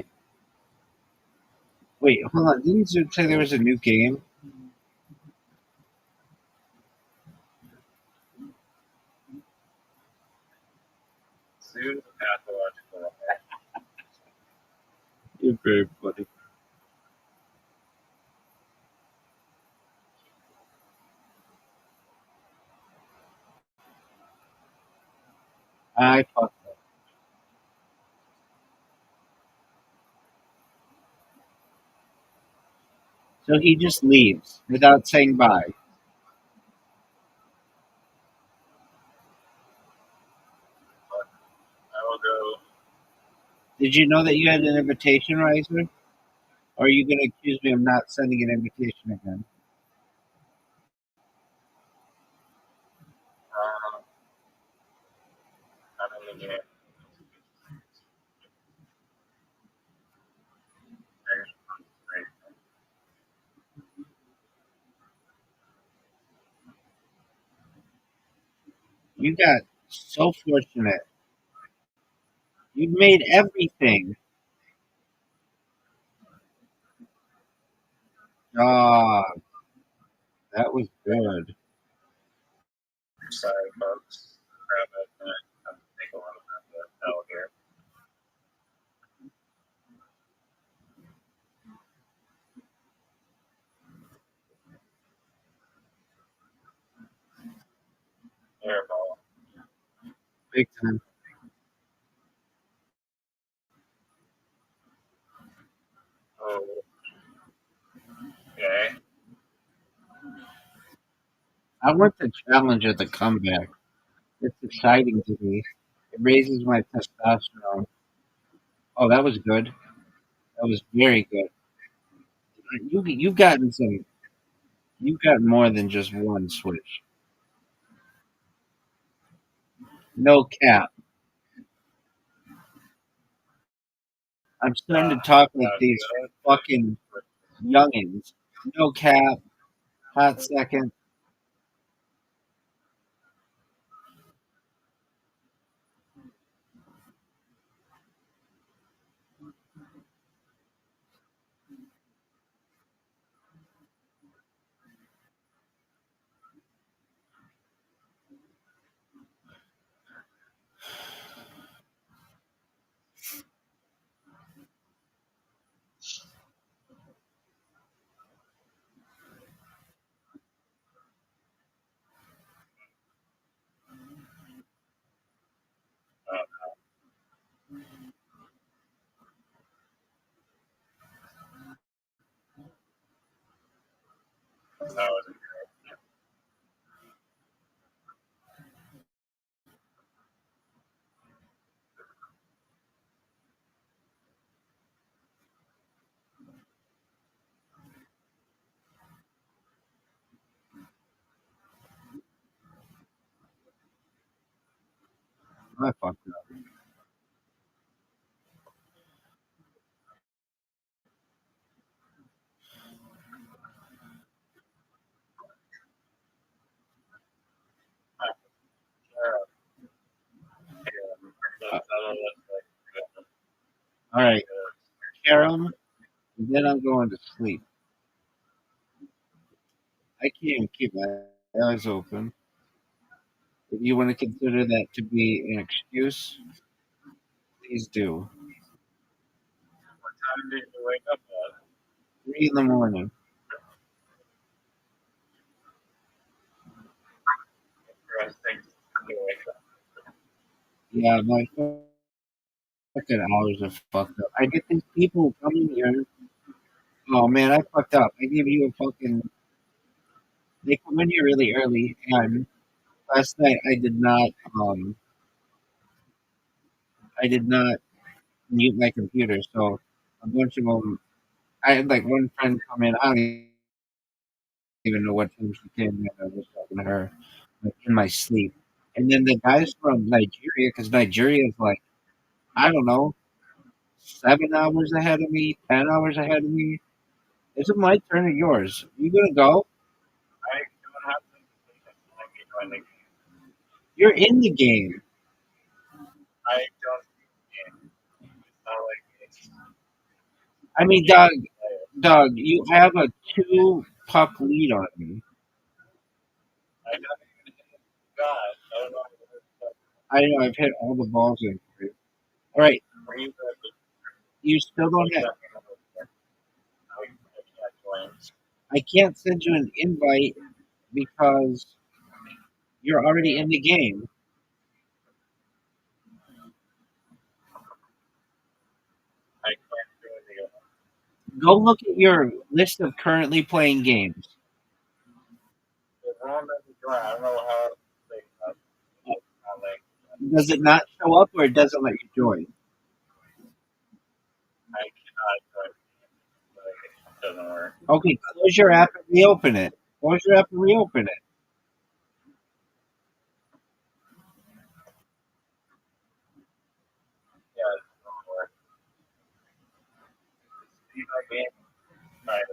E: wait, hold on. Didn't you say there was a new game?
A: Soon the pathological.
E: You're very funny. I fucked up. So he just leaves without saying bye.
A: I will go.
E: Did you know that you had an invitation, Riser? Or are you going to accuse me of not sending an invitation again?
A: Um, I'm in the game.
E: You got so fortunate. You made everything. Ah, that was good.
A: Sorry, folks. Crap, I have to take a lot of the hell here. Airball.
E: big time.
B: Oh, okay.
E: I want the challenge of the comeback. It's exciting to me. It raises my testosterone. Oh, that was good. That was very good. You've gotten some. You've got more than just one switch. No cap. I'm starting to talk like these fucking youngins. No cap. Hot second.
B: That was
E: I fucked up. Uh, all right, Karen. And then I'm going to sleep. I can't even keep my eyes open. If you want to consider that to be an excuse, please do.
B: what time did you wake up at?
E: 3 in the morning.
B: Interesting. You wake up.
E: Yeah, my fucking hours are fucked up. I get these people coming here. Oh man, I fucked up. I give you a fucking. They come in here really early, and last night Um, I did not mute my computer, so a bunch of them. I had like one friend come in. I don't even know what time she came in. I was talking to her like, in my sleep. And then the guys from Nigeria, because Nigeria is like, I don't know, 7 hours ahead of me, 10 hours ahead of me. Is it my turn or yours? You gonna go?
B: I don't have to like me when they
E: You're in the game.
B: I don't it's not like it's
E: I mean, Doug, you have a 2 puck lead on me.
B: I don't even hit God. I don't know
E: I know I've hit all the balls in. All right,
B: where you
E: you still don't have.
B: I can't join.
E: I can't send you an invite because you're already in the game.
B: I can't do anything.
E: Go look at your list of currently playing games.
B: The wrong doesn't join. I don't know how they how
E: Does it not show up or it doesn't let you join?
B: I cannot join. It doesn't work.
E: Okay, close your app and reopen it. Close your app and reopen it.
B: Yeah, it doesn't work. See my game. Right.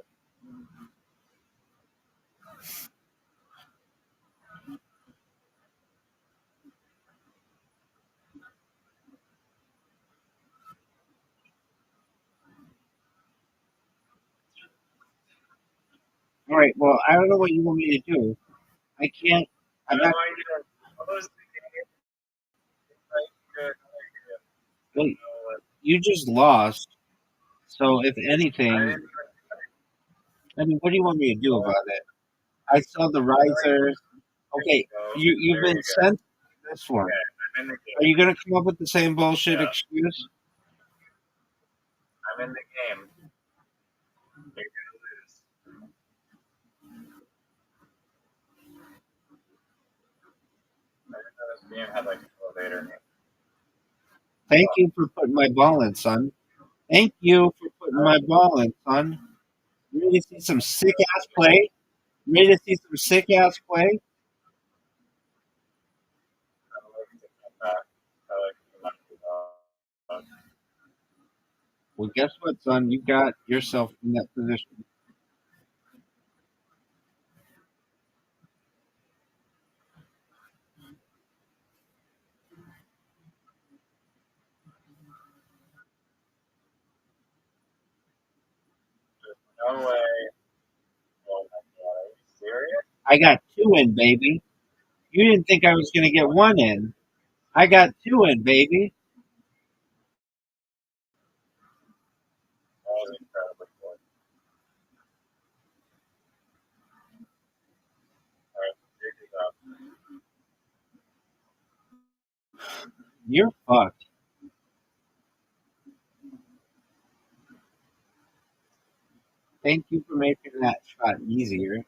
E: All right, well, I don't know what you want me to do. I can't.
B: I
E: I'm
B: have no
E: not.
B: idea. Close the game. Like, good.
E: Well,
B: No,
E: you just lost. So, if
B: I
E: anything,
B: didn't even
E: I mean, what do you want me to do about it? I saw the risers. Okay,
B: go.
E: you've
B: There
E: been
B: you go.
E: sent this one.
B: Okay.
A: I'm in the
E: Are
A: game.
E: you gonna come up with the same bullshit
A: Yeah.
E: excuse?
A: I'm in the game. You're gonna lose. I didn't know this game had like an elevator.
E: Thank you for putting my ball in, son. Thank you for putting my ball in, son. You ready to see some sick ass play? You ready to see some sick ass play?
A: I like to come back. I like to come back to the
E: Well, guess what, son? You got yourself in that position.
A: No way. Oh my god, are you serious?
E: I got two in, baby. You didn't think I was gonna get one in. I got two in, baby.
A: That was incredibly cool. Alright, here we go.
E: You're fucked. Thank you for making that shot easier.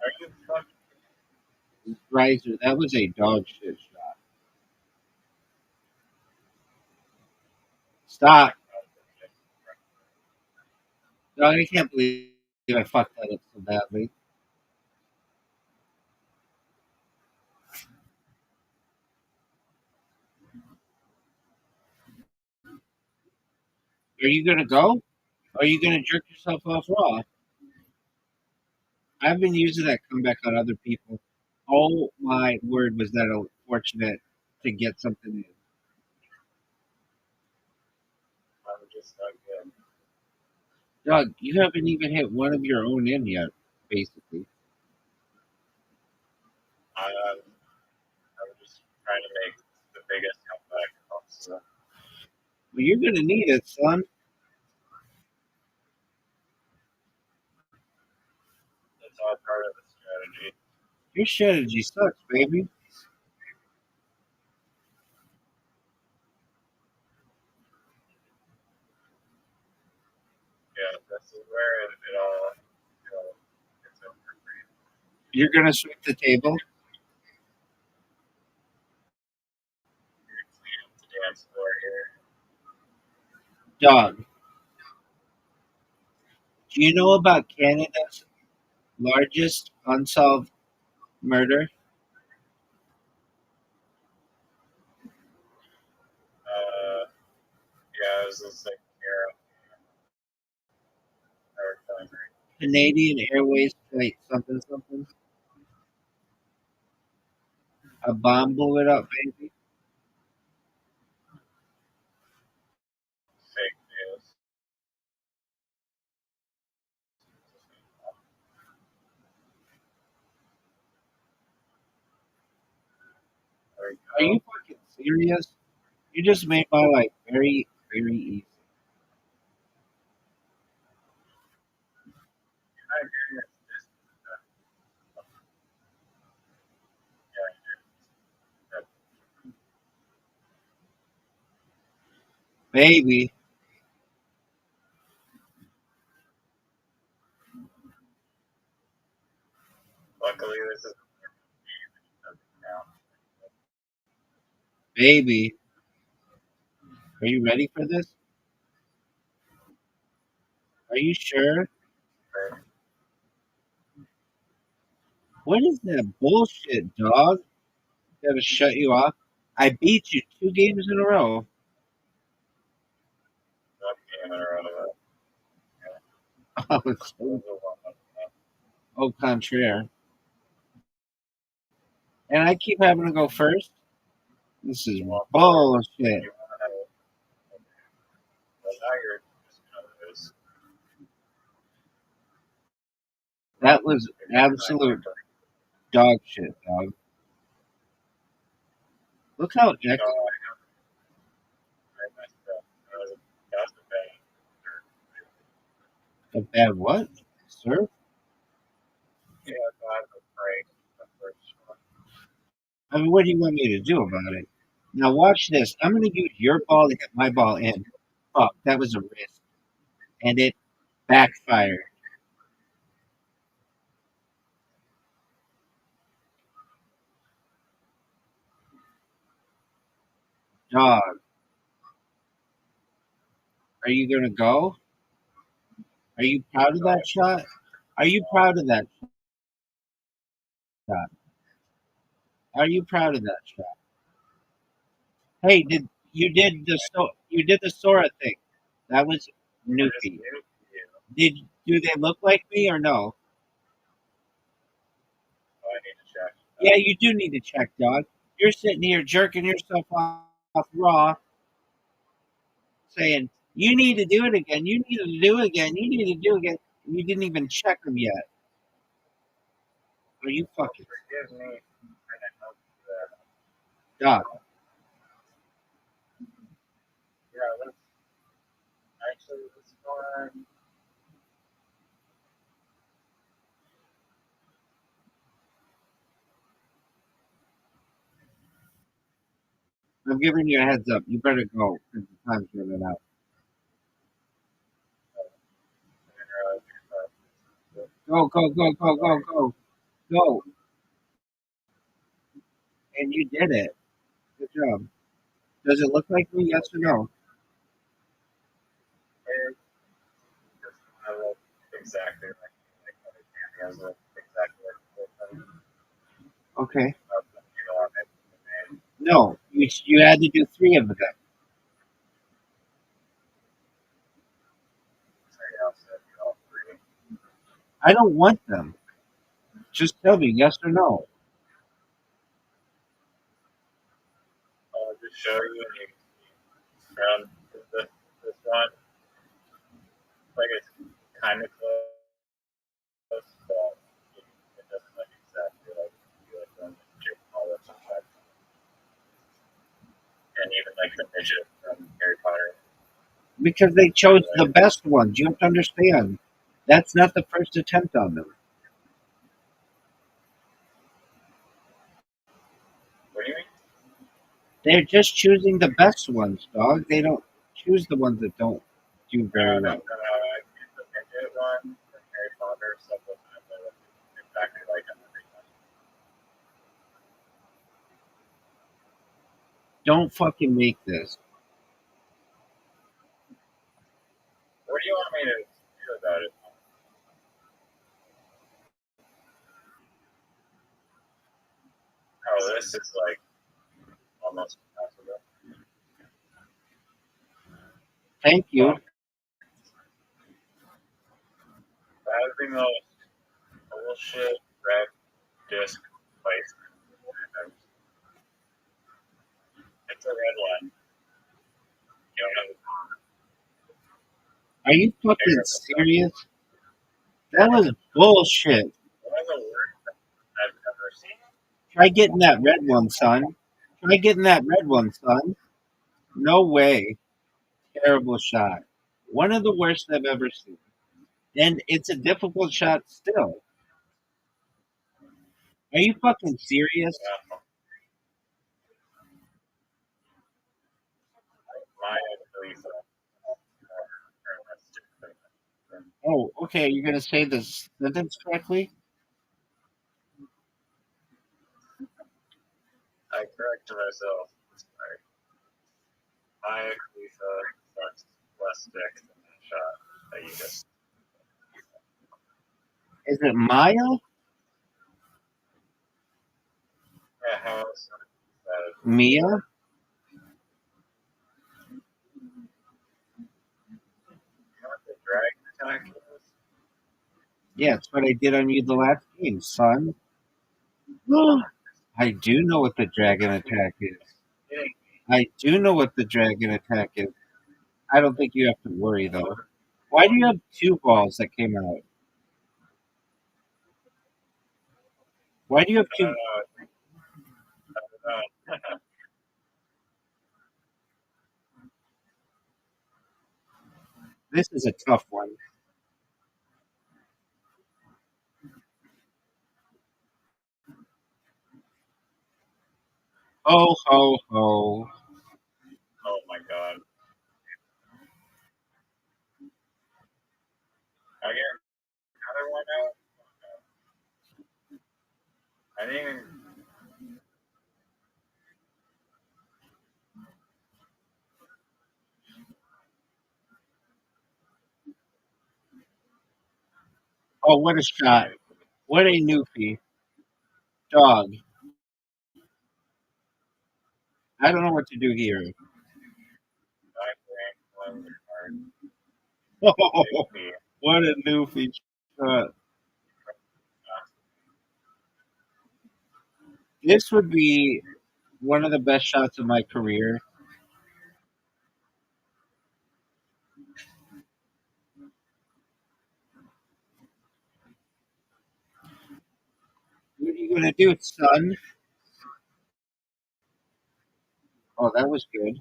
A: Are you fucking
E: Riser, that was a dog shit shot. Stop. Dog, I can't believe I fucked that up so badly. Are you gonna go? Are you gonna jerk yourself off raw? I've been using that comeback on other people. Oh my word, was that fortunate to get something in.
A: I'm just not good.
E: Doug, you haven't even hit one of your own in yet, basically.
A: I'm just trying to make the biggest comeback possible.
E: Well, you're gonna need it, son.
A: It's all part of the strategy.
E: Your strategy sucks, baby.
A: Yeah, this is where it all gets over for you.
E: You're gonna sweep the table.
A: You're clean up the dance floor here.
E: Doug, do you know about Canada's largest unsolved murder?
A: Yeah, it was this like here our country.
E: Canadian Airways flight something something. A bomb blew it up, baby.
A: Fake news. There we
E: Are
A: go.
E: you fucking serious? You just made my life very, very easy.
A: You're not hearing this. Yeah,
E: Baby,
A: luckily this is now.
E: baby, are you ready for this? Are you sure?
A: Right?
E: What is that bullshit, dog? Gotta shut you off. I beat you 2 games in a row.
A: One game in a row.
E: Oh, it's
A: That
E: so
A: was a one.
E: au contraire. And I keep having to go first. This is
A: Well,
E: bullshit.
A: you want to have it. But now you're just gonna lose.
E: That was
A: If you're not
E: absolute
A: quick,
E: dog shit, dog. Look how
A: no, I messed up. That was a bad.
E: A bad what? Sir?
B: Yeah, God was break the first one.
E: I mean, what do you want me to do about it? Now watch this. I'm going to use your ball to hit my ball in. Fuck, that was a risk. And it backfired. Dog, are you going to go? Are you proud of that shot? Are you proud of that shot? Are you proud of that shot? Hey, you did the Sora thing? That was
B: I just
E: Newfie.
B: knew you.
E: Do they look like me or no?
B: Oh, I need to check.
E: Yeah, you do need to check, dog. You're sitting here jerking yourself off raw, saying you need to do it again. You need to do it again. You need to do it again. You didn't even check them yet. Are you fucking
B: Forgive me. I didn't know that.
E: dog?
B: Yeah, let's actually this one.
E: I'm giving you a heads up. You better go because the time's running out. Go, go, go, go, go, go, go. And you did it. Good job. Does it look like me? Yes or no?
B: I look exactly like other cameos look exactly like the
E: Okay.
B: you know, on the name.
E: No, you had to do three of them.
B: Sorry, I'll send you all three.
E: I don't want them. Just tell me yes or no.
B: I'll just show you and you from this one. Like it's kind of close, but it doesn't look exactly like you like from Jake Paul or something. And even like the midget from Harry Potter.
E: Because they chose the best ones. You have to understand. That's not the first attempt on them.
B: What do you mean?
E: They're just choosing the best ones, dog. They don't choose the ones that don't do very well.
B: The midget one from Harry Potter stuff was exactly like everything.
E: Don't fucking make this.
B: What do you want me to do about it? Oh, this is like almost impossible.
E: Thank you.
B: That is the most bullshit red disc placement. It's a red one. You don't have the color.
E: Are you fucking serious? That was bullshit.
B: One of the worst I've ever seen.
E: Try getting that red one, son. Try getting that red one, son. No way. Terrible shot. One of the worst I've ever seen. And it's a difficult shot still. Are you fucking serious?
B: Yeah, Maya Khalifa.
E: Oh, okay. You're gonna say this sentence correctly?
B: I correct myself. Sorry. Maya Khalifa sucks less dick than that shot that you just.
E: Is it Maya?
B: Yeah, how else that?
E: Mia?
B: You know what the drag attack is?
E: Yeah, it's what I did on you the last game, son. I do know what the dragon attack is.
B: Kidding.
E: I do know what the dragon attack is. I don't think you have to worry though. Why do you have two balls that came out? Why do you have two? This is a tough one. Ho, ho, ho.
B: Oh my god. I get another one out. I didn't even.
E: Oh, what a shot. What a newfie. Dog. I don't know what to do here. Oh, what a newfie shot. This would be one of the best shots of my career. What are you gonna do, son? Oh, that was good.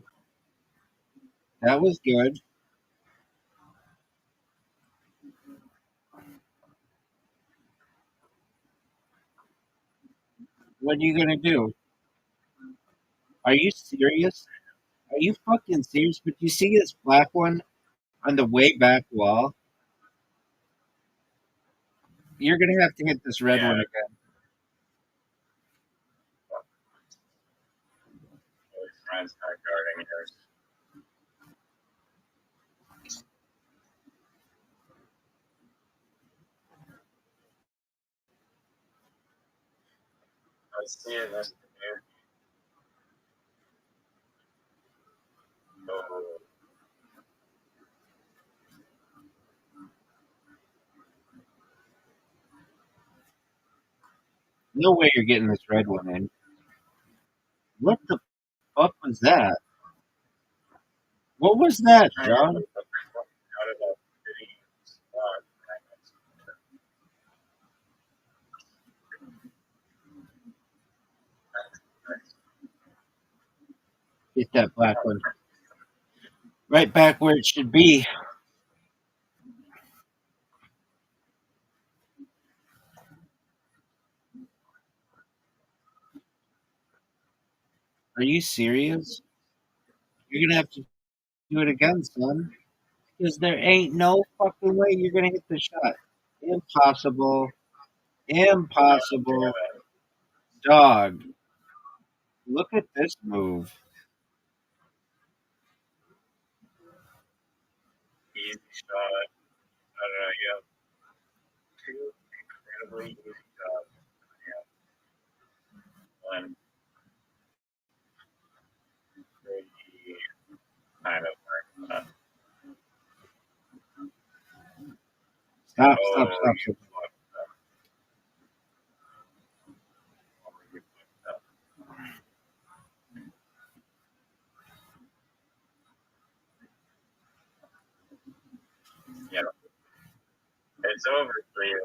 E: That was good. What are you gonna do? Are you serious? Are you fucking serious? But you see this black one on the way back wall? You're gonna have to hit this red
B: Yeah,
E: one again.
B: his friend's not guarding yours. I see it. That's the new. Oh,
E: No way you're getting this red one in. What the fuck was that? What was that,
B: I got
E: John?
B: out of that city spot.
E: Hit that black one. Right back where it should be. Are you serious? You're gonna have to do it again, son. Because there ain't no fucking way you're gonna hit the shot. Impossible. Impossible. Dog. Look at this move.
B: Easy shot. I don't know. You have two incredibly easy shots. Yeah, one pretty kind of hard.
E: Stop, stop,
B: Oh,
E: stop,
B: you
E: stop.
B: fucked up. Oh, you fucked up. Yeah, it's over for you.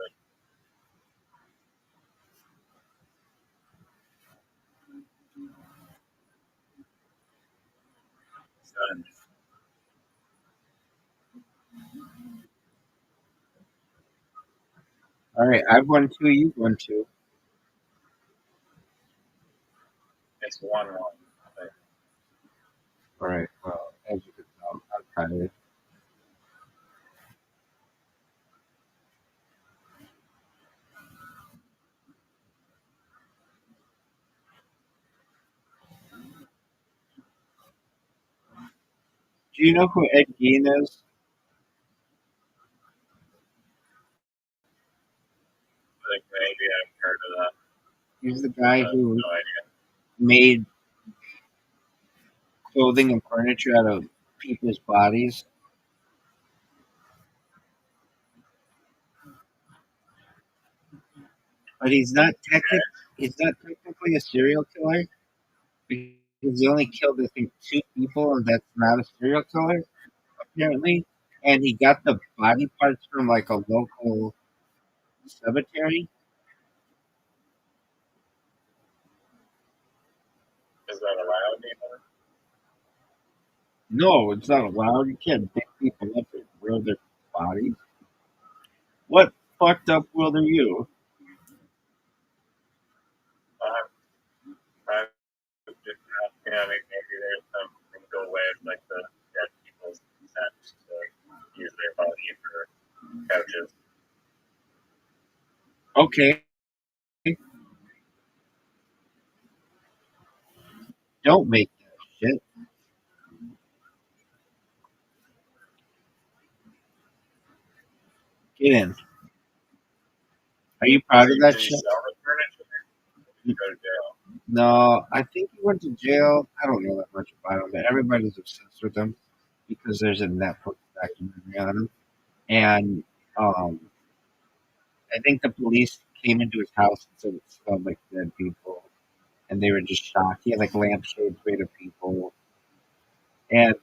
B: Son.
E: All right, I've won two, you've won two.
B: It's 1-1.
E: All right, well, as you can tell, I'm tired. Do you know who Ed Gein is?
B: Like maybe I've heard of that.
E: He's the guy who
B: No idea.
E: made clothing and furniture out of people's bodies. But he's not technically a serial killer because he only killed I think two people, and that's not a serial killer apparently. And he got the body parts from like a local cemetery.
B: Is that allowed? Even?
E: No, it's not allowed. You can't pick people up and wear their bodies. What fucked up world are you?
B: Five, 5, 15 couches.
E: Okay. Don't make that shit. Get in. Are you proud of that
B: Did he
E: shit?
B: sell the furniture? Did he go to jail?
E: No, I think he went to jail. I don't know that much about him, but everybody's obsessed with him because there's a Netflix documentary on him. And um, I think the police came into his house and said it smelled like dead people, and they were just shocked. He had like lampshades made of people, and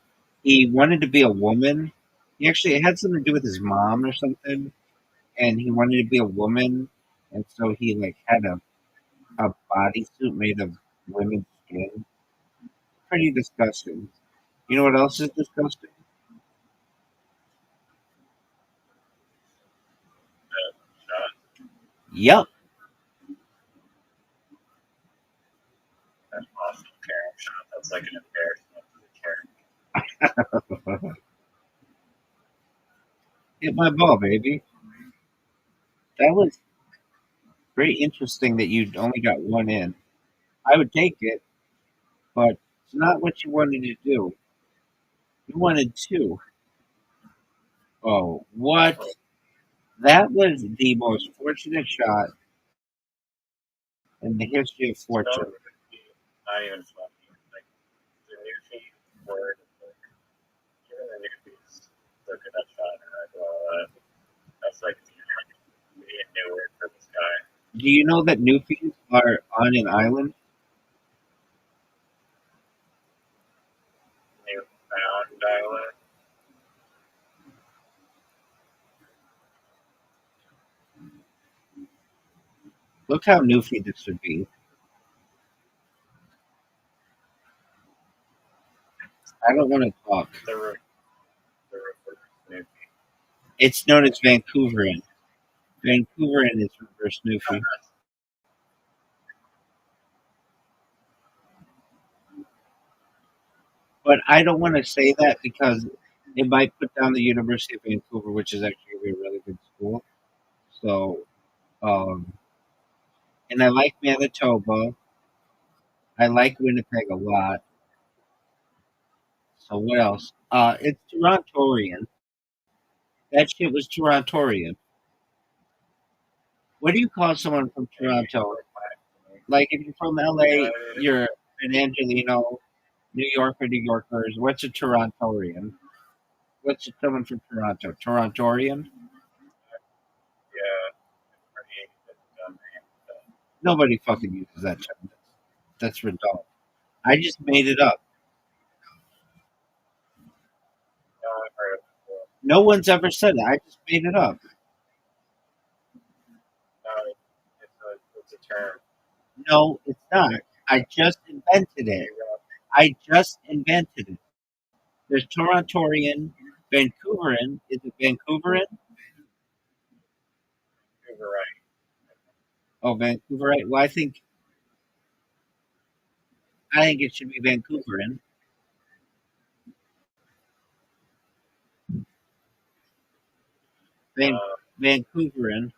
E: he wanted to be a woman. He actually it had something to do with his mom or something, and he wanted to be a woman, and so he like had a bodysuit made of women's skin. Pretty disgusting. You know what else is disgusting?
B: Shot.
E: Yep.
B: That's awesome. Karen shot. That's like an embarrassment to the Karen.
E: Hit my ball, baby. That was very interesting that you only got one in. I would take it, but it's not what you wanted to do. You wanted two. Oh, what? That was the most fortunate shot in the history of
B: So
E: fortune.
B: not even funny. Like the new feed word. Like, even the new feeds look at that shot and like, well, that's like a new word for this guy.
E: Do you know that Newfies are on an island?
B: Newfound Island.
E: Look how Newfie this would be. I don't want to talk.
B: The reverse new
E: It's known as Vancouverian. Vancouverian is reverse Newfie. But I don't want to say that because it might put down the University of Vancouver, which is actually a really good school. So, um, and I like Manitoba. I like Winnipeg a lot. So what else? It's Torontorian. That shit was Torontorian. What do you call someone from Toronto? Like if you're from LA, you're an Angelino. New York or New Yorkers. What's a Torontorian? What's someone from Toronto? Torontorian?
B: Yeah, pretty dumb name.
E: Nobody fucking uses that term. That's redundant. I just made it up.
B: No, I've heard of it before.
E: No one's ever said it. I just made it up.
B: No, it's a term.
E: No, it's not. I just invented it. I just invented it. There's Torontorian, Vancouveran. Is it Vancouveran?
B: You're right.
E: Oh, Vancouverite. Well, I think it should be Vancouveran. Van,
B: Uh,
E: Vancouveran.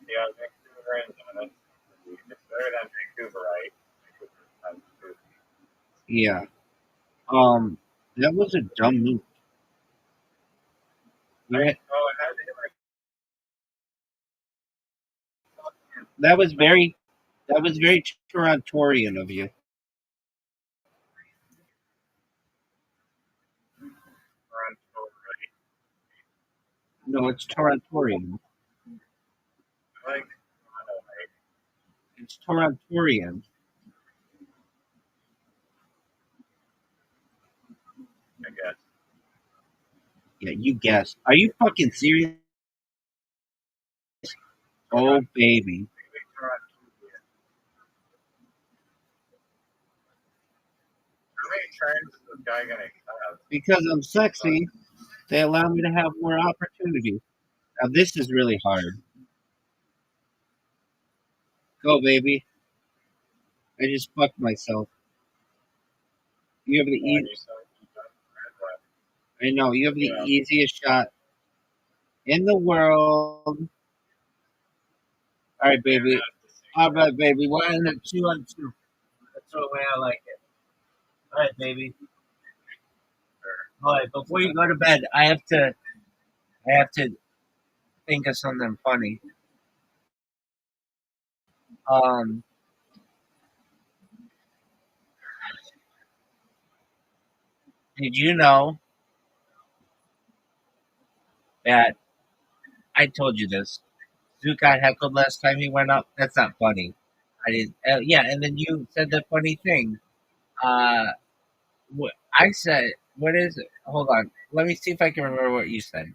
B: Yeah, Vancouver and it's better than Vancouverite. Vancouver.
E: Yeah. That was a dumb move.
B: I, oh, I had to hit my
E: That was very Torontorian of you.
B: front right.
E: No, it's Torontorian.
B: I like right,
E: It's Torontorian.
B: I guess.
E: Yeah, you guessed. Are you fucking serious? Oh, baby.
B: How many turns is this guy gonna have?
E: Because I'm sexy, they allow me to have more opportunity. Now, this is really hard. Go, baby. I just fucked myself. You have the
B: Well,
E: easy.
B: you saw you got red, but
E: I know you have the
B: yeah.
E: easiest shot in the world. All right,
B: They're
E: baby.
B: not the same.
E: All right, baby. We're in a 2-on-2.
A: That's the way I like it. All right, baby. All right, before you go to bed, I have to think of something funny. Um, did you know that I told you this? Zook got heckled last time he went up. That's not funny. I didn't. Yeah, and then you said the funny thing. Uh, I said, what is it? Hold on. Let me see if I can remember what you said.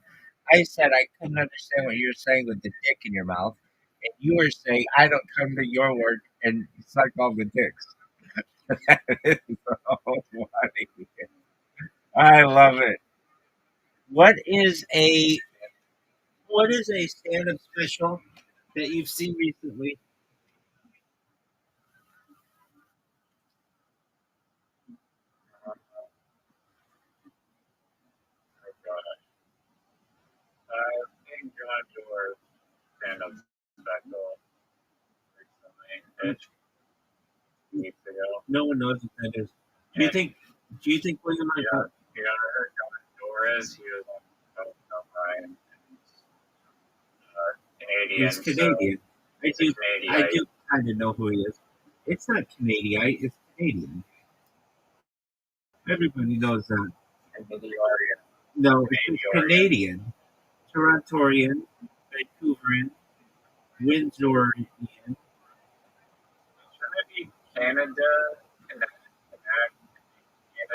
A: I said I couldn't understand what you were saying with the dick in your mouth. And you were saying, I don't come to your work and suck all the dicks. That is so funny. I love it. What is a what is a stand-up special that you've seen recently?
B: Oh god. I've seen John Doerr's stand-up special recently, ish, weeks ago.
E: No one knows what that is. Do you
B: And
E: think? Do you think William
B: you
E: Michael?
B: know, you know who John Doerr is? He was on Ryan, Canadian,
E: He's
B: so
E: Canadian. I
B: he's a
E: do. I
B: Canadian.
E: do kind of know who he is. It's not Canadian. It's Canadian. Everybody knows that.
B: Canadian.
E: No, it's
B: Canadian.
E: Canadian. Torontorian, Vancouverian, Windsorian.
B: Shouldn't it be Canada?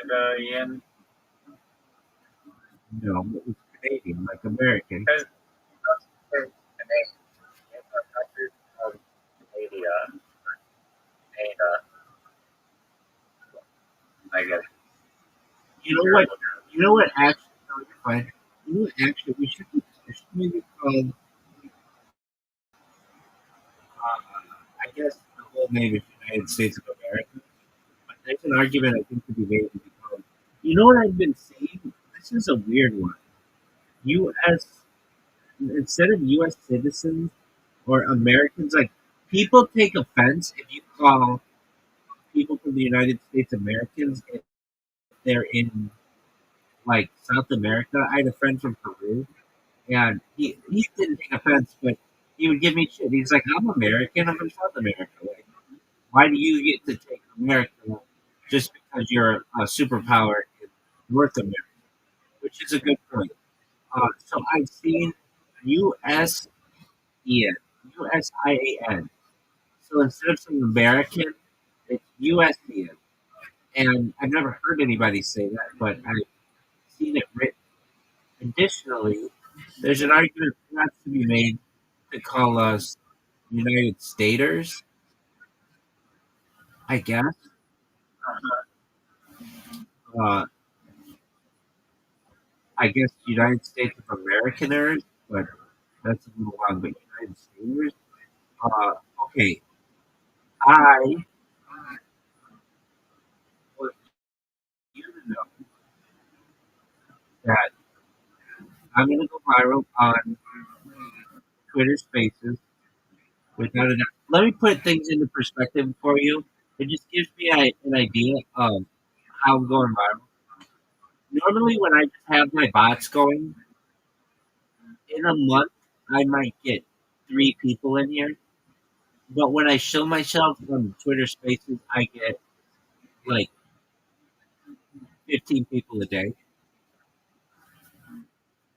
B: Canadian?
E: No, it's Canadian, like American.
B: Because Canadian. In the country of Canada. Canada. I guess.
E: You know what? You know what? Actually, no, you're fine. You know what? Actually, we should maybe call. I guess the whole name is United States of America. But there's an argument I think to be made to become. You know what I've been seeing? This is a weird one. U.S. Instead of U.S. citizens or Americans, like people take offense if you call people from the United States Americans if they're in like South America. I had a friend from Peru, and he didn't take offense, but he would give me shit. He's like, "I'm American. I'm from South America. Like, why do you get to take America just because you're a superpower in North America?" Which is a good point. So I've seen USIAN, USIAN. So instead of saying American, it's USIAN. And I've never heard anybody say that, but I've seen it written. Additionally, there's an argument perhaps to be made to call us United Staters, I guess. Uh, I guess United States of Americaners, but that's a little long. But United Staters, uh, okay. I want you to know that I'm going to go viral on Twitter Spaces without a doubt. Let me put things into perspective for you. It just gives me an idea of how I'm going viral. Normally, when I just have my bots going, in a month, I might get 3 people in here. But when I show myself on Twitter Spaces, I get like 15 people a day.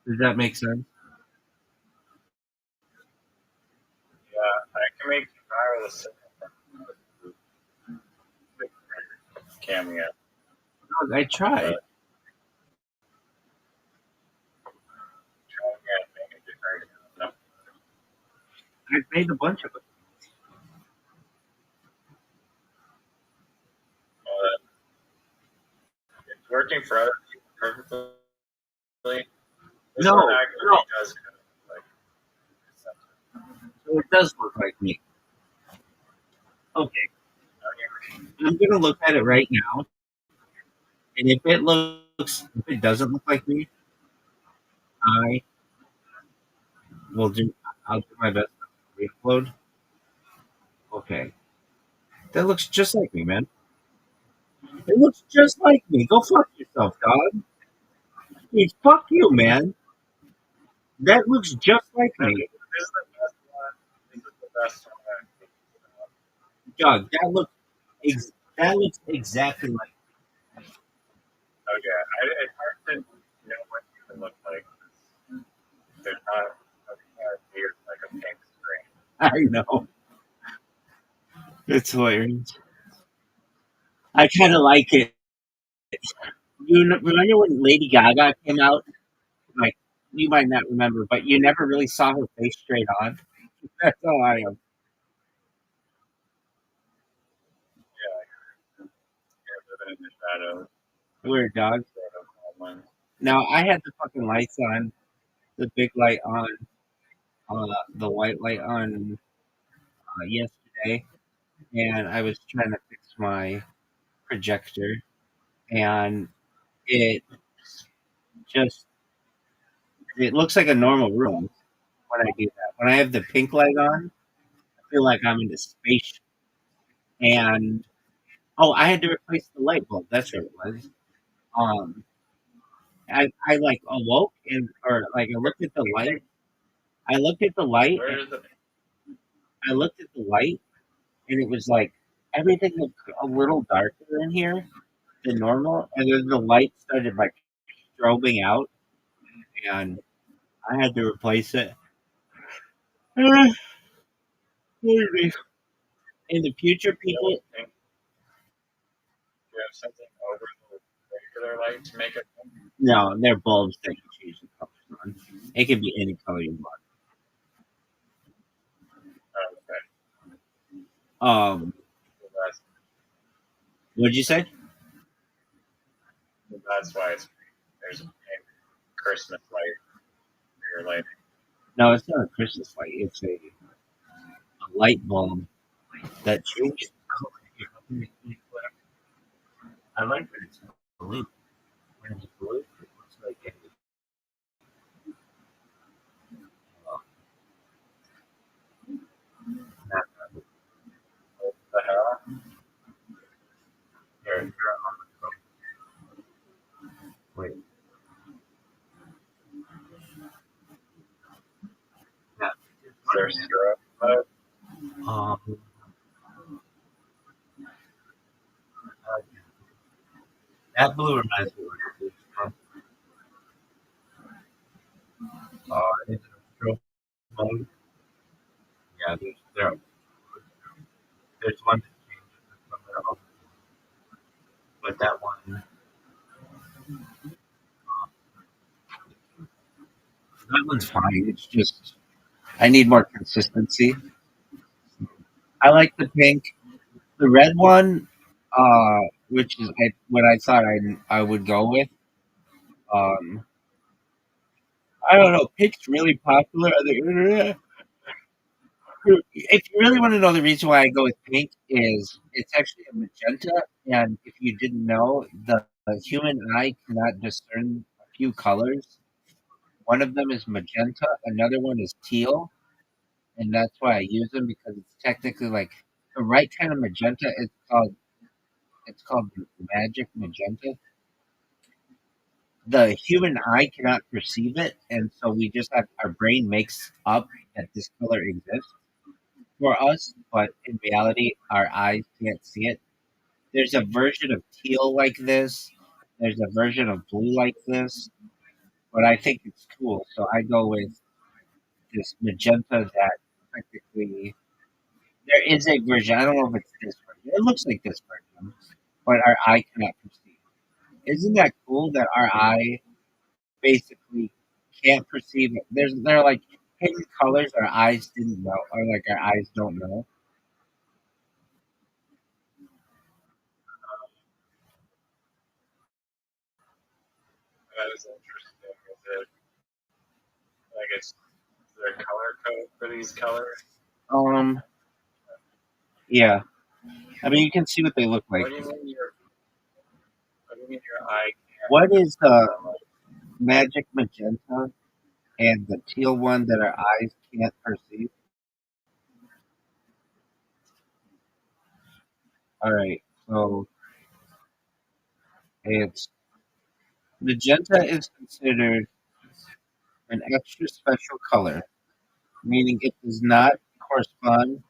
E: Does that make sense?
B: Yeah, I can make you viral the cameo.
E: No, I tried.
B: Yeah, make it different. No,
E: I've made a bunch of them.
B: well, it's working for other people perfectly. This
E: No,
B: one actually
E: no.
B: does kind of like something.
E: So it does look like me. Okay,
B: Okay.
E: I'm gonna look at it right now. And if it doesn't look like me, I will do. I'll do my best to reupload. Okay, that looks just like me, man. It looks just like me. Go fuck yourself, dog. Hey, fuck you, man. That looks just like
B: No,
E: me,
B: this is the best one. This is the best one.
E: dog. That looks exactly like.
B: Okay, it's hard to know what you look like. There's not weird like a pink screen.
E: I know. It's hilarious. I kind of like it. Remember when Lady Gaga came out? Like, you might not remember, but you never really saw her face straight on. That's how I am.
B: Yeah, you're living in the shadows.
E: Weird, dog.
B: One.
E: Now, I had the fucking lights on, the big light on, the white light on yesterday, and I was trying to fix my projector, and it just, it looks like a normal room when I do that. When I have the pink light on, I feel like I'm in a space. And oh, I had to replace the light bulb. That's what it was. Um, I like awoke and or like I looked at the light. I looked at the light.
B: Where is the
E: I looked at the light, and it was like everything looked a little darker in here than normal. And then the light started like strobing out, and I had to replace it. In the future, people.
B: pink? Do you have something over the regular light to make it?
E: No, they're bulbs that you change the colors on. It can be any color you want.
B: Okay. So
E: What'd you say?
B: that's why there's a pink Christmas light for your lighting.
E: No, it's not a Christmas light. It's a light bulb that changes color. I like that it's blue. When it's blue, it looks like a not
B: What the hell?
E: here. You're on the wait. Yeah.
B: Is there syrup mode?
E: Um. That blue reminds me of what it is from. Is it a stroke mode? Yeah, there's one that changes it from there, but that one, that one's fine. It's just I need more consistency. I like the pink. The red one, which is what I thought I would go with. Um, I don't know. Pink's really popular on the internet. If you really want to know the reason why I go with pink is it's actually a magenta, and if you didn't know, the human eye cannot discern a few colors. One of them is magenta, another one is teal, and that's why I use them because it's technically like the right kind of magenta. It's called magic magenta. The human eye cannot perceive it, and so we just have our brain makes up that this color exists for us, but in reality, our eyes can't see it. There's a version of teal like this. There's a version of blue like this, but I think it's cool, so I go with this magenta that technically there is a version. I don't know if it's this version. It looks like this version, but our eye cannot perceive. Isn't that cool that our eye basically can't perceive it? There are like hidden colors our eyes didn't know, or like our eyes don't know.
B: That is interesting. Is there a color code for these colors?
E: Um, yeah. I mean, you can see what they look like.
B: What do you mean You mean your eye can't
E: What is the
B: like
E: magic magenta and the teal one that our eyes can't perceive? All right, so it's magenta is considered an extra special color, meaning it does not correspond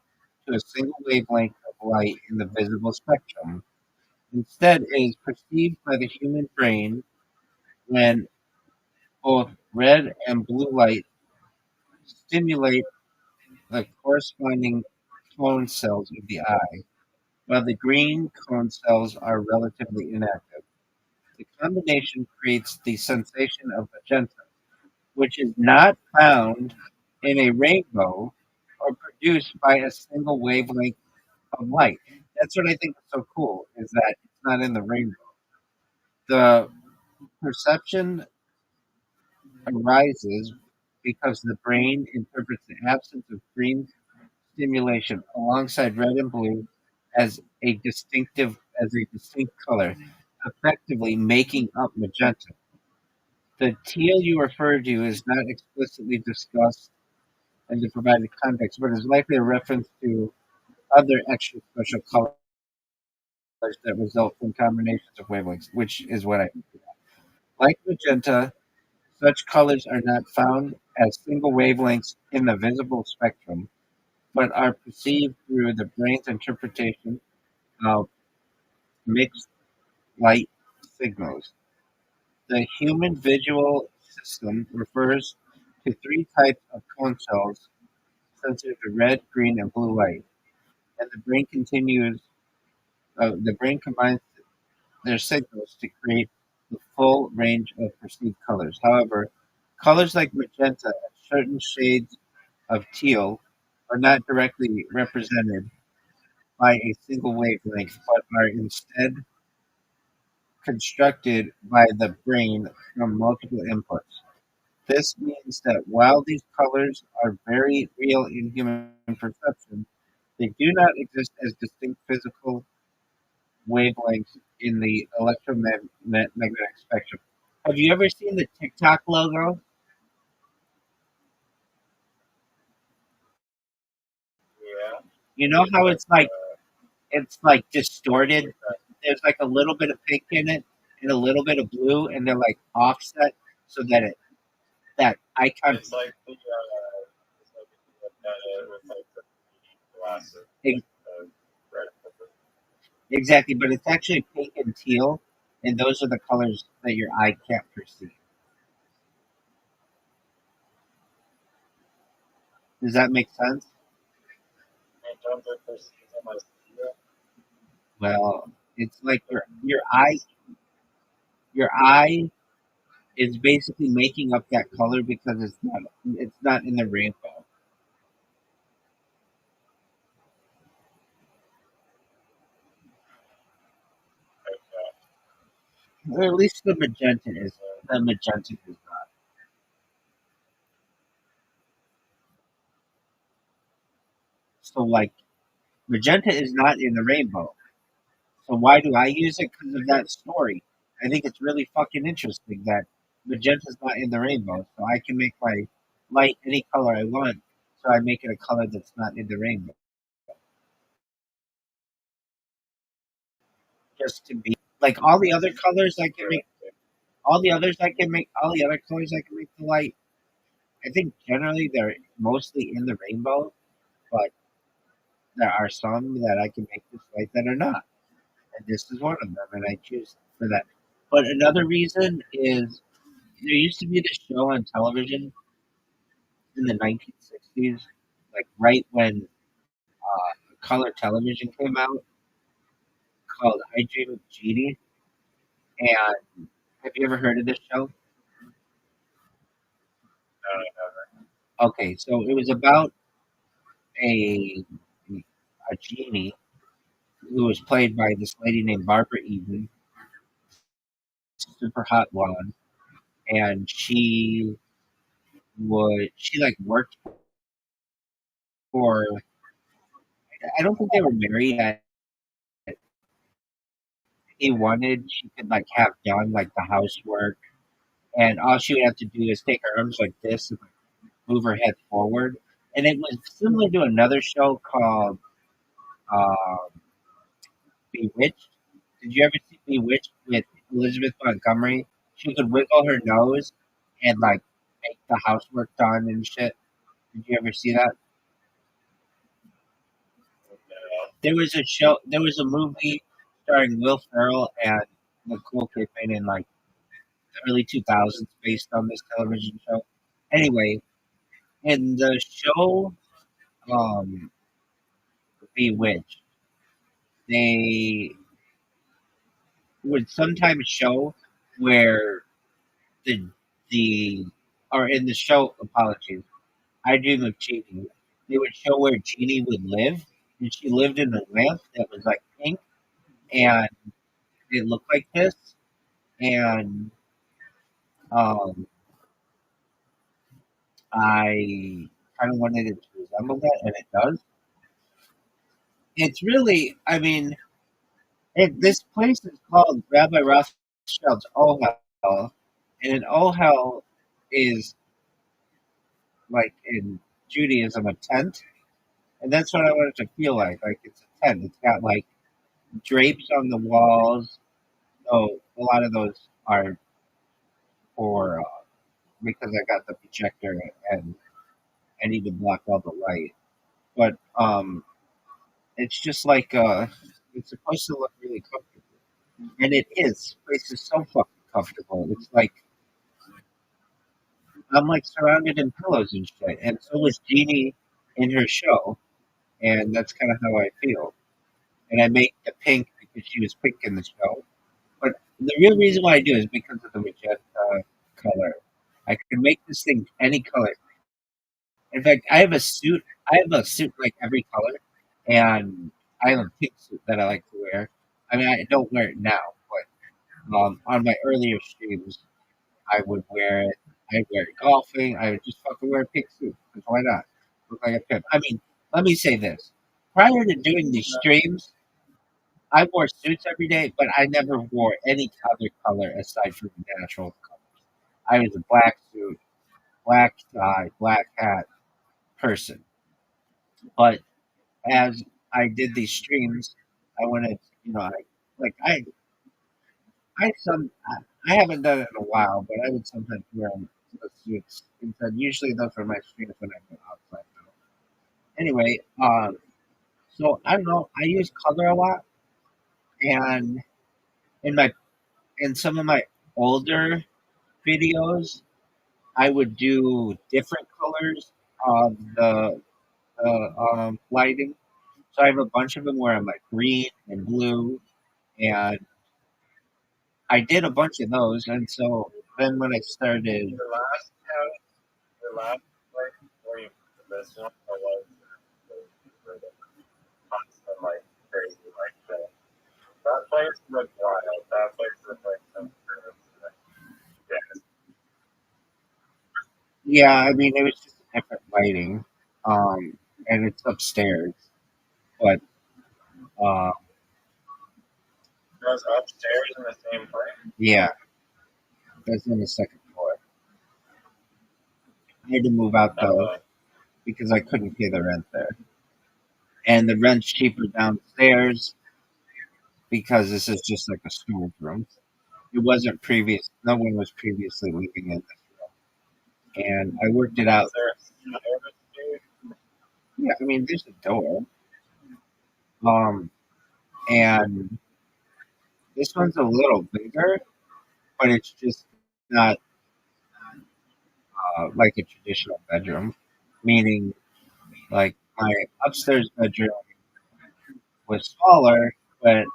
E: to a single wavelength of light in the visible spectrum. Instead, it is perceived by the human brain when both red and blue light stimulate the corresponding cone cells of the eye, while the green cone cells are relatively inactive. The combination creates the sensation of magenta, which is not found in a rainbow or produced by a single wavelength of light. That's what I think is so cool, is that it's not in the rainbow. The perception arises because the brain interprets the absence of green stimulation alongside red and blue as a distinct color, effectively making up magenta. The teal you refer to is not explicitly discussed in the provided context, but is likely a reference to other extra special colors that result from combinations of wavelengths, which is what I mean. Like magenta, such colors are not found as single wavelengths in the visible spectrum, but are perceived through the brain's interpretation of mixed light signals. The human visual system refers to three types of cone cells sensitive to red, green, and blue light, and the brain combines their signals to create the full range of perceived colors. However, colors like magenta and certain shades of teal are not directly represented by a single wavelength, but are instead constructed by the brain from multiple inputs. This means that while these colors are very real in human perception, they do not exist as distinct physical wavelengths in the electromagnetic spectrum. Have you ever seen the TikTok logo?
B: yeah.
E: You know how it's like distorted.
B: What's that?
E: There's like a little bit of pink in it and a little bit of blue, and they're like offset so that that icon
B: It's like if you look at it with like the 3D glasses,
E: ex-
B: red and blue.
E: exactly, but it's actually pink and teal, and those are the colors that your eye can't perceive. Does that make sense?
B: And don't they perceive them as teal?
E: Well, it's like your eye is basically making up that color because it's not in the rainbow.
B: Okay.
E: Or at least the magenta is not. So like magenta is not in the rainbow. So why do I use it? Because of that story. I think it's really fucking interesting that magenta's not in the rainbow. So I can make my light any color I want. So I make it a color that's not in the rainbow. Just to be like all the other colors I can make all the other colors I can make the light. I think generally they're mostly in the rainbow, but there are some that I can make this light that are not. And this is one of them, and I choose for that. But another reason is there used to be this show on television in the 1960s, like right when color television came out, called I Dream of Jeannie. And have you ever heard of this show?
B: No, never.
E: Okay, so it was about a a genie who was played by this lady named Barbara Eden, super hot blonde, and she like worked for. I don't think they were married he wanted, she could like have done like the housework, and all she would have to do is take her arms like this and move her head forward. And it was similar to another show called uh, Bewitched. Did you ever see Bewitched with Elizabeth Montgomery? She could wiggle her nose and like make the housework done and shit. Did you ever see that? There was a show. There was a movie starring Will Ferrell and Nicole Kidman in like the early 2000s, based on this television show. Anyway, in the show um, Bewitched, they would sometimes show where the the or in the show, apologies, I Dream of Jeannie. They would show where Jeannie would live, and she lived in a lamp that was like pink, and it looked like this, and um, I kind of wanted it to resemble that, and it does. It's really, I mean, this place is called Rabbi Rothschild's Ohel, and an Ohel is like in Judaism a tent, and that's what I want it to feel like. Like it's a tent. It's got like drapes on the walls. So a lot of those are for because I got the projector and I need to block all the light. But it's just like it's supposed to look really comfortable, and it is. This place is so fucking comfortable. It's like I'm like surrounded in pillows and shit, and so was Jeannie in her show, and that's kind of how I feel. And I make the pink because she was pink in the show. But the real reason why I do is because of the magenta color. I can make this thing any color. In fact, I have a suit. I have a suit like every color, and I have a pink suit that I like to wear. I mean, I don't wear it now, but on my earlier streams, I would wear it. I'd wear it golfing. I would just fucking wear a pink suit. Because why not? Look like a pimp. I mean, let me say this. Prior to doing these streams, I wore suits every day, but I never wore any other color aside from natural colors. I was a black suit, black tie, black hat person. But as I did these streams, I wanted, like I haven't done it in a while, but I would sometimes wear the suits. Instead, usually those are my streams when I go outside. Now. Anyway, so I don't know. I use color a lot, and in my in some of my older videos, I would do different colors of the lighting. So I have a bunch of them where I'm like green and blue, and I did a bunch of those. And so then when I started,
B: The last place where you the best one was the constant like crazy like that place looked wild. That place looked like some sort of yeah.
E: yeah, I mean it was just different lighting, and it's upstairs, but uh,
B: It was upstairs in the same place.
E: yeah, that's on the second floor. I had to move out though because I couldn't pay the rent there, and the rent's cheaper downstairs because this is just like a storage room. It wasn't previous. No one was previously living in this, and I worked it out.
B: Was there a service
E: Yeah, I mean, there's a door, and this one's a little bigger, but it's just not like a traditional bedroom. Meaning, like my upstairs bedroom was smaller, but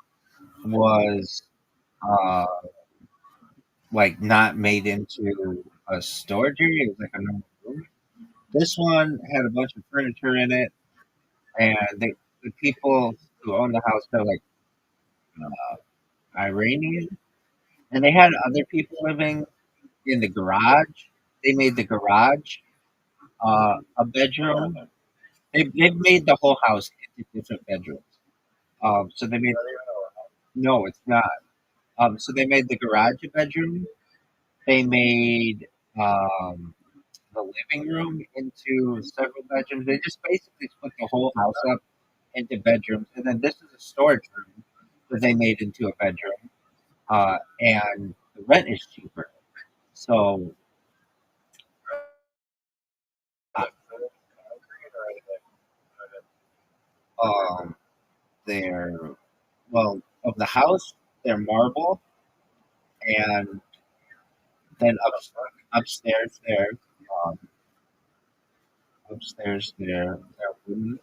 E: was uh, like not made into a storage area. It was like a normal room. This one had a bunch of furniture in it, and the people who own the house, they're like Iranian, and they had other people living in the garage. They made the garage a bedroom. They've made the whole house into different bedrooms. So they made no, it's not. So they made the garage a bedroom. They made the living room into several bedrooms. They just basically split the whole house up into bedrooms, and then this is a storage room that they made into a bedroom. And the rent is cheaper. So uh, um, they're well of the house, they're marble, and then upstairs um, they're wooden.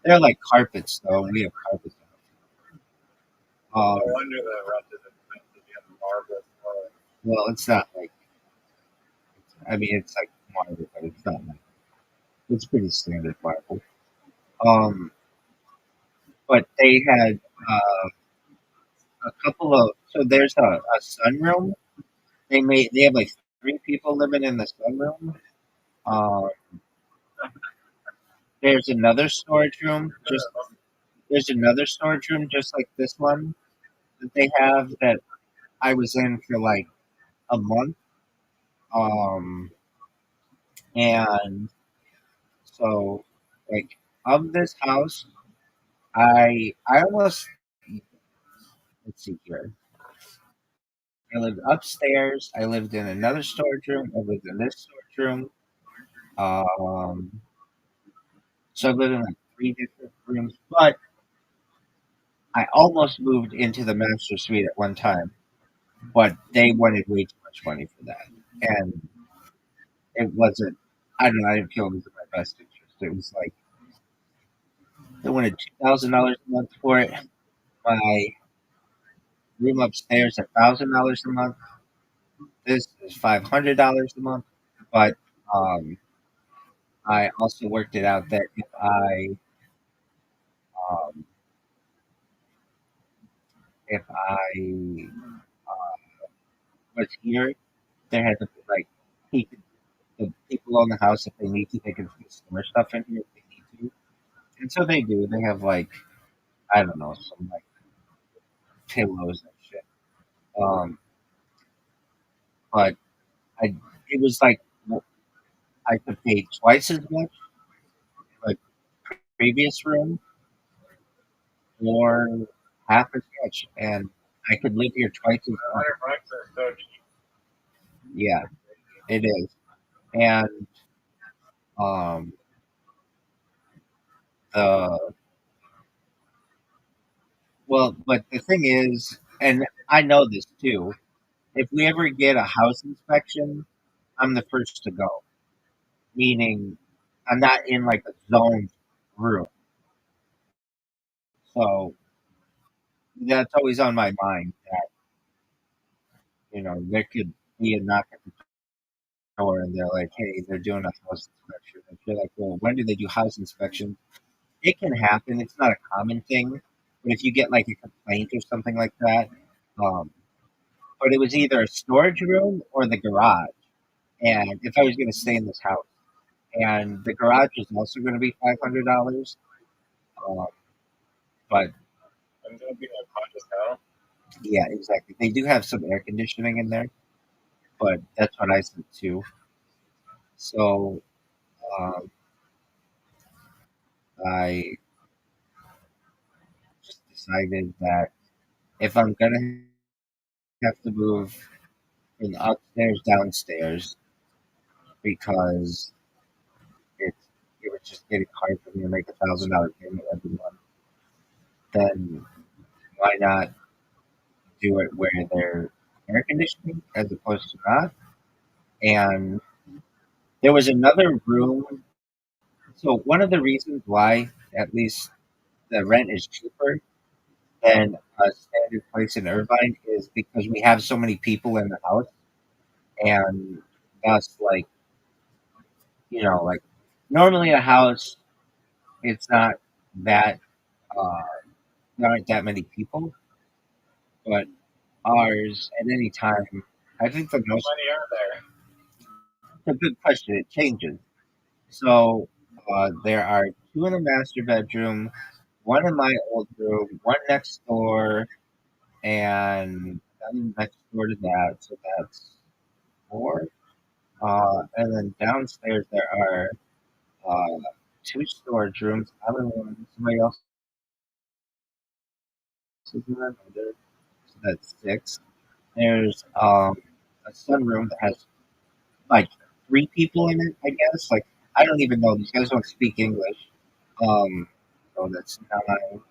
E: They're like carpets though. We have carpets.
B: No wonder the rent is expensive. You have marble floor.
E: Well, it's not like I mean it's like marble, but it's not like it's pretty standard marble. Um, but they had a couple of so there's a sunroom. They have like three people living in the sunroom. Um, there's another storage room. There's another storage room just like this one that they have that I was in for like a month. Um, and so like of this house, I almost let's see here. I lived upstairs. I lived in another storage room. I lived in this storage room. Um, so I lived in like three different rooms, but I almost moved into the master suite at one time, but they wanted way too much money for that, and it wasn't. I don't know. I didn't feel it was in my best interest. It was like they wanted $2,000 a month for it. My room upstairs $1,000 a month. This is $500 a month, but um, I also worked it out that um, if I was here, there had to be like he could, the people on the house if they need to, they can store stuff in here if they need to, and so they do. They have like I don't know some like pillows and shit. Um, but I it was like I could pay twice as much like previous room or half as much, and I could live here twice as much.
B: $100 are so cheap.
E: Yeah, it is, and um, the well, but the thing is, and I know this too. If we ever get a house inspection, I'm the first to go. Meaning, I'm not in like a zoned room, so that's always on my mind. That there could be a knock at the door, and they're like, "Hey, they're doing a house inspection." And you're like, "Well, when do they do house inspection?" It can happen. It's not a common thing, but if you get like a complaint or something like that, um, but it was either a storage room or the garage. And if I was going to stay in this house, and the garage is also going to be $500, uh, but
B: I'm gonna be like hot as hell.
E: yeah, exactly. They do have some air conditioning in there, but that's what I said too. So um, I just decided that if I'm gonna have to move from upstairs downstairs because it was just getting hard for me to make $1,000 payment every month, then why not do it where they're air conditioning as opposed to not? And there was another room. So one of the reasons why, at least the rent is cheaper than a standard place in Irvine, is because we have so many people in the house, and thus, like normally a house, it's not that uh, there aren't that many people, but ours at any time, I think the
B: How
E: most.
B: many are there?
E: It's a good question. It changes. So there are two in the master bedroom, one in my old room, one next door, and then next door to that, so that's four. And then downstairs there are uh, two storage rooms. Other one, somebody else is in there. So that's six. There's a sunroom that has like three people in it. I guess like I don't even know. These guys don't speak English. Um, so that's nine.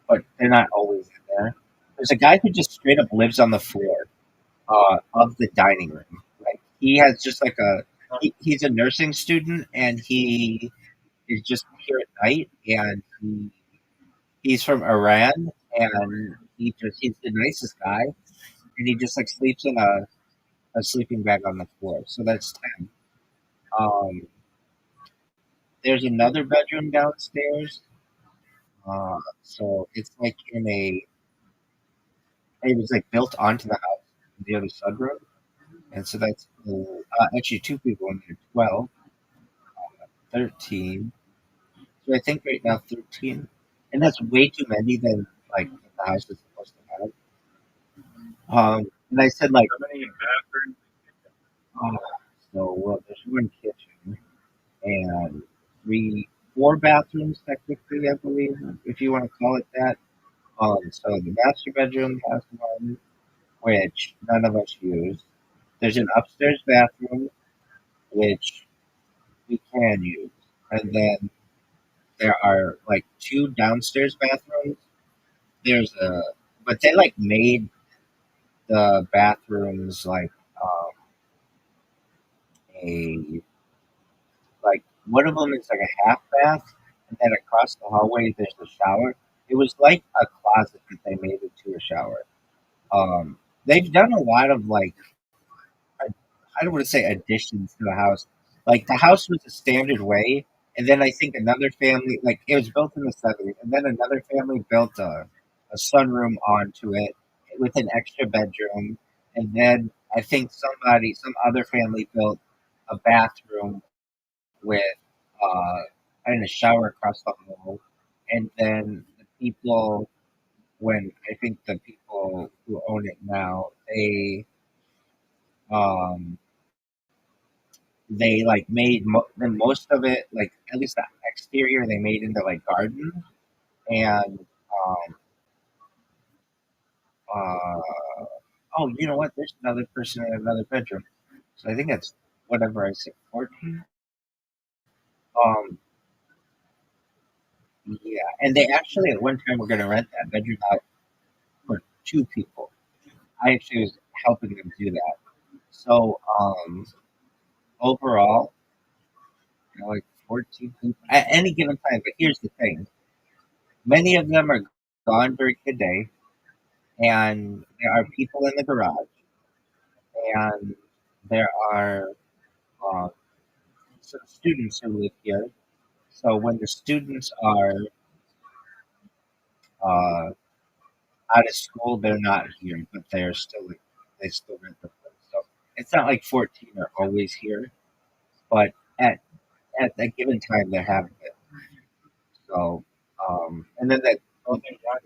E: But they're not always in there. There's a guy who just straight up lives on the floor of the dining room. Like he has just like he's a nursing student and he is just here at night and he's from Iran and he's the nicest guy and he just like sleeps in a sleeping bag on the floor. So that's 10. Um, there's another bedroom downstairs. So it's like it was like built onto the house near the sunroom. And so that's actually two people in there, 12, 13. So I think right now 13. And that's way too many than like the house is supposed to have. And I said like,
B: How many bathrooms?
E: oh, so well, there's one kitchen and four bathrooms technically, I believe, if you want to call it that. So the master bedroom has one, which none of us use. There's an upstairs bathroom, which we can use. And then there are like two downstairs bathrooms. There's but they like made the bathrooms like um, a like one of them is like a half bath, and then across the hallway there's a shower. It was like a closet that they made into a shower. They've done a lot of like I don't want to say additions to the house. Like the house was a standard way, and then I think another family, like it was built in the '70s, and then another family built a sunroom onto it with an extra bedroom, and then I think some other family built a bathroom with uh, and a shower across the hall, and then the people when I think the people who own it now um they like made then most of it like at least the exterior they made into like garden and um uh oh you know what there's another person in another bedroom so I think that's whatever I said 14 um yeah and they actually at one time were going to rent that bedroom out for two people. I actually was helping them do that so overall like 14 people at any given time but here's the thing many of them are gone during the day and there are people in the garage, and there are uh, some students who live here. So when the students are uh, out of school, they're not here, but they still rent the place. So it's not like 14 are always here, but at at a given time they have it. So and then that
B: Oh, they want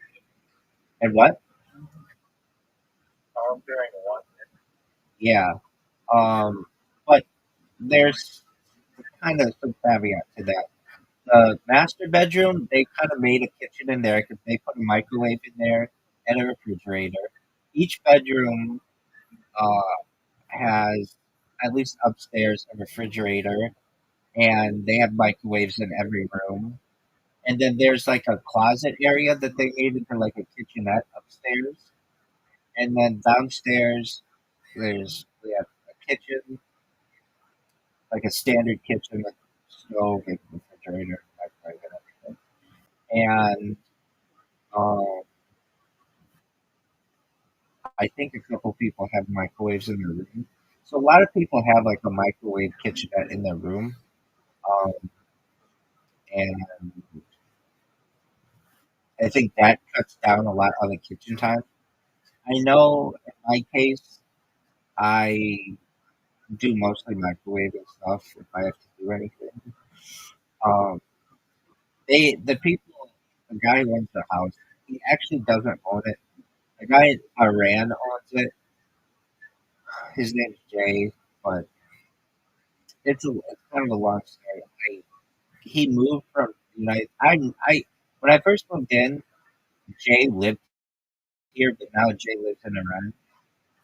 E: and what?
B: all during one.
E: Yeah. But there's kind of some caveat to that. The master bedroom, they kind of made a kitchen in there because they put a microwave in there and a refrigerator. Each bedroom has, at least upstairs, a refrigerator, and they have microwaves in every room. And then there's like a closet area that they made into like a kitchenette upstairs. And then downstairs, we have a kitchen, like a standard kitchen with stove and refrigerator, microwave, and everything. And uh, I think a couple people have microwaves in their room. So a lot of people have like a microwave kitchenette in their room, um, and I think that cuts down a lot on the kitchen time. I know in my case, I do mostly microwave and stuff if I have to do anything. Um, the guy who owns the house, he actually doesn't own it The guy in Iran owns it. His name's Jay, but it's kind of a long story. He moved from the United. I when I first moved in, Jay lived here, but now Jay lives in Iran.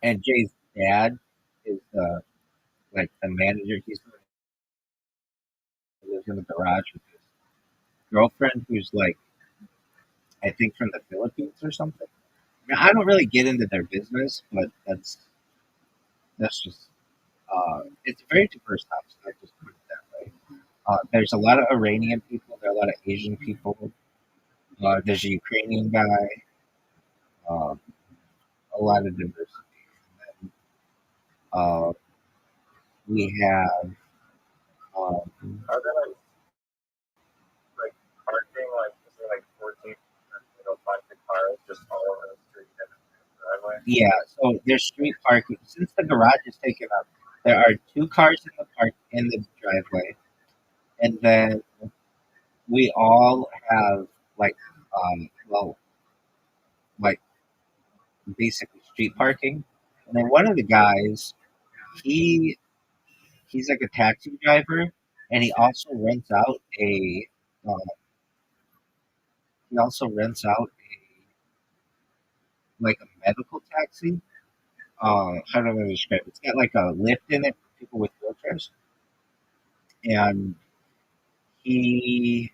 E: And Jay's dad is the manager. He lives in the garage with his girlfriend, who's like I think from the Philippines or something. I mean, I don't really get into their business, but that's just it's a very diverse house. I just put it that way. There's a lot of Iranian people. There are a lot of Asian people. There's a Ukrainian guy. Uh, a lot of diversity. And then, we have
B: Are there like parking, like is there like 14, bunch of cars just all over the street and in the driveway?
E: yeah. So there's street parking. Since the garage is taken up, there are two cars in the driveway, and then we all have like well like basically street parking. And then one of the guys, he he's like a taxi driver, and uh, he also rents out like a medical taxi. How do I describe it? It's got like a lift in it for people with wheelchairs, and he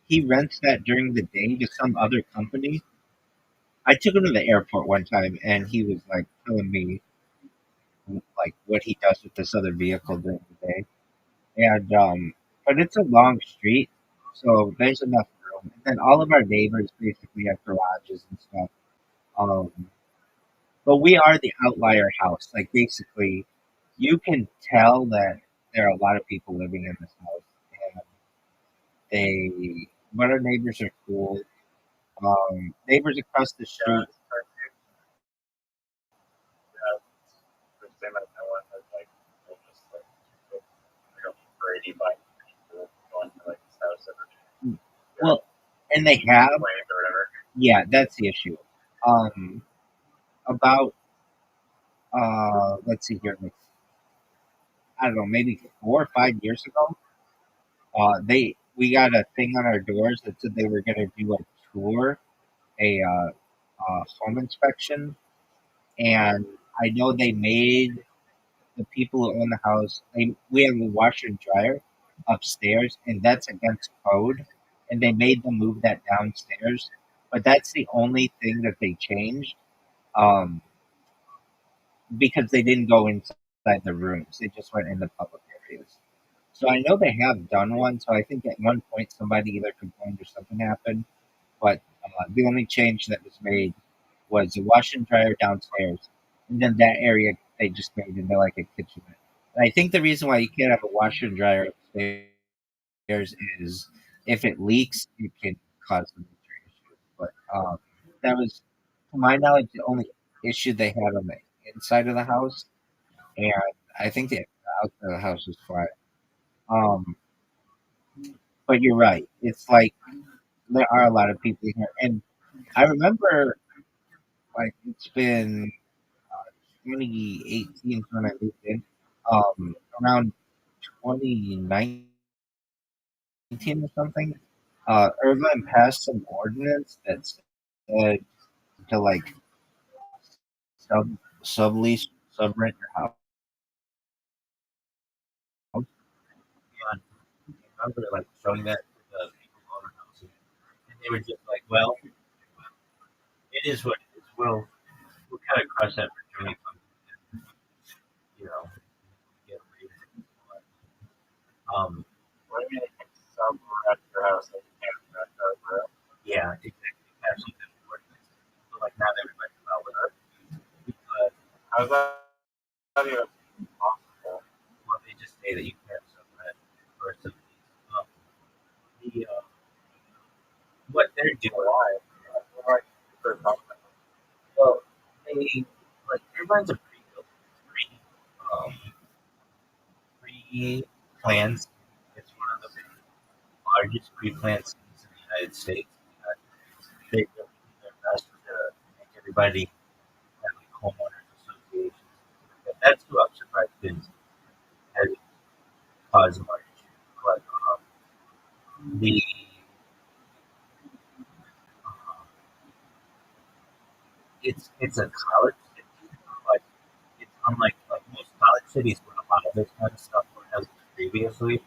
E: he rents that during the day to some other company. I took him to the airport one time, and he was like telling me like what he does with this other vehicle during the day. And but it's a long street, so there's enough room. And then all of our neighbors basically have garages and stuff. Um, but we are the outlier house. Like basically, you can tell that there are a lot of people living in this house, and but our neighbors are cool. Neighbors across the
B: Yeah,
E: street.
B: it's parking. Yeah, the same as no one has like they'll just like Brady bike people going to like his house every day. Yeah,
E: Well, and they have,
B: complained or whatever.
E: yeah, that's the issue. About let's see here, like I don't know, maybe 4 or 5 years ago, they we got a thing on our doors that said they were going to do a tour, a home inspection, and I know they made the people who own the house. We have a washer and dryer upstairs, and that's against code, and they made them move that downstairs. But that's the only thing that they changed, um, because they didn't go inside the rooms; they just went in the public areas. So I know they have done one. So I think at one point somebody either complained or something happened. But the only change that was made was the washer and dryer downstairs, and then that area they just made into like a kitchenette. And I think the reason why you can't have a washer and dryer upstairs is if it leaks, it can cause some major issues. But that was, to my knowledge, the only issue they had on the inside of the house, and I think the outside of the house was fine. Um, but you're right. It's like there are a lot of people here, and I remember like it's been 2018 when I moved in. Around 2019 or something, Irvine passed some ordinance that said to like sublease subrent your house.
A: And I remember like showing that to the people who own the house, and they were just like, "Well, it is what it is. We'll kind of crush that bridge when we come, you know, get ready." Um,
B: What do you mean you can sub at your house that you can't rent out for?
A: yeah, exactly. Have something ordinance. So like not everybody's allowed with it, but
B: How's that even possible?
A: well, they just say that you can have some rent or some of these. The what they're doing.
B: Why? Why? For
A: Well, they like everyone's a pre um pre plans. It's one of the largest pre planned cities in the United States. They really do their best to make it everybody had like homeowners associations. But that's who I'm surprised has caused more issues. But the it's a college city, but it's unlike like most college cities where a lot of this kind of stuff was previously.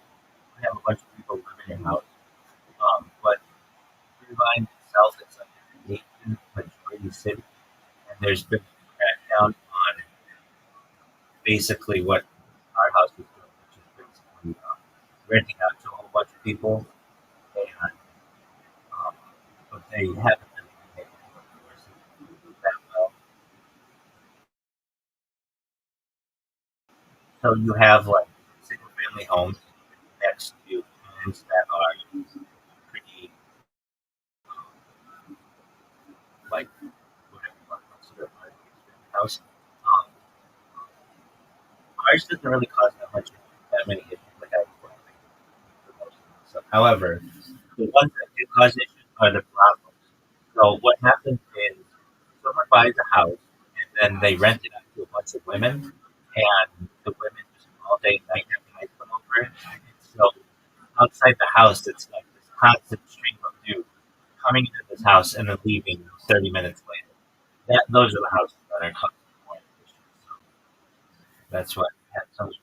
A: We have a bunch of people living in houses. But Irvine itself is like an Asian majority city, and there's been a crackdown on basically what our house is doing, which is basically renting out to a whole bunch of people, and um, but they haven't really been able to enforce it that well. So you have like single family homes next to homes that are pretty like whatever you want to consider a house. Um, Ours doesn't really cause that many issues like I would think for most of the stuff. However, the ones that do cause issues are the problems. So what happens is someone buys a house and then they rent it out to a bunch of women, and the women just all day and night have guys come over. And so outside the house, it's like this constant stream of dudes coming into this house and then leaving 30 minutes later. Those are the houses that are causing more issues. So that's what had so much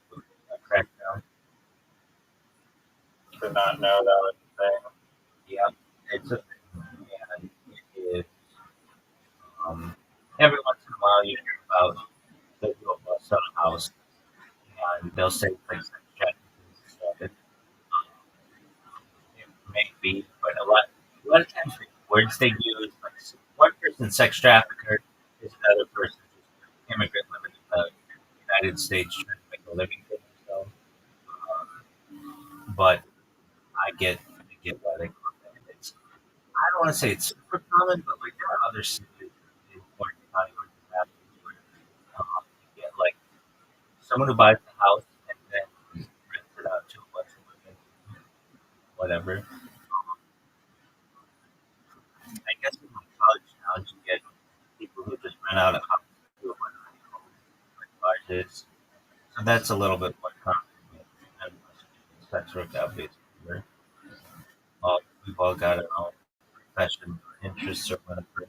A: crackdown.
B: Did not know that was a thing.
A: Yeah, it's a thing, and it is. Every once in a while, you hear about the do a bust on a house, and they'll say things like trafficking and stuff. It may be, but a lot of times the words they use, like one person sex trafficker is another person just immigrant living in the United States trying to make a living for themselves. But I get why they call that. I don't want to say it's super common, but like there are other cities in Orange County where this happens where you get like someone who buys the house and then rents it out to a bunch of women, whatever. I guess in like college towns you get people who just rent out a house to a bunch of people, like ours is. So that's a little bit more common. And sex work out basically. We've all got our own profession or interests or whatever.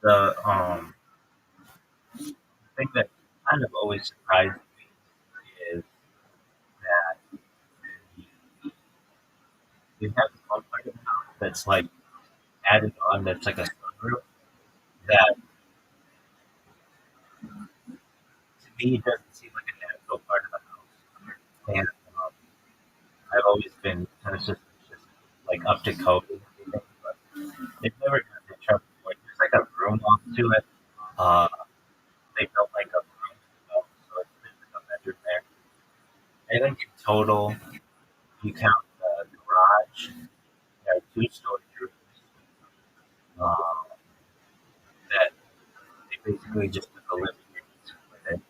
A: And, um, the the thing that kind of always surprised me is that we have one part of the house that's like added on that's like a sunroof that to me doesn't seem like a natural part of the house. And I've always been kind of suspicious, like up to code and everything, but they've never gotten in trouble for it. There's like a room off to it. Uh, they built like a room, so it's like a bedroom there. I think in total, you count the garage, there are two storage rooms uh, that they basically just took a living room with it,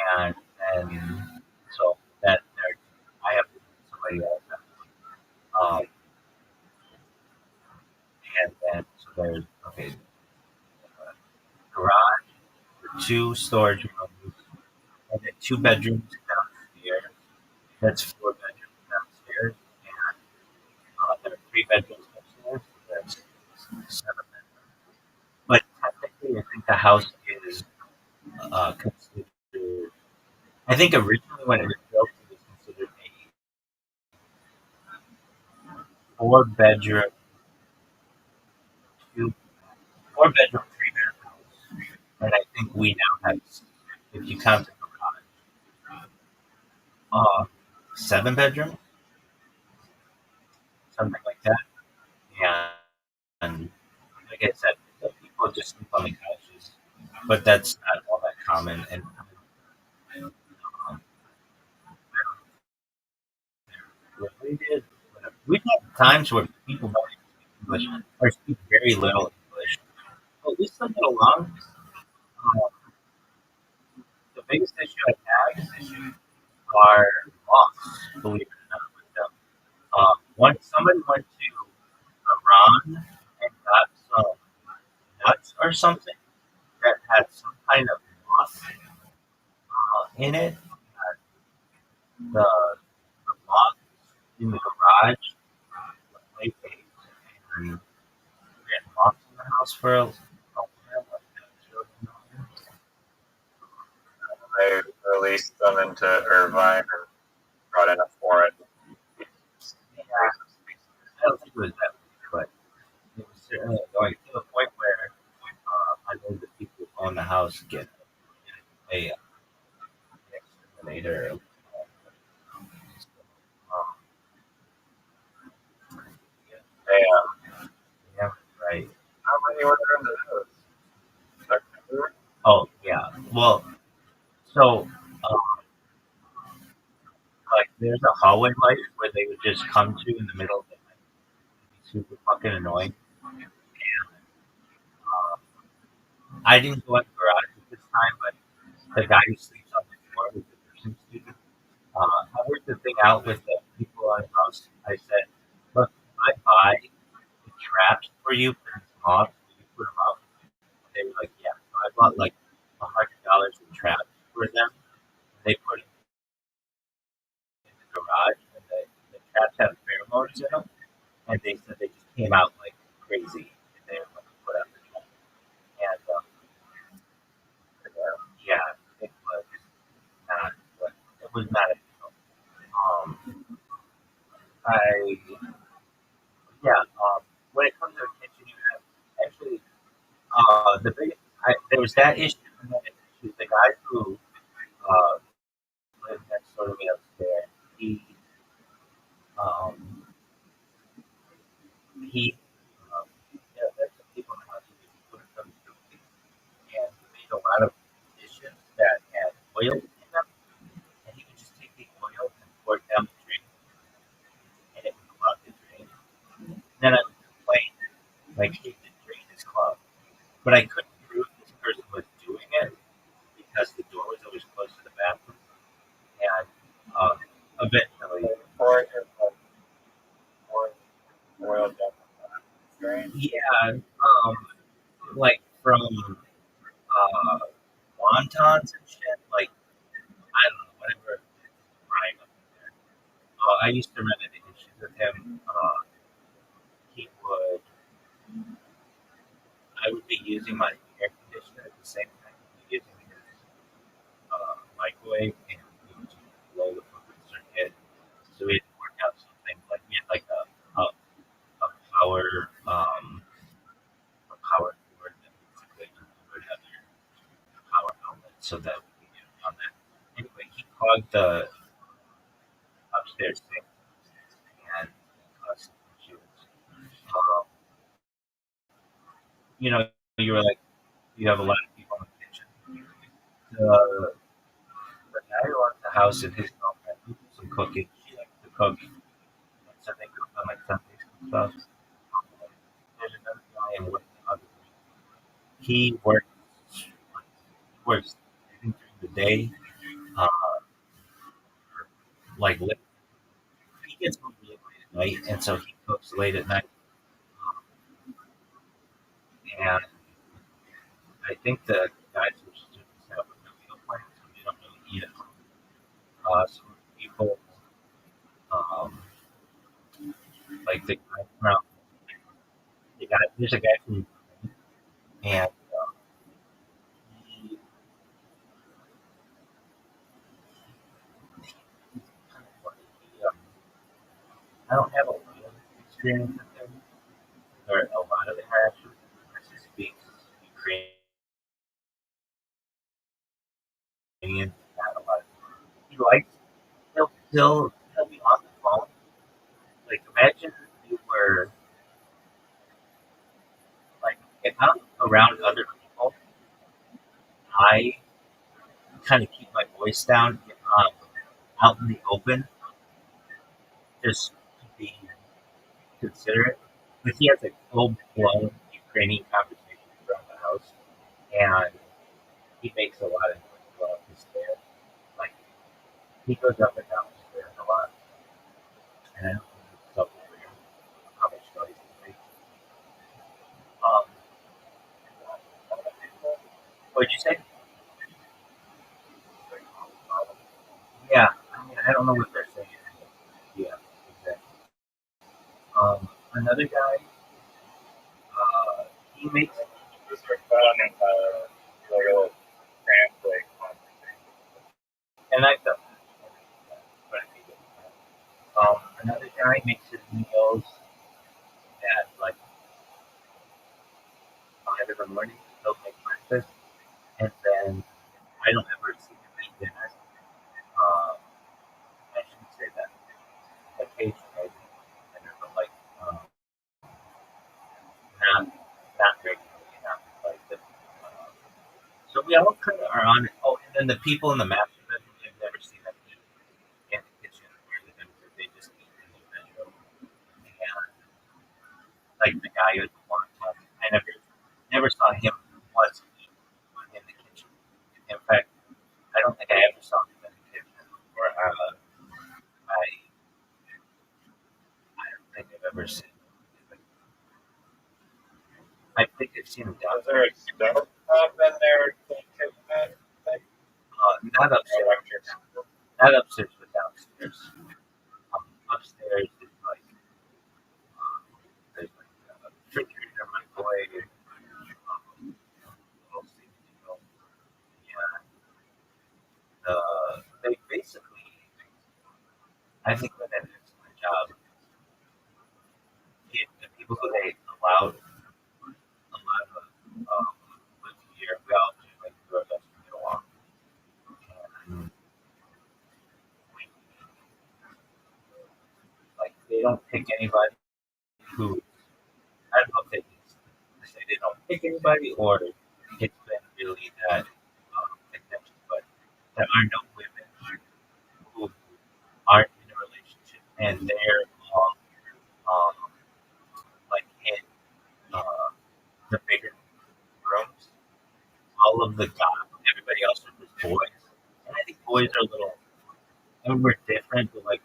A: and then so that there, I have to do somebody else. Um, and then so there's okay, garage, two storage rooms, and then two bedrooms downstairs. That's four bedrooms downstairs, and there are three bedrooms upstairs. So that's seven bedrooms. But technically, I think the house is considered. I think originally when it was built, it was considered a four-bedroom, two, four-bedroom, three-bedroom house, and I think we now have, if you count the garage, seven bedrooms, something like that. And like I said, people just sleep on the couches, but that's not all that common. And we did, we've had times where people don't even speak English or speak very little English, but we still get along. The biggest issue I have are laws, believe it or not. Once somebody went to Iran and got some nuts or something that had some kind of moss in it. The moss in the garage was way big, and we had moss in the house for a while. Like, that was really annoying.
B: They released them into Irvine and brought in a foreign.
A: Yeah, I don't think it was that big, but it was certainly annoying to the point where I know the people who own the house get a exterminator.
B: Damn.
A: Yeah, right.
B: How many were there in the house?
A: Oh, yeah. Well, so like there's a hallway light where they would just come to in the middle of the night. Super fucking annoying. I didn't go in the garage at this time, but the guy who sleeps on the floor with the nursing student, I worked the thing out with the people on the house. I said, look, if I buy the traps for you for these moths, will you put them out? They were like, yeah. So I bought like $100 in traps for them. They put it in the garage, and the traps have pheromones in them. And they said they just came out like crazy. And they were like, put out the trap. And yeah, it was not, it was not a deal. I yeah. When it comes to attention, you have actually the biggest. There was that issue, and then the guy who uh, lived next door to me upstairs. Um, he yeah, there's some people in the house who put some and he made a lot of dishes that had oil in them, and he would just take the oil and pour it down the drain, and it would clog the drain. Then I would complain, like, hey, the drain is clogged. But I couldn't prove this person was doing it because the door was always close to the bathroom. And eventually,
B: Pouring it, pouring oil down the drain.
A: yeah, like from wontons and shit, like, I don't know, whatever, right up there. I used to run into issues with him. He would, I would be using my air conditioner at the same time he was using his microwave, and he would just blow the fucking circuit. So we had to work out something like we had like a power a power cord that we would have a power outlet so that we could get on that. Anyway, he clogged the upstairs sink and caused issues. Um, you know, you were like you have a lot of people in the kitchen. The the guy who owns the house and his girlfriend who do some cooking. She likes to cook, and so they cook on like Sundays and stuff. There's another guy in other he works I think during the day. Uh, like he gets home really late at night, and so he cooks late at night. And I think the guys who students have like a meal plan, so they don't really eat at home. Some people, um, like there's a guy from and he, kind of funny. I don't have a lot of experience with him, or a lot of interaction because he speaks Ukrainian. Not a lot. He likes he'll be on the phone. Like imagine if you were like if I'm around other people, I kind of keep my voice down out in the open, just to be considerate. But he has a full blown Ukrainian conversation around the house, and he makes a lot of noise go up the stairs. Like he goes up and down the stairs a lot, and What'd you say? Yeah, I mean, I don't know what they're saying. Yeah, exactly. Another guy, he makes,
B: Those are fun and like a little translate conversation.
A: and I've done that. But I think another guy makes his meals at like 5 in the morning. He'll make breakfast, and then I don't ever see him eat dinner. I shouldn't say that. Occasionally, dinner, but like not not regularly, not like the. So we all kind of are on it. Oh, and then the people in the master bedroom, I've never seen them eat in the kitchen or the bedroom. They just eat in the bedroom. And like the guy who's the one time, I never saw him once eat in the kitchen. In fact, I don't think I ever saw him in the kitchen, or I don't think I've ever seen. I think I've seen him
B: Is there a
A: downstairs.
B: stove top in there? Thing?
A: Not upstairs. Not upstairs, but downstairs. Upstairs is like there's like a refrigerator, microwave, little sleeping room. Yeah. They basically, I think, did an excellent job. The people who they allowed to live here, we all just like do our best to get along. And we, like they don't pick anybody who I don't know if they say they don't pick anybody or it's been really that attention, but there are no women who aren't in a relationship and they're all um, like in uh, the bigger rooms. All of the guys, everybody else are just boys, and I think boys are a little, and we're different, but like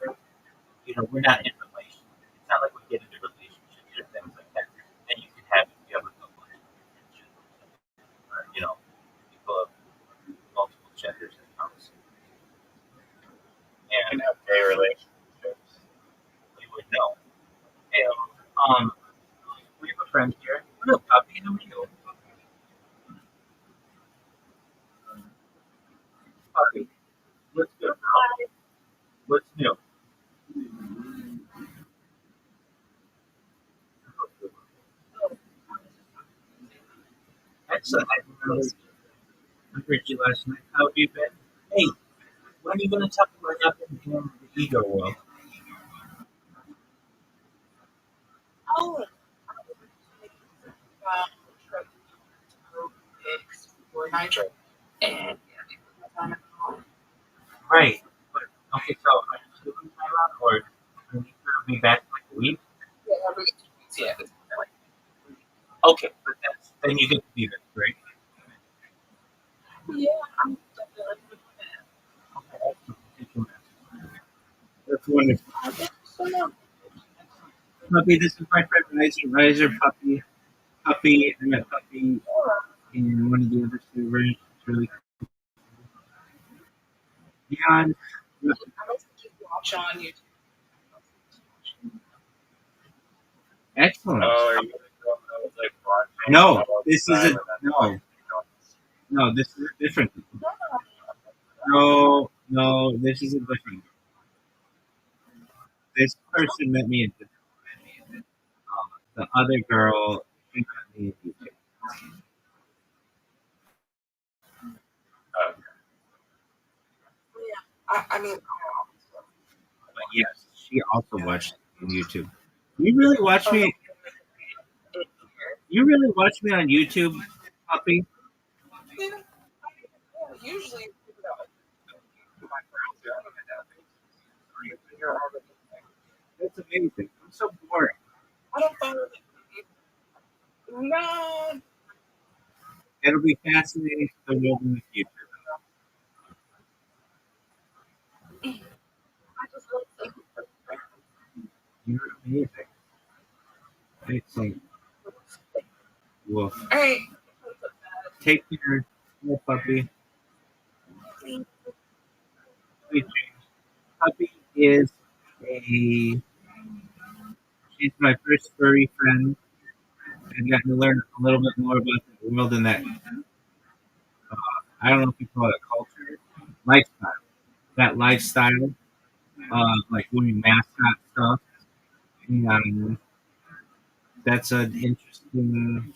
A: we're not in relationships. It's not like we get into relationships or things like that. And you can have if you have a couple of friendships or people of multiple genders in the house.
B: You can
A: And
B: have gay relationships.
A: we would know. Hey, we have a friend here. Hello, puppy. How are you? Puppy. What's good? What's new? Excellent. I heard you last night. How have you been? Hey, when are you going to talk about what happened in the ego world?
C: Oh, for Niger. And
A: Right. But, okay, so are you still in Thailand or are you going to be back in like a week?
C: yeah,
A: Okay, but then you get to be there, right?
C: yeah, I'm definitely
A: Okay, excellent. Thank you, man.
E: That's wonderful.
C: so yeah.
E: Puppy, this is my friend Riser, Puppy, I met Puppy in one of the other servers. It's really beyond.
C: I don't watch on YouTube.
E: Excellent.
B: Oh, are you gonna go that was like watching
E: No,
B: all the
E: this is
B: time
E: a
B: and then
E: no. This is a different. No, this is a different. This person met me at the other girl. She met me at YouTube.
C: I mean,
E: But yes, she also watched on YouTube. You really watch me? You really watch me on YouTube, Puppy?
C: usually
E: That's amazing. I'm so bored.
C: I don't follow it. No,
E: It'll be fascinating to live in the future.
C: I just look like
E: You're amazing. Excellent. Well,
C: all right.
E: take care. Yeah, puppy. Sweet dreams. Puppy is a. She's my first furry friend. I've gotten to learn a little bit more about the world and that. I don't know if you call it a culture, lifestyle. That lifestyle of like wearing mascot stuff, and that's an interesting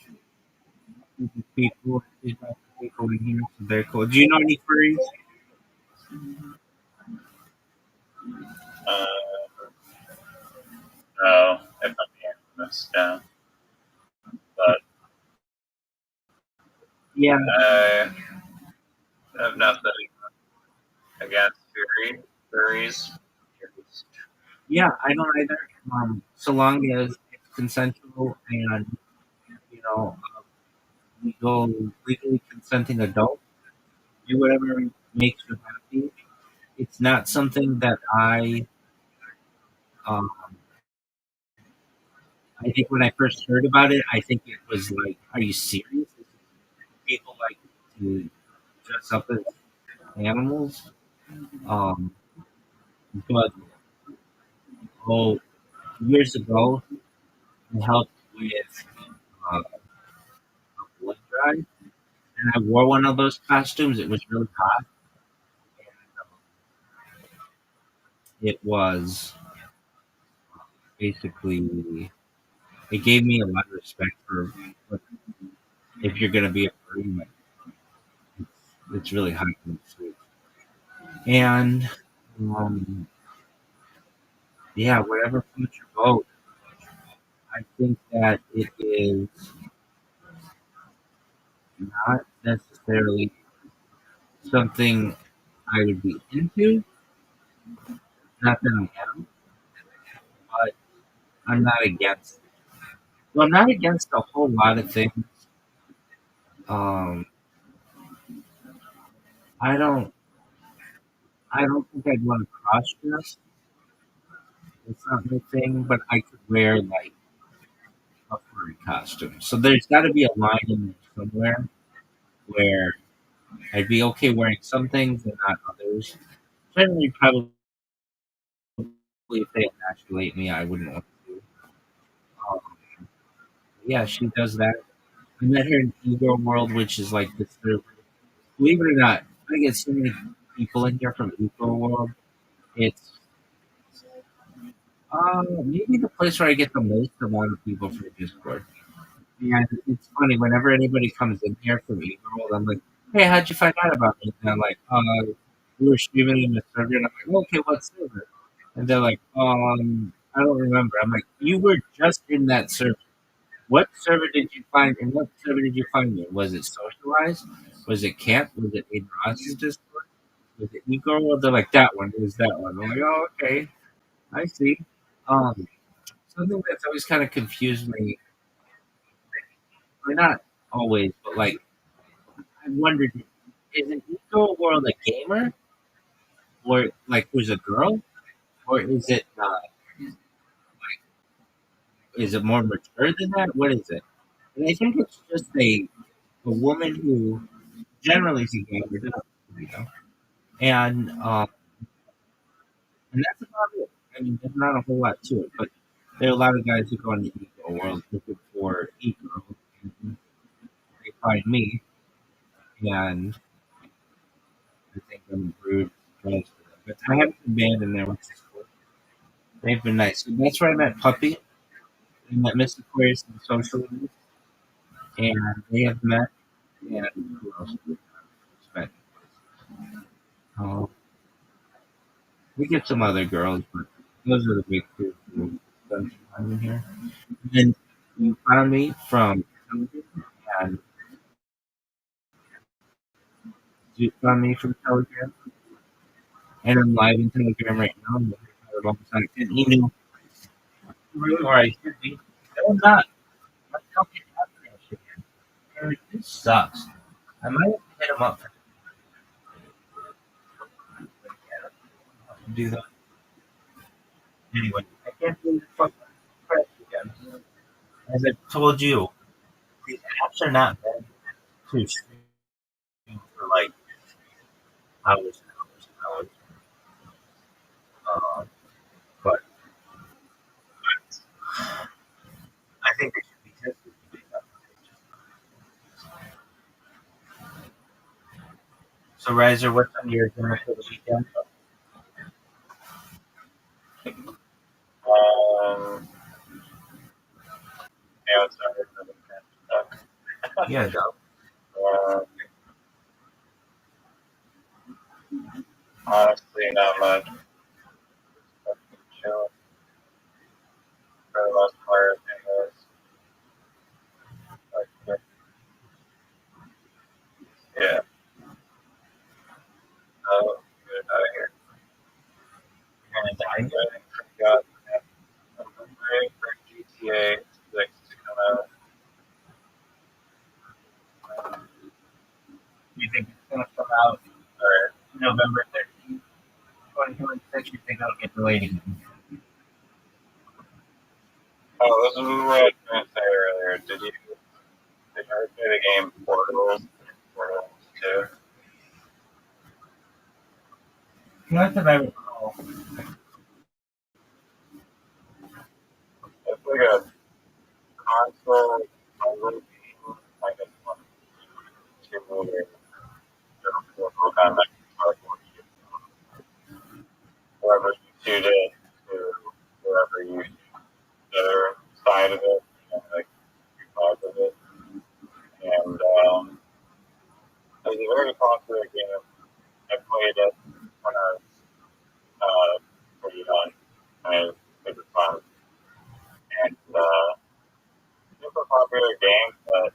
E: group of people. There's lots of people in here, so they're cool. Do you know any furries?
B: Uh, no, if I'm being honest, yeah. But
E: Yeah,
B: I have nothing against furries.
E: yeah, I don't either. So long as it's consensual and you know legal, legally consenting adult, do whatever makes you happy. It's not something that um, I think when I first heard about it, I think it was like, are you serious? People like to dress up as animals. Um, but oh, years ago, I helped with a blood drive, and I wore one of those costumes. It was really hot. It was basically, it gave me a lot of respect for what, if you're gonna be a furry, like, it's really hot and sweet. And yeah, whatever floats your boat. I think that it is not necessarily something I would be into. Not that I am, but I'm not against. Well, I'm not against a whole lot of things. Um, I don't. I don't think I'd want to cross dress. It's not my thing, but I could wear like a furry costume. So there's got to be a line in there somewhere where I'd be okay wearing some things and not others. Generally, probably if they emasculate me, I wouldn't want to. Um, yeah, she does that. I met her in Ego World, which is like this. Believe it or not, I get so many people in here from Ego World. It's maybe the place where I get the most amount of people from Discord. And it's funny whenever anybody comes in here from Ego World, I'm like, "Hey, how'd you find out about me?" And I'm like, we were streaming in the server," and I'm like, "Okay, what server?" And they're like, I don't remember." I'm like, "You were just in that server. What server did you find? And what server did you find me? Was it socialized? Was it camp? Was it in Ross's Discord? Was it Ego?" Well, they're like, "That one. It was that one." I'm like, "Oh, okay. I see." Um, Something that's always kind of confused me, or not always, but like, I wondered, is an Ego World a gamer? Or like, who's a girl? Or is it more mature than that? What is it? And I think it's just a woman who generally is a gamer, you know? And and that's about it. I mean, there's not a whole lot to it, but there are a lot of guys who go in the ego world looking for ego, and they find me, and I think I'm rude because of them. But I haven't been banned in there, which is cool. They've been nice. So that's where I met Puppy. I met Miss Aquarius and Social News, and they have met, and who else do we expect? We get some other girls, but those are the big two who spend some time in here. And then you found me from television, and you found me from Telegram, and I'm live in Telegram right now. I'm looking for a long time, and you knew really where I should be. No, I'm not. I'm talking after that shit. Dude, this sucks. I might have to hit him up for do that. Anyway, I can't believe the fucking press again. As I told you, these apps are not meant to stream
A: hours and hours and hours. But I think they should be tested. So, Riser, what's on your agenda for the weekend?
B: Yeah, it's not really stuff.
A: Yeah, go.
B: Honestly, not much. Chill for the most part. Anyways, like, yeah. Oh, get out of here.
A: You're gonna
B: I'm
A: die.
B: waiting for God. I'm waiting for GTA 6 to come out.
A: You think it's gonna come out November 13th, 2026? You think it'll get delayed again?
B: Oh, this is what I was going to say earlier. Did you ever play the game Portals? Portals 2?
A: Not that I recall.
B: It's like a console puzzle game, kind of one, two movie. On like whoever you shoot it to whoever you the other side of it, like two sides of it. And it was a very popular game. I played it when I was pretty young. I it was fun. And super popular game, but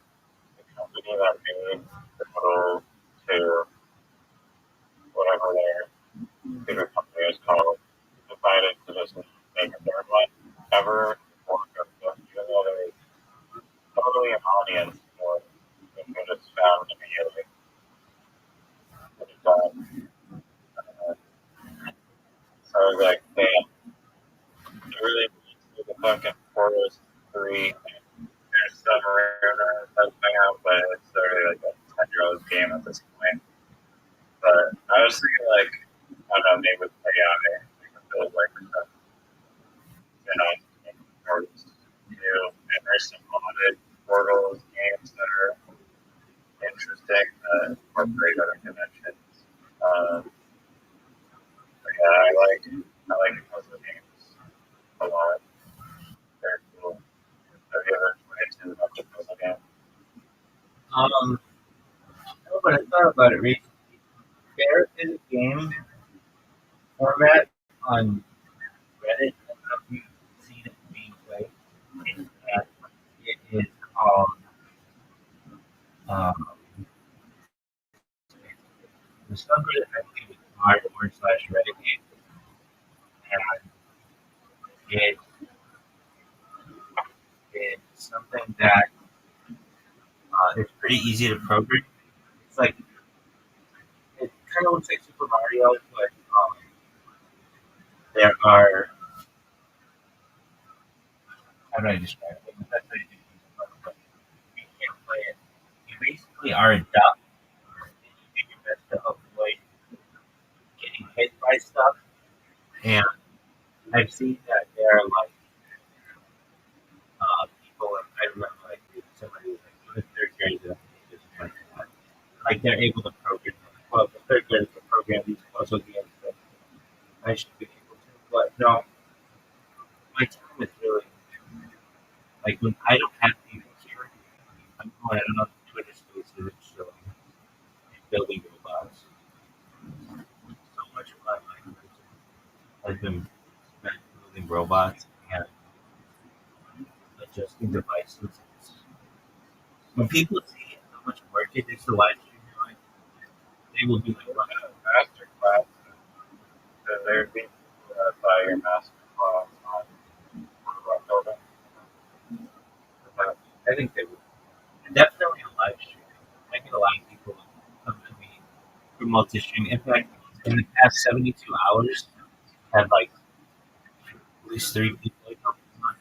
B: the company that made the Portal to whatever their bigger company is called decided to just make a third one ever work of them, even though there's totally an audience for it. And they just found immediately what it done. So I was like, damn, it really needs to be the fucking Portals 3. There's some rumors that's coming out, but it's already like a 10-year-old game at this point. But I was thinking, like, I don't know, maybe with AI, we can build like a Portals 2, and there's some modded Portals games that are interesting that incorporate other dimensions. But yeah, I like puzzle games a lot. They're cool. Have you ever played too much of puzzle game?
A: No, but I thought about it recently. There is a game format on Reddit. I don't know if you've seen it being played. And it is called um, the subreddit, I believe, is r/Reddit game, and it is something that is pretty easy to program. It's like it kind of looks like Super Mario, but there are how do I describe it? The best way to do it, but you can't play it. You basically are a duck, and you do your best to avoid getting hit by stuff. And I've seen that there are like people, like I remember like somebody was like the third grade that just like that. Like they're able to program. Well, the third graders can program these puzzle games that I should be able to. But no, my time is really like when I don't have people here. I'm going on Twitter Spaces and showing building robots. So much of my life has been spent building robots and adjusting devices. When people see how much work it is to live stream your life, they will be like, wow.
B: Master class. So there'd be buy your master class on robot building.
A: I think they would. Definitely a live stream. I get a lot of people come to me for multi stream. In fact, in the past 72 hours, I've had like at least three people come on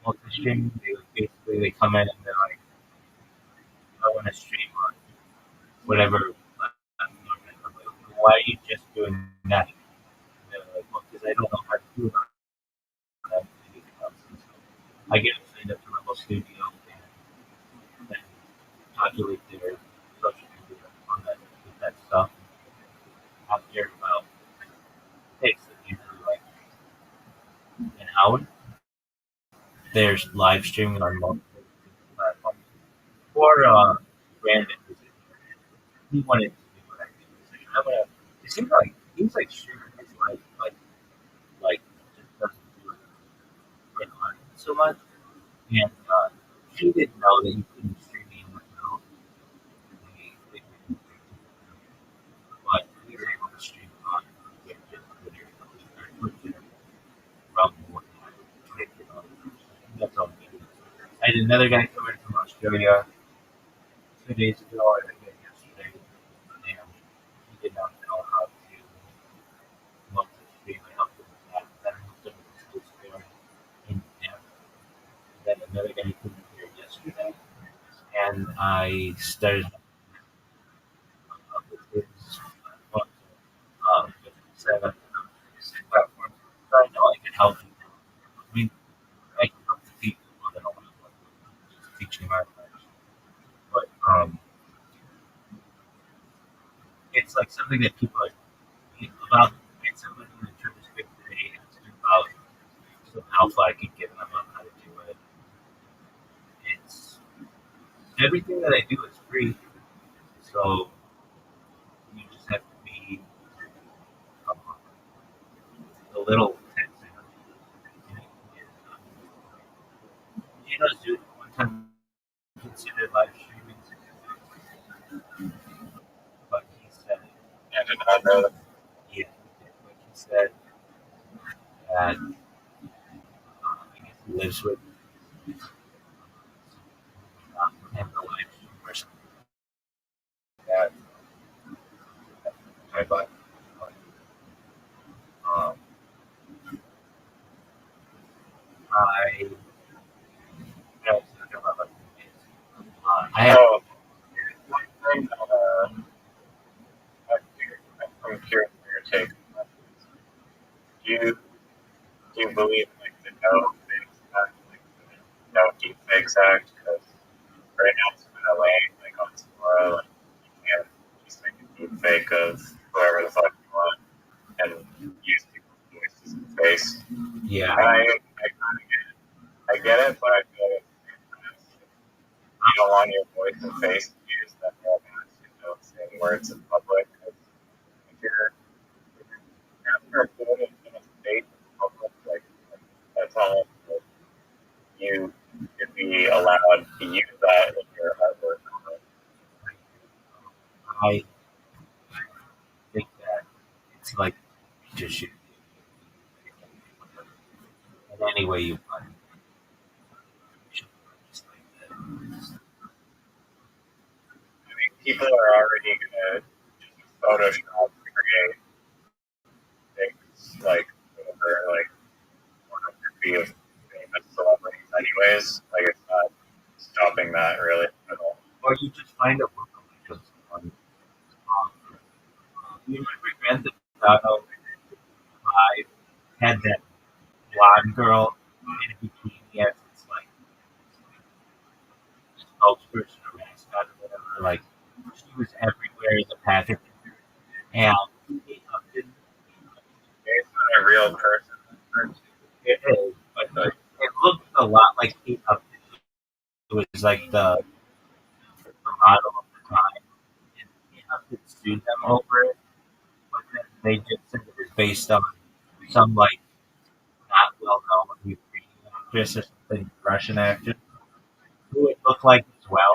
A: multi stream. They come in and they're like, I want to stream on whatever platform. I'm like, why I don't know how to do about that anything else. And so I get signed up to Rebel Studio and calculate their social media on that with that stuff. After about takes them usually like an hour. There's live streaming on multiple platforms for Brandon. He wanted to do what I did. He's like, it seems like he's like streaming his life, like just doesn't do it on so much. And he didn't know that you couldn't stream in without but we were able to stream on Twitter, Rumble, whatnot. That's all we did. I had another guy come in from Australia 2 days ago, and again yesterday, and he did not know how to multi-stream. I helped him with that. Then I helped him with his Discord in depth. Then another guy came in here yesterday, and I started up with his with set up his platform. So I know I can help him. I mean, I can help the people that don't want to just teaching my life. But it's like something that people are about. It's something that Travis Big today asked me about some alpha I can give them on how to do it. It's everything that I do is free, so you just have to be um, a little intense. You know, dude, one time considered live streaming, but he said,
B: I did not know that.
A: yeah, but he said that I guess he lives with and the live stream or something like that. I but um, I was talking about like I have
B: Oh, one thing that I'm curious for your take on that. Do you believe in like the no fakes act, like the no deep fakes act? Because right now it's kind of lame, like on tomorrow, and you can't just make a deep fake of whoever the fuck you want and use people's voices and face.
A: yeah.
B: And I kind of get it. I get it, but I feel like you don't want your voice and face to be used that more saying words in public. Because if you're after a good in a state in public, like that's all that you should be allowed to use that in your artwork.
A: I think that it's like just shoot in any way you want. Just like that.
B: I mean, people are already gonna use Photoshop to create things like whatever, like pornography of famous celebrities, anyways. Like it's not stopping that really at all.
A: Or you just find a book of someone. You remember Grand Theft Auto 5 had that blonde girl in a bikini as its like spokesperson or mascot or whatever. Like she was everywhere as a pageant. And Kate Upton,
B: Based on a real person.
A: it is, but it looked a lot like Kate Upton. It was like the model of the time. And Kate Upton sued them over it, but then they just said it was based on some like not well known Ukrainian actress or something, Russian actress, who it looked like as well.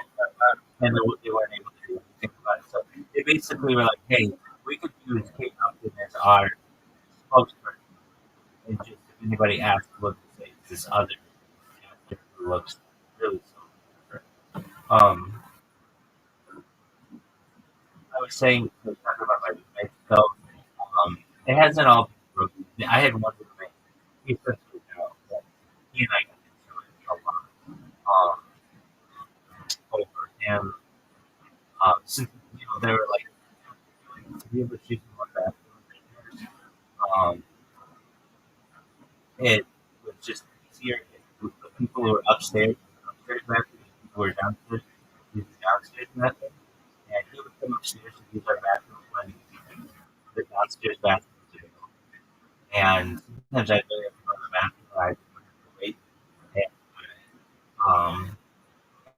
A: And they weren't able to do anything about it. So they basically were like, hey, we could use Kate Upton as our spokesperson. And just if anybody asks, look to say it's this other actor who looks really so different. I was saying, I was talking about my roommate, so it hasn't all been broken. I had one roommate, he's such a girl, that he and I got into it a lot over him. Since, they were like, have you ever seen one bathroom? it was just easier if the people who were upstairs method, people who were downstairs, use the downstairs method, and he would come upstairs to use our bathroom when the downstairs bathroom was available. And sometimes I'd go to the bathroom, I'd have to wait, and,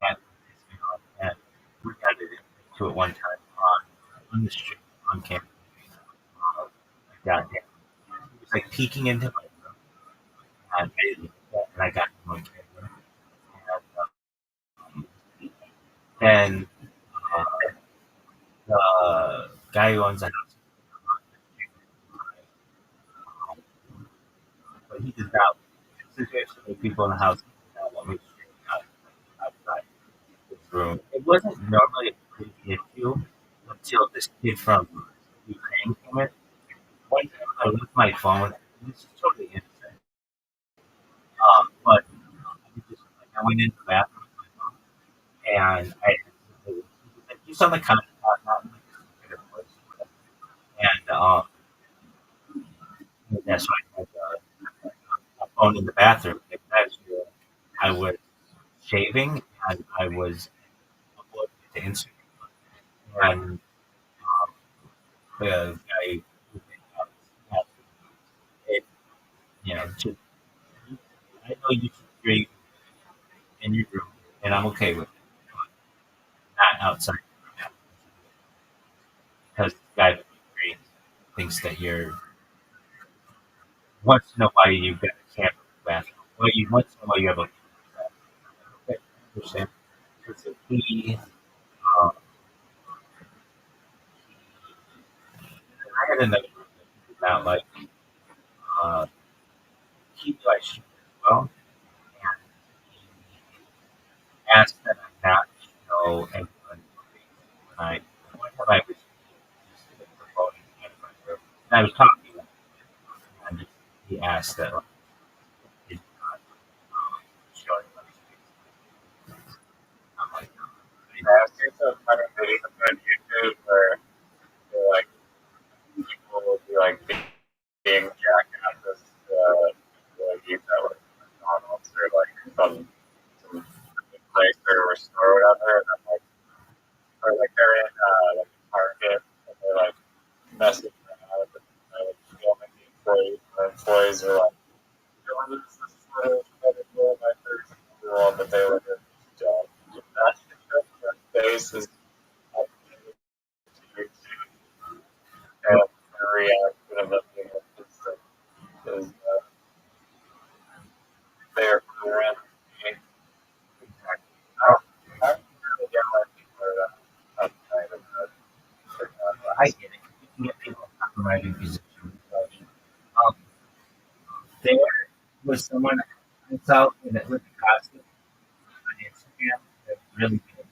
A: and, and we got it to it one time on the street on campus. Got him. He was like peeking into my room, and I didn't look at that, and I got him on camera. And uh, the guy who owns the house, but he does not. Situation with people in the house does not want me outside this room. It wasn't normally a big issue until this kid from Ukraine came in. One time I left my phone. This is totally innocent. But I went into the bathroom and I just on the counter, not in like a voice. And that's why I had a phone in the bathroom. As I was shaving and I was uploading it to Instagram. And the guy, it, just, I know you should drink in your room, and I'm okay with it, not outside because the guy thinks that you're once in a while you've got a camera in the bathroom. Well, you once in a while you have a okay, I understand. So he, um, I had another group about like he knew I shoot as well, and he asked that I not show anyone. I one time I was just promoting and I was talking to him, and he asked that like, did not show anyone. I'm like,
B: I've seen some funny videos on YouTube where they're like people will be like being jackasses, like eat that like McDonald's or like some place or store or whatever, and then like or like they're in like a Target and they're like messing around and they're like filming the employees. The employees are like, "Oh, this is what I'm doing my first school," but they were doing a job. That face is up to you and the reaction of them being is there for their energy. I don't really get why people are uptight about
A: I get it. You can get people in compromising positions. Um, there was someone I saw with a costume on Instagram that really good.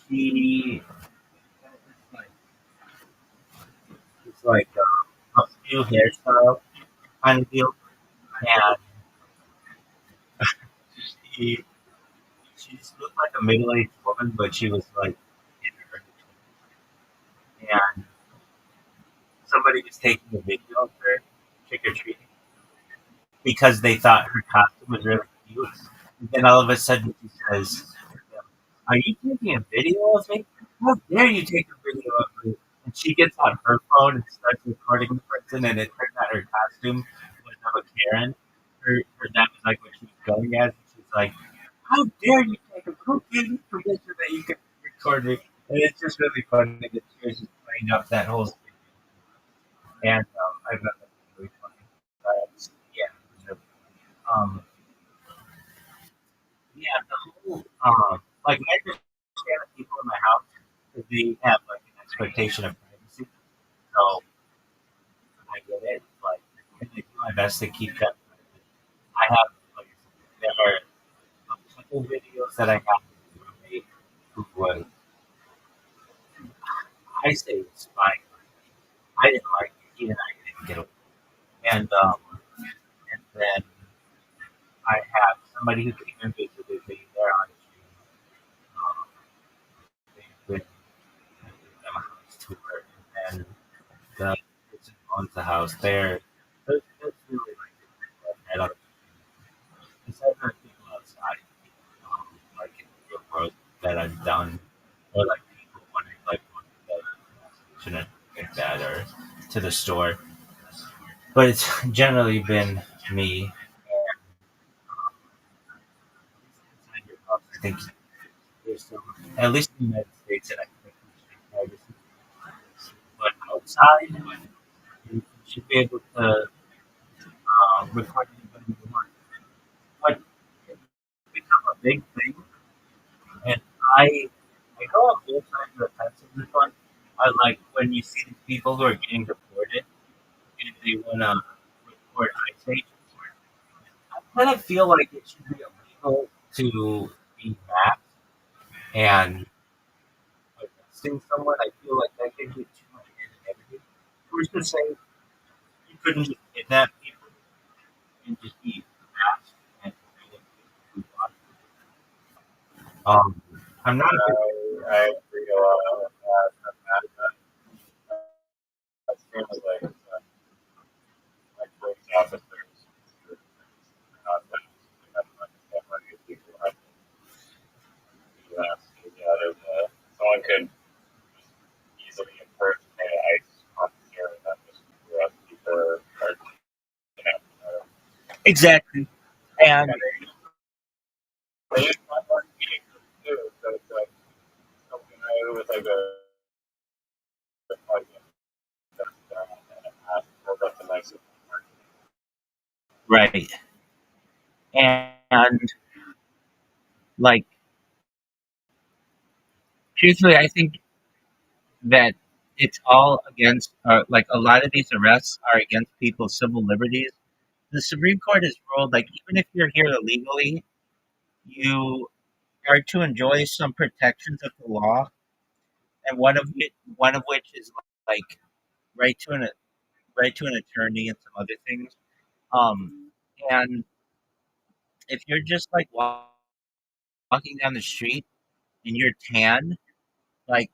A: She it's like a new hairstyle kind of deal, and she she just looked like a middle aged woman, but she was like in her 20s. And somebody was taking a video of her trick or treating because they thought her costume was really cute. And then all of a sudden she says, "Are you taking a video of me? How dare you take a video of me?" And she gets on her phone and starts recording the person, and it turned out her costume was of a Karen. That was like what she was going as. And she's like, "How dare you take a who gave you permission that you can record me?" And it's just really funny that she was just playing up that whole thing. And I thought that was really funny. Yeah. So, Um, yeah, the whole like I understand that people in my house they have like an expectation of privacy, so I get it. But I do my best to keep that. I have like there are a couple videos that I got with my roommate who was I say was fine. I didn't like it. Even I didn't get it. And then I have somebody who came and visited me there on the street. With them a house tour, and the person who owns the house there. That's really like it. that I've done, or like people wanting like shouldn't like that or to the store. But it's generally been me. I think there's some, at least in the United States, and I think privacy. But outside, you should be able to record anybody you want. But it's become a big thing, and I go on both sides of the fence of this one. I like when you see these people who are getting deported and they want to report ICE. I kind of feel like it should be illegal to be masked and arresting someone. I feel like that could get too much anonymity. Who's to say you couldn't just kidnap people and just be masked and move on? I'm not a big
B: I agree a lot with that. That's kind of like police officers. Not that they have to understand what these people have to do. Yeah, someone could easily impersonate an ICE officer and then just arrest people or you know,
A: exactly. And
B: they use my marketing too, so it's like something I do with like a like and that's a nice
A: right. And like truthfully, I think that it's all against like a lot of these arrests are against people's civil liberties. The Supreme Court has ruled like even if you're here illegally, you are to enjoy some protections of the law, and one of which is like right to an right to an attorney and some other things. Um, and if you're just like walking down the street and you're tan, like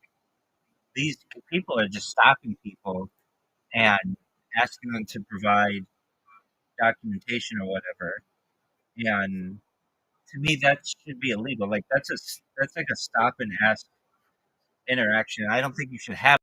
A: these people are just stopping people and asking them to provide documentation or whatever. And to me, that should be illegal. Like that's like a stop and ask interaction. I don't think you should have